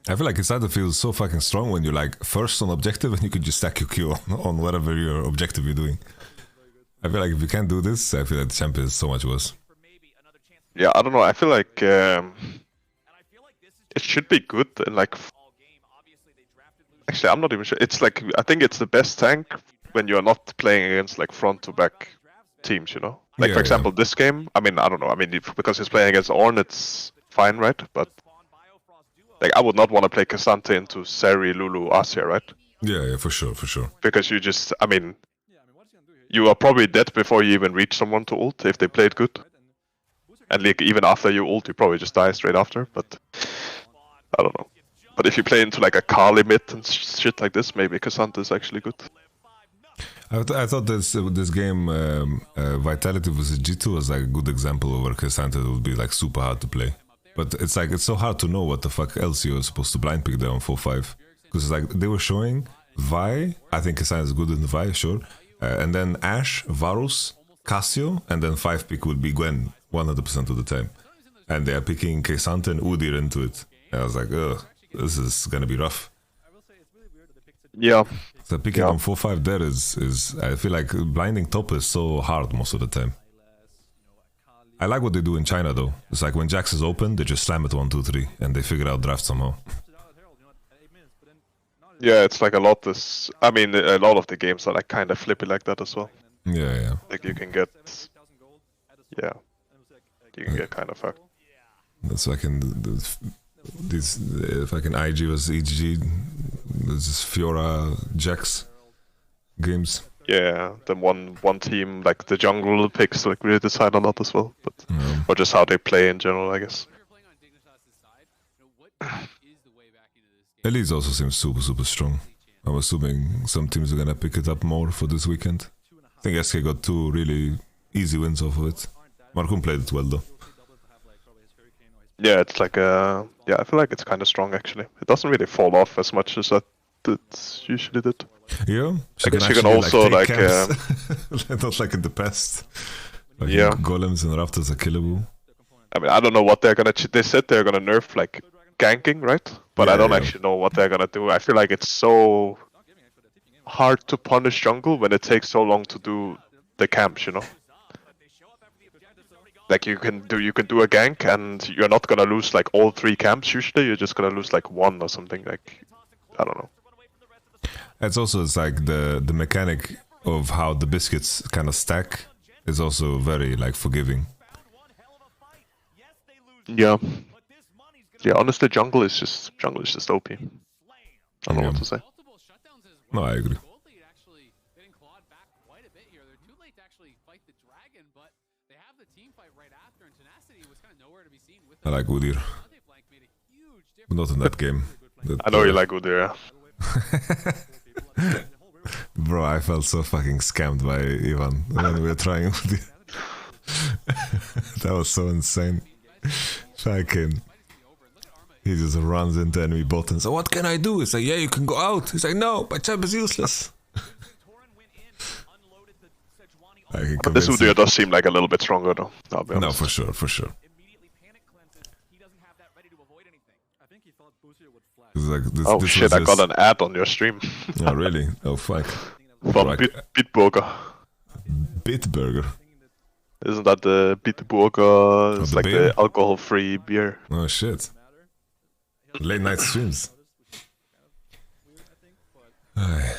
I feel like Casante feels so fucking strong when you're like first on objective and you can just stack your Q on whatever your objective you're doing. I feel like if you can't do this, I feel like the champion is so much worse. Yeah, I don't know. I feel like it should be good and like. Actually, I'm not even sure. It's like I think it's the best tank when you're not playing against like front to back teams. You know, like for example, this game. I mean, I don't know. I mean, because he's playing against Ornn, it's fine, right? But like, I would not want to play Casante into Seri, Lulu, Asia, right? Yeah, for sure, for sure. Because you just, I mean, you are probably dead before you even reach someone to ult if they played good. And like even after you ult, you probably just die straight after. But I don't know. But if you play into like a Kali mid and shit like this, maybe Casante is actually good. I thought this game Vitality vs G2 was like a good example of where Casante would be like super hard to play. But it's like it's so hard to know what the fuck LCO is supposed to blind pick there on 4-5. Because it's like they were showing Vi, I think Casante is good in Vi, sure. And then Ashe, Varus, Cassio, and then 5 pick would be Gwen 100% of the time. And they are picking Casante and Udyr into it. And I was like, ugh, this is gonna be rough. Yeah. So picking on 4-5 there is I feel like blinding top is so hard most of the time. I like what they do in China though. It's like when Jax is open, they just slam it 1-2-3 and they figure out draft somehow. Yeah, it's like a lot this. I mean, a lot of the games are like kind of flippy like that as well. Yeah. Like you can get, yeah, you can get kind of fucked. That's fucking these fucking IG vs EG, this is Fiora Jax games. Yeah, then one team like the jungle picks like really decide a lot as well, but or just how they play in general, I guess. Elise also seems super strong. I'm assuming some teams are gonna pick it up more for this weekend. I think SK got 2 really easy wins off of it. Markun played it well though. Yeah, it's like yeah, I feel like it's kind of strong actually. It doesn't really fall off as much as it usually did. Yeah, I guess you can also like not like in the past. Like yeah, golems and raptors are killable. I mean, I don't know what they're gonna. They said they're gonna nerf like ganking, right? But I don't actually know what they're gonna do. I feel like it's so hard to punish jungle when it takes so long to do the camps, you know. Like you can do a gank and you're not gonna lose like all 3 camps usually. You're just gonna lose like 1 or something. Like I don't know. It's like the mechanic of how the biscuits kind of stack is also very like forgiving. Yeah. Yeah, honestly, jungle is just OP. I don't know what to say. No, I agree. I like Udyr. But not in that game. I know you like Wunder, yeah. Bro, I felt so fucking scammed by Ivan when we were trying Wunder. That was so insane. Fucking. He just runs into enemy bot and says, what can I do? He's like, yeah, you can go out. He's like, no, my champ is useless. But this Wunder does seem like a little bit stronger though. I'll be honest. No, for sure. Like this shit, I got an ad on your stream. Oh, really? Oh, fuck. From Bitburger. Bitburger? Isn't that the Bitburger? It's like the alcohol-free beer. Oh, shit. Late night streams. I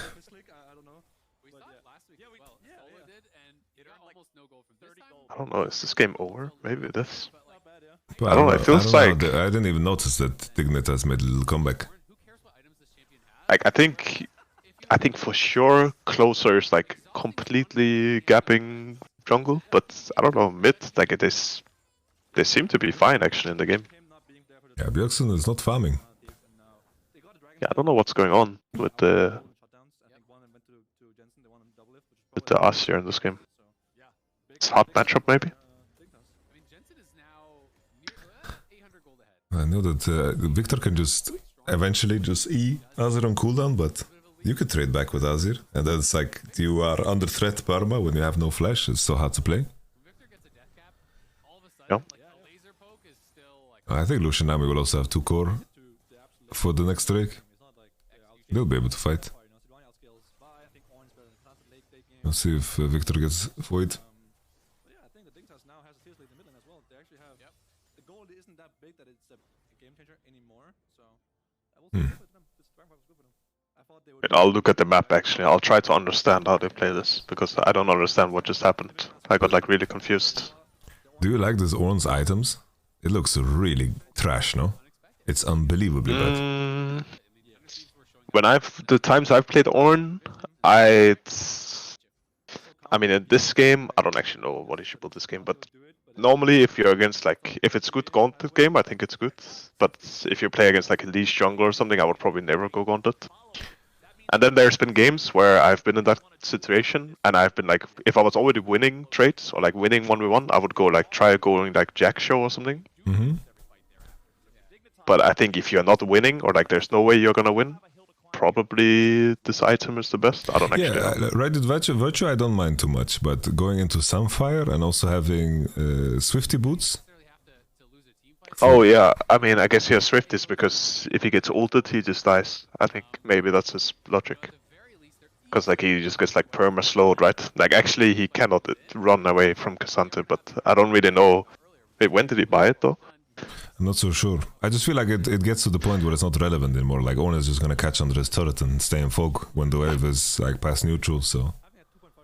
don't know, is this game over? Maybe it is. But I don't know, it feels like... I didn't even notice that Dignitas has made a little comeback. Like, I think for sure Closer is like completely gapping jungle, but I don't know, mid, like it is, they seem to be fine actually in the game. Yeah, Bjergsen is not farming. Yeah, I don't know what's going on with the Asir in this game. It's a hot matchup maybe? I know that Victor can just eventually just E Azir on cooldown, but you could trade back with Azir, and then it's like you are under threat perma when you have no flash. It's so hard to play. Yeah. I think Lucian Nami will also have 2 core for the next Drake. They'll be able to fight. Let's see if Victor gets Void. Yeah, I think the Dignitas now has a seriously in the middle as well. They actually have the goal isn't that big that it's a game changer anymore. So I will say good for them. This rank was good for them. I thought they would. I'll look at the map actually. I'll try to understand how they play this because I don't understand what just happened. I got like really confused. Do you like this Ornn's items? It looks really trash, no? It's unbelievably bad. When the times I've played Ornn, I mean in this game, I don't actually know what he should build this game, but normally if you're against like, if it's good Gauntlet game, I think it's good. But if you play against like a Leash jungle or something, I would probably never go Gauntlet. And then there's been games where I've been in that situation, and I've been like, if I was already winning trades or like winning 1v1, I would go like try going like Jack Show or something. But I think if you're not winning or like there's no way you're gonna win, probably this item is the best. I don't actually know. Right with Virtue I don't mind too much, but going into Sunfire and also having Swifty boots. Oh yeah, I mean I guess he has Swifties because if he gets ulted he just dies. I think maybe that's his logic. Because like he just gets like perma slowed, right? Like actually he cannot run away from Cassandra, but I don't really know. Wait, when did he buy it though? I'm not so sure. I just feel like it gets to the point where it's not relevant anymore. Like Ornn is just gonna catch under his turret and stay in fog when the wave is like past neutral, so...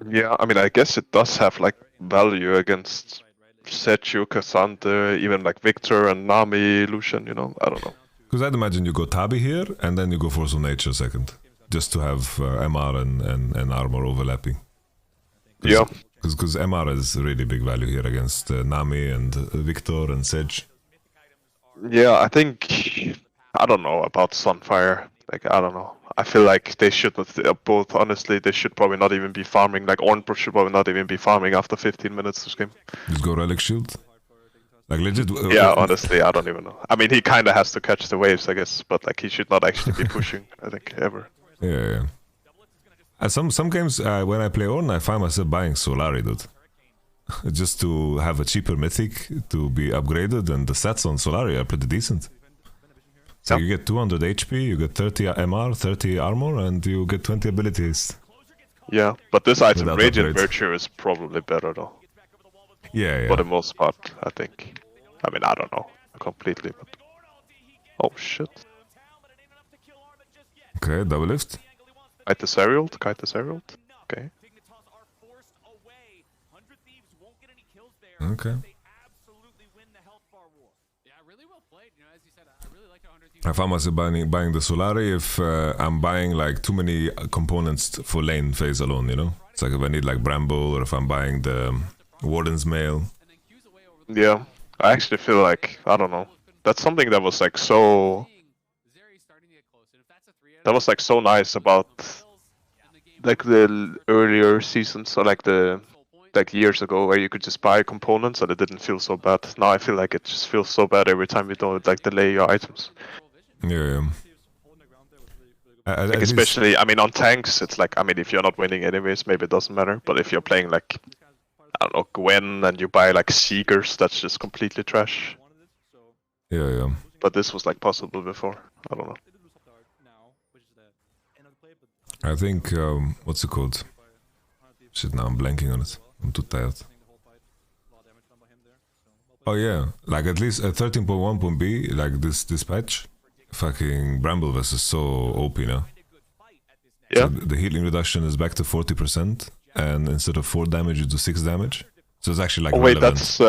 Yeah, I mean I guess it does have like value against Sechu, Cassandra, even like Victor and Nami, Lucian, you know? I don't know. Because I'd imagine you go Tabi here and then you go Force of Nature second. Just to have MR and armor overlapping. Yeah. Because MR is really big value here against Nami and Victor and Sedge. Yeah, I think... I don't know about Sunfire. Like, I don't know. I feel like they should both, honestly, they should probably not even be farming. Like, Ornn should probably not even be farming after 15 minutes this game. Just go Relic Shield? Like, legit? Yeah, honestly, I don't even know. I mean, he kind of has to catch the waves, I guess. But, like, he should not actually be pushing, I think, ever. Yeah. Some games, when I play Ornn, I find myself buying Solari, dude. Just to have a cheaper mythic to be upgraded, and the stats on Solari are pretty decent. So you get 200 HP, you get 30 MR, 30 armor, and you get 20 abilities. Yeah, but this item, Without Radiant upgrades. Virtue, is probably better, though. Yeah. For the most part, I think. I mean, I don't know completely, but... Oh, shit. Okay, double lift. Kite the Serial. Okay. Okay. I found myself buying the Solari if I'm buying like too many components for lane phase alone, you know? It's like if I need like Bramble or if I'm buying the Warden's Mail. Yeah, I actually feel like, I don't know, that's something that was like so... That was like so nice about like the earlier seasons, so like the years ago where you could just buy components and it didn't feel so bad. Now I feel like it just feels so bad every time you don't like delay your items. Yeah. Like especially, I mean, on tanks, it's like, I mean, if you're not winning anyways, maybe it doesn't matter. But if you're playing like, I don't know, Gwen and you buy like Seekers, that's just completely trash. Yeah. But this was like possible before. I don't know. I think, what's it called? Shit, now I'm blanking on it. I'm too tired. Oh yeah, like at least at 13.1.b, like this patch, fucking Bramblevest is so OP now. Yeah. So the healing reduction is back to 40%, and instead of 4 damage, you do 6 damage. So it's actually like wait, relevant. that's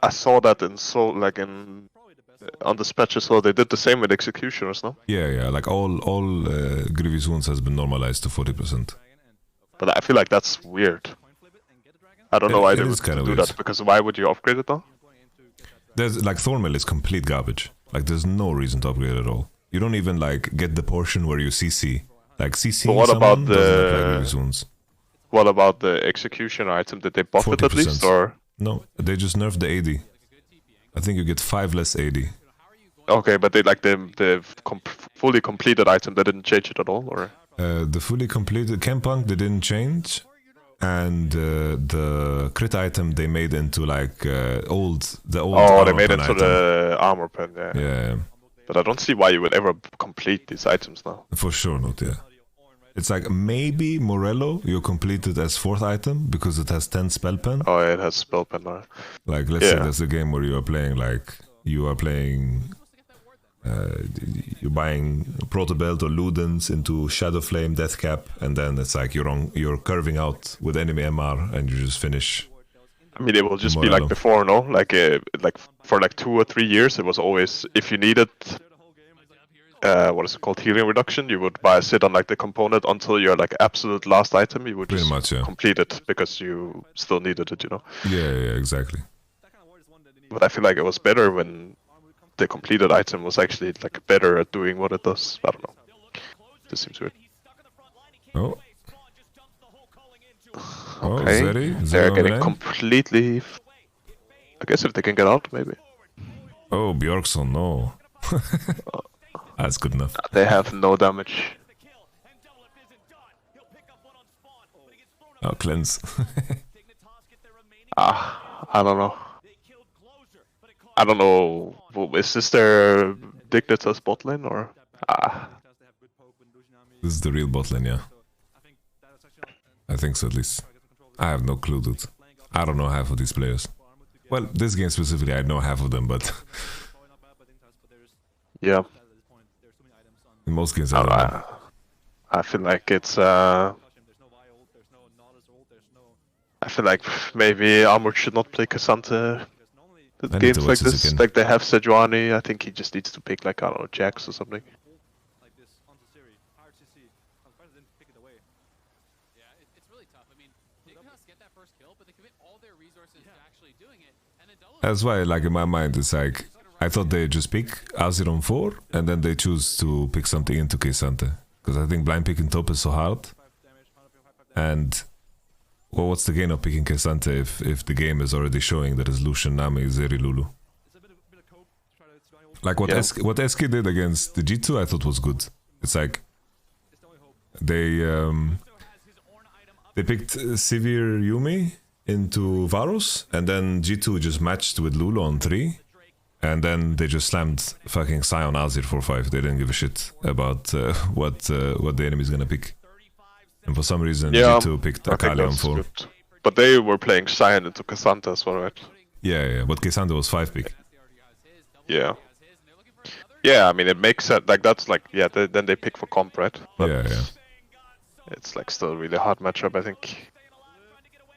I saw that in on the patch as well. They did the same with Executioners, no? Yeah, like all Grievous wounds has been normalized to 40%. But I feel like that's weird. I don't know why they would kinda do weird. that, because why would you upgrade it though? There's like Thornmail is complete garbage. Like there's no reason to upgrade at all. You don't even like get the portion where you CC. Like CC. But what about zones? What about the execution item? Did they buff it at least, or? No, they just nerfed the AD. I think you get 5 less AD. Okay, but they like the fully completed item. They didn't change it at all, or? The fully completed Kempunk they didn't change, and the crit item they made into like the old. Oh, they made it item. to the armor pen. Yeah. Yeah. But I don't see why you would ever complete these items now. For sure not. Yeah. It's like maybe Morello you complete it as 4th item because it has 10 spell pen. Oh, yeah, it has spell pen. Like let's say there's a game where you are playing you're buying Protobelt or Ludens into Shadowflame, Deathcap, and then it's like you're curving out with enemy MR and you just finish. I mean, it will just be like before, no? Like for like 2 or 3 years, it was always if you needed what is it called, healing reduction, you would buy a sit on like the component until your like absolute last item. You would pretty just much, yeah. complete it because you still needed it, you know. Yeah, exactly. But I feel like it was better when the completed item was actually like better at doing what it does. I don't know. This seems weird. Oh. Okay. They're getting completely. I guess if they can get out, maybe. Oh, Bjorkson, no. That's good enough. They have no damage. Oh, cleanse. I don't know. I don't know. Is this their Dignitas bot lane or? This is the real bot lane, yeah. I think so, at least. I have no clue, dude. I don't know half of these players. Well, this game specifically, I know half of them, but yeah. In most games, I don't know. I feel like it's. I feel like maybe Armored should not play Cassante. In games like this, like they have Sejuani, I think he just needs to pick like, I don't know, Jax or something. That's why, like, in my mind, it's like, I thought they just pick Azir on 4, and then they choose to pick something into Cassante. Because I think blind picking top is so hard. And, well, what's the gain of picking Cassante if the game is already showing that it's Lucian, Nami, Zeri, Lulu? Like, what SK did against the G2, I thought was good. It's like, they picked Sivir Yumi into Varus, and then G2 just matched with Lulu on 3, and then they just slammed fucking Sion Azir for 5. They didn't give a shit about what the enemy's gonna pick. And for some reason, G2 picked Akali on 4. Good. But they were playing Sion into Cassante as well, right? Yeah, but Cassante was 5 pick. Yeah. Yeah, I mean, it makes sense. Like, that's like, yeah, then they pick for comp, right? But yeah. It's like still a really hard matchup, I think.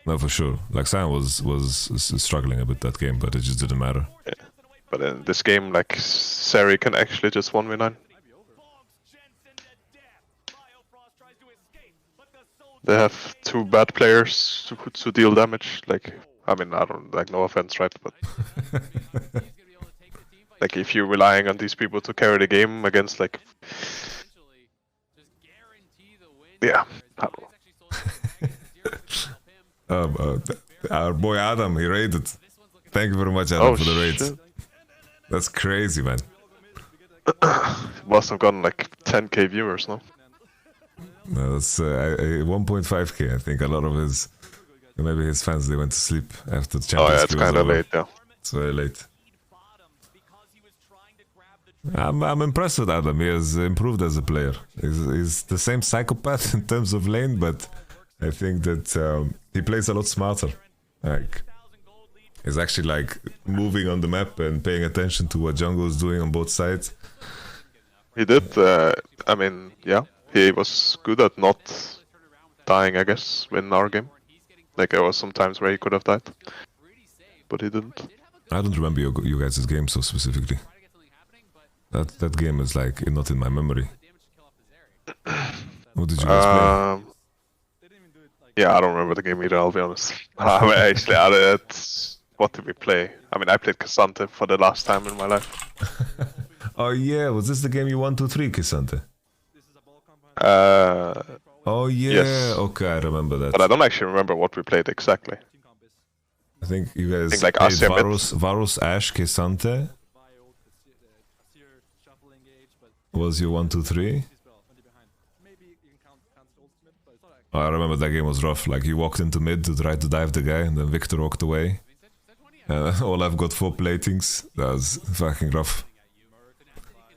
No, for sure. Like, Sion was struggling a bit that game, but it just didn't matter. Yeah. But in this game, like, Sari can actually just 1v9. They have 2 bad players to deal damage. Like, I mean, I don't, like, no offense, right? But like, if you're relying on these people to carry the game against, like, yeah, I don't know. Our boy Adam, he raided. Thank you very much, Adam, for the raid. That's crazy, man. Must have gotten like 10k viewers, no? No, that's 1.5k. I think a lot of maybe his fans, they went to sleep after the Champions League. Oh yeah, it's kind of late, yeah. It's very late. I'm impressed with Adam. He has improved as a player. He's the same psychopath in terms of lane, but I think that he plays a lot smarter. Like, he's actually like moving on the map and paying attention to what jungle is doing on both sides. He did. I mean, yeah, he was good at not dying, I guess, in our game. Like, there was some times where he could have died, but he didn't. I don't remember you guys' game so specifically. That game is like not in my memory. What did you guys play? Yeah, I don't remember the game either, I'll be honest. Actually, what did we play? I mean, I played Cassante for the last time in my life. Oh yeah, was this the game you 1-2-3, Cassante? Oh yeah, yes. Okay, I remember that. But I don't actually remember what we played exactly. I think you guys like played Asia Varus, Ashe, Cassante. Was your 1-2-3? Oh, I remember that game was rough. Like, you walked into mid to try to dive the guy, and then Victor walked away. Olaf got 4 platings. That was fucking rough.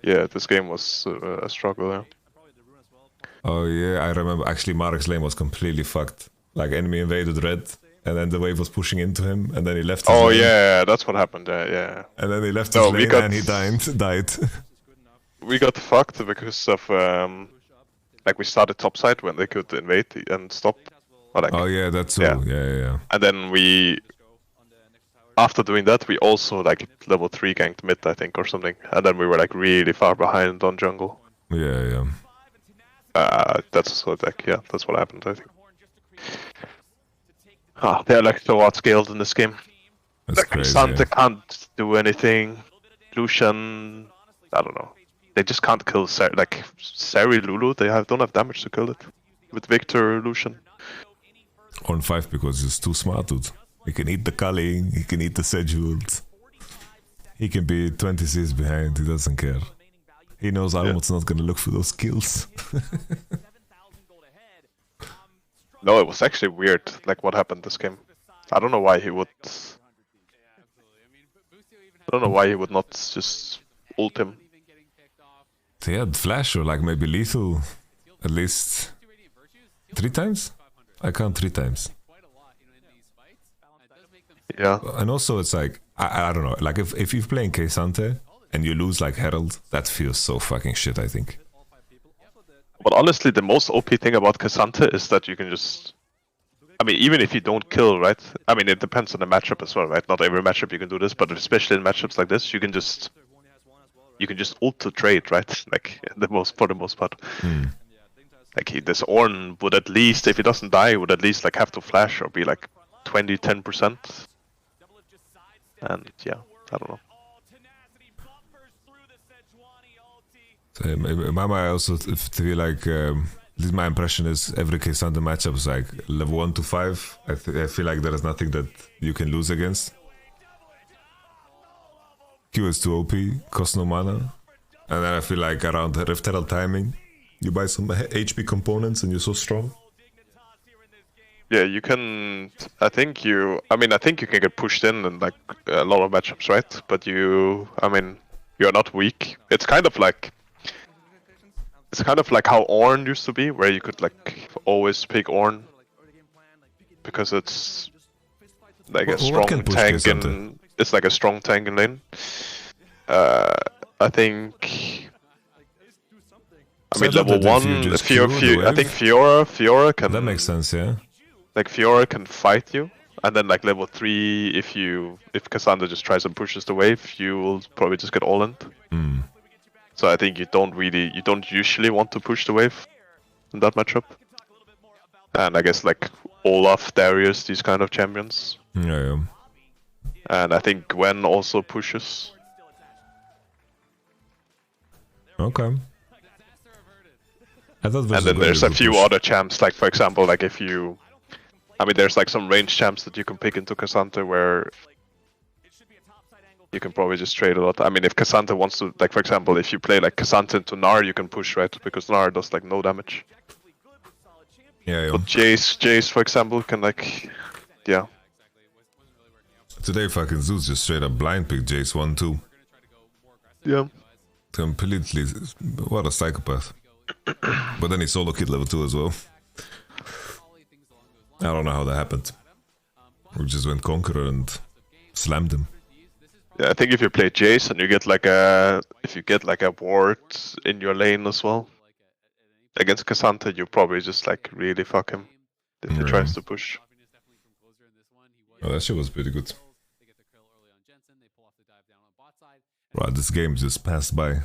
Yeah, this game was a struggle, yeah. Oh yeah, I remember. Actually, Marek's lane was completely fucked. Like, enemy invaded red, and then the wave was pushing into him, and then he left his lane. Oh yeah, that's what happened, yeah. And then he left his lane and he died. We got fucked because of... like, we started topside when they could invade and stop. Or like, oh yeah, that's all. Yeah. And then we... After doing that, we also, like, level 3 ganked mid, I think, or something. And then we were, like, really far behind on jungle. Yeah. That's what happened, I think. They're, like, so outscaled in this game. That's like, crazy. Santa can't do anything. Lucian... I don't know. They just can't kill Sari Lulu. They don't have damage to kill it. With Victor Lucian. On 5 because he's too smart, dude. He can eat the culling, he can eat the Sedgewood. He can be 20 Cs behind, he doesn't care. He knows Almut's not gonna look for those kills. No, it was actually weird, like what happened this game. I don't know why he would... I don't know why he would not just ult him. He had flash or like maybe lethal at least 3 times? I count 3 times. Yeah. And also it's like, I don't know, like if you're playing Cassante and you lose like Herald, that feels so fucking shit, I think. But honestly, the most OP thing about Cassante is that you can just... I mean, even if you don't kill, right? I mean, it depends on the matchup as well, right? Not every matchup you can do this, but especially in matchups like this, you can just ult to trade, right? Like, for the most part. Like, this Ornn would at least, if he doesn't die, would at least like have to flash or be like 10%. And yeah, I don't know. So, in my mind, I also feel like, at least my impression is every Cassante matchup is like level 1 to 5. I feel like there is nothing that you can lose against. Q is too OP, costs no mana. And then I feel like around the Rift Herald timing, you buy some HP components and you're so strong. Yeah, you can... I think you can get pushed in like a lot of matchups, right? But you're not weak. It's kind of like how Ornn used to be, where you could like always pick Ornn. Because it's like a strong tank in... It's like a strong tank in lane. I think... I mean, level 1, I think Fiora can... That makes sense, yeah. Like, Fiora can fight you, and then like level 3, if Cassandra just tries and pushes the wave, you will probably just get all-in. So I think you don't usually want to push the wave in that matchup. And I guess like Olaf, Darius, these kind of champions. Yeah. And I think Gwen also pushes. Okay. I thought and then there's a few other champs, like for example, like if you... I mean, there's like some range champs that you can pick into Cassante where you can probably just trade a lot. I mean, if Cassante wants to, like for example, if you play like Cassante into Gnar, you can push, right? Because Gnar does like no damage. Yeah. But Jace, for example, can like, yeah. Today fucking Zeus just straight up blind picked Jace 1-2. Yeah. Completely, what a psychopath. But then he solo killed level 2 as well. I don't know how that happened. We just went Conqueror and slammed him. Yeah, I think if you play Jace and you get like a ward in your lane as well against Cassante, you probably just like really fuck him if he tries to push. Oh, that shit was pretty good. Right, this game just passed by.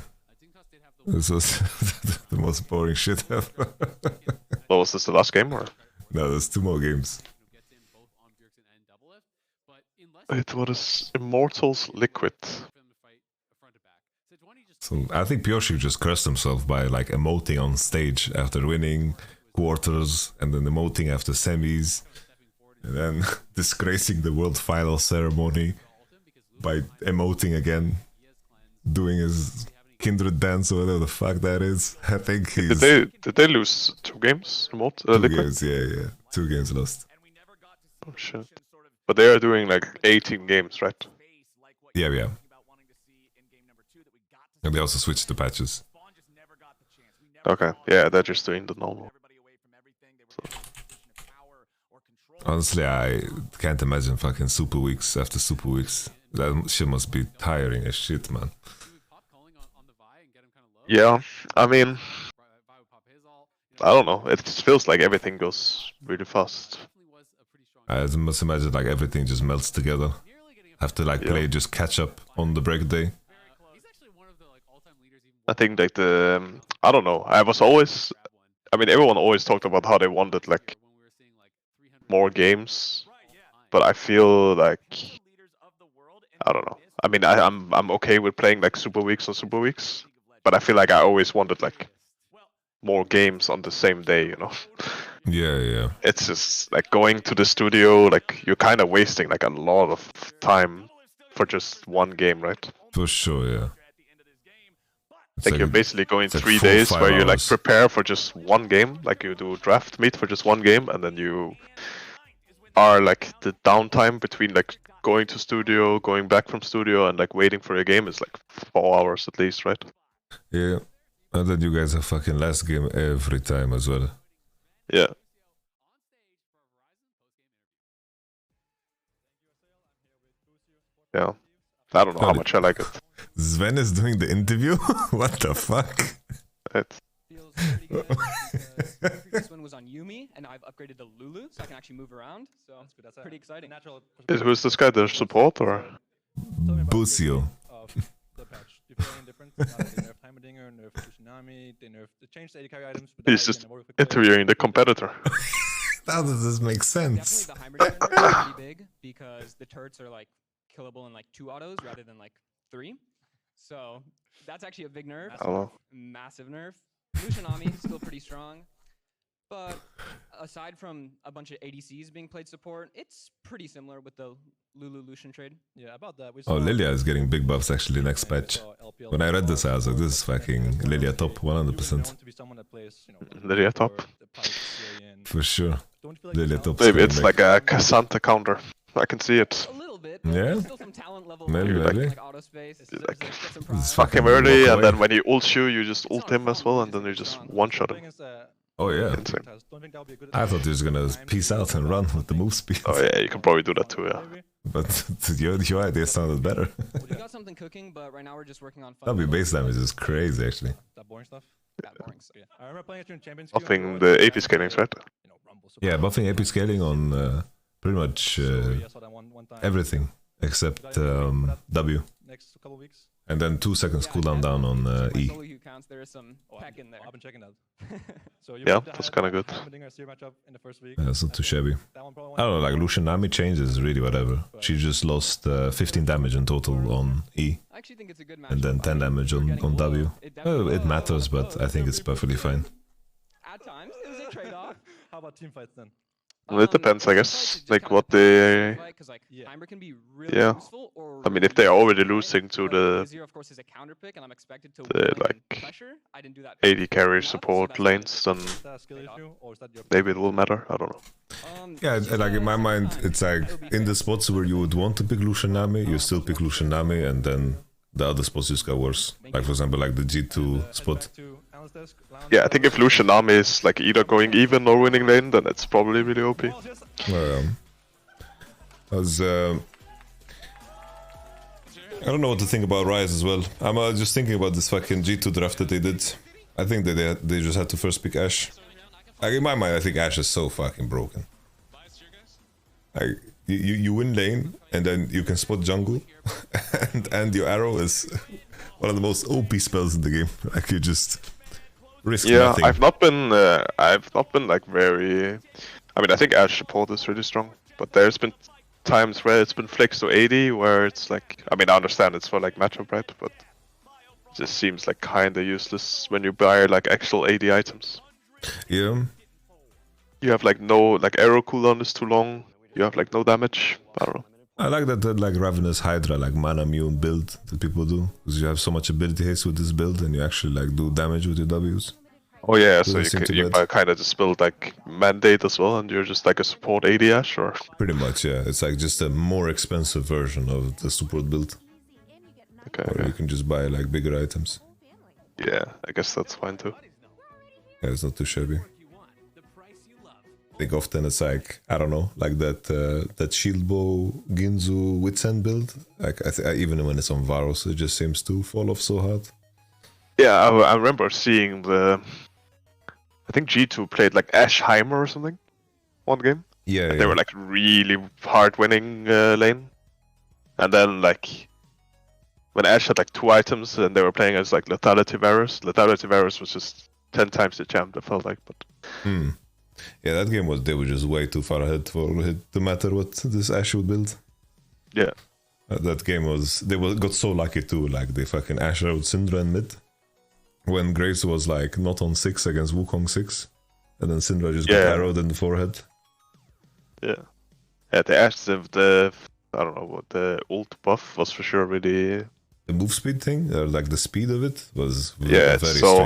This was the most boring shit ever. Oh, was this the last game or? No, there's 2 more games. Wait, what is Immortals Liquid? So I think Pioshi just cursed himself by like emoting on stage after winning quarters and then emoting after semis and then disgracing the world final ceremony by emoting again, doing his kindred dance or whatever the fuck that is. I think he's... Did they lose 2 games? 2 games, yeah. 2 games lost. Oh shit. But they are doing like 18 games, right? Yeah. And they also switched the patches. Okay, yeah, they're just doing the normal. Honestly, I can't imagine fucking super weeks after super weeks. That shit must be tiring as shit, man. Yeah, I mean, I don't know. It feels like everything goes really fast. I must imagine like everything just melts together. Have to like play just catch up on the break day. I think like I don't know. I mean, everyone always talked about how they wanted like more games, but I feel like I don't know. I mean, I'm okay with playing like super weeks or super weeks, but I feel like I always wanted like more games on the same day, you know. Yeah. It's just like going to the studio, like you're kind of wasting like a lot of time for just one game, right? For sure, yeah. Like you're basically going 3 days where you like prepare for just one game, like you do draft meet for just one game, and then you are like the downtime between like going to studio, going back from studio, and like waiting for a game is like 4 hours at least, right? Yeah. And then you guys have fucking last game every time as well. Yeah. Yeah. I don't know how much I like it. Sven is doing the interview? What the fuck? Feels pretty good because the previous one was on Yumi, and I've upgraded to Lulu, so I can actually move around. So that's pretty exciting. Who's this guy? The support or? Bucio. The patch. Do you feel any difference? They nerfed Heimerdinger, nerfed Tsunami, they changed the AD carry items. But He's just interviewing the competitor. How does this make sense? Definitely the Heimerdinger is pretty big because the turrets are like killable in like 2 autos rather than like 3. So that's actually a big nerf. Massive nerf. Tsunami still pretty strong. But aside from a bunch of ADCs being played support, it's pretty similar with the Lulu Lucian trade. Yeah, about that. Oh, Lilia is getting big buffs actually next patch. When I read this, I was like, this is fucking Lilia top 100%. Lilia top? For sure. Lilia top. Maybe it's like a Cassandra counter. I can see it. Yeah? Maybe. Like, fuck him early, and then when he ults you, you just ult him as well, and then you just one-shot him. Oh yeah. Insane. I thought he was gonna peace out and run with the move speed. Oh yeah, you can probably do that too, yeah. But your idea sounded better. We got something cooking, but right now we're just working on. That'd be base damage is crazy actually. That boring stuff. That boring stuff. Yeah. I remember playing it during Champions. Buffing the AP scalings, right? Yeah, buffing AP scaling on pretty much everything except W. Next couple weeks. And then 2 seconds cooldown down on E. There is some pack in there. I've been checking that. So yeah, that's kind of good. Yeah, that's not too shabby. I don't know, like Lucian Nami changes really whatever. She just lost 15 damage in total on E. I actually think it's a good match. And then 10 damage on W. It matters, but I think it's perfectly fine. At times, it was a trade-off. How about team fights then? Well, it depends, I guess. Like what they. Yeah. I mean, if they are already losing to the like AD carry support lanes, then maybe it will matter. I don't know. Yeah, like in my mind, it's like in the spots where you would want to pick Lucian Nami, you still pick Lucian Nami, and then the other spots just get worse. Like for example, like the G2 spot. Yeah, I think if Lucian Nami is like either going even or winning lane, then it's probably really OP. I don't know what to think about Rise as well. I'm just thinking about this fucking G2 draft that they did. I think that they just had to first pick Ashe. Like in my mind, I think Ashe is so fucking broken. Like you win lane and then you can spot jungle, and your arrow is one of the most OP spells in the game. Like you just risk nothing. I've not been like very. I mean, I think Ash support is really strong, but there's been times where it's been flexed to 80, where it's like, I mean, I understand it's for like matchup, right? But it just seems like kinda useless when you buy like actual 80 items. Yeah. You have like no, like arrow cooldown is too long. You have like no damage. I don't know. I like that like Ravenous Hydra, like mana immune build that people do, because you have so much ability haste with this build, and you actually like do damage with your Ws. Oh yeah, so you kind of just build like Mandate as well, and you're just like a support 80 Ash, or? Pretty much, yeah. It's like just a more expensive version of the support build. Okay. Or you can just buy like bigger items. Yeah, I guess that's fine too. Yeah, it's not too shabby. I think often it's like, I don't know, like that shield bow Ginzu Witsend build. Like even when it's on Varos, it just seems to fall off so hard. Yeah, I remember seeing I think G2 played like Ashheimer or something one game. Yeah, and they were like really hard winning lane. And then like when Ash had like 2 items and they were playing as like Lethality Varus was just 10 times the champ, I felt like. But yeah, that game they were just way too far ahead for it to matter what this Ash would build. Yeah. That game got so lucky too, like they fucking Ash out Syndra in mid. When Graves was like not on 6 against Wukong 6, and then Syndra just got arrowed in the forehead. Yeah. Yeah, the Ash, the I don't know what the ult buff was for sure really. The move speed thing, or like the speed of it, was it's so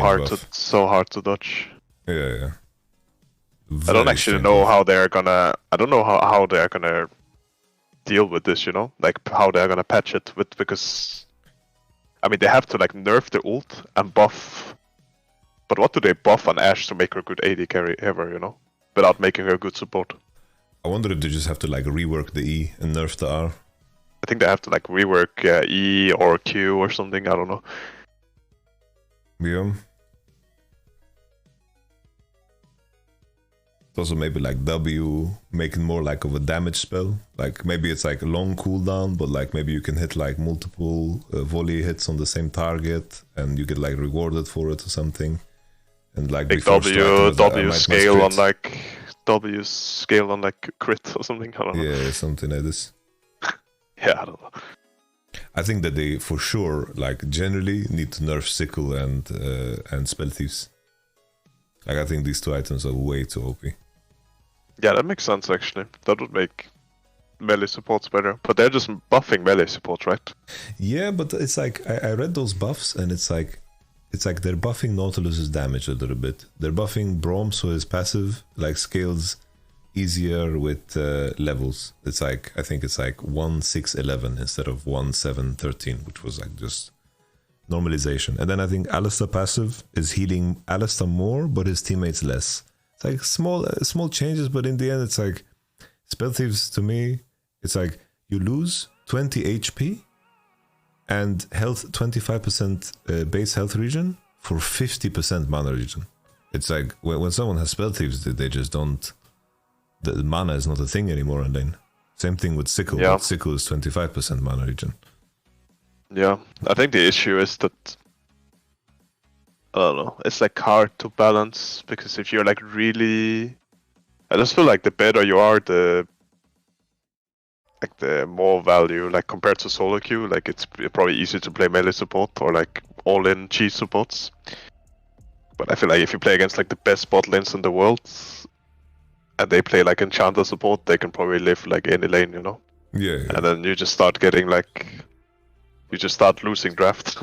hard to dodge. Yeah. I don't actually know how they're gonna. I don't know how they're gonna deal with this. You know, like how they're gonna patch it because. I mean, they have to like nerf the ult and buff. But what do they buff on Ash to make her a good AD carry ever? You know, without making her a good support. I wonder if they just have to like rework the E and nerf the R. I think they have to like rework E or Q or something. I don't know. Yeah. Also maybe like W, making more like of a damage spell. Like maybe it's like a long cooldown, but like maybe you can hit like multiple volley hits on the same target, and you get like rewarded for it or something. And like W scale on like W scale on like crit or something. I don't know. Yeah, something like this. Yeah, I don't know. I think that they for sure like generally need to nerf Sickle and Spell Thieves. Like I think these 2 items are way too OP. Yeah, that makes sense actually. That would make melee supports better. But they're just buffing melee supports, right? Yeah, but it's like I read those buffs and it's like they're buffing Nautilus's damage a little bit. They're buffing Braum so his passive like scales easier with levels. It's like I think it's like 1, 6, 11 instead of 1, 7, 13, which was like just normalization. And then I think Alistar passive is healing Alistar more, but his teammates less. It's like small changes, but in the end, it's like Spell Thieves to me. It's like you lose 20 HP and health 25% base health regen for 50% mana regen. It's like when someone has Spell Thieves, they just don't. The mana is not a thing anymore, and then same thing with Sickle. Yeah. Sickle is 25% mana regen. Yeah, I think the issue is that I don't know. It's like hard to balance because if you're like really, I just feel like the better you are, the more value like compared to solo queue. Like it's probably easy to play melee support or like all-in cheese supports. But I feel like if you play against like the best bot lanes in the world, and they play like enchanter support, they can probably live like any lane, you know. Yeah. And then you just start getting like. You just start losing draft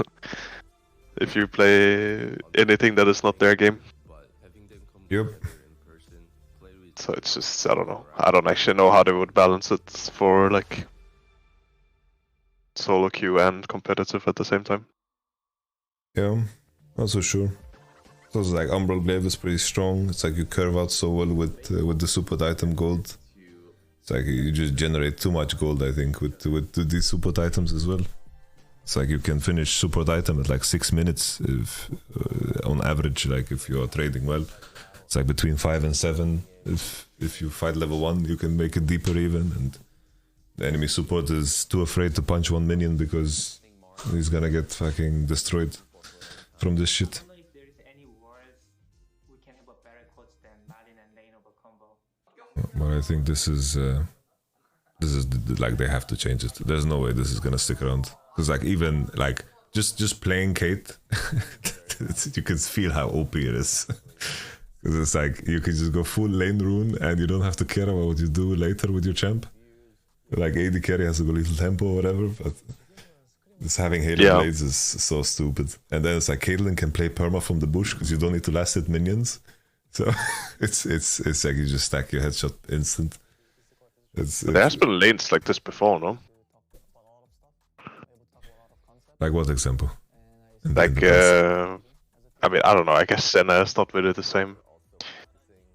if you play anything that is not their game. Yep. So it's just, I don't know. I don't actually know how they would balance it for like solo queue and competitive at the same time. Yeah, not so sure. So it's like Umbral Glaive is pretty strong. It's like you curve out so well with the support item gold. It's like you just generate too much gold, I think, with these support items as well. It's like you can finish support item at like 6 minutes if, on average, like if you are trading well. It's like between 5 and 7. If you fight level 1, you can make it deeper even. And the enemy support is too afraid to punch 1 minion because he's gonna get fucking destroyed from this shit. But I think this is like they have to change it. There's no way this is gonna stick around. Because like even like just playing Kate, you can feel how OP it is. Because it's like you can just go full lane rune and you don't have to care about what you do later with your champ. Like AD carry has to go little tempo or whatever, but just having Halo Blades is so stupid. And then it's like Caitlyn can play perma from the bush because you don't need to last hit minions. So it's like you just stack your headshot instant. There has been lanes like this before, no? Like what example? Like I mean, I don't know. I guess Senna is not really the same.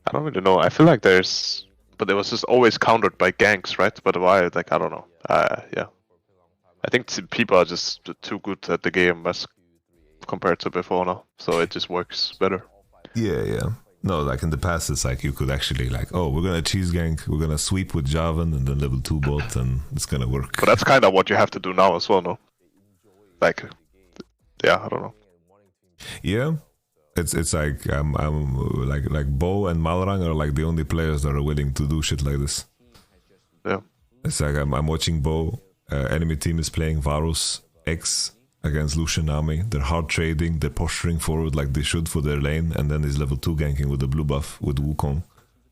I don't really know. I feel like but it was just always countered by ganks, right? But why? Like I don't know. Yeah. I think people are just too good at the game as compared to before now, so it just works better. Yeah. No, like in the past, it's like you could actually like, oh, we're gonna cheese gank, we're gonna sweep with Jarvan and then level 2 bot, and it's gonna work. But that's kind of what you have to do now as well, no? Like, yeah, I don't know. Yeah, it's like I'm like Bo and Malrang are like the only players that are willing to do shit like this. Yeah, it's like I'm watching Bo. Enemy team is playing Varus X against Lucian army. They're hard trading, they're posturing forward like they should for their lane, and then he's level 2 ganking with the blue buff with Wukong.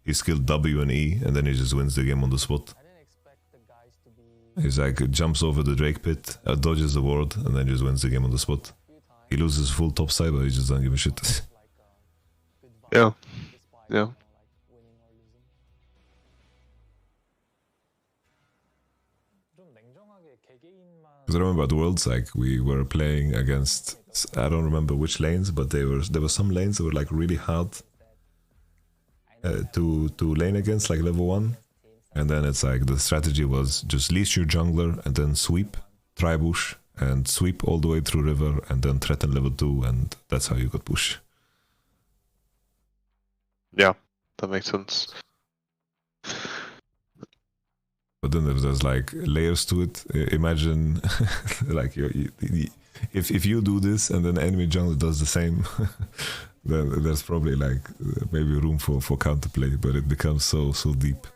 He skilled W and E, and then he just wins the game on the spot. He's like jumps over the Drake pit, dodges the ward, and then just wins the game on the spot. He loses full top side, but he just doesn't give a shit. Yeah. Because I remember at Worlds, like we were playing against, I don't remember which lanes, but there were some lanes that were like really hard to lane against, like level 1. And then it's like the strategy was just leash your jungler and then sweep, try bush, and sweep all the way through river and then threaten level 2, and that's how you got push. Yeah, that makes sense. But then there's like layers to it. Imagine like if you do this and then enemy jungler does the same, then there's probably like maybe room for counterplay, but it becomes so deep.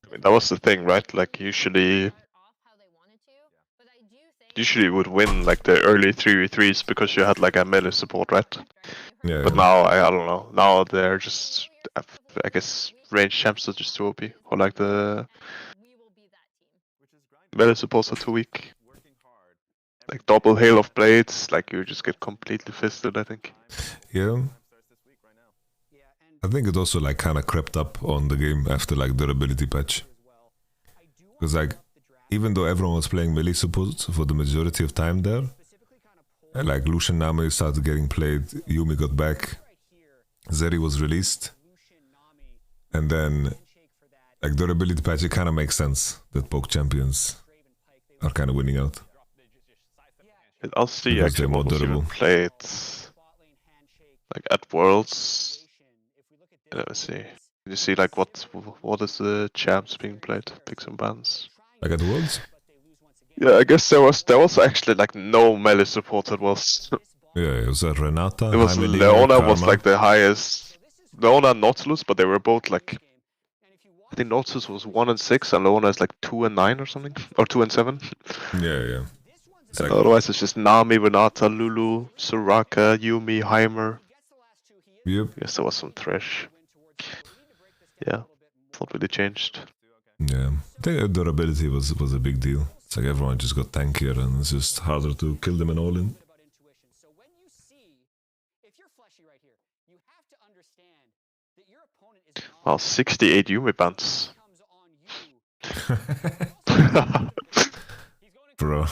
I mean, that was the thing, right? Like usually you would win like the early 3v3s because you had like a melee support, right? Yeah. But now I don't know. Now they're just, I guess, range champs are just too OP, or like the melee supports are too weak. Like double hail of blades, like you just get completely fisted, I think. Yeah. I think it also like kind of crept up on the game after like durability patch. Because like even though everyone was playing melee support for the majority of time there, like Lucian Nami started getting played, Yumi got back, Zeri was released, and then like durability patch, it kind of makes sense that poke champions are kind of winning out. I'll see actually what was even played like at Worlds. Let me see. Can you see like what is the champs being played? Pick some bands. Like at Worlds? Yeah, I guess there was actually like no melee support at Worlds. Yeah, it was Renata. It was Leona was like the highest. Leona and Nautilus, but they were both like. I think Nautilus was 1 and 6, and Leona is like 2 and 9 or something, or 2 and 7. Yeah. Like, otherwise, it's just Nami, Renata, Lulu, Soraka, Yumi, Heimer. Yep. Yes, there was some thresh. Yeah, it's not really changed. Yeah, I think durability was a big deal. It's like everyone just got tankier, and it's just harder to kill them in all-in. Well, 68 Yumi bans. Bro.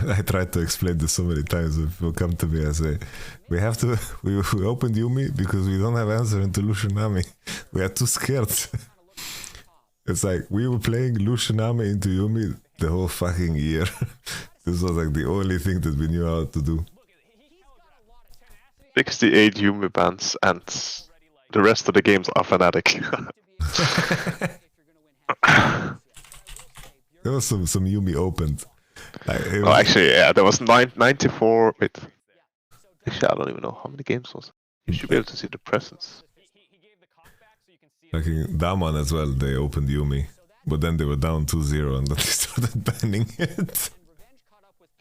I tried to explain this so many times, but people come to me and say, we opened Yumi because we don't have answer into Lucian Nami. We are too scared. It's like, we were playing Lucian Nami into Yumi the whole fucking year. This was like the only thing that we knew how to do. 68 Yumi bans, and the rest of the games are Fnatic. There was some Yumi opened. Actually, yeah, there was 94. Wait, actually, I don't even know how many games was. You should be able to see the presence. Like in Daman as well, they opened Yumi, but then they were down 2-0 and then they started banning it.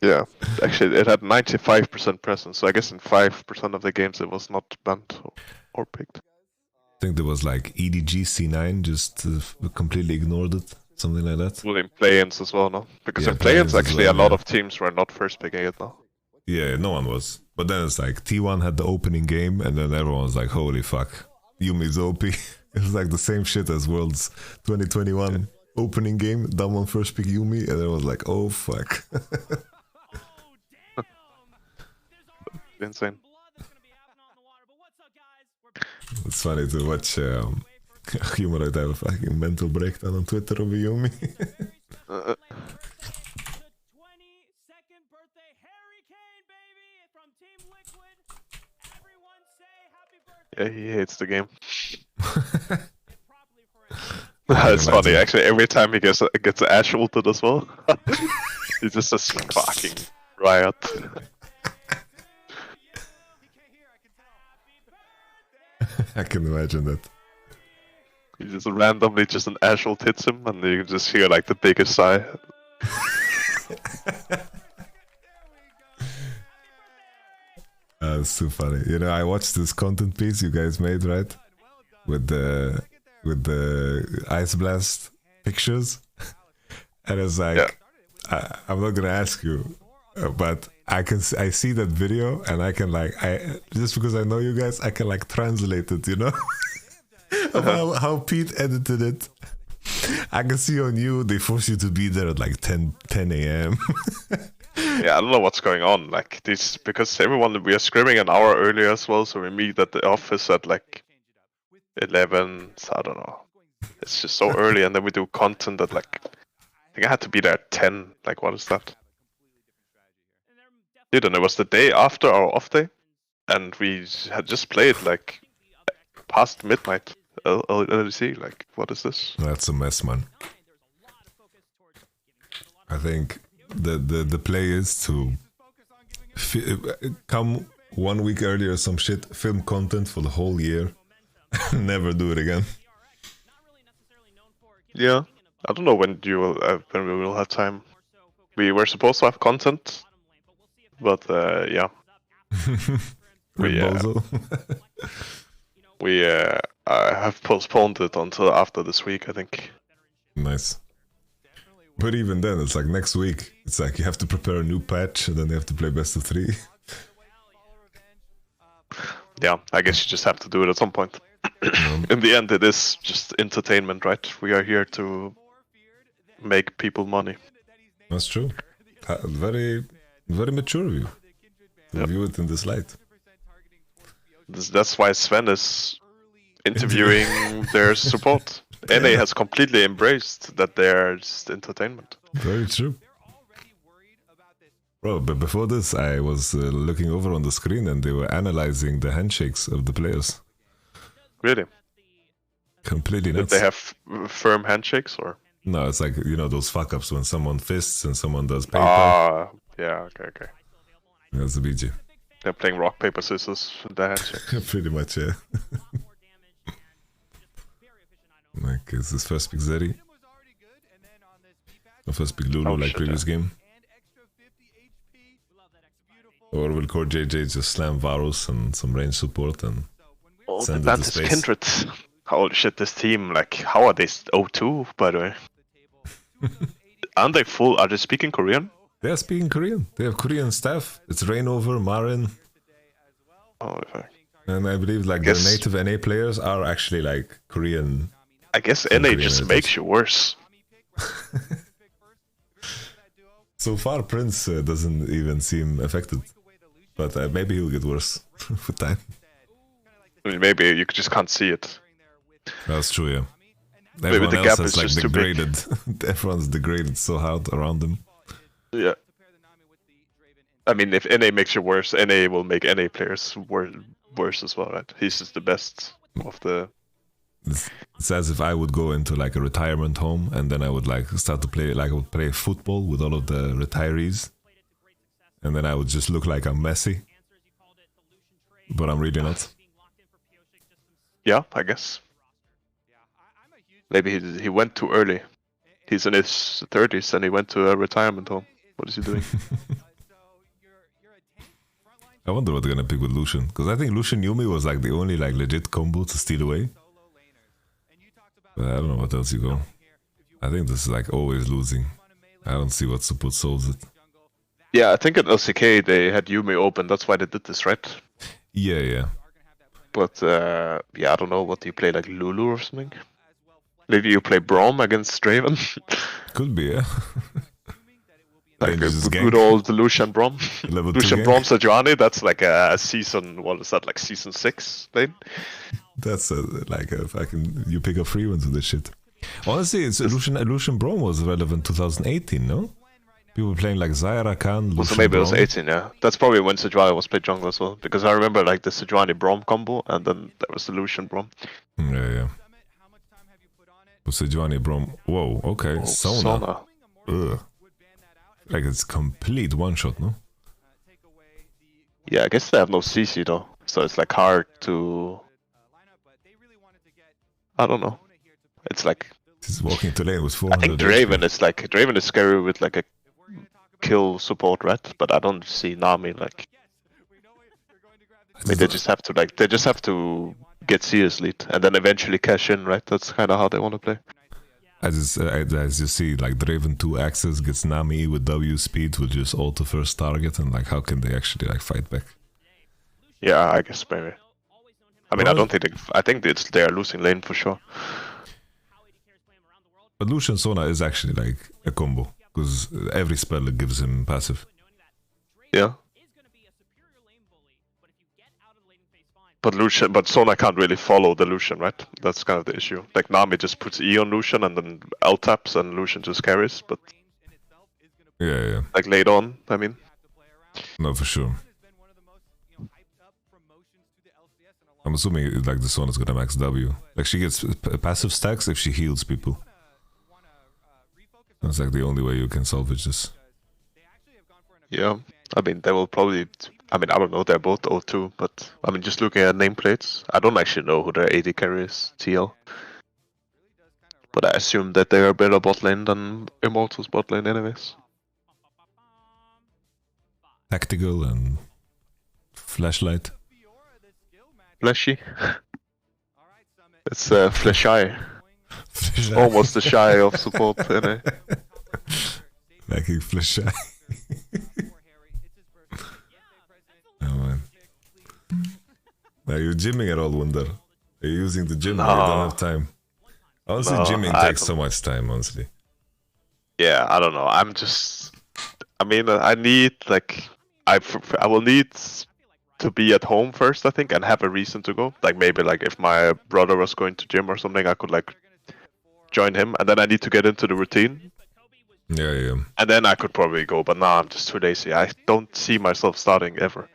Yeah, actually it had 95% presence, so I guess in 5% of the games it was not banned or picked. I think there was like EDG C9 just completely ignored it, something like that. Well, in play-ins as well, no? Because Yeah, in play-ins actually well, a lot yeah. of teams were not first picking it now. Yeah, no one was. But then it's like T1 had the opening game and then everyone was like, holy fuck, Yumi's OP. It's like the same shit as Worlds 2021 opening game, Damwon first pick Yumi, and everyone was like, oh fuck. Insane. It's funny to watch Humanoid have a fucking mental breakdown on Twitter over Yumi. Yeah, he hates the game. It's funny, actually, every time he gets Ash ulted as well, he just says fucking riot. I can imagine that. He just randomly just an Ash ult hits him and you can just hear like the biggest sigh. It's too funny. You know, I watched this content piece you guys made, right? With the Ice Blast pictures. And it's like, I'm not gonna ask you, but I see that video and I can like, just because I know you guys, I can like translate it, you know? Of how Pete edited it. I can see on you, they force you to be there at like 10 a.m. Yeah, I don't know what's going on. Like this, because we are scrimming an hour earlier as well, so we meet at the office at like 11. So I don't know. It's just so early, and then we do content at like, I think I had to be there at 10. Like, what is that? Dude, and it was the day after our off day, and we had just played like past midnight. LCS, like, what is this? That's a mess, man. I think the play is to come 1 week earlier or some shit, film content for the whole year, never do it again. Yeah, I don't know when we will have time. We were supposed to have content, but yeah. we have postponed it until after this week, I think. Nice. But even then, it's like next week. It's like you have to prepare a new patch, and then you have to play best of 3. Yeah, I guess you just have to do it at some point. In the end, it is just entertainment, right? We are here to make people money. That's true. Very, very mature of you. To view it in this light. That's why Sven is interviewing their support. NA has completely embraced that they are just entertainment. Very true. Bro, but before this, I was looking over on the screen and they were analyzing the handshakes of the players. Really? Completely nuts. Did they have firm handshakes or? No, it's like, you know, those fuck-ups when someone fists and someone does paper. Ah, yeah, okay. That's the BG. They're playing rock, paper, scissors with the handshakes. Pretty much, yeah. Like, is this first pick Zeri? Or first pick Lulu like previous game? Or will Core JJ just slam Varus and some range support and send it to space? Kindred. Holy shit, this team, like, how are they 0-2, by the way? Aren't they full? Are they speaking Korean? They are speaking Korean. They have Korean staff. It's Rainover, Marin. Oh, okay. And I believe like the native NA players are actually like Korean. I guess NA just makes you worse. So far, Prince doesn't even seem affected. But maybe he'll get worse with time. I mean, maybe you just can't see it. That's true, yeah. Maybe Everyone the else gap has is like just too big. degraded. Everyone's degraded so hard around them. Yeah. I mean, if NA makes you worse, NA will make NA players worse as well, right? He's just the best of the... It's as if I would go into like a retirement home and then I would like start to play, like I would play football with all of the retirees. And then I would just look like I'm Messi. But I'm really not. Yeah, I guess. Maybe he went too early. He's in his 30s and he went to a retirement home. What is he doing? I wonder what they're gonna pick with Lucian, because I think Lucian Yumi was like the only like legit combo to steal away. But I don't know what else you go. I think this is like always losing. I don't see what support solves it. Yeah, I think at LCK they had Yumi open. That's why they did this, right? Yeah. But yeah, I don't know. What do you play, like Lulu or something? Maybe you play Braum against Draven. Could be, yeah. Like a good old Lucian Braum. Lucian Braum Sejuani, that's like a season, what is that, like season 6 lane? That's like a fucking, you pick up free ones with this shit. Honestly, it's Lucian Braum was relevant 2018, no? People playing like Zaira Khan, Lucian So maybe it was Braum. 18, yeah. That's probably when Sejuani was played jungle as well. Because I remember like the Sejuani Braum combo, and then there was the Lucian Braum. Yeah. But Sejuani Braum, whoa, okay, Sona. Ugh. Like it's complete one shot, no? Yeah, I guess they have no CC though, so it's like hard to. I don't know. It's like. He's walking to lane with 400. I think Draven is scary with like a kill support, right? But I don't see Nami like. I mean, they just have to get CS lead and then eventually cash in, right? That's kind of how they want to play. As you see, like Draven 2 access gets Nami with W speed will just auto first target, and like how can they actually like fight back? Yeah, I guess maybe. I mean, I don't think I think they're losing lane for sure. But Lucian Sona is actually like a combo because every spell gives him passive. Yeah. But Sona can't really follow the Lucian, right? That's kind of the issue. Like Nami just puts E on Lucian and then L taps and Lucian just carries, but yeah. Like late on, I mean. No, for sure. I'm assuming like the Sona's gonna max W. Like she gets passive stacks if she heals people. That's like the only way you can salvage this. Yeah, I mean they will probably. I mean, I don't know, they're both O2, but I mean, just looking at nameplates, I don't actually know who their AD carry is, TL. But I assume that they are better bot lane than Immortal's bot lane anyways. Tactical and flashlight. Flashy? It's flashy. Almost the shy of support, innit? Liking flashy. Oh man. Are you gymming at all, Wunder? Are you using the gym? No. You don't have time. Honestly, gymming takes so much time, honestly. Yeah, I don't know. I mean, I need, like, I will need to be at home first, I think, and have a reason to go. Like, maybe, like, if my brother was going to gym or something, I could, like, join him. And then I need to get into the routine. Yeah. And then I could probably go, but nah, I'm just too lazy. I don't see myself starting ever.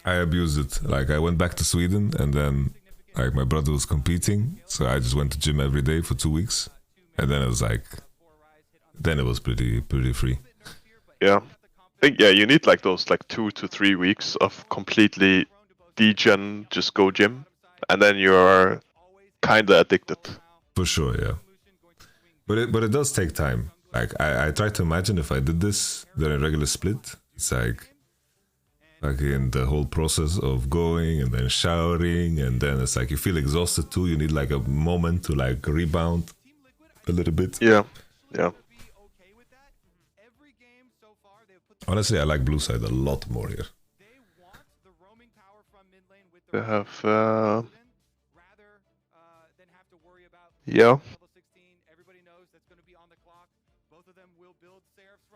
I abused it. Like, I went back to Sweden, and then, like, my brother was competing, so I just went to gym every day for 2 weeks. And then it was like, then it was pretty free. Yeah. I think, yeah, you need, like, those, like, 2 to 3 weeks of completely degen, just go gym. And then you're kinda addicted. For sure, yeah. But it does take time. Like, I try to imagine if I did this during a regular split, it's like in the whole process of going and then showering, and then it's like you feel exhausted too. You need like a moment to like rebound a little bit. Yeah. Honestly, I like blue side a lot more here. They have, yeah.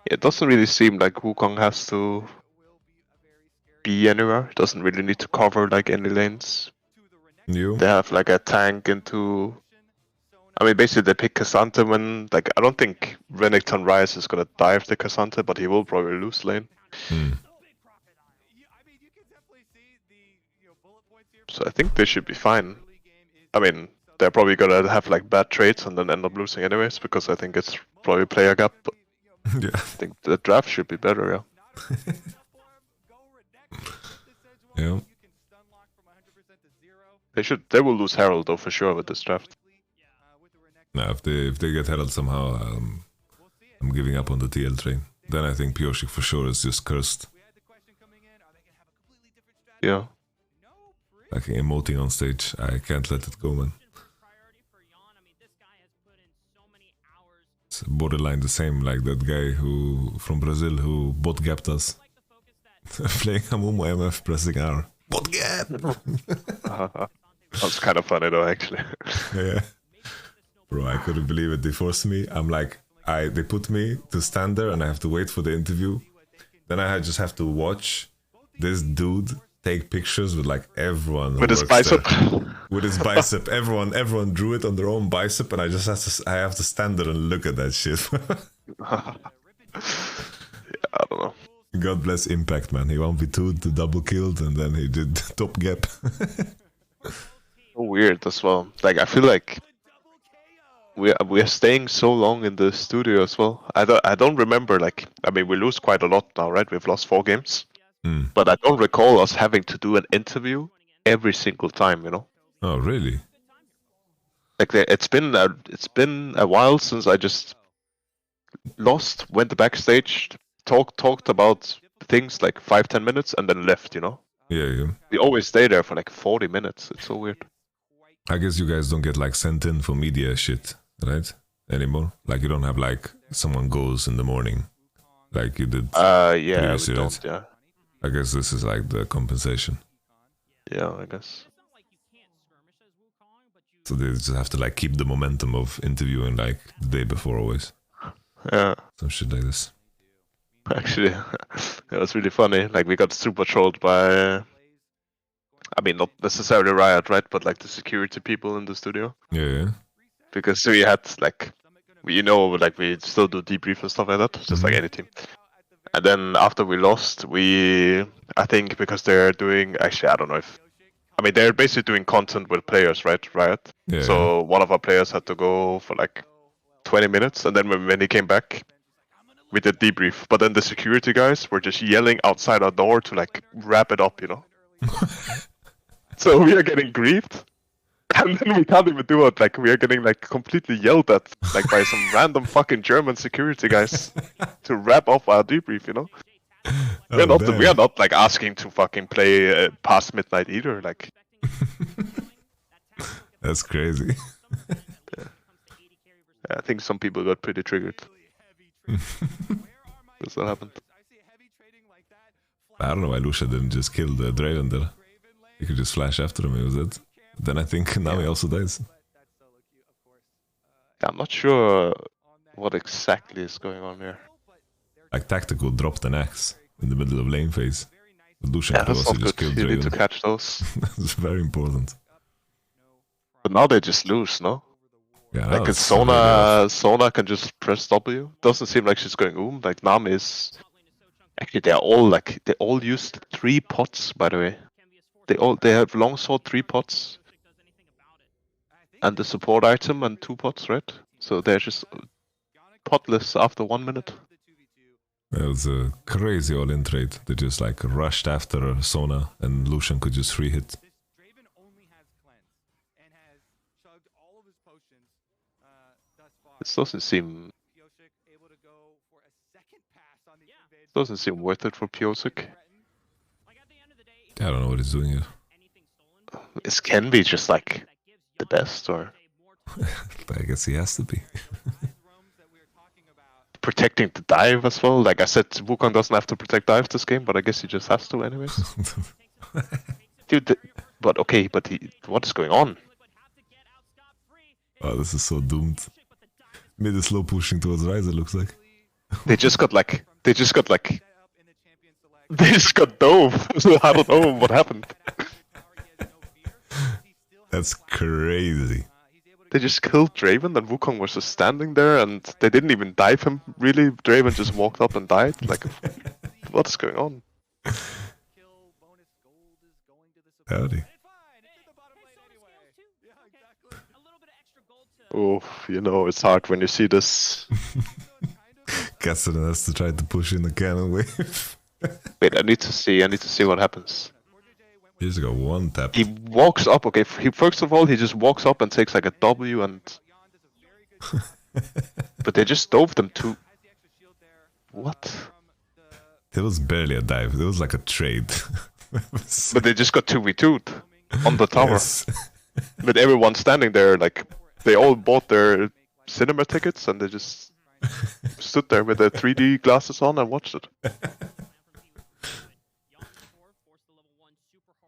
It doesn't really seem like Wukong has to be anywhere. It doesn't really need to cover like any lanes. They have like a tank into. I mean, basically they pick Cassante when, like, I don't think Renekton Rise is gonna dive the Cassante, but he will probably lose lane. So I think they should be fine. I mean, they're probably gonna have like bad trades and then end up losing anyways, because I think it's probably player gap. But yeah. I think the draft should be better, yeah. Yeah. They will lose Herald though for sure with this draft. Now, if they get Herald somehow, I'm giving up on the TL train. Then I think Piosik for sure is just cursed. Yeah. Like emoting on stage, I can't let it go, man. It's borderline the same like that guy who from Brazil who bot gapped us. Playing Amumu MF pressing R. Bot gap! That's kind of funny though, actually. Yeah. Bro, I couldn't believe it. They forced me. I'm like, they put me to stand there and I have to wait for the interview. Then I just have to watch this dude take pictures with like everyone with his bicep. With his bicep. Everyone drew it on their own bicep, and I have to stand there and look at that shit. Yeah, I don't know. God bless Impact, man. He 1v2'd the double killed, and then he did top gap. So weird as well. Like I feel like we are staying so long in the studio as well. I don't remember, like, I mean, we lose quite a lot now, right? We've lost 4 games. But I don't recall us having to do an interview every single time, you know? Oh, really? Like, it's been a while since I just lost, went backstage, talked about things like 5-10 minutes, and then left, you know? Yeah. We always stay there for like 40 minutes. It's so weird. I guess you guys don't get like sent in for media shit, right? Anymore? Like you don't have like someone goes in the morning like you did. Yeah, we right? don't, yeah. I guess this is like the compensation. Yeah, I guess. So they just have to like keep the momentum of interviewing like the day before always. Yeah. Some shit like this. Actually, it was really funny. Like we got super trolled by, I mean, not necessarily Riot, right? But like the security people in the studio. Yeah. Because we had like, you know, like we still do debrief and stuff like that, just like any team. And then after we lost, I think because they're doing, actually I don't know if, I mean they're basically doing content with players, right? Riot. Yeah. So one of our players had to go for like 20 minutes, and then when he came back, we did debrief. But then the security guys were just yelling outside our door to like wrap it up, you know? So we are getting griefed. And then we can't even do it, like we are getting like completely yelled at, like by some random fucking German security guys to wrap up our debrief, you know? We are not like asking to fucking play past midnight either, like. That's crazy. Yeah. I think some people got pretty triggered. That's what happened. I don't know why Lucia didn't just kill the Draven there. He could just flash after him, it was it. Then I think now he also dies. I'm not sure what exactly is going on here. Like Tactical dropped an axe in the middle of lane phase. But Lucian could that's also not just good. kill You need Draven. to catch those. That's very important. But now they just lose, no? Yeah, like it's Sona can just press W. Doesn't seem like she's going Like Nami is. Actually, they all used 3 pots, by the way. They have longsword 3 pots. And the support item and 2 pots, right? So they're just potless after 1 minute. It was a crazy all-in trade. They just like rushed after Sona and Lucian could just free hit. This doesn't seem worth it for Piosik. I don't know what he's doing here. Is Kenby just like the best, or I guess he has to be. protecting the dive as well? Like I said, Wukong doesn't have to protect dive this game, but I guess he just has to anyways. Dude, but what is going on? Oh, this is so doomed. Mid is slow pushing towards Rise, it looks like. They just got dove. I don't know what happened. That's crazy. They just killed Draven, and Wukong was just standing there, and they didn't even dive him, really. Draven just walked up and died. Like, what is going on? Howdy. Oh, you know, it's hard when you see this. Cassidy has to try to push in the cannon wave. Wait, I need to see what happens. He's got 1 tap. He walks up, okay, first of all, he just walks up and takes like a W, and But they just dove them to... What? There was barely a dive. There was like a trade. But they just got 2v2'd on the tower. Yes. With everyone standing there, like, they all bought their cinema tickets and they just stood there with their 3D glasses on and watched it.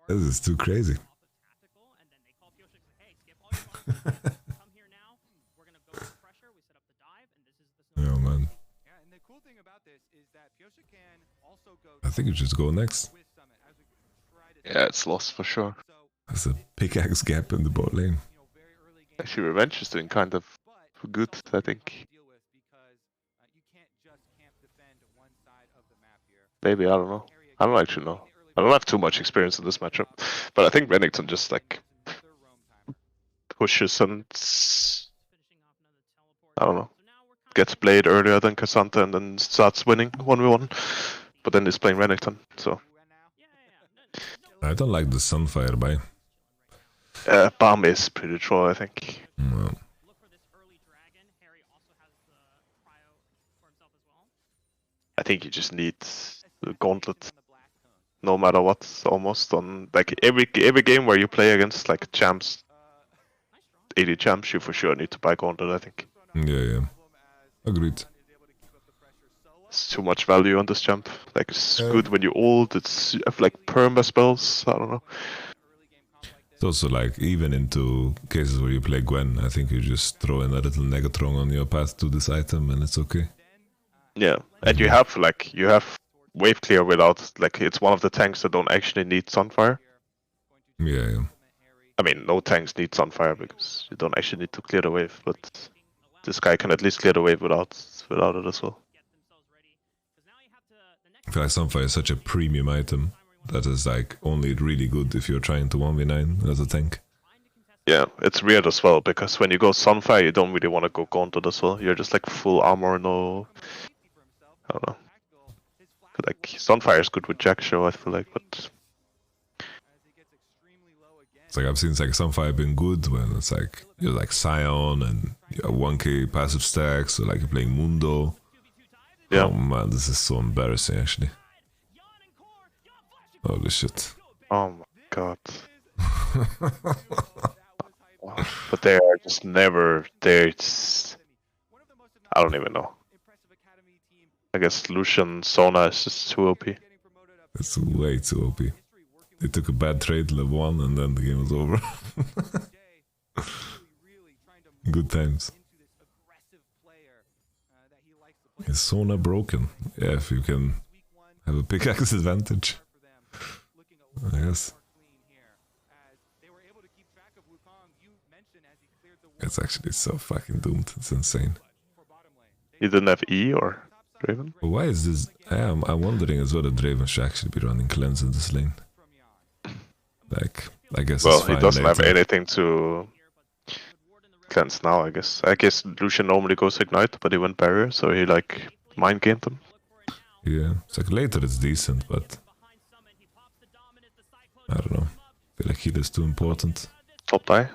This is too crazy. Oh man. I think you just go next. Yeah, it's lost for sure. There's a pickaxe gap in the bot lane. Actually, Revenge is doing kind of good, I think. Maybe, I don't know. I don't actually know. I don't have too much experience in this matchup. But I think Renekton just, like, pushes and... I don't know. Gets played earlier than Cassandra and then starts winning 1v1. But then he's playing Renekton, so... I don't like the Sunfire buy. Bomb is pretty troll, I think. No. I think you just need the Gauntlet, no matter what, almost on like every game where you play against like champs, 80 champs, you for sure need to buy Gauntlet, I think. Yeah. Agreed. It's too much value on this champ. Like it's good when you ult, it's have like perma spells, I don't know. It's also like, even into cases where you play Gwen, I think you just throw in a little Negatron on your path to this item and it's okay. Yeah, and you have wave clear without, like, it's one of the tanks that don't actually need Sunfire. Yeah. I mean, no tanks need Sunfire because you don't actually need to clear the wave, but this guy can at least clear the wave without it as well. I feel like Sunfire is such a premium item that is like only really good if you're trying to 1v9 as a tank. Yeah, it's weird as well, because when you go Sunfire, you don't really want to go Gauntlet as well. You're just like full armor, no... I don't know. But like, Sunfire is good with Jack Show, I feel like, but... It's like I've seen like Sunfire being good when it's like, you're like Scion and you have 1k passive stacks, or like you're playing Mundo. Yeah. Oh man, this is so embarrassing actually. Holy shit. Oh my god. But they are just never... I don't even know. I guess Lucian Sona is just too OP. It's way too OP. They took a bad trade level 1 and then the game was over. Good times. Is Sona broken? Yeah, if you can have a pickaxe advantage. I guess. It's actually so fucking doomed. It's insane. You didn't have E or Draven? Why is this? I'm wondering as well if Draven should actually be running cleanse in this lane. Like, I guess. Well, it's he fine doesn't have later. anything to cleanse now, I guess. I guess Lucian normally goes Ignite, but he went Barrier, so he like mind gamed them. Yeah, it's like later it's decent, but I don't know. I feel like heal is too important. Top die.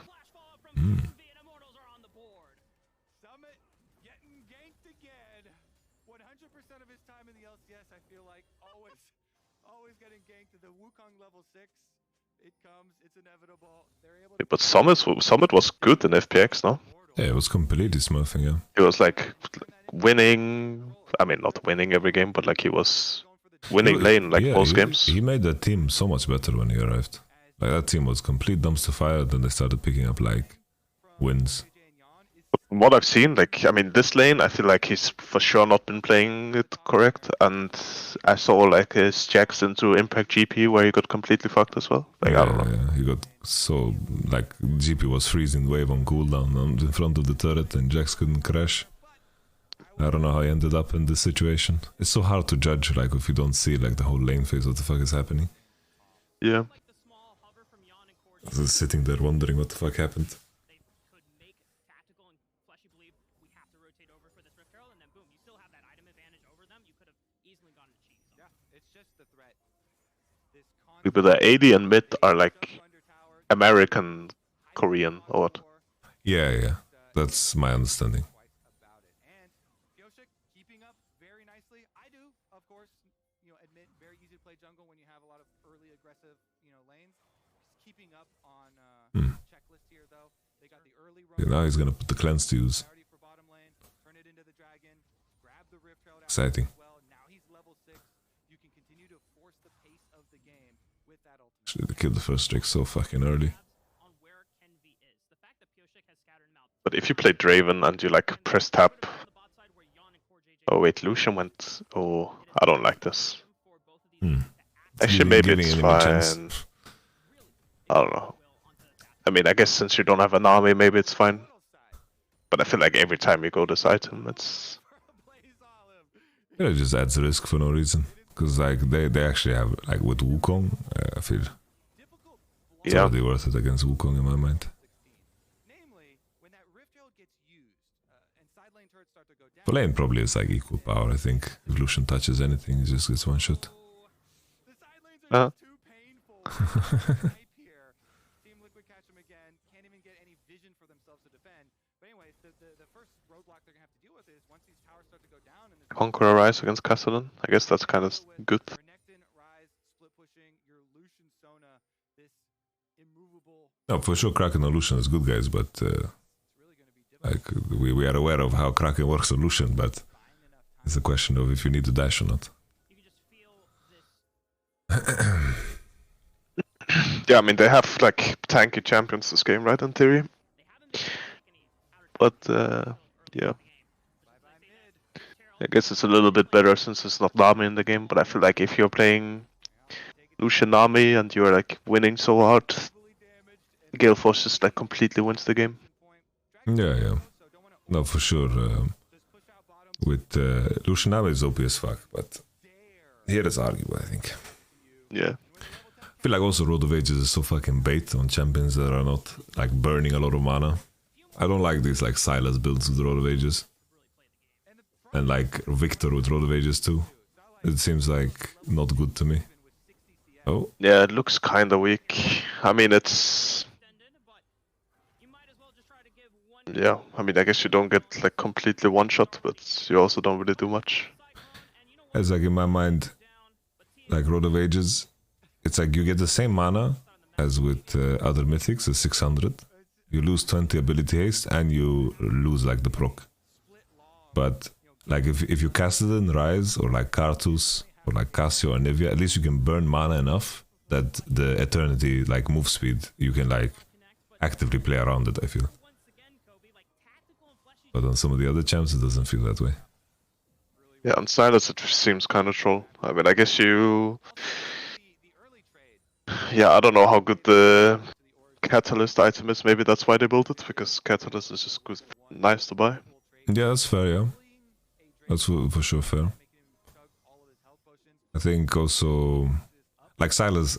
Yeah, but Summit was good in FPX, no? Yeah, it was completely smurfing, yeah. He was like winning. I mean, not winning every game, but like he was winning lane like most games. He made that team so much better when he arrived. Like that team was complete dumpster fire, then they started picking up like wins. From what I've seen, like, I mean, this lane, I feel like he's for sure not been playing it correct, and I saw like his jacks into Impact GP where he got completely fucked as well. Like, I don't know. Yeah, he got so, like, GP was freezing wave on cooldown in front of the turret and Jax couldn't crash. I don't know how he ended up in this situation. It's so hard to judge, like, if you don't see like the whole lane phase, what the fuck is happening. Yeah. Just sitting there wondering what the fuck happened. But the AD and mid are like American Korean or what? Yeah. That's my understanding. Keeping up very nicely. I do, of course, admit very easy to play jungle when you have a lot of early aggressive, lanes. Just keeping up on checklist here though. They got the early run. Yeah, now he's gonna put the cleanse to use. Turn it into the dragon. Grab the rift trail out Exciting. as well. Now he's level 6. You can continue to force the pace of the game with that ultimate. Should have killed the first Drake so fucking early. But if you play Draven and you like press tab. Oh wait, Lucian went. Oh, I don't like this. Actually, maybe it's fine. I don't know. I mean, I guess since you don't have an army, maybe it's fine. But I feel like every time you go this item, it's... Yeah, it just adds risk for no reason. Because like they actually have, like with Wukong, I feel it's already worth it against Wukong in my mind. For lane probably it's like equal power, I think. If Lucian touches anything, he just gets one shot. Conqueror Rise against Kassadin. I guess that's kind of good. No, for sure Kraken and Lucian is good guys, but like we are aware of how Kraken works on Lucian, but it's a question of if you need to dash or not. Yeah, I mean they have like tanky champions this game, right, in theory? But yeah. I guess it's a little bit better since it's not Nami in the game, but I feel like if you're playing Lucian Nami and you're like winning so hard, Gale Force just like completely wins the game. Yeah. No, for sure. With Lucian Nami is OP as fuck, but here it's arguable, I think. Yeah. I feel like also Road of Ages is so fucking bait on champions that are not like burning a lot of mana. I don't like these like Silas builds with Road of Ages. And like Victor with Road of Ages too. It seems like not good to me. Oh. Yeah, it looks kinda weak. I mean it's... Yeah, I mean I guess you don't get like completely one shot, but you also don't really do much. It's like in my mind, like Road of Ages, it's like you get the same mana as with other mythics, the 600. You lose 20 ability haste and you lose like the proc. But like if you cast it in Rise or like Karthus or like Cassio or Nivea, at least you can burn mana enough that the Eternity like move speed, you can like actively play around it, I feel. But on some of the other champs it doesn't feel that way. Yeah, on Silas it seems kind of troll. I mean I guess you... Yeah, I don't know how good the Catalyst item is, maybe that's why they built it, because Catalyst is just good, nice to buy. Yeah, that's fair, yeah. That's for sure fair. I think also, like Silas,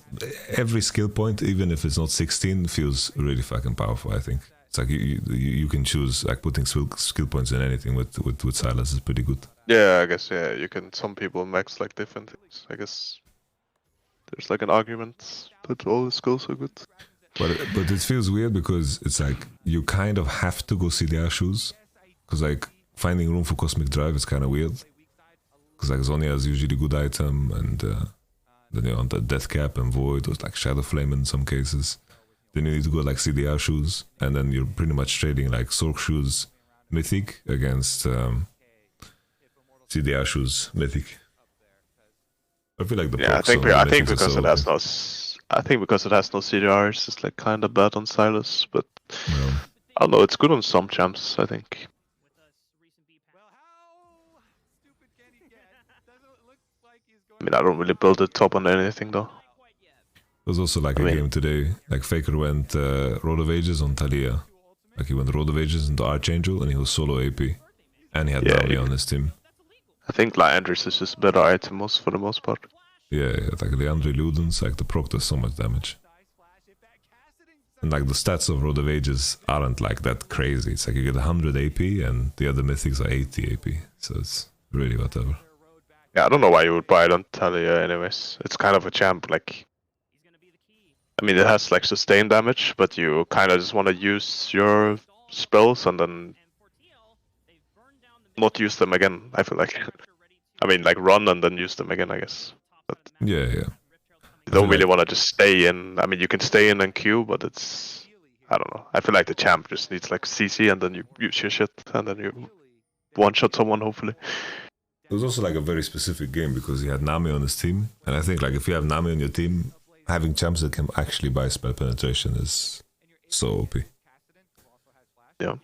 every skill point, even if it's not 16, feels really fucking powerful, I think. It's like you can choose, like putting skill points in anything with Silas is pretty good. Yeah, I guess, yeah, you can, some people max like different things, I guess. There's like an argument that all the skills are good. But it feels weird because it's like you kind of have to go CDR shoes, because like finding room for Cosmic Drive is kind of weird, because like Zonia is usually a good item, and then you want the Death Cap and Void or like Shadow Flame in some cases. Then you need to go like CDR shoes, and then you're pretty much trading like Sork shoes Mythic against CDR shoes Mythic. I feel like the I think because it has no. I think because it has no CDR, it's just like kind of bad on Silas, but I don't know. It's good on some champs, I think. I mean, I don't really build it top on anything though. There's also like a game today, like Faker went Road of Ages on Talia. Like he went Road of Ages into Archangel and he was solo AP. And he had Nami on his team. I think Liandris is just better item for the most part. Yeah, like Leandri Ludens, like the proc does so much damage. And like the stats of Road of Ages aren't like that crazy. It's like you get 100 AP and the other mythics are 80 AP. So it's really whatever. Yeah, I don't know why you would buy it on Talia anyways. It's kind of a champ, like... I mean, it has like sustain damage, but you kind of just want to use your spells and then not use them again. I feel like. I mean, like run and then use them again, I guess. But yeah. you don't really want to just stay in. I mean, you can stay in and queue, but it's. I don't know. I feel like the champ just needs like CC and then you use your shit and then you one-shot someone, hopefully. It was also like a very specific game because he had Nami on his team. And I think like if you have Nami on your team, having champs that can actually buy spell penetration is so OP. Yeah.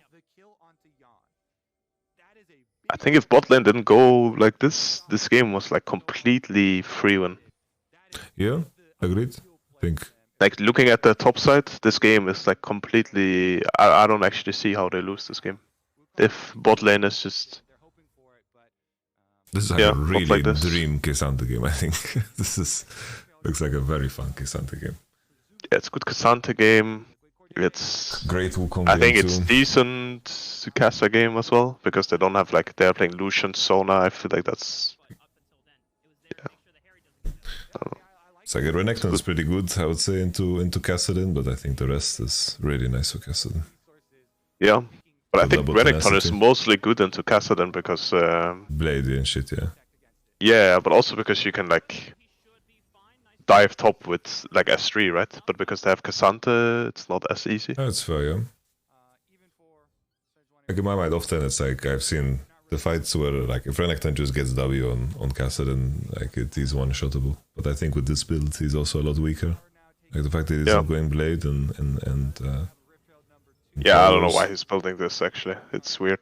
I think if bot lane didn't go like this game was like completely free win. Yeah, agreed. I think. Like looking at the top side, this game is like completely. I don't actually see how they lose this game. If bot lane is just. This is like a really like dream K'Sante game, I think. Looks like a very fun K'Sante game. Yeah, it's a good K'Sante game. It's great Wukong. I think it's decent Tsukasa game as well because they don't have like they're playing Lucian, Sona. I feel like that's. Yeah. It's like Renekton is pretty good, I would say, into Kassadin, but I think the rest is really nice for Kassadin. Yeah, but I think Renekton is mostly good into Kassadin because Blade and shit, yeah. Yeah, but also because you can like dive top with like S3, right? But because they have K'Sante, it's not as easy. That's fair, yeah. Like in my mind, often it's like I've seen the fights where like if Renekton just gets W on Kassadin, like it is one-shottable. But I think with this build, he's also a lot weaker. Like the fact that he's not going Blade and yeah, I don't know why he's building this actually. It's weird.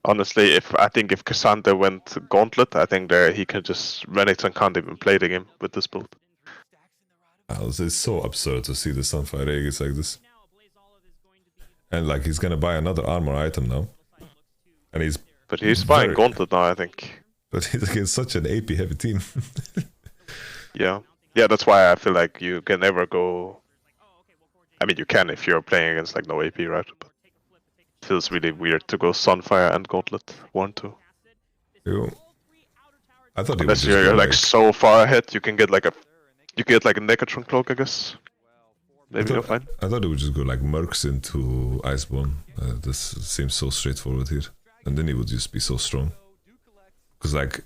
Honestly, I think if K'Sante went Gauntlet, I think he can just Renekton can't even play the game with this build. It's so absurd to see the Sunfire Aegis like this. And like he's gonna buy another armor item now. And he's buying Gauntlet now, I think. But he's against such an AP heavy team. Yeah, that's why I feel like you can never go. I mean, you can if you're playing against like no AP, right? But it feels really weird to go Sunfire and Gauntlet 1-2. Yo. I thought unless you're like so far ahead, you can get like a Necatron cloak, I guess. Maybe you're fine. I thought it would just go like Mercs into Iceborne. This seems so straightforward here, and then he would just be so strong. Because like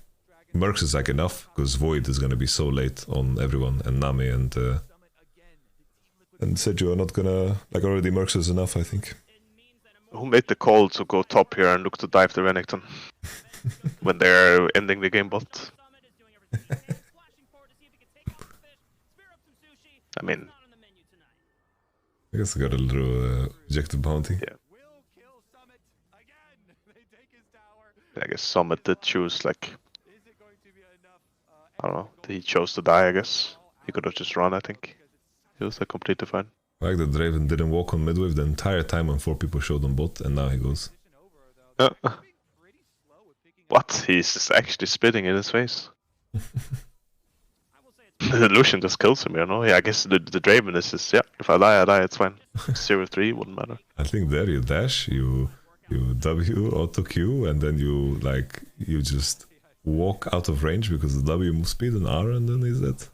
Mercs is like enough, because Void is gonna be so late on everyone, and Nami and Seju are not gonna like already. Mercs is enough, I think. Who made the call to go top here and look to dive the Renekton when they're ending the game bot? I mean, I guess I got a little objective bounty. Yeah. I guess Summit did choose like. I don't know. He chose to die, I guess. He could have just run, I think. He was like completely fine. I like that Draven didn't walk on midwave the entire time when 4 people showed on bot, and now he goes. What? He's just actually spitting in his face. Lucian just kills him, you know? Yeah, I guess the Draven is just, yeah, if I die, it's fine. 0-3, wouldn't matter. I think there you dash, you W, auto Q, and then you just walk out of range because the W moves speed and R, and then he's dead.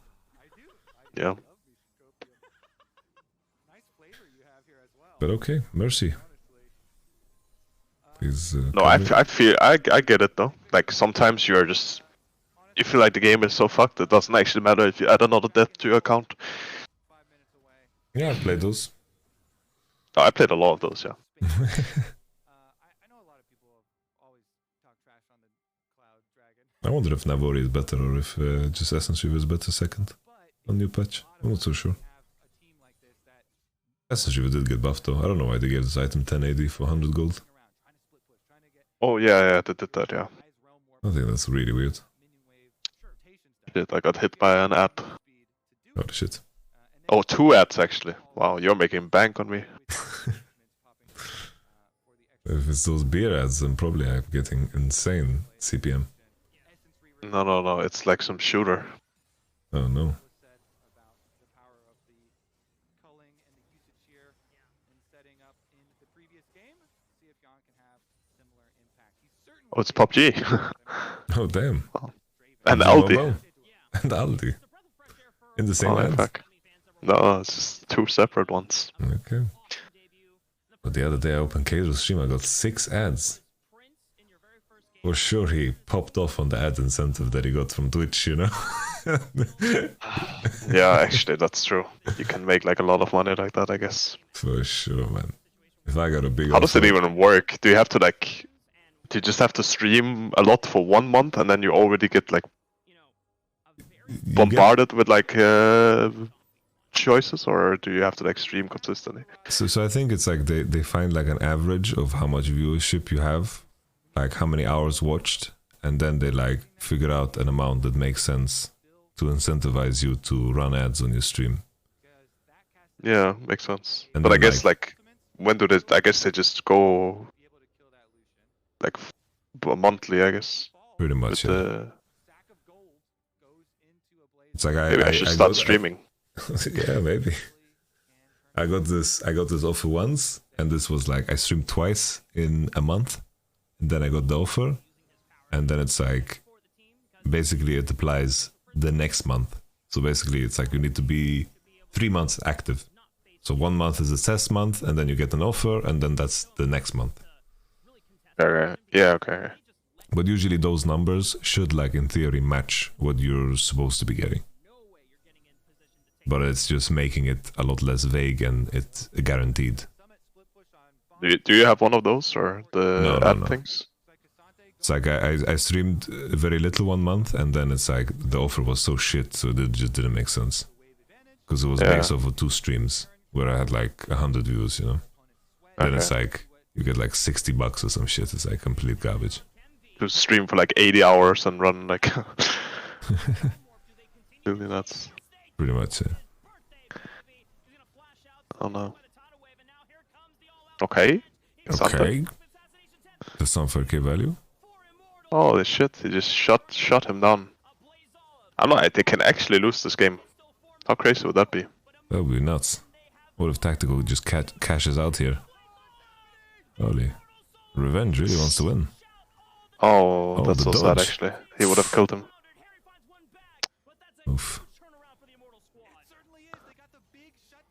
Yeah. But okay, Mercy. Please, no, I get it though. Like sometimes you feel like the game is so fucked it doesn't actually matter if you add another death to your account. Yeah, I played those. Oh, I played a lot of those, yeah. I wonder if Navori is better or if just Essence Reaver is better second on new patch. I'm not so sure. Essence Reaver did get buffed though. I don't know why they gave this item 10 AD for 100 gold. Oh yeah, they did that, yeah. I think that's really weird. Shit, I got hit by an ad. Oh shit. Oh, 2 ads actually. Wow, you're making bank on me. If it's those beer ads, then probably I'm getting insane CPM. No, it's like some shooter. Oh no. Oh, it's PUBG. Oh damn. And Aldi. And Aldi. In the same ad? Fuck. No, it's just 2 separate ones. Okay. But the other day I opened Keizo's stream, I got 6 ads. For sure he popped off on the ad incentive that he got from Twitch, you know? Yeah, actually, that's true. You can make like a lot of money like that, I guess. For sure, man. If I got a big How does it offer- even work? Do you have to like... Do you just have to stream a lot for 1 month and then you already get like... bombarded with like... choices, or do you have to like stream consistently? So I think it's like they find like an average of how much viewership you have, like how many hours watched, and then they like figure out an amount that makes sense to incentivize you to run ads on your stream. Yeah, makes sense. And But I then, guess like when do they? I guess they just go like monthly, I guess. Pretty much. Yeah. It's like Maybe I should start streaming. Yeah, maybe. I got this offer once, and this was like I streamed twice in a month, and then I got the offer, and then it's like basically it applies the next month. So basically it's like you need to be 3 months active. So 1 month is a test month, and then you get an offer, and then that's the next month. Okay. Yeah, okay. But usually those numbers should, like in theory, match what you're supposed to be getting. But it's just making it a lot less vague and it's guaranteed. Do you have one of those, or the ad things? It's like I streamed very little 1 month, and then it's like the offer was so shit, so it just didn't make sense. Because it was based off of 2 streams where I had like 100 views, you know. Then it's like you get like $60 or some shit. It's like complete garbage. To stream for like 80 hours and run like really nuts. Pretty much, yeah. Oh no. Okay. Okay. That's some 4K value. Holy shit! He just shot him down. I don't know. They can actually lose this game. How crazy would that be? That would be nuts. What if Tactical just cashes out here? Holy. Revenge really wants to win. Oh, that's the so sad dodge. actually. He would have killed him. Oof.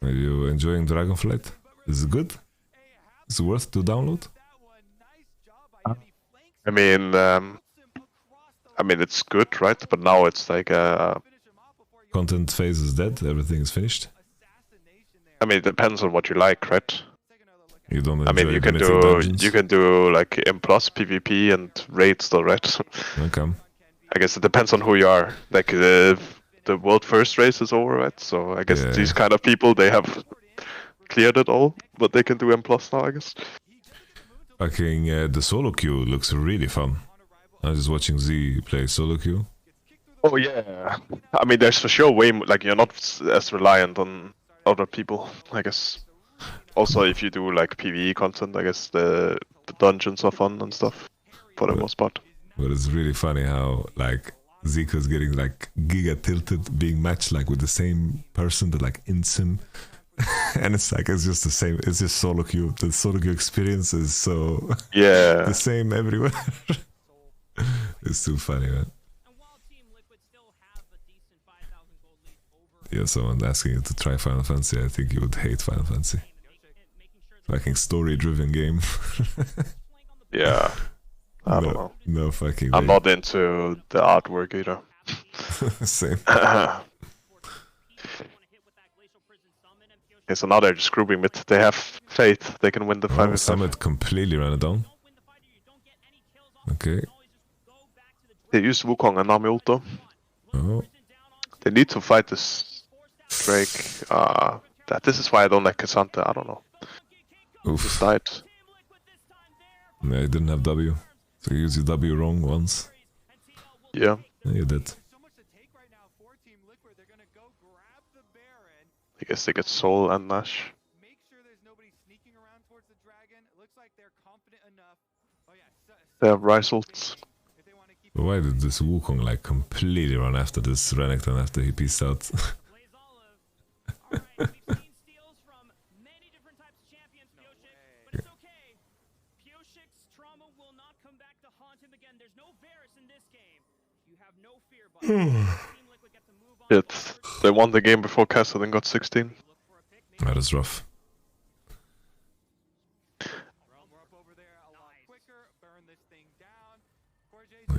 Are you enjoying Dragonflight? Is it good? Is it worth to download? I mean, it's good, right? But now it's like Content phase is dead, everything is finished. I mean, it depends on what you like, right? You don't I mean, enjoy you can mythic do dungeons? like M+ PvP and raid still, right? Okay. I guess it depends on who you are. Like the world first race is over, right? So I guess these kind of people, they have cleared it all, but they can do M+ now, I guess. Fucking the solo queue looks really fun. I was just watching Z play solo queue. Oh yeah. I mean, there's for sure way like you're not as reliant on other people, I guess. Also, if you do like PvE content, I guess the dungeons are fun and stuff for the most part. But it's really funny how like Zico's getting like giga tilted being matched like with the same person that like ints him. And it's like it's just the same. It's just solo queue. The solo queue experience is so the same everywhere. It's too funny, man. Yeah, someone asking you to try Final Fantasy. I think you would hate Final Fantasy. Fucking story-driven game. Yeah, I don't know. No fucking. I'm way. not into the artwork either. Same. Okay, so now they're just grouping mid. They have faith. They can win the 5v5. Summit completely ran it down. Okay. They use Wukong and Nami ult though. Oh. They need to fight this Drake. This is why I don't like Cassandra. I don't know. Oof. Just died. Yeah, you didn't have W. So you used your W wrong once. Yeah. Yeah, you did. I guess they get Soul and Nash. They have Rice ults. But why did this Wukong like completely run after this Renekton after he pieced out? Yet they won the game before Castle and got 16. That is rough.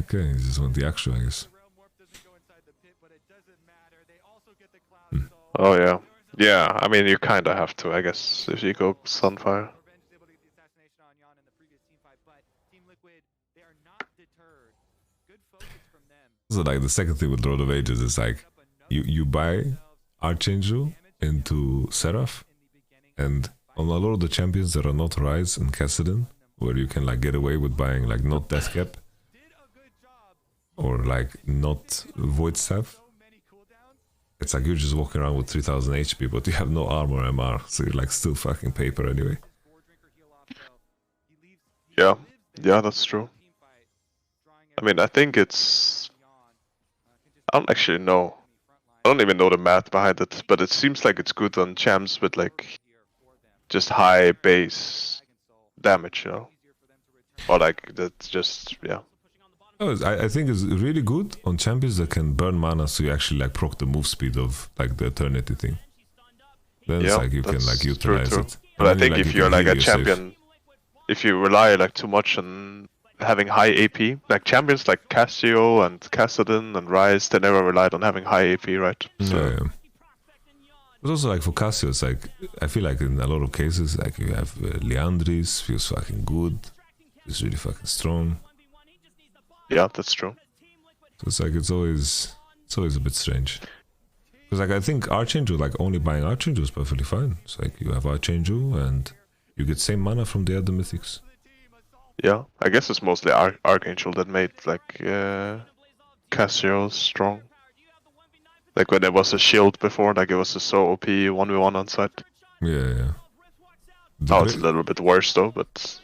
Okay, this is on the actual, I guess. Oh yeah. Yeah, I mean you kinda have to, I guess, if you go Sunfire. So like the second thing with Road of Ages is like you buy Archangel into Seraph, and on a lot of the champions that are not Rise and Kassadin, where you can like get away with buying like not Death Cap or like not Void Staff, it's like you're just walking around with 3000 HP but you have no armor MR, so you're like still fucking paper anyway. Yeah, that's true. I mean, I think it's... I don't actually know. I don't even know the math behind it, but it seems like it's good on champs with like just high base damage, you know? Or like, that's just, yeah. Oh, I think it's really good on champions that can burn mana so you actually like proc the move speed of like the Eternity thing. Then it's like you can like utilize it. But I think if you're like a champion, if you rely like too much on having high AP, like champions like Cassio and Kassadin and Rise, they never relied on having high AP, right? So. Yeah. But also like for Cassio, it's like, I feel like in a lot of cases, like you have Leandris, feels fucking good, is really fucking strong. Yeah, that's true. So it's like it's always a bit strange. Because like I think Archangel, like only buying Archangel is perfectly fine. It's like you have Archangel and you get same mana from the other mythics. Yeah, I guess it's mostly Archangel that made like Cassio strong. Like when there was a shield before, like it was a so OP 1v1 on site. Yeah. Now it's a little bit worse though, but...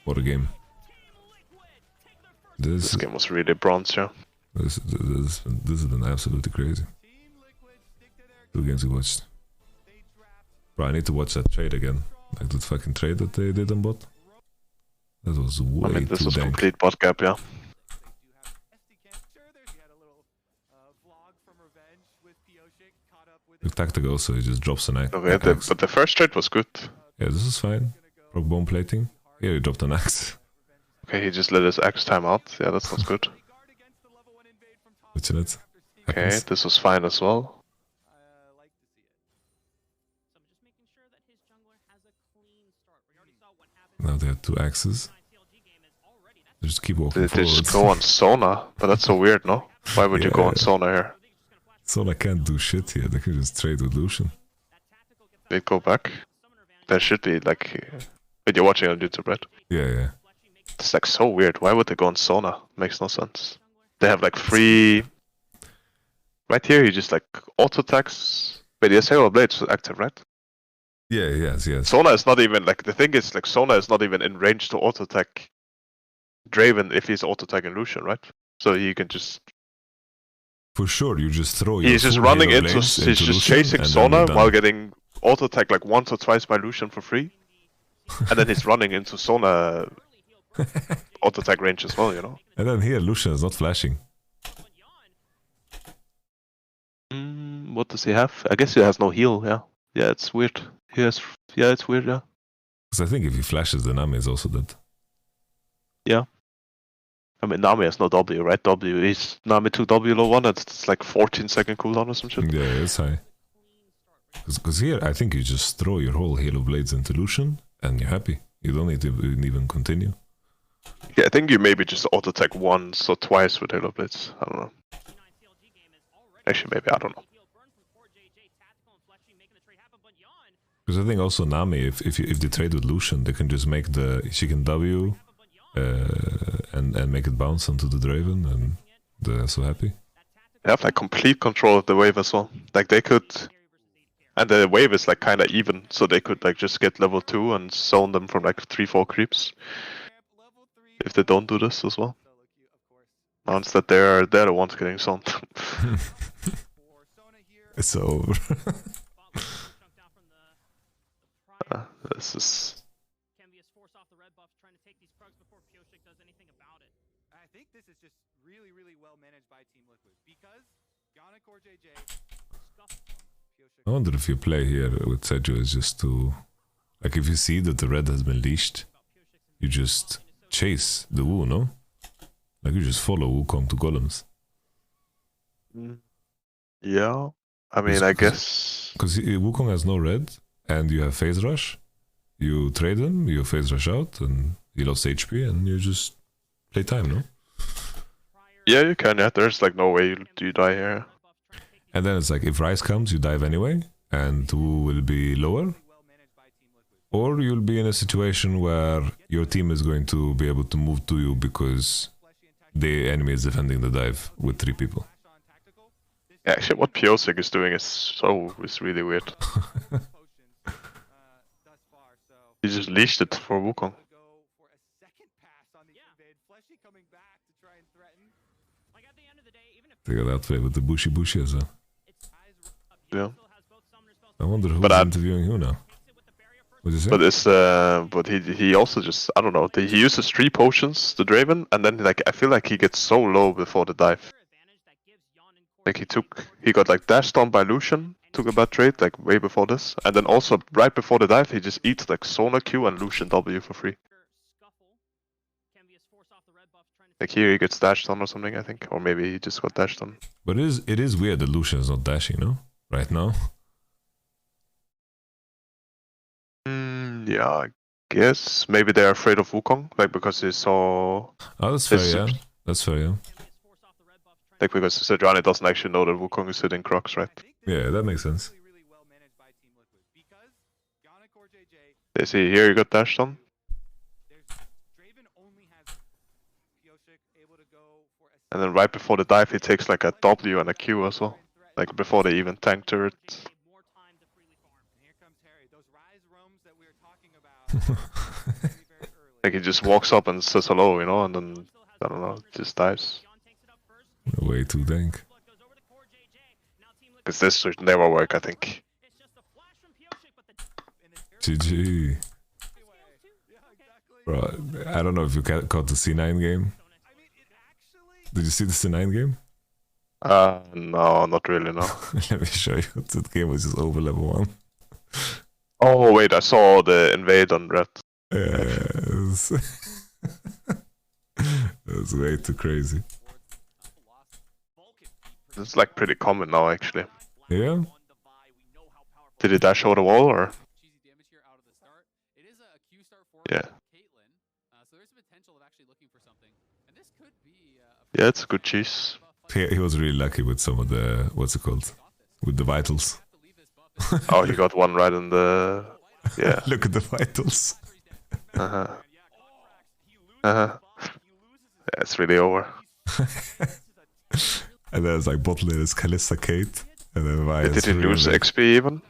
What a game. This game was really bronze, yeah. This has been absolutely crazy. 2 games we watched. Bro, I need to watch that trade again. Like that fucking trade that they did on bot. That was way this too was dank. complete bot gap, yeah. The tactic also, he just drops an axe. Okay, but the first trade was good. Yeah, this is fine. Proc bone plating. Here he dropped an axe. Okay, he just let his axe time out. Yeah, that sounds good. Fortunate. Okay, this was fine as well. Now they have 2 axes. They just keep walking They forward. just go on Sona, but that's so weird, no? Why would you go on Sona here? Sona can't do shit here, they can just trade with Lucian. They go back. There should be like... Wait, you're watching on YouTube, right? Yeah. It's like so weird. Why would they go on Sona? Makes no sense. They have like free... Right here, he just like auto-attacks... Wait, the Halo Blade's active, right? Yeah, yes. Sona is not even, like, the thing is, like, Sona is not even in range to auto-attack Draven if he's auto-attacking Lucian, right? So you can just... For sure, you just throw your He's just full running Halo into... blades He's just Lucian, chasing and then Sona you're done. while getting auto-attacked like once or twice by Lucian for free. And then he's running into Sona auto-attack range as well, you know? And then here, Lucian is not flashing. What does he have? I guess he has no heal, yeah. Yeah, it's weird. Yeah, it's weird, yeah. Because I think if he flashes, the Nami is also dead. Yeah. I mean, Nami has no W, right? W is Nami 2 W low 1, it's like 14-second cooldown or some shit. Yeah, it's high. Because here, I think you just throw your whole Halo Blades into Lucian, and you're happy. You don't need to even continue. Yeah, I think you maybe just auto-attack once or twice with Halo Blades. I don't know. Actually, maybe, I don't know. Because I think also Nami, if they trade with Lucian, they can just make she can W and make it bounce onto the Draven, and they're so happy. They have like complete control of the wave as well. Like they could, and the wave is like kind of even, so they could like just get level 2 and zone them from like 3-4 creeps. If they don't do this as well. Once that they're the ones getting zoned. It's over. This is... I think this is just really, really well managed by Team Liquid because Gonic or JJ. I wonder if you play here with Seju is just to, like, if you see that the red has been leashed, you just chase the Wu, no? Like you just follow Wukong to golems. Yeah, I mean, I guess because Wukong has no red, and you have phase rush. You trade him, you phase rush out, and he lost HP, and you just play time, no? Yeah, you can. Yeah, there's like no way you die here. And then it's like if Ryze comes, you dive anyway, and Wu will be lower. Or you'll be in a situation where your team is going to be able to move to you because the enemy is defending the dive with 3 people. Yeah, actually, what Piosik is doing is really weird. He just leashed it for Wukong. They got outplayed with the Bushi as well. Yeah. I wonder who's interviewing who now. What did you say? But it's but he also just, I don't know, he uses 3 potions, the Draven, and then like I feel like he gets so low before the dive. Like he got like dashed on by Lucian, took a bad trade like way before this, and then also right before the dive he just eats like Sona Q and Lucian W for free. Like here he gets dashed on or something, I think, or maybe he just got dashed on. But it is weird that Lucian is not dashing, no? Right now. Yeah, I guess maybe they're afraid of Wukong, like because they saw. Oh, that's fair, yeah. That's fair, yeah. Like because Sejuani doesn't actually know that Wukong is hitting Crocs, right? Yeah, that makes sense. They see here he got dashed on. And then right before the dive he takes like a W and a Q as well. Like before they even tank turret. Like he just walks up and says hello, you know, and then, I don't know, just dives. Way too dank. Because this should never work, I think. GG. Bro, I don't know if you caught the C9 game. Did you see the C9 game? No, not really, no. Let me show you. That game was just over level 1. Oh, wait, I saw the invade on red. Yes. It was way too crazy. It's like pretty common now, actually. Yeah? Did he dash over the wall, or? Yeah. Yeah, it's a good cheese. He was really lucky with some of the, what's it called? With the vitals. Oh, he got one right in the... Yeah. Look at the vitals. Yeah, it's really over. And there's like bot lane is Kalista Kate. And then Did he lose XP even?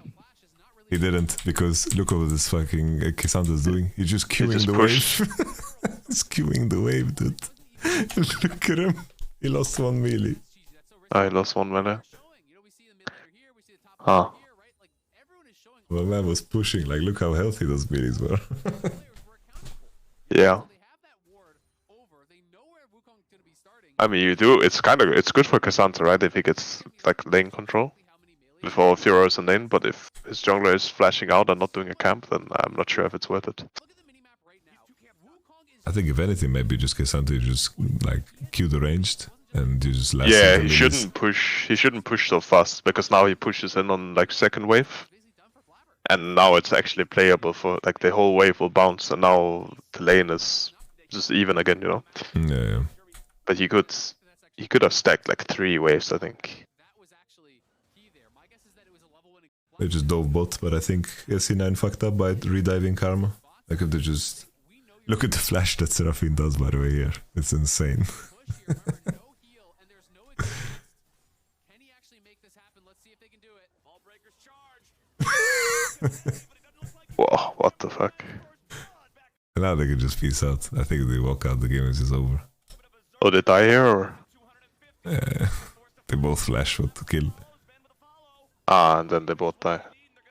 He didn't, because look what this fucking Kisandra's doing. He's just queuing the pushed. wave. He's queuing the wave, dude. Look at him. He lost 1 melee. I lost 1 melee. Huh. Well, man was pushing. Like, look how healthy those melees were. Yeah. I mean, you do. It's good for Cassandra, right? If he gets like lane control before Furio's in lane. But if his jungler is flashing out and not doing a camp, then I'm not sure if it's worth it. I think if anything, maybe just Cassandra just like Q the ranged and you just last. Yeah, he shouldn't push. He shouldn't push so fast because now he pushes in on like second wave, and now it's actually playable for like the whole wave will bounce, and now the lane is just even again, you know. Yeah. But he could have stacked like 3 waves, I think. They just dove bot, but I think SC9 fucked up by rediving Karma. Like if they just look at the flash that Seraphine does, by the way. Here, it's insane. Whoa, what the fuck? And now they can just peace out. I think they walk out, the game is just over. Oh, they die here, or? Yeah, they both flash for to kill. Ah, and then they both die.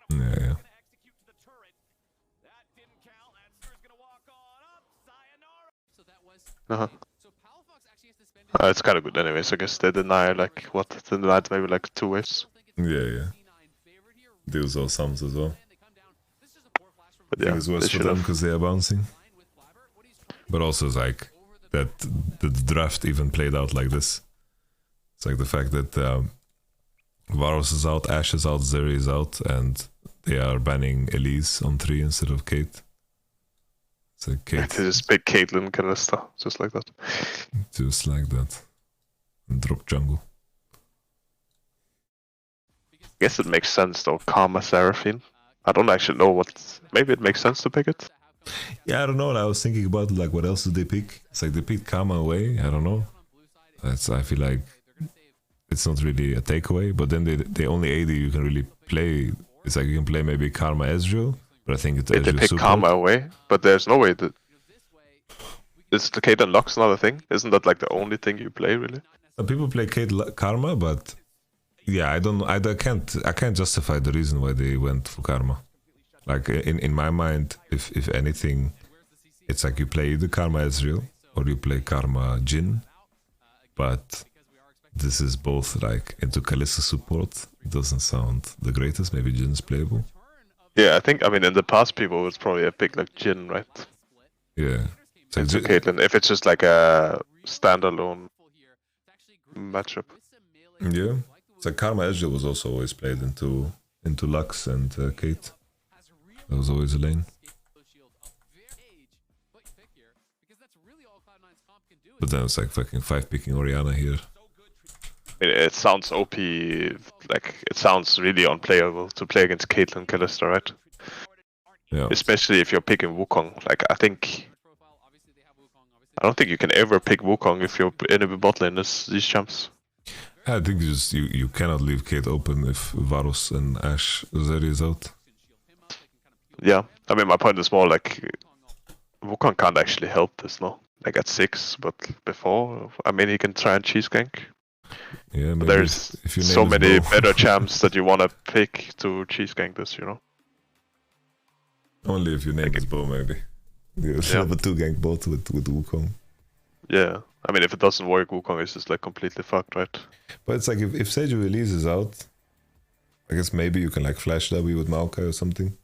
Yeah. Uh-huh. It's kind of good anyways, I guess. They deny, like, what? They denied maybe like 2 waves. Yeah. Deals all sums as well. But I yeah, think it's worse for them because they are bouncing. But also it's like that the draft even played out like this. It's like the fact that Varus is out, Ashe is out, Zeri is out, and they are banning Elise on 3 instead of Kate. It's like Kate. They just pick Caitlyn Kalista, just like that. Just like that. And drop jungle. I guess it makes sense though, Karma Seraphine. I don't actually know what... Maybe it makes sense to pick it. Yeah, I don't know. I was thinking about like what else did they pick? It's like they picked Karma away. I don't know. I feel like it's not really a takeaway. But then the only AD you can really play. It's like you can play maybe Karma Ezreal, but I think it's They Ezreal pick support. Karma away, but there's no way that... Is the Kate unlocks another thing? Isn't that like the only thing you play really? People play Kate Karma, but yeah, I can't justify the reason why they went for Karma. Like in my mind, if anything, it's like you play either Karma Ezreal or you play Karma Jhin, but this is both like into Kalista support. It doesn't sound the greatest. Maybe Jhin's playable. Yeah, I mean in the past people would probably have picked like Jhin, right? Yeah. So Into Caitlyn, if it's just like a standalone matchup. Yeah. It's like Karma Ezreal was also always played into Lux and Kate. That was always a lane. But then it's like fucking 5 picking Orianna here. I mean, it sounds OP, like it sounds really unplayable to play against Caitlyn Kalista, right? Yeah. Especially if you're picking Wukong. Like I don't think you can ever pick Wukong if your enemy bot lane is these champs. I think you cannot leave Kate open if Varus and Ashe Zeri is out. Yeah, I mean my point is more like Wukong can't actually help this, no? Like at 6, but before, I mean he can try and cheese gank. Yeah, but there's so many better champs that you want to pick to cheese gank this, you know? Only if your name is Bo, maybe. You have a 2 gank bot with Wukong. Yeah, I mean if it doesn't work, Wukong is just like completely fucked, right? But it's like if Seju Elise is out, I guess maybe you can like flash W with Maokai or something.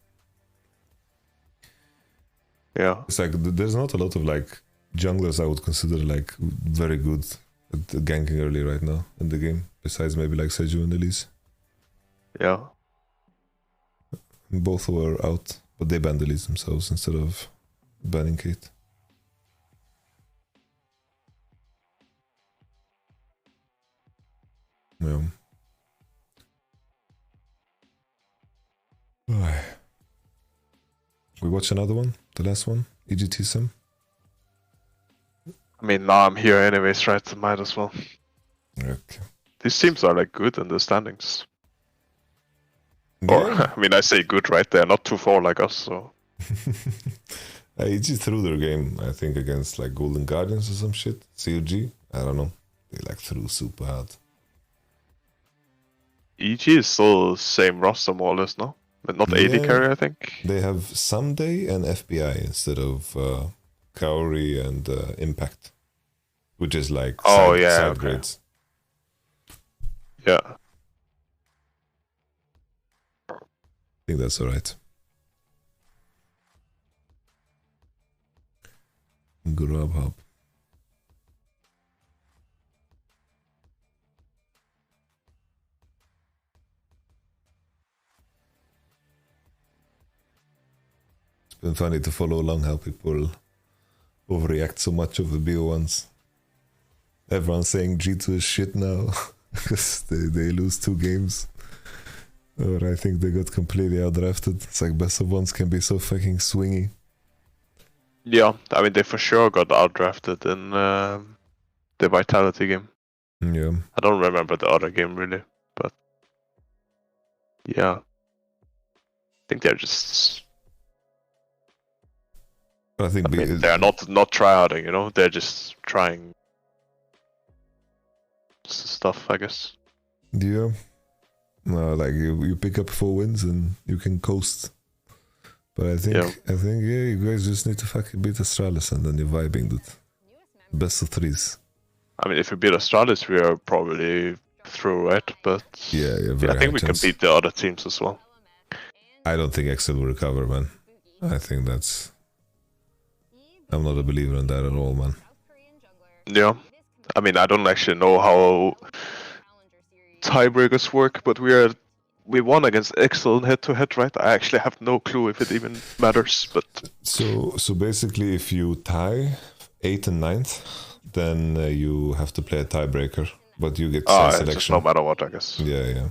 Yeah. It's like there's not a lot of like junglers I would consider like very good at ganking early right now in the game, besides maybe like Seju and Elise. Yeah. Both were out, but they banned Elise themselves instead of banning Kate. Yeah. We watch another one? The last one? EGT Sim? I mean, now I'm here anyways, right? So might as well. Okay. These teams are like good in the standings. Yeah. Or, I mean, I say good, right? They're not too far like us, so... EG threw their game, I think, against like Golden Guardians or some shit. COG? I don't know. They like threw super hard. EG is still same roster more or less, no? But not AD carry, I think. They have Someday and FBI instead of Kaori and Impact, which is like side grades. Yeah. I think that's alright. Grub Hub. It's been funny to follow along how people overreact so much over BO1s. Everyone's saying G2 is shit now because they lose 2 games. Or I think they got completely outdrafted. It's like best of ones can be so fucking swingy. Yeah, I mean, they for sure got outdrafted in the Vitality game. Yeah. I don't remember the other game really, but yeah. I think they're just... I mean, they're not tryharding, you know? They're just trying stuff, I guess. Yeah. No, like you pick up 4 wins and you can coast. But I think you guys just need to fucking beat Astralis and then you're vibing, dude. Best of threes. I mean, if we beat Astralis, we are probably through, right? But yeah, I think we can beat the other teams as well. I don't think Excel will recover, man. I think that's... I'm not a believer in that at all, man. Yeah. I mean, I don't actually know how tiebreakers work, but we won against Excel head-to-head, right? I actually have no clue if it even matters, but... So basically, if you tie 8th and 9th, then you have to play a tiebreaker, but you get selection. Just no matter what, I guess. Yeah.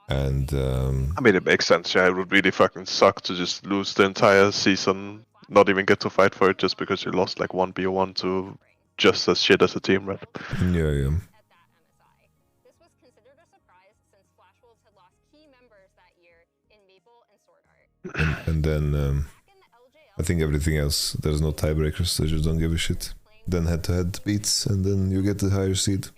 And I mean, it makes sense. Yeah, it would really fucking suck to just lose the entire season, not even get to fight for it, just because you lost like 1v1 to just as shit as a team, right? Yeah. And then I think everything else, there's no tiebreakers, they just don't give a shit. Then head-to-head beats, and then you get the higher seed.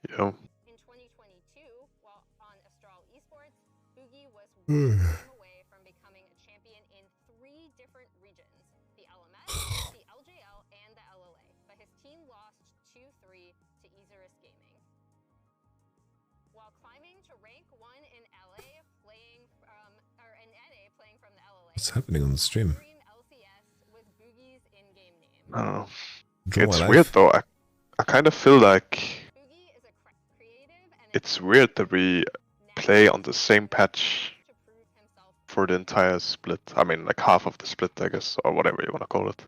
Yeah. In 2022, while on Astral Esports, Boogie was one away from becoming a champion in 3 different regions: the LMS, the LJL, and the LLA. But his team lost 2-3 to Isurus Gaming. While climbing to rank 1 in LA, playing from in NA, playing from the LLA. What's happening on the stream? LCS with Boogie's in-game name. I don't know. It's weird though. I kind of feel like it's weird that we play on the same patch for the entire split. I mean, like half of the split, I guess, or whatever you want to call it.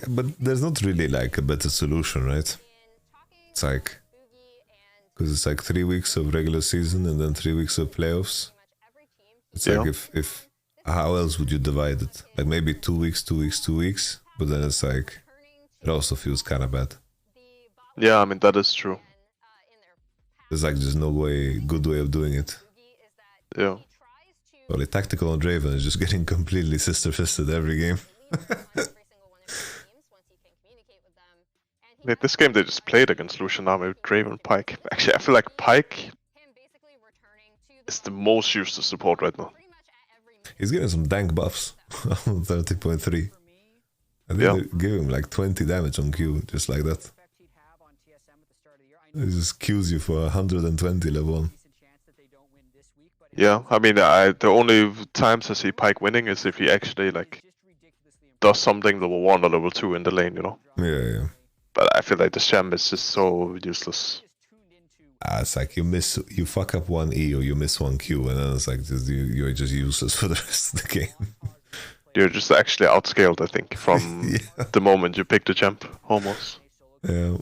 But there's not really like a better solution, right? It's like... Because it's like 3 weeks of regular season and then 3 weeks of playoffs. It's like if... How else would you divide it? Like maybe 2 weeks, 2 weeks, 2 weeks. But then it's like... It also feels kind of bad. Yeah, I mean, that is true. There's like just no good way of doing it. Yeah. Well, Tactical on Draven is just getting completely sister-fisted every game. Wait, this game they just played against Lucian Army with Draven Pike. Actually, I feel like Pike is the most used to support right now. He's getting some dank buffs on 30.3. I think they give him like 20 damage on Q, just like that. It just queues you for 120 level 1. Yeah, I mean, the only times I see Pike winning is if he actually like does something level 1 or level 2 in the lane, you know? Yeah. But I feel like the Sham is just so useless. It's like you fuck up one E or you miss one Q, and then it's like you're just useless for the rest of the game. You're just actually outscaled, I think, from the moment you pick the champ, almost. Yeah.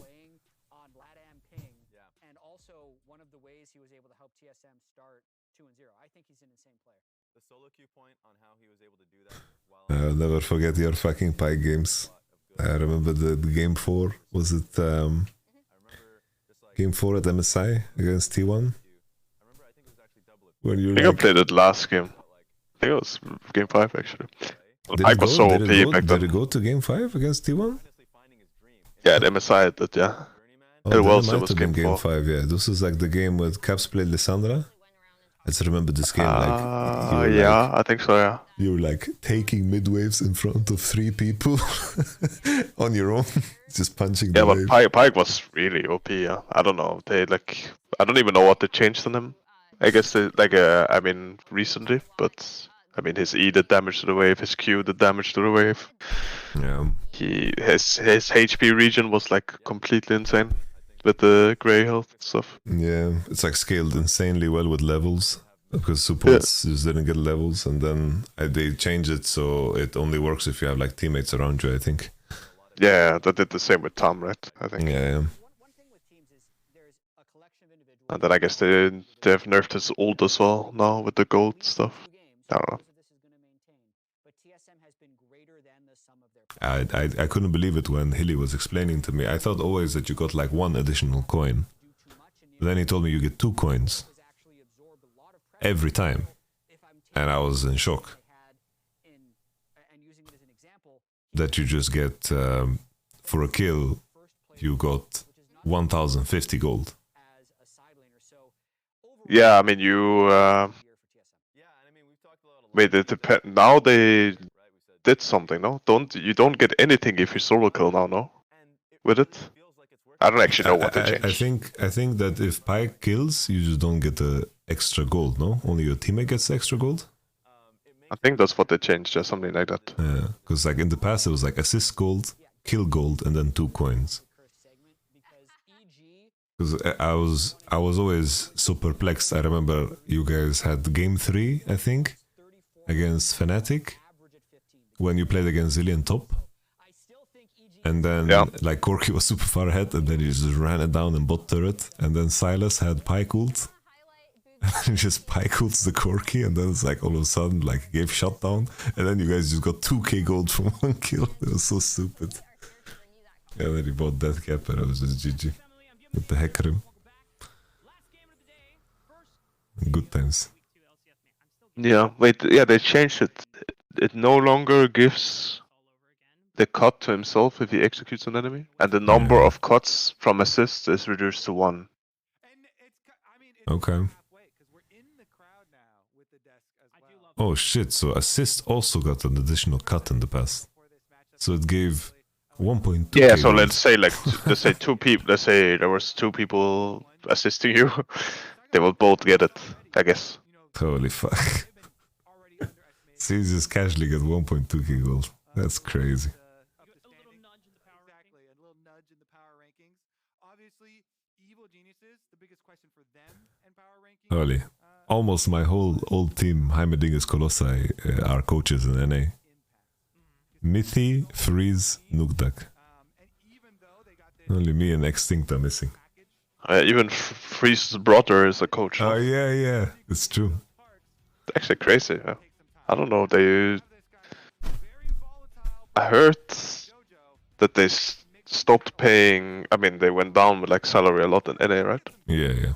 I'll never forget your fucking Pike games. I remember the game 4. Was it game 4 at MSI against T1? When you I think I played it last game. I think it was game 5 actually. Pike was so OP back then. Did it go to game 5 against T1? Yeah, at MSI it did, yeah. Oh, it was game 5, yeah. This was like the game with Caps played Lissandra. I just remember this game yeah, I think so, yeah. You were like taking mid-waves in front of 3 people on your own, just punching the wave. But Pike was really OP, yeah. I don't know, I don't even know what they changed on him. I guess they, I mean, recently, but I mean, his E did damage to the wave, his Q did damage to the wave. Yeah. His HP region was like completely insane with the grey health stuff. Yeah, it's like scaled insanely well with levels, because supports just didn't get levels, and then they changed it so it only works if you have like teammates around you, I think. Yeah, that did the same with Tom, right? I think. Yeah. And then I guess they've nerfed his ult as well now with the gold stuff. I don't know. I couldn't believe it when Hilly was explaining to me. I thought always that you got like 1 additional coin. Then he told me you get 2 coins every time, and I was in shock that you just get for a kill you got 1050 gold. Yeah, I mean Wait, it depends. Now they did something, no? You don't get anything if you solo kill now, no? With it? I don't actually know what they changed. I think that if Pyke kills, you just don't get the extra gold, no? Only your teammate gets extra gold? I think that's what they changed, or something like that. Yeah, because like in the past it was like assist gold, kill gold, and then 2 coins. Because I was always so perplexed. I remember you guys had game 3, I think, against Fnatic, when you played against Zillion top. And then like Corki was super far ahead, and then you just ran it down in bot turret, and then Silas had Pyke ult. And he just Pyke ults the Corki, and then it's like all of a sudden like gave shutdown, and then you guys just got 2k gold from 1 kill. It was so stupid. Yeah, then he bought that cap and it was just GG. With the hacker him. Good times. Yeah, wait, yeah, they changed it. It no longer gives the cut to himself if he executes an enemy, and the number of cuts from assists is reduced to 1. Okay. Oh shit, so assist also got an additional cut in the past. So it gave 1.2. Yeah, so let's say let's say 2 people, let's say there was 2 people assisting you, they will both get it, I guess. Holy fuck. So you just casually get 1.2k gold. That's crazy. Holy. Almost my whole old team, Heimerdinges Colossi, are coaches in NA. Mithi, Freeze, Nukdak. Only me and Extinct are missing. Even Freeze's brother is a coach. Oh yeah, it's true. It's actually crazy. Yeah. I don't know, I heard that they stopped paying, I mean they went down with like salary a lot in NA, right? Yeah.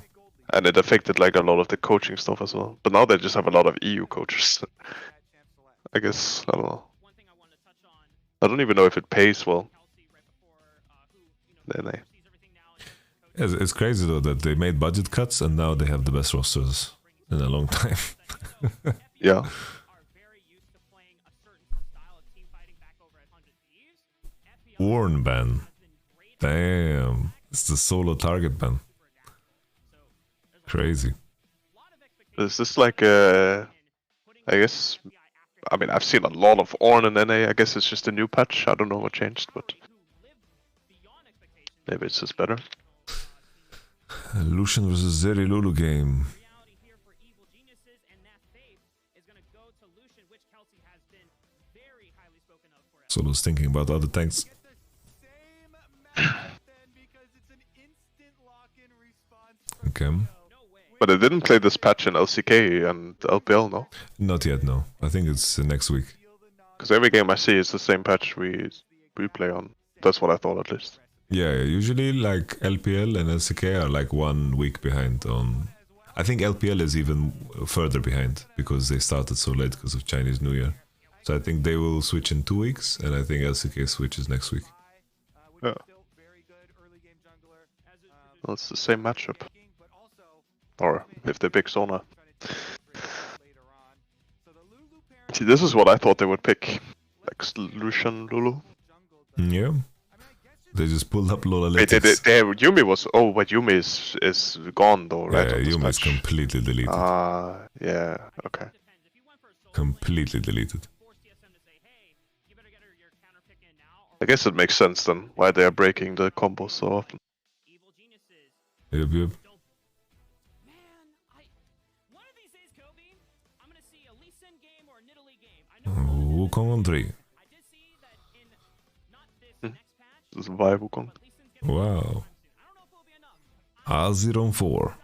And it affected like a lot of the coaching stuff as well. But now they just have a lot of EU coaches. I guess, I don't know. I don't even know if it pays well. NA. It's crazy though that they made budget cuts and now they have the best rosters in a long time. Yeah. Warn ban. Damn. It's the solo target ban. Crazy. Is this like I guess, I mean I've seen a lot of Ornn in NA, I guess it's just a new patch, I don't know what changed, but maybe it's just better. Lucian versus Zeri Lulu game. Solo's thinking about other tanks. Okay. But it didn't play this patch in LCK and LPL, no? Not yet, no. I think it's next week. Because every game I see is the same patch we play on. That's what I thought at least. Yeah, usually like LPL and LCK are like 1 week behind on... I think LPL is even further behind because they started so late because of Chinese New Year. So I think they will switch in 2 weeks and I think LCK switches next week. Yeah. Well, it's the same matchup. Or if they pick Sona. See, this is what I thought they would pick. Like Lucian, Lulu. Yeah. They just pulled up Lola Wait, Yumi was... Oh, but Yumi is gone though, right? Yeah, Yumi is completely deleted. Yeah, okay. Completely deleted. I guess it makes sense then, why they are breaking the combos so often. Yep. Wukong on 3. This is Vi Wukong. Wow. Azir on 4.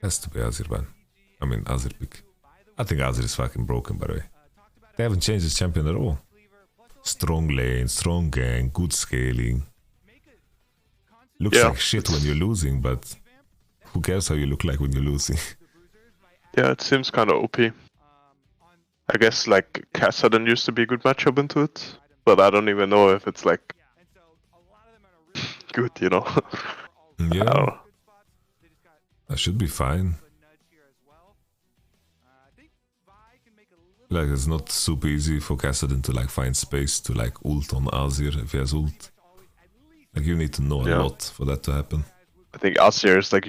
Has to be Azir ban. I mean Azir pick. I think Azir is fucking broken, by the way. They haven't changed his champion at all. Strong lane, strong gang, good scaling. Looks like shit when you're losing, but who cares how you look like when you're losing? Yeah, it seems kind of OP. I guess like Kassadin used to be a good matchup into it, but I don't even know if it's like good, you know. I don't Yeah, know. that should be fine. Like, it's not super easy for Kassadin to like find space to like ult on Azir if he has ult. Like, you need to know a lot for that to happen. I think Azir is like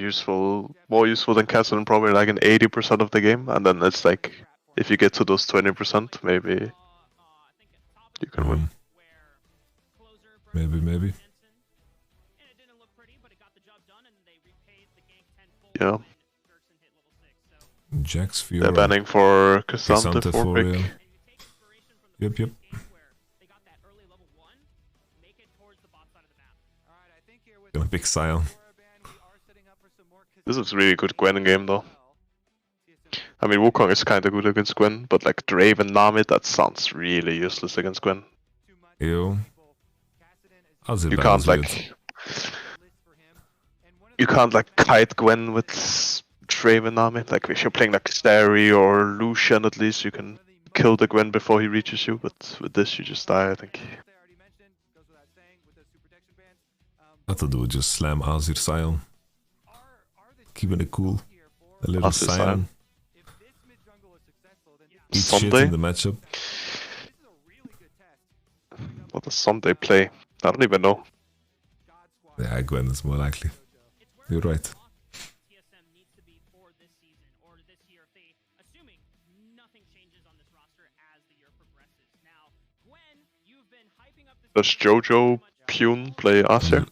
more useful than Kassadin probably like in 80% of the game, and then it's like if you get to those 20%, maybe you can win. Maybe. Yeah. Jax Fiora. They're banning for Cassandra Cassandra for pick. Yeah. Yep. Gonna pick Sion. This is really good Gwen game though. I mean, Wukong is kinda good against Gwen, but like Draven Nami, that sounds really useless against Gwen. Ew. You can't like... You can't like kite Gwen with Draven Nami. Like if you're playing like Starry or Lucian at least, you can kill the Gwen before he reaches you, but with this you just die, I think. I thought they would just slam Azir Sion. Keeping it cool. A little Azir Sion. Eat shit Sunday? in the matchup. What does Sunday play? I don't even know. Yeah, Gwen is more likely. You're right. Does Jojo Pune play Azir?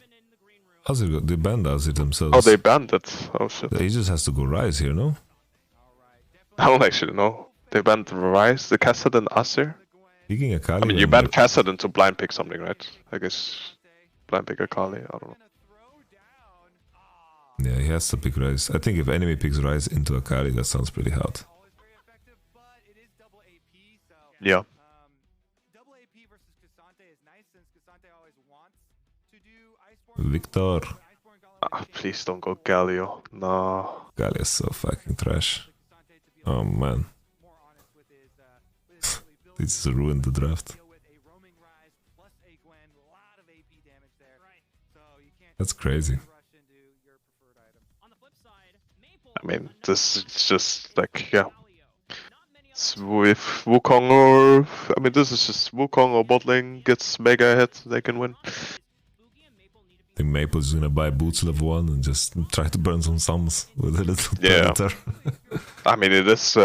Azir, they banned Azir themselves. Oh, they banned it. Oh shit. He just has to go Rise here, no? I don't actually know. They banned Rise, the Kassadin Azir? Picking a Kali. I mean, you ban Kassadin to blind pick something, right? I guess blind pick a Kali, I don't know. Yeah, he has to pick Rise. I think if enemy picks Rise into a Kali, that sounds pretty hard. Yeah. Victor. Please don't go Galio. No. Galio is so fucking trash. Oh man. This has ruined the draft. That's crazy. I mean, this is just like, yeah. It's with Wukong or... I mean, this is just Wukong or bot lane gets mega ahead, they can win. I think Maple's gonna buy boots level 1 and just try to burn some sums with a little predator. I mean, it is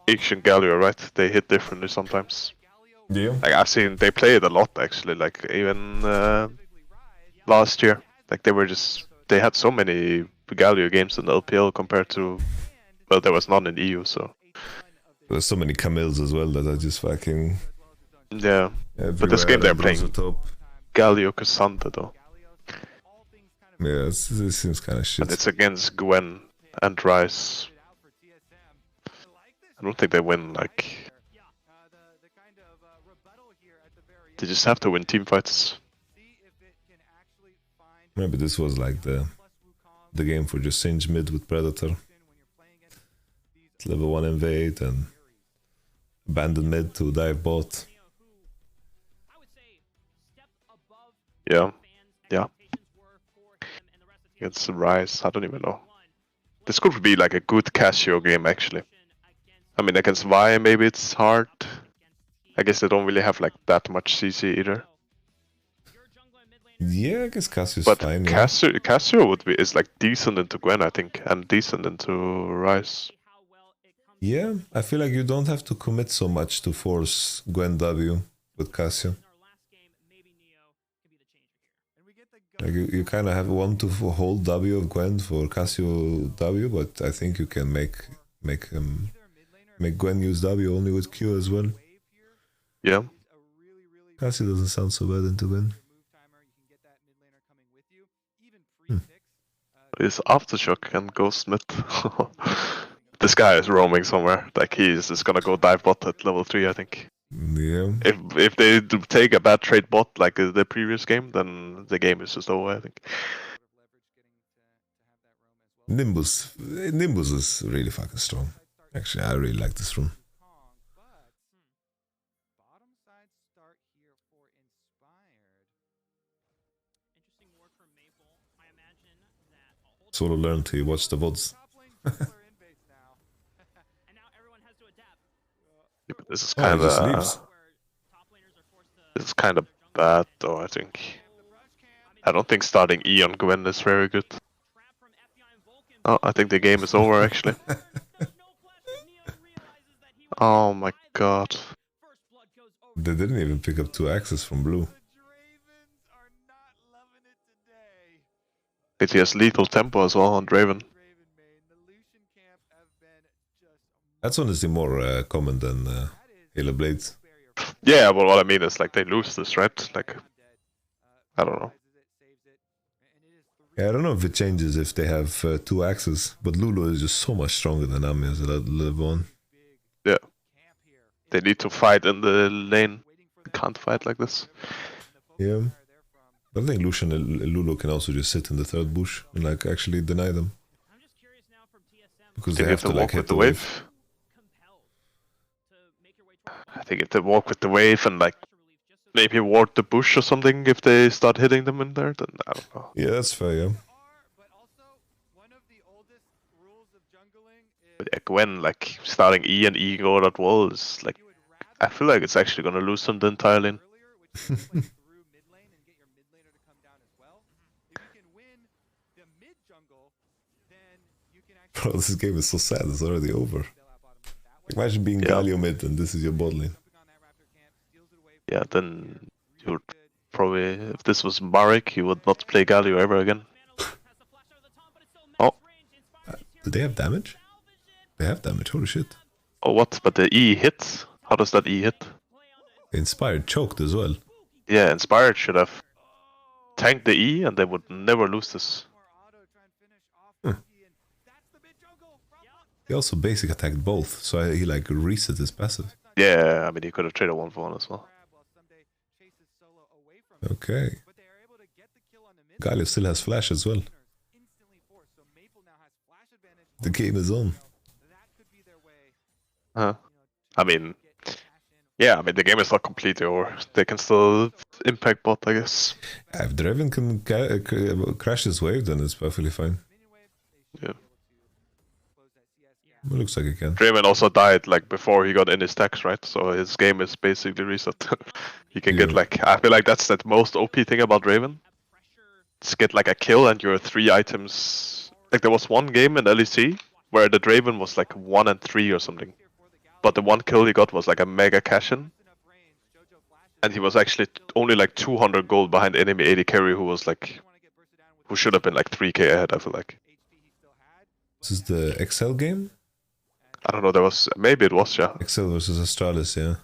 Ancient Galio, right? They hit differently sometimes. Yeah. Like, I've seen, they play it a lot actually, like even last year. Like, they had so many Galio games in the LPL compared to, well, there was none in EU, so. There's so many Camils as well that are just fucking... Yeah, but this game they're playing top. Galio Cassandra though. Yeah, this seems kind of shit. And it's against Gwen and Rice. I don't think they win, like... They just have to win team fights. Maybe this was like the game for just Singe mid with Predator. It's level 1 invade and abandon mid to dive bot. Yeah. It's Rise, I don't even know. This could be like a good Casio game actually. I mean, against Vi maybe it's hard. I guess they don't really have like that much CC either. Yeah, I guess Cassio's but fine. Casio is like decent into Gwen, I think, and decent into Rise. Yeah, I feel like you don't have to commit so much to force Gwen W with Cassio. Like you kind of have one to hold W of Gwen for Cassio W, but I think you can make Gwen use W only with Q as well. Yeah. Cassio doesn't sound so bad into Gwen. Is Aftershock and Ghost mid. This guy is roaming somewhere. Like he's just gonna go dive bot at level 3, I think. Yeah. If they take a bad trade bot like the previous game, then the game is just over, I think. Nimbus is really fucking strong. Actually, I really like this room. Sort of learned to watch the VODs. Yeah, but this is kind of bad though. I think. I don't think starting E on Gwen is very good. Oh, I think the game is over actually. Oh my god. They didn't even pick up 2 axes from blue. It has lethal tempo as well on Draven. That's honestly more common than Halo Blades. Yeah, but what I mean is like they lose this, right? Like, I don't know. Yeah, I don't know if it changes if they have 2 axes, but Lulu is just so much stronger than Ami as a level 1. Yeah. They need to fight in the lane. They can't fight like this. Yeah. But I think Lucian and Lulu can also just sit in the 3rd bush and like actually deny them. Because they have to like hit the wave. I think if they walk with the wave and like maybe ward the bush or something, if they start hitting them in there, then I don't know. Yeah, that's fair, yeah. But yeah, Gwen, like starting E and E go that wall is like, I feel like it's actually gonna lose them the entire lane. Bro, this game is so sad, it's already over. Imagine being Galio mid and this is your bot lane. Yeah, then you would probably, if this was Marek, you would not play Galio ever again. Oh. Do they have damage? They have damage, holy shit. Oh, what? But the E hit? How does that E hit? Inspired choked as well. Yeah, Inspired should have tanked the E and they would never lose this. He also basic attacked both, so he like reset his passive. Yeah, I mean, he could have traded 1-for-1 as well. Okay. Galio still has flash as well. The game is on. I mean, yeah, I mean, the game is not completely over. They can still impact bot, I guess. If Draven can crash his wave, then it's perfectly fine. Yeah. It looks like he can. Draven also died like before he got any stacks, right? So his game is basically reset. He can get like, I feel like that's the most OP thing about Draven. Just get like a kill and you're 3 items. Like there was one game in LEC where the Draven was like 1 and 3 or something. But the one kill he got was like a mega cash-in. And he was actually only like 200 gold behind enemy AD carry who was like, who should have been like 3k ahead, I feel like. This is the XL game? I don't know, there was, maybe it was, yeah. XL versus Astralis, yeah.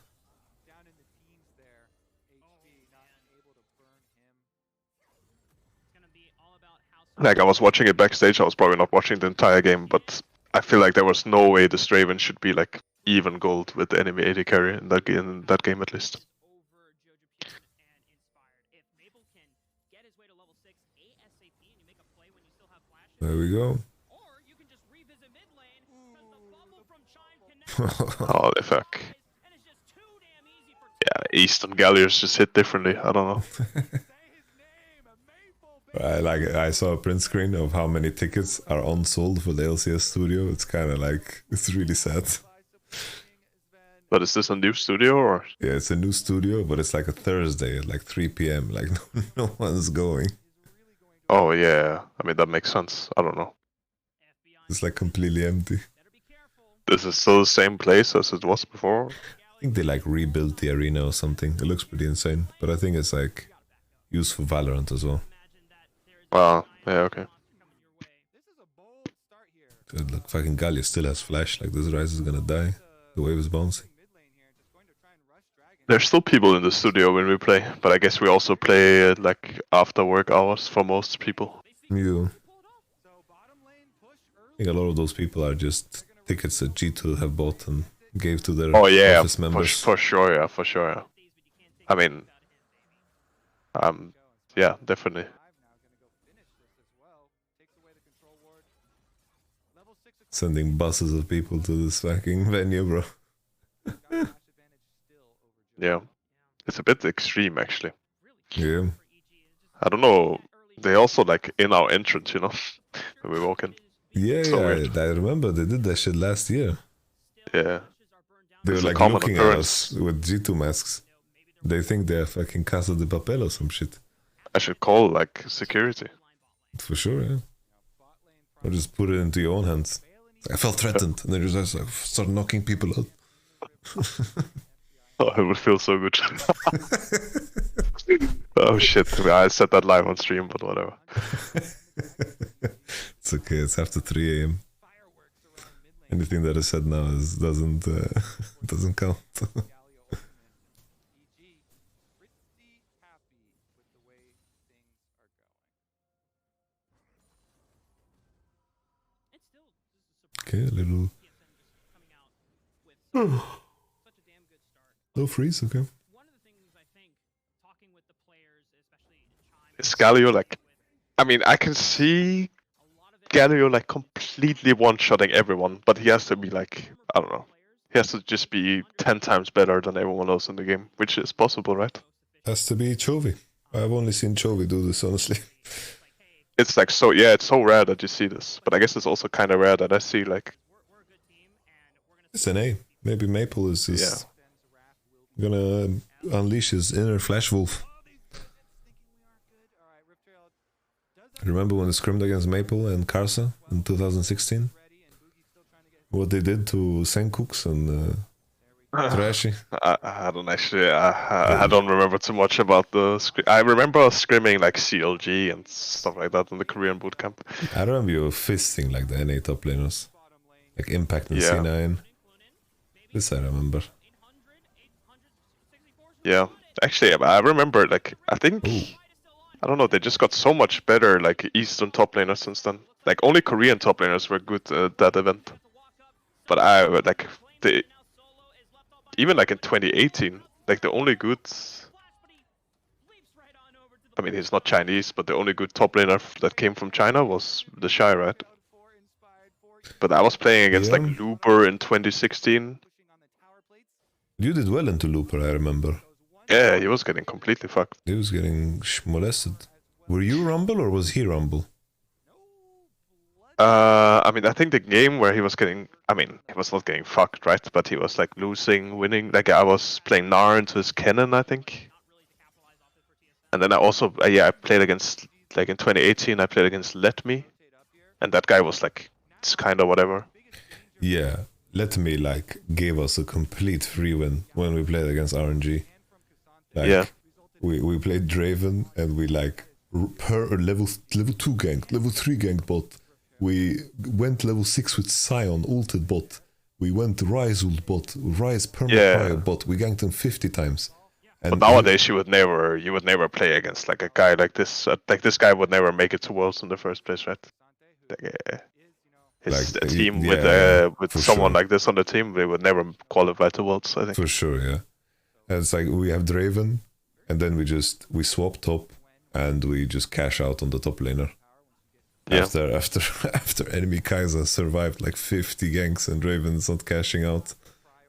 Like, I was watching it backstage, I was probably not watching the entire game, but I feel like there was no way this Draven should be like even gold with the enemy AD carry in that game at least. There we go. Holy fuck. Yeah, Eastern Galliers just hit differently, I don't know. I saw a print screen of how many tickets are unsold for the LCS studio. It's kind of like, it's really sad. But is this a new studio or? Yeah, it's a new studio, but it's like a Thursday at like 3 PM. Like no one's going. Oh yeah, I mean that makes sense. I don't know. It's like completely empty. This is still the same place as it was before? I think they like rebuilt the arena or something. It looks pretty insane, but I think it's like used for Valorant as well. Yeah, okay. Dude, look, fucking Galio still has flash. Like this Ryze is gonna die. The wave is bouncing. There's still people in the studio when we play, but I guess we also play like after work hours for most people. Yeah. I think a lot of those people are just tickets that G2 have bought and gave to their office members. For sure, yeah. I mean, yeah, definitely. Sending buses of people to this fucking venue, bro. Yeah. It's a bit extreme, actually. Yeah. I don't know. They also, like, in our entrance, you know? When we walk in. Yeah, So yeah, weird. I remember they did that shit last year. Yeah. They were It's a like common looking at occurrence. us with G2 masks. They think they're fucking Casa de Papel or some shit. I should call, like, security. For sure, yeah. Or just put it into your own hands. I felt threatened, and then just like start knocking people out. Oh, it would feel so good. Oh shit, I said that live on stream, but whatever. It's okay, it's after 3 AM. Anything that is said now doesn't doesn't count. Okay, a little... No freeze, okay. Is Galio like... I mean, I can see Galio like completely one-shotting everyone, but he has to be like, I don't know. He has to just be 10 times better than everyone else in the game, which is possible, right? Has to be Chovy. I've only seen Chovy do this, honestly. It's like so, yeah, it's so rare that you see this, but I guess it's also kind of rare that I see like... It's an A. Maybe Maple is just gonna unleash his inner Flash Wolf. Remember when they scrimmed against Maple and Karsa in 2016? What they did to Senkooks and Trashy? I don't actually, I don't remember too much about the I remember scrimming like CLG and stuff like that in the Korean bootcamp. I remember you fisting like the NA top laners. Like Impact and C9. This I remember. Yeah, actually, I remember like, I think, I don't know, they just got so much better like Eastern top laners since then. Like only Korean top laners were good at that event. But I like, even like in 2018, like the only good, I mean he's not Chinese, but the only good top laner that came from China was the Shy, right? But I was playing against like Looper in 2016. You did well into Looper, I remember. Yeah, he was getting completely fucked. He was getting molested. Were you Rumble or was he Rumble? I mean, I think the game where he was getting, I mean, he was not getting fucked, right? But he was like losing, winning. Like I was playing Gnar into his cannon, I think. And then I also, I played against, like in 2018, I played against Let Me. And that guy was like, it's kind of whatever. Yeah, Let Me like gave us a complete free win when we played against RNG. Like, we played Draven and we like per level 2 ganked, level 3 ganked bot. We went level 6 with Sion, ulted bot. We went Ryze ult bot, Ryze perma bot. We ganked him 50 times. And but nowadays you would never play against like a guy like this. Like this guy would never make it to Worlds in the first place, right? Like, his like, team with for someone sure. like this on the team, they would never qualify to Worlds, I think. For sure, yeah. And it's like we have Draven, and then we swap top, and we just cash out on the top laner. Yeah. After enemy Kaiser survived like 50 ganks and Draven's not cashing out,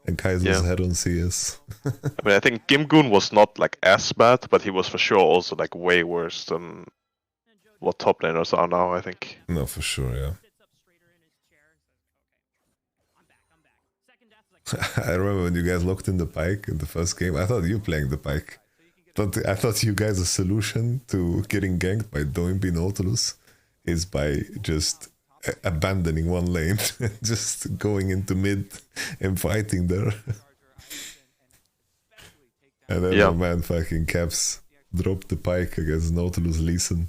and Kaiser's head on CS. I mean, I think Gimgoon was not like as bad, but he was for sure also like way worse than what top laners are now, I think. No, for sure, yeah. I remember when you guys locked in the Pyke in the first game. I thought you playing the Pyke. I thought you guys' solution to getting ganked by Doinby Nautilus is by just abandoning one lane, just going into mid and fighting there. And then my man fucking Caps dropped the Pyke against Nautilus Leeson.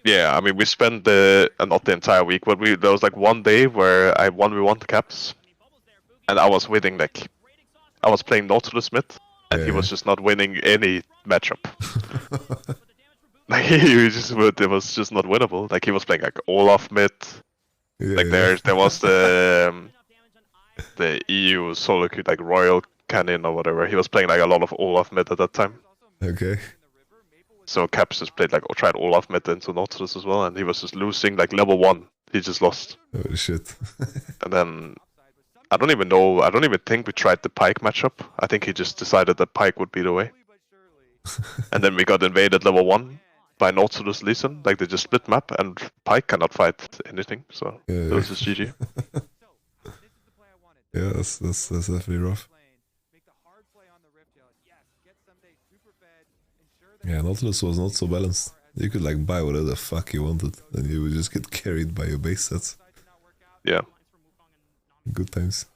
Yeah, I mean, we spent not the entire week, but there was like one day where I 1v1 the Caps. And I was winning, like, I was playing Nautilus mid, and he was just not winning any matchup. Like, it was just not winnable. Like, he was playing, like, Olaf mid. Like, there was the EU solo queue, like, Royal Cannon or whatever. He was playing, like, a lot of Olaf mid at that time. Okay. So Caps just played, like, tried Olaf mid into Nautilus as well, and he was just losing, like, level 1. He just lost. Oh shit. And then I don't even know. I don't even think we tried the Pyke matchup. I think he just decided that Pyke would be the way. And then we got invaded level 1 by Nautilus Lee Sin. Like they just split map, and Pyke cannot fight anything. So it was just GG. Yeah, that's definitely rough. Yeah, Nautilus was not so balanced. You could like buy whatever the fuck you wanted, and you would just get carried by your base sets. Yeah. Good times.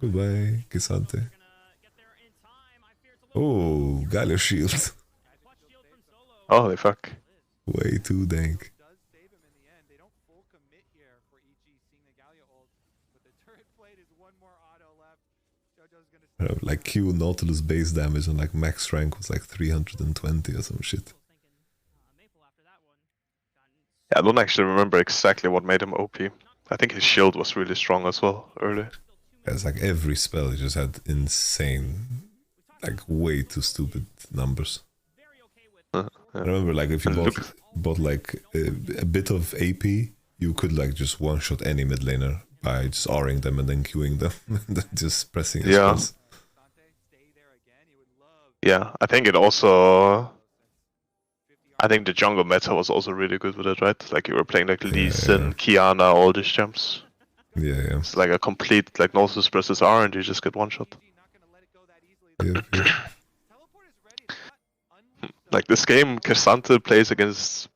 Goodbye, Kisante. Oh, Galio shield. Holy fuck. Way too dank. Like Q Nautilus base damage and like max rank was like 320 or some shit. Yeah, I don't actually remember exactly what made him OP. I think his shield was really strong as well early. It's like every spell he just had insane, like way too stupid numbers. Yeah. I remember like if you bought like a bit of AP, you could like just one-shot any mid laner by just R'ing them and then queuing them and then just pressing his spells. Yeah, I think it also... I think the jungle meta was also really good with it, right? Like you were playing like Lee Sin, Kiana, all these champs. Yeah. It's like a complete like Nautilus presses R and you just get one shot. Yeah. Like this game, Kersante plays against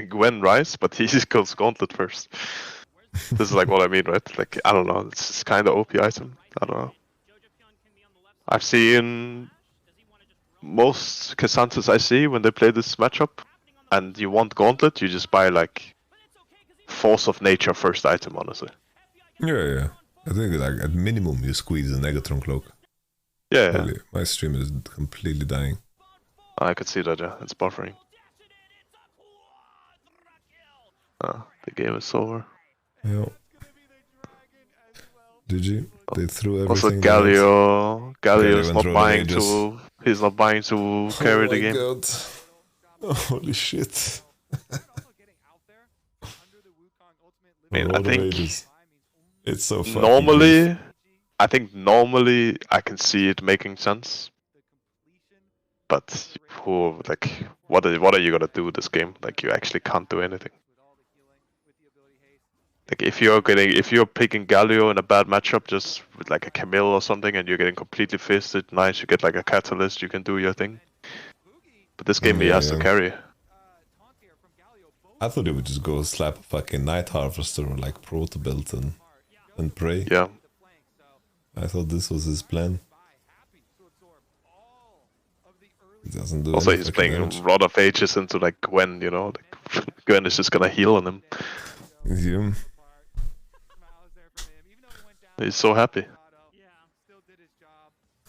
Gwen Rice, but he goes Gauntlet first. This is like what I mean, right? Like, I don't know, it's just kind of OP item. I don't know. I've seen most Cassantes I see when they play this matchup, and you want Gauntlet, you just buy like Force of Nature first item, honestly. Yeah. I think like at minimum you squeeze a Negatron cloak. Yeah. Holy, my stream is completely dying. I could see that, yeah. It's buffering. The game is over. Yeah. GG. They threw everything. Also, Galio's not buying to. He's not buying to carry the game. God. Holy shit. I think it's so fucking normally, I think normally I can see it making sense. But who like what are you gonna do with this game? Like you actually can't do anything. Like if you're picking Galio in a bad matchup just with like a Camille or something and you're getting completely fisted, nice, you get like a Catalyst, you can do your thing. But this game he has to carry. I thought he would just go slap a fucking Night Harvester or like Proto Belt and pray. Yeah. I thought this was his plan. He doesn't do also he's playing a lot of Ages into like Gwen, you know, like Gwen is just gonna heal on him. Yeah. He's so happy.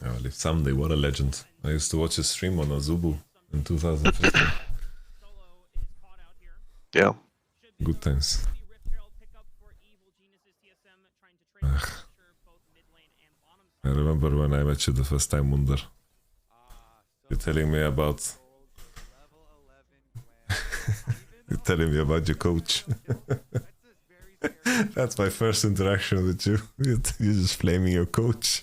Well, if someday, what a legend. I used to watch his stream on Azubu in 2015. Yeah. Good times. Ugh. I remember when I met you the first time, Wunder. You're telling me about... You're telling me about your coach. That's my first interaction with you. You're just flaming your coach.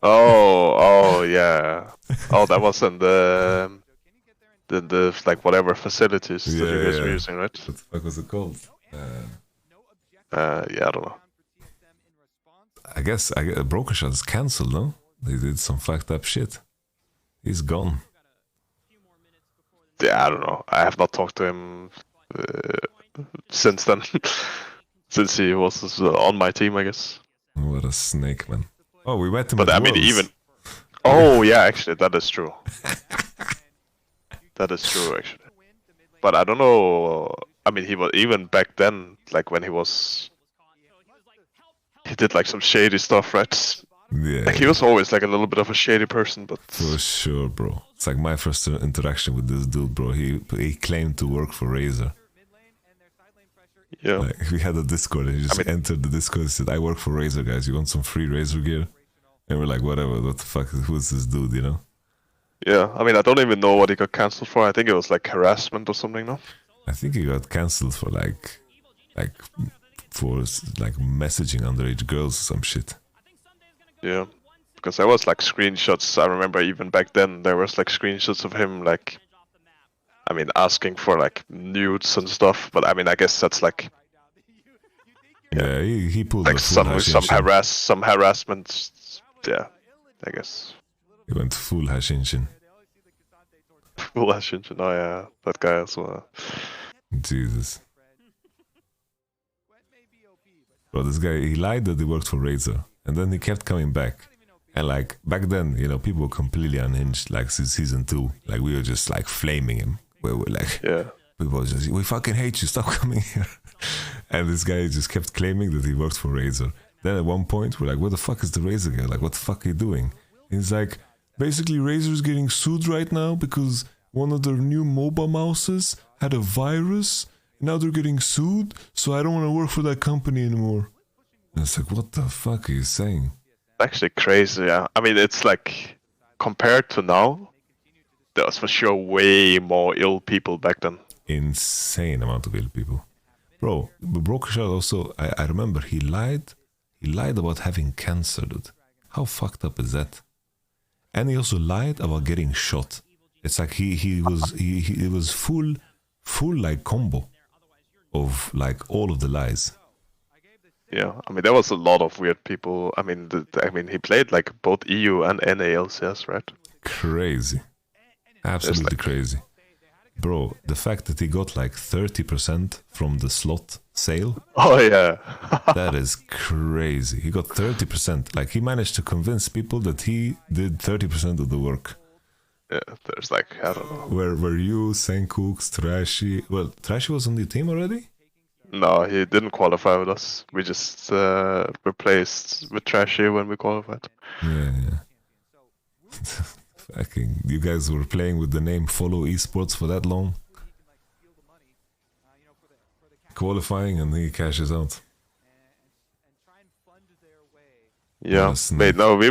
Oh yeah. Oh, that was in the like whatever facilities that you guys were using, right? What the fuck was it called? Yeah, I don't know. I guess Broken Shot is cancelled, no? They did some fucked up shit. He's gone. Yeah, I don't know. I have not talked to him since then. Since he was on my team, I guess. What a snake, man. Oh, we met him but at I mean, Worlds. even... Oh, yeah, actually, that is true. That is true, actually. But I don't know... I mean, he was... Even back then, like, when he was... He did, like, some shady stuff, right? Yeah. Like, he was always, like, a little bit of a shady person, but... For sure, bro. It's like my first interaction with this dude, bro. He claimed to work for Razer. Yeah. Like, we had a Discord and he just entered the Discord and said, I work for Razer, guys. You want some free Razer gear? And we're like, whatever, what the fuck, who's this dude, you know? Yeah, I mean, I don't even know what he got cancelled for. I think it was like harassment or something, no? I think he got cancelled for like like for like messaging underage girls or some shit. Yeah, because there was like screenshots. I remember even back then there was like screenshots of him like, I mean, asking for like nudes and stuff. But I mean, I guess that's like, yeah, he pulled like some Hashinshin. harassment. Yeah, I guess. He went full Hashinshin. Full Hashinshin. Oh yeah, that guy as well. Jesus. Bro, this guy, he lied that he worked for Razer, and then he kept coming back. And like back then, you know, people were completely unhinged. Like since season 2, like we were just like flaming him. We were like, people were just, we fucking hate you, stop coming here. And this guy just kept claiming that he worked for Razer. Then at one point, we're like, what the fuck is the Razer guy? Like, what the fuck are you doing? And he's like, basically Razer's getting sued right now because one of their new MOBA mouses had a virus. Now they're getting sued, so I don't want to work for that company anymore. And it's like, what the fuck are you saying? Actually crazy, yeah. I mean, it's like, compared to now, there was for sure way more ill people back then. Insane amount of ill people. Bro, Brokershard also, I remember he lied about having cancer, dude. How fucked up is that? And he also lied about getting shot. It's like he was full like combo of like all of the lies. Yeah, I mean there was a lot of weird people. I mean, he played like both EU and NA LCS, right? Crazy, absolutely crazy, bro. The fact that he got like 30% from the slot sale. Oh yeah, that is crazy. He got 30%. Like he managed to convince people that he did 30% of the work. Yeah, there's like, I don't know. Were you, Sankooks, Trashy? Well, Trashy was on the team already? No, he didn't qualify with us. We just replaced with Trashy when we qualified. Yeah. Fucking, you guys were playing with the name Follow Esports for that long? Qualifying and he cashes out. Yeah, mate, no, we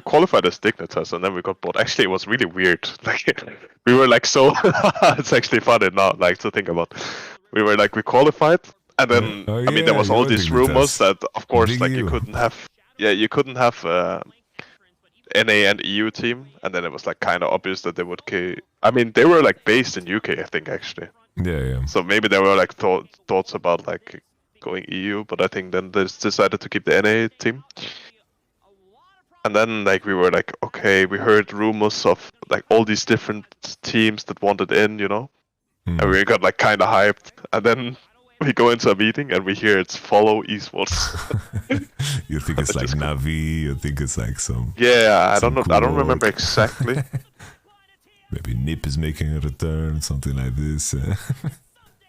qualified as Dignitas and then we got bought. Actually, it was really weird. Like, we were like so, it's actually funny now, like, to think about. We were like, we qualified, and then, I mean, there was all these rumors that, of course, like, you couldn't have NA and EU team, and then it was like kind of obvious that they would, I mean, they were like based in UK, I think, actually. Yeah. So maybe there were like thoughts about like going EU, but I think then they decided to keep the NA team. And then like we were like, okay, we heard rumors of like all these different teams that wanted in, you know, and we got like kind of hyped. And then we go into a meeting and we hear it's Follow Esports. You think it's like Navi? You think it's like some? Yeah, I don't know. I don't remember exactly. Maybe Nip is making a return, something like this.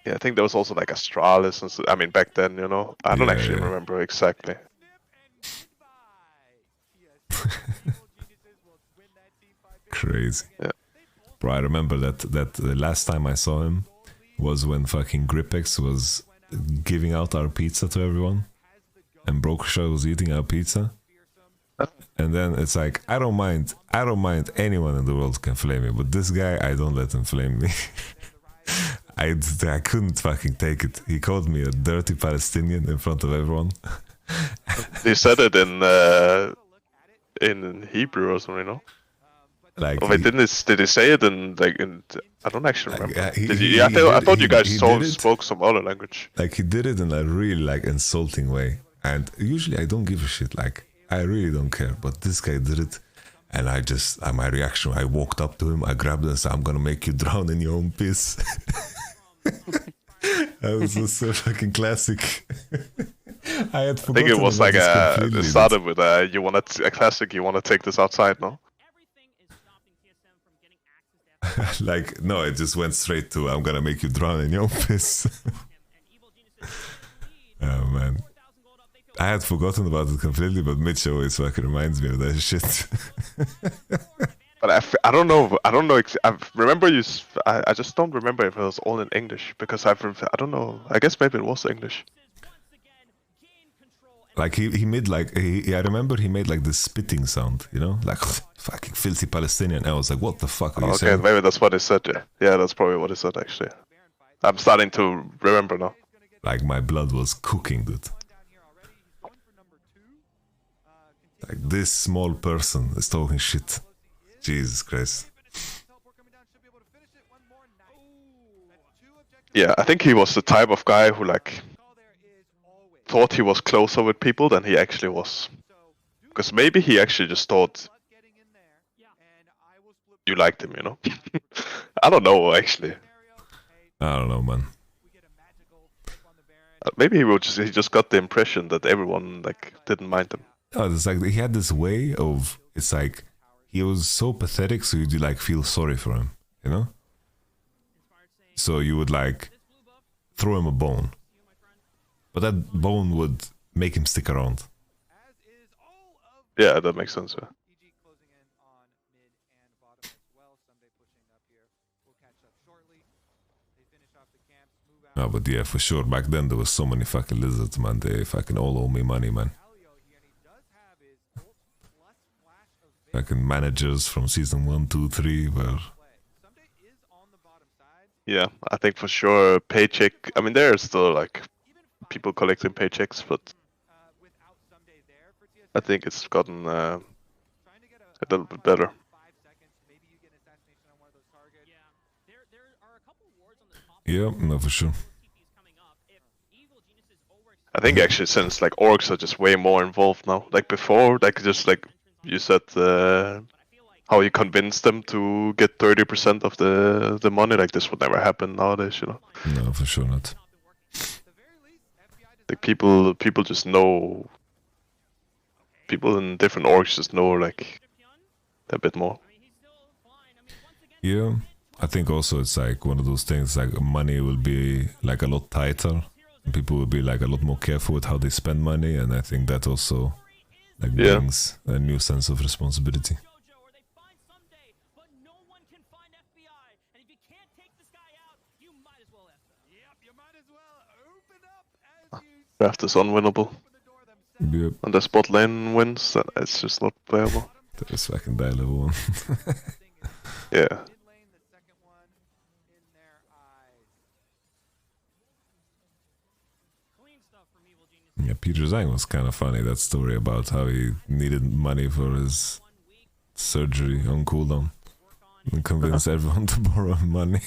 Yeah, I think there was also like Astralis and I mean back then, you know. I don't actually remember exactly. Crazy. Yeah. Bro, I remember that the last time I saw him was when fucking Gripex was giving out our pizza to everyone and Brokershard was eating our pizza. And then it's like, I don't mind anyone in the world can flame me, but this guy, I don't let him flame me. I couldn't fucking take it. He called me a dirty Palestinian in front of everyone. He said it in Hebrew or something, no? Like, wait, did he say it in like in? I don't actually remember. I thought you guys spoke some other language. Like he did it in a really like insulting way, and usually I don't give a shit. Like I really don't care, but this guy did it, and I just my reaction. I walked up to him, I grabbed him, and said, "I'm gonna make you drown in your own piss." That was just so fucking classic. I had forgotten. I think it was like it started with a classic. You wanna take this outside, no? Like, no, it just went straight to I'm gonna make you drown in your own piss. Oh man, I had forgotten about it completely, but Mitch always fucking reminds me of that shit. But I don't know. I remember you. I just don't remember if it was all in English because I don't know. I guess maybe it was English. Like he made like I remember he made like this spitting sound, you know, like fucking filthy Palestinian. I was like, what the fuck are you saying? Okay, maybe that's what he said. Yeah, that's probably what he said actually. I'm starting to remember now. Like my blood was cooking, dude. Like this small person is talking shit. Jesus Christ. Yeah, I think he was the type of guy who like thought he was closer with people than he actually was. Because maybe he actually just thought you liked him, you know? I don't know, actually. I don't know, man. Maybe he just got the impression that everyone like didn't mind him. Oh, it's like he had this way of, it's like he was so pathetic, so you'd like feel sorry for him, you know? So you would like throw him a bone, but that bone would make him stick around. Yeah, that makes sense. Yeah. No, but yeah, for sure. Back then there was so many fucking lizards, man. They fucking all owe me money, man. Fucking managers from season 1, 2, 3 were. Yeah, I think for sure paycheck. I mean, there are still like people collecting paychecks, but I think it's gotten a little bit better. Yeah, no, for sure. I think actually since like orgs are just way more involved now. Like before, like just like you said, how you convince them to get 30% of the money, like this would never happen nowadays, you know. No, for sure not. Like people just know. People in different orgs just know like a bit more. Yeah, I think also it's like one of those things like money will be like a lot tighter. And people will be like a lot more careful with how they spend money, and I think that also like brings a new sense of responsibility. Draft is unwinnable. Yep. And the spot lane wins, it's just not playable. That is fucking die level 1. Yeah. Yeah, Peter Zhang was kind of funny, that story about how he needed money for his surgery on cooldown and convinced everyone to borrow money.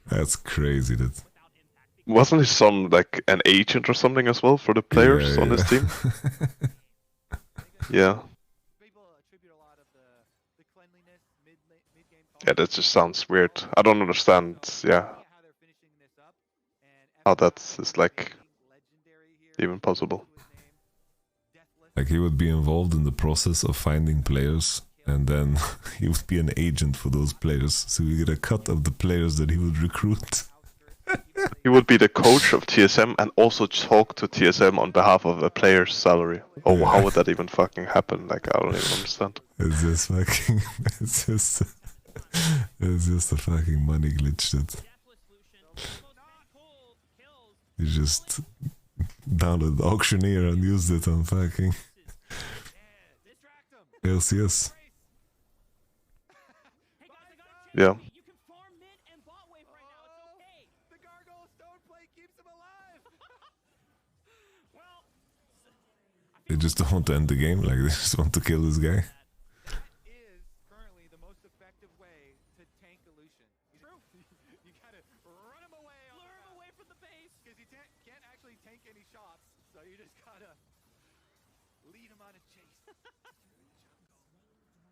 That's crazy, dude. Wasn't his son like an agent or something as well for the players on his team? Yeah. Yeah, that just sounds weird. I don't understand, how that is like even possible. Like he would be involved in the process of finding players, and then he would be an agent for those players, so we get a cut of the players that he would recruit. He would be the coach of TSM and also talk to TSM on behalf of a player's salary. Oh, yeah. How would that even fucking happen? Like, I don't even understand. It's just fucking... It's just a fucking money glitch, dude. You just downloaded Auctioneer and used it on fucking LCS. Yeah. They just don't want to end the game, like they just want to kill this guy.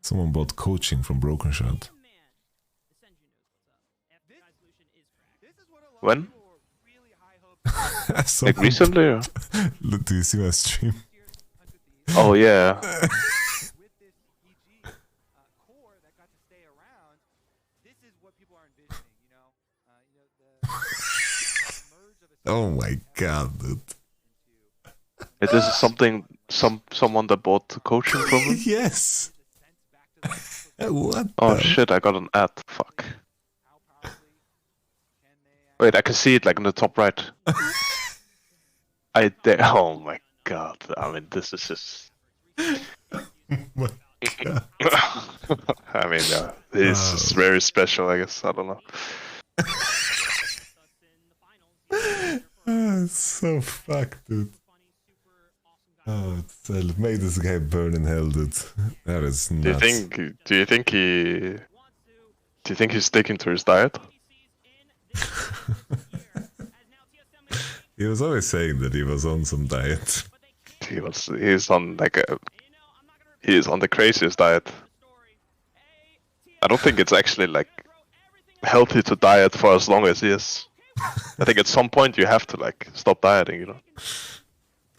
Someone bought coaching from Broken Shot. When? Like recently? Or? Look, do you see my stream? Oh yeah. Oh my god, dude. Hey, this is someone that bought coaching from him? Yes. What? Oh shit, I got an ad. Fuck. Wait, I can see it like in the top right. Oh my god. I mean, this is just... my god. I mean, this is very special, I guess. I don't know. It's so fucked, dude. Oh, it made this guy burn in hell, dude. That is nuts. Do you think he's sticking to his diet? He was always saying that he was on some diet. He's on the craziest diet. I don't think it's actually like healthy to diet for as long as he is. I think at some point you have to like stop dieting, you know.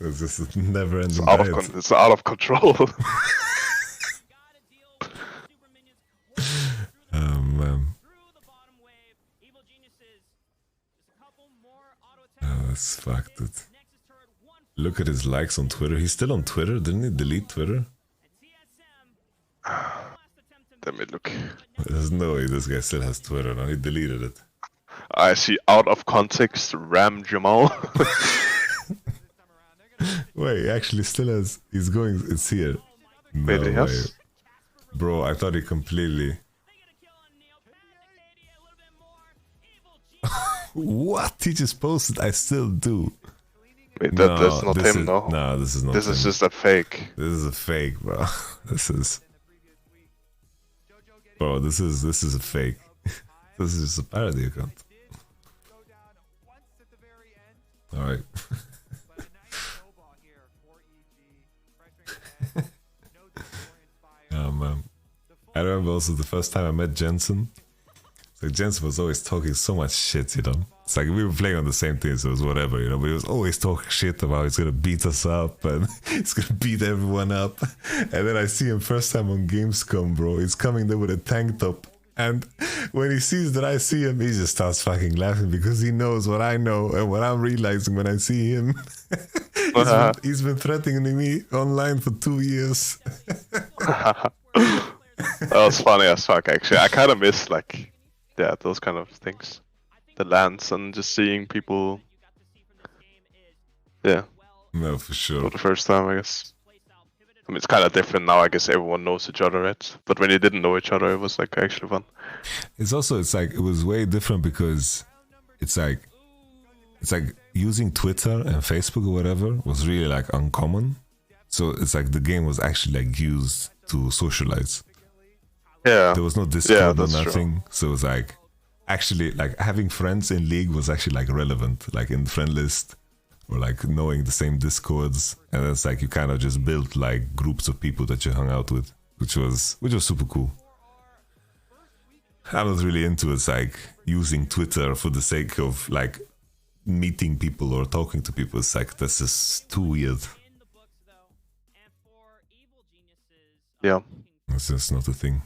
It's just a never-ending diet. It's out of control. Oh man. Oh, that's fucked, dude. Look at his likes on Twitter. He's still on Twitter. Didn't he delete Twitter? Let me look. There's no way this guy still has Twitter. No, he deleted it. I see out of context Ram Jamal. Wait, he actually still has. He's going. It's here. No Wait, he has? Bro, I thought he completely. What? He just posted. I still do. Wait, that's not him, no? No, this is not This him. is just a fake. This is a fake, bro. This is. Bro, this is a fake. This is just a parody account. Alright. Man. I remember also the first time I met Jensen. It's like Jensen was always talking so much shit, you know. It's like we were playing on the same team, so it was whatever, you know. But he was always talking shit about he's gonna beat us up and he's gonna beat everyone up. And then I see him first time on Gamescom, bro. He's coming there with a tank top. And when he sees that I see him, he just starts fucking laughing because he knows what I know and what I'm realizing when I see him. He's been threatening me online for 2 years. That was funny as fuck, actually. I kind of miss, like, yeah, those kind of things. The lands and just seeing people. Yeah. No, for sure. For the first time, I guess. I mean, it's kind of different now. I guess everyone knows each other, right? But when you didn't know each other, it was like actually fun. It's like it was way different because it's like using Twitter and Facebook or whatever was really like uncommon. So it's like the game was actually like used to socialize. Yeah. There was no Discord or that's nothing. true. So it was like actually like having friends in League was actually like relevant, like in friend list. Or like knowing the same Discords, and it's like you kind of just built like groups of people that you hung out with, which was super cool. I was really into it, like using Twitter for the sake of like meeting people or talking to people. It's like this is too weird. Yeah, it's just not a thing.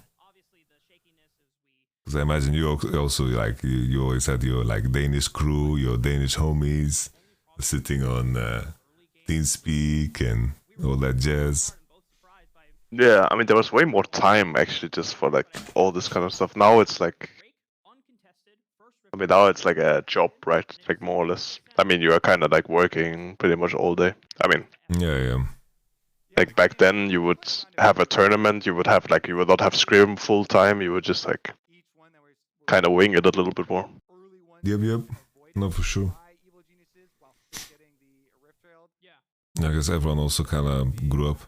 Because I imagine you also like you always had your like Danish crew, your Danish homies. Sitting on TeamSpeak and all that jazz. Yeah, I mean there was way more time actually just for like all this kind of stuff. Now it's like, I mean now it's like a job, right? Like more or less. I mean you are kind of like working pretty much all day. I mean. Yeah. Like back then you would have a tournament, you would not have scrim full time. You would just like kind of wing it a little bit more. Yep. No, for sure. I guess everyone also kind of grew up.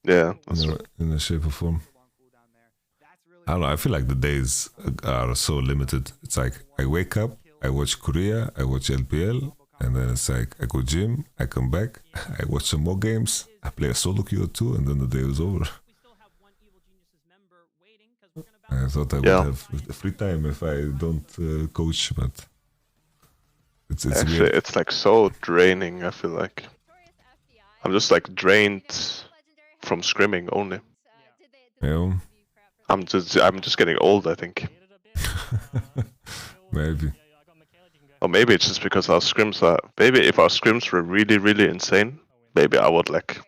Yeah, in a shape or form. I don't know, I feel like the days are so limited. It's like, I wake up, I watch Korea, I watch LPL, and then it's like, I go gym, I come back, I watch some more games, I play a solo queue or two, and then the day was over. I thought I would have free time if I don't coach, but... It's actually weird. It's like so draining. I feel like I'm just like drained from scrimming only. Yeah. I'm just getting old, I think. Maybe. Or maybe it's just because our scrims are. Maybe if our scrims were really, really insane, maybe I would like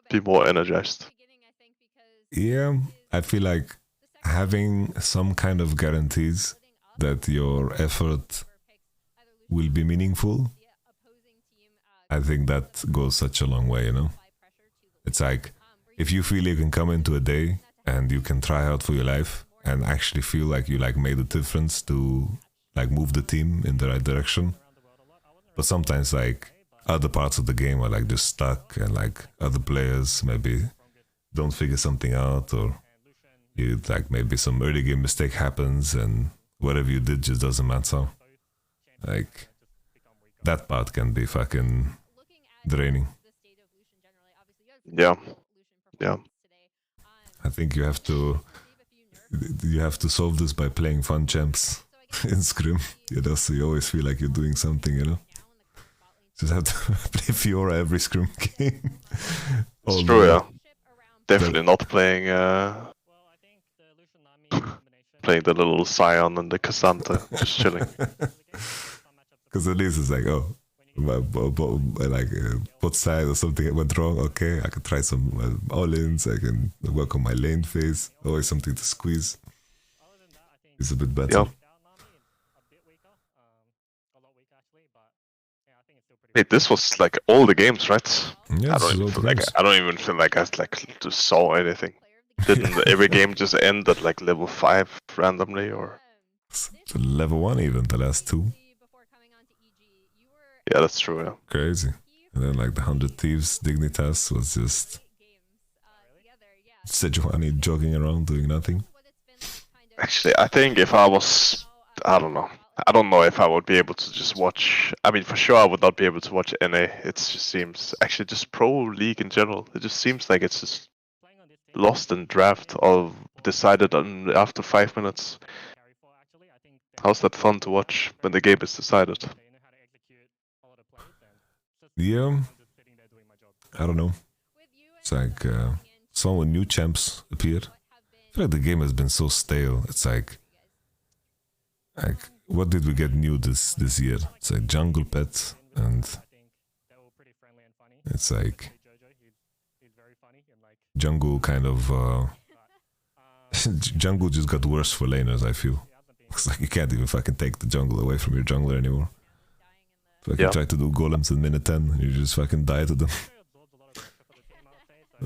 be more energized. Yeah, I feel like having some kind of guarantees that your effort will be meaningful, I think that goes such a long way, you know? It's like, if you feel you can come into a day and you can try out for your life and actually feel like you like made a difference to like move the team in the right direction, but sometimes like other parts of the game are like just stuck, and like other players maybe don't figure something out, or you like maybe some early game mistake happens and whatever you did just doesn't matter. Like that part can be fucking draining. Yeah. Yeah. I think you have to solve this by playing fun champs in Scrim. You know, so you always feel like you're doing something, you know. Just have to play Fiora every Scrim game. It's true, yeah. Definitely not playing playing the little Scion and the Cassandra, just chilling. Because at least it's like, oh, what side or something went wrong, okay, I can try some all-ins, I can work on my lane phase, always something to squeeze. It's a bit better. Yeah. Wait, this was like all the games, right? Yeah, I don't even feel like I just saw anything. Didn't every game just end at like level 5 randomly, or? Level 1 even, the last 2. Yeah, that's true, yeah. Crazy. And then like the 100 Thieves Dignitas was just Sejuani jogging around doing nothing. Actually, I think if I was, I don't know. I don't know if I would be able to just watch. I mean, for sure, I would not be able to watch NA. It just seems, actually, just Pro League in general. It just seems like it's just lost in draft or decided on after 5 minutes. How's that fun to watch when the game is decided? Yeah, I don't know. It's like some when new champs appeared. I feel like the game has been so stale. It's like what did we get new this year? It's like Jungle Pet, and it's like Jungle kind of Jungle just got worse for laners, I feel. It's like you can't even fucking take the jungle away from your jungler anymore. Fucking try to do golems in minute 10 and you just fucking die to them.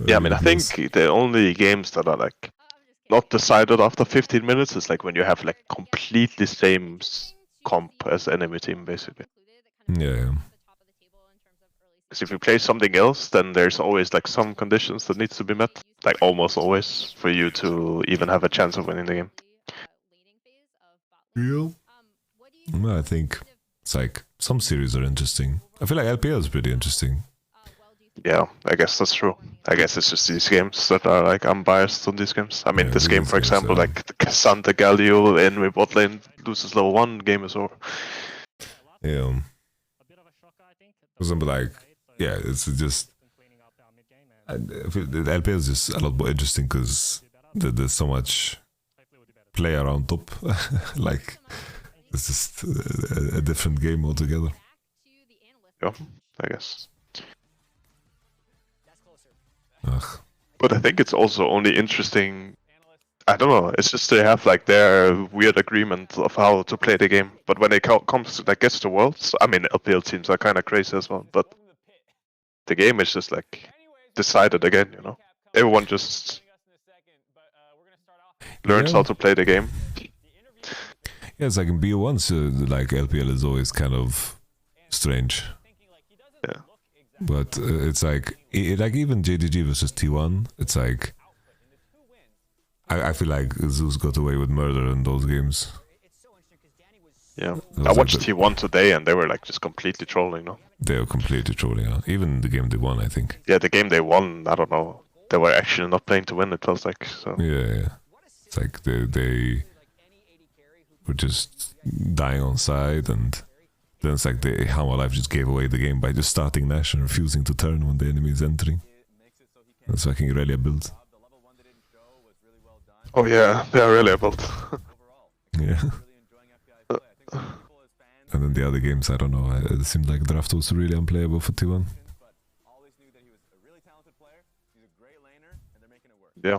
Yeah, I mean, I think the only games that are like not decided after 15 minutes is like when you have like completely same comp as enemy team, basically. Yeah. Because if you play something else, then there's always like some conditions that needs to be met, like almost always, for you to even have a chance of winning the game. Yeah. Well, I think it's like some series are interesting. I feel like LPL is pretty interesting. Yeah, I guess that's true. I guess it's just these games that are like, I'm biased on these games. I mean, this game, for example, like the Cassandra Galio in with bot lane loses level 1, game is over. Yeah. For example, like, yeah, it's just, I feel the LPL is just a lot more interesting because there's so much play around top. Like, it's just a different game altogether. Yeah, I guess. Ugh. But I think it's also only interesting. I don't know. It's just they have like their weird agreement of how to play the game. But when it comes to like gets to Worlds, I mean LPL teams are kind of crazy as well. But the game is just like decided again. You know, everyone just learns how to play the game. Yeah, it's like in BO1, so like LPL is always kind of strange. Yeah. But it's like, like even JDG versus T1, it's like, I feel like Zeus got away with murder in those games. Yeah, I watched T1 today and they were like just completely trolling, no? They were completely trolling, yeah. Even the game they won, I think. Yeah, the game they won, I don't know. They were actually not playing to win, it feels like. So. Yeah. It's like they were just dying on side, and then it's like Hammer Life just gave away the game by just starting Nash and refusing to turn when the enemy is entering. That's fucking Irelia build. Oh yeah, they are really built. Yeah. And then the other games, I don't know, it seemed like Draft was really unplayable for T1. Yeah.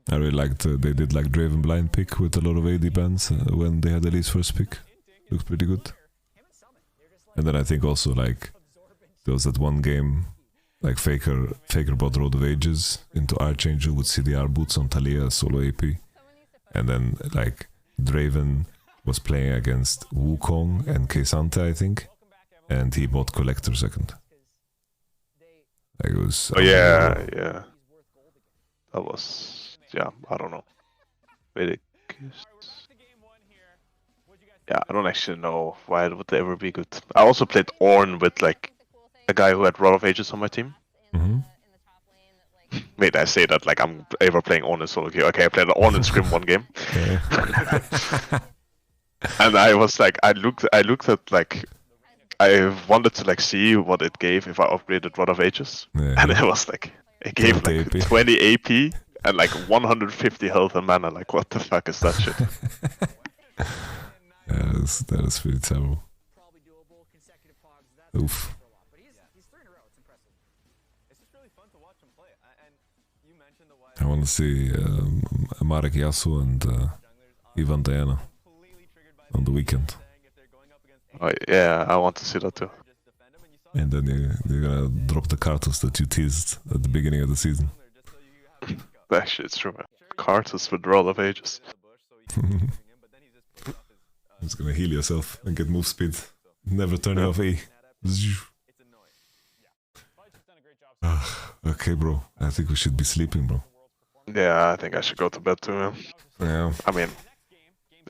I really liked, they did like Draven blind pick with a lot of AD bans when they had Elise first pick. Looks pretty good. And then I think also like, there was that one game, like Faker bought Road of Ages into Archangel with CDR boots on Talia solo AP. And then like Draven was playing against Wukong and K'Sante, I think. and he bought Collector second. Like it was. Oh yeah, yeah. That was, yeah, I don't know. Really. Yeah, I don't actually know why it would ever be good. I also played Ornn with like a guy who had Rod of Ages on my team. Wait, I say that like I'm ever playing Ornn in solo queue. Okay, I played Ornn in Scrim one game. And I was like, I looked at like, I wanted to like see what it gave if I upgraded Rod of Ages. And it was like, it gave like 20 AP and like 150 health and mana. Like, what the fuck is that shit? Yeah, that is pretty terrible. Oof. I want to see Marek Yasuo and Ivan Diana on the weekend. Oh, yeah, I want to see that too. And then they're gonna drop the cartels that you teased at the beginning of the season. Actually, it's true, man. Cartels with Rod of Ages. Just gonna heal yourself and get move speed. Never turn off E. Okay, bro. I think we should be sleeping, bro. Yeah, I think I should go to bed too, man. Yeah. I mean,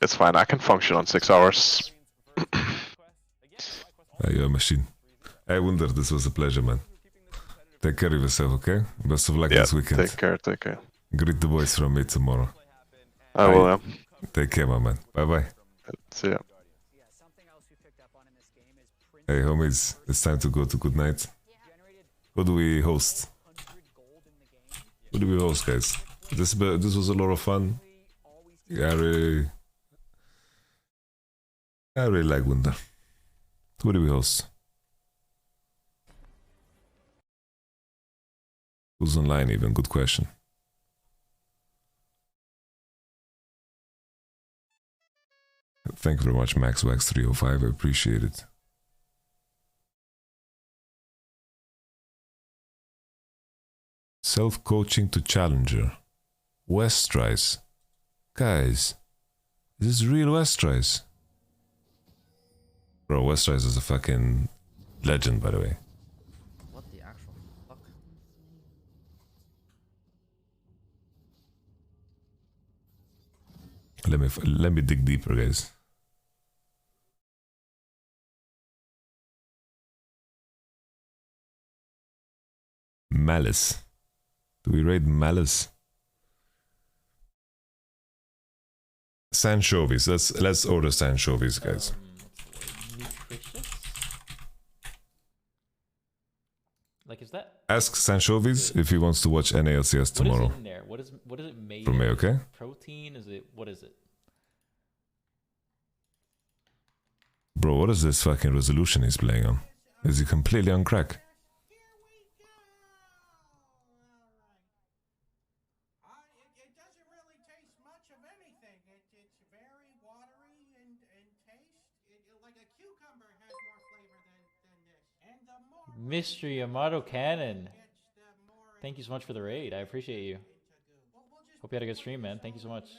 it's fine. I can function on 6 hours. You're a machine. Hey, Wunder, this was a pleasure, man. Take care of yourself, okay? Best of luck this weekend. Take care, take care. Greet the boys from me tomorrow. I will, yeah. Take care, my man. Bye-bye. See ya. Hey, homies, it's time to go to good night. What do we host? What do we host, guys? This was a lot of fun. Yeah, I really like Wunder. What do we host? Who's online even? Good question. Thank you very much, MaxWax305. I appreciate it. Self-coaching to challenger. Westrise. Guys, is this real Westrise? Bro, Westrise is a fucking legend, by the way. What the actual fuck? Let me dig deeper, guys. Malice. Do we raid Malice? Sanchovies. Let's order Sanchovies, guys. Nutritious? Like, is that? Ask Sanchovies if he wants to watch NALCS tomorrow. What is in there? What is it made For me, of? okay? Protein? Is it? What is it? Bro, what is this fucking resolution he's playing on? Is he completely on crack? Mystery Amato Cannon. Thank you so much for the raid. I appreciate you. Hope you had a good stream, man. Thank you so much.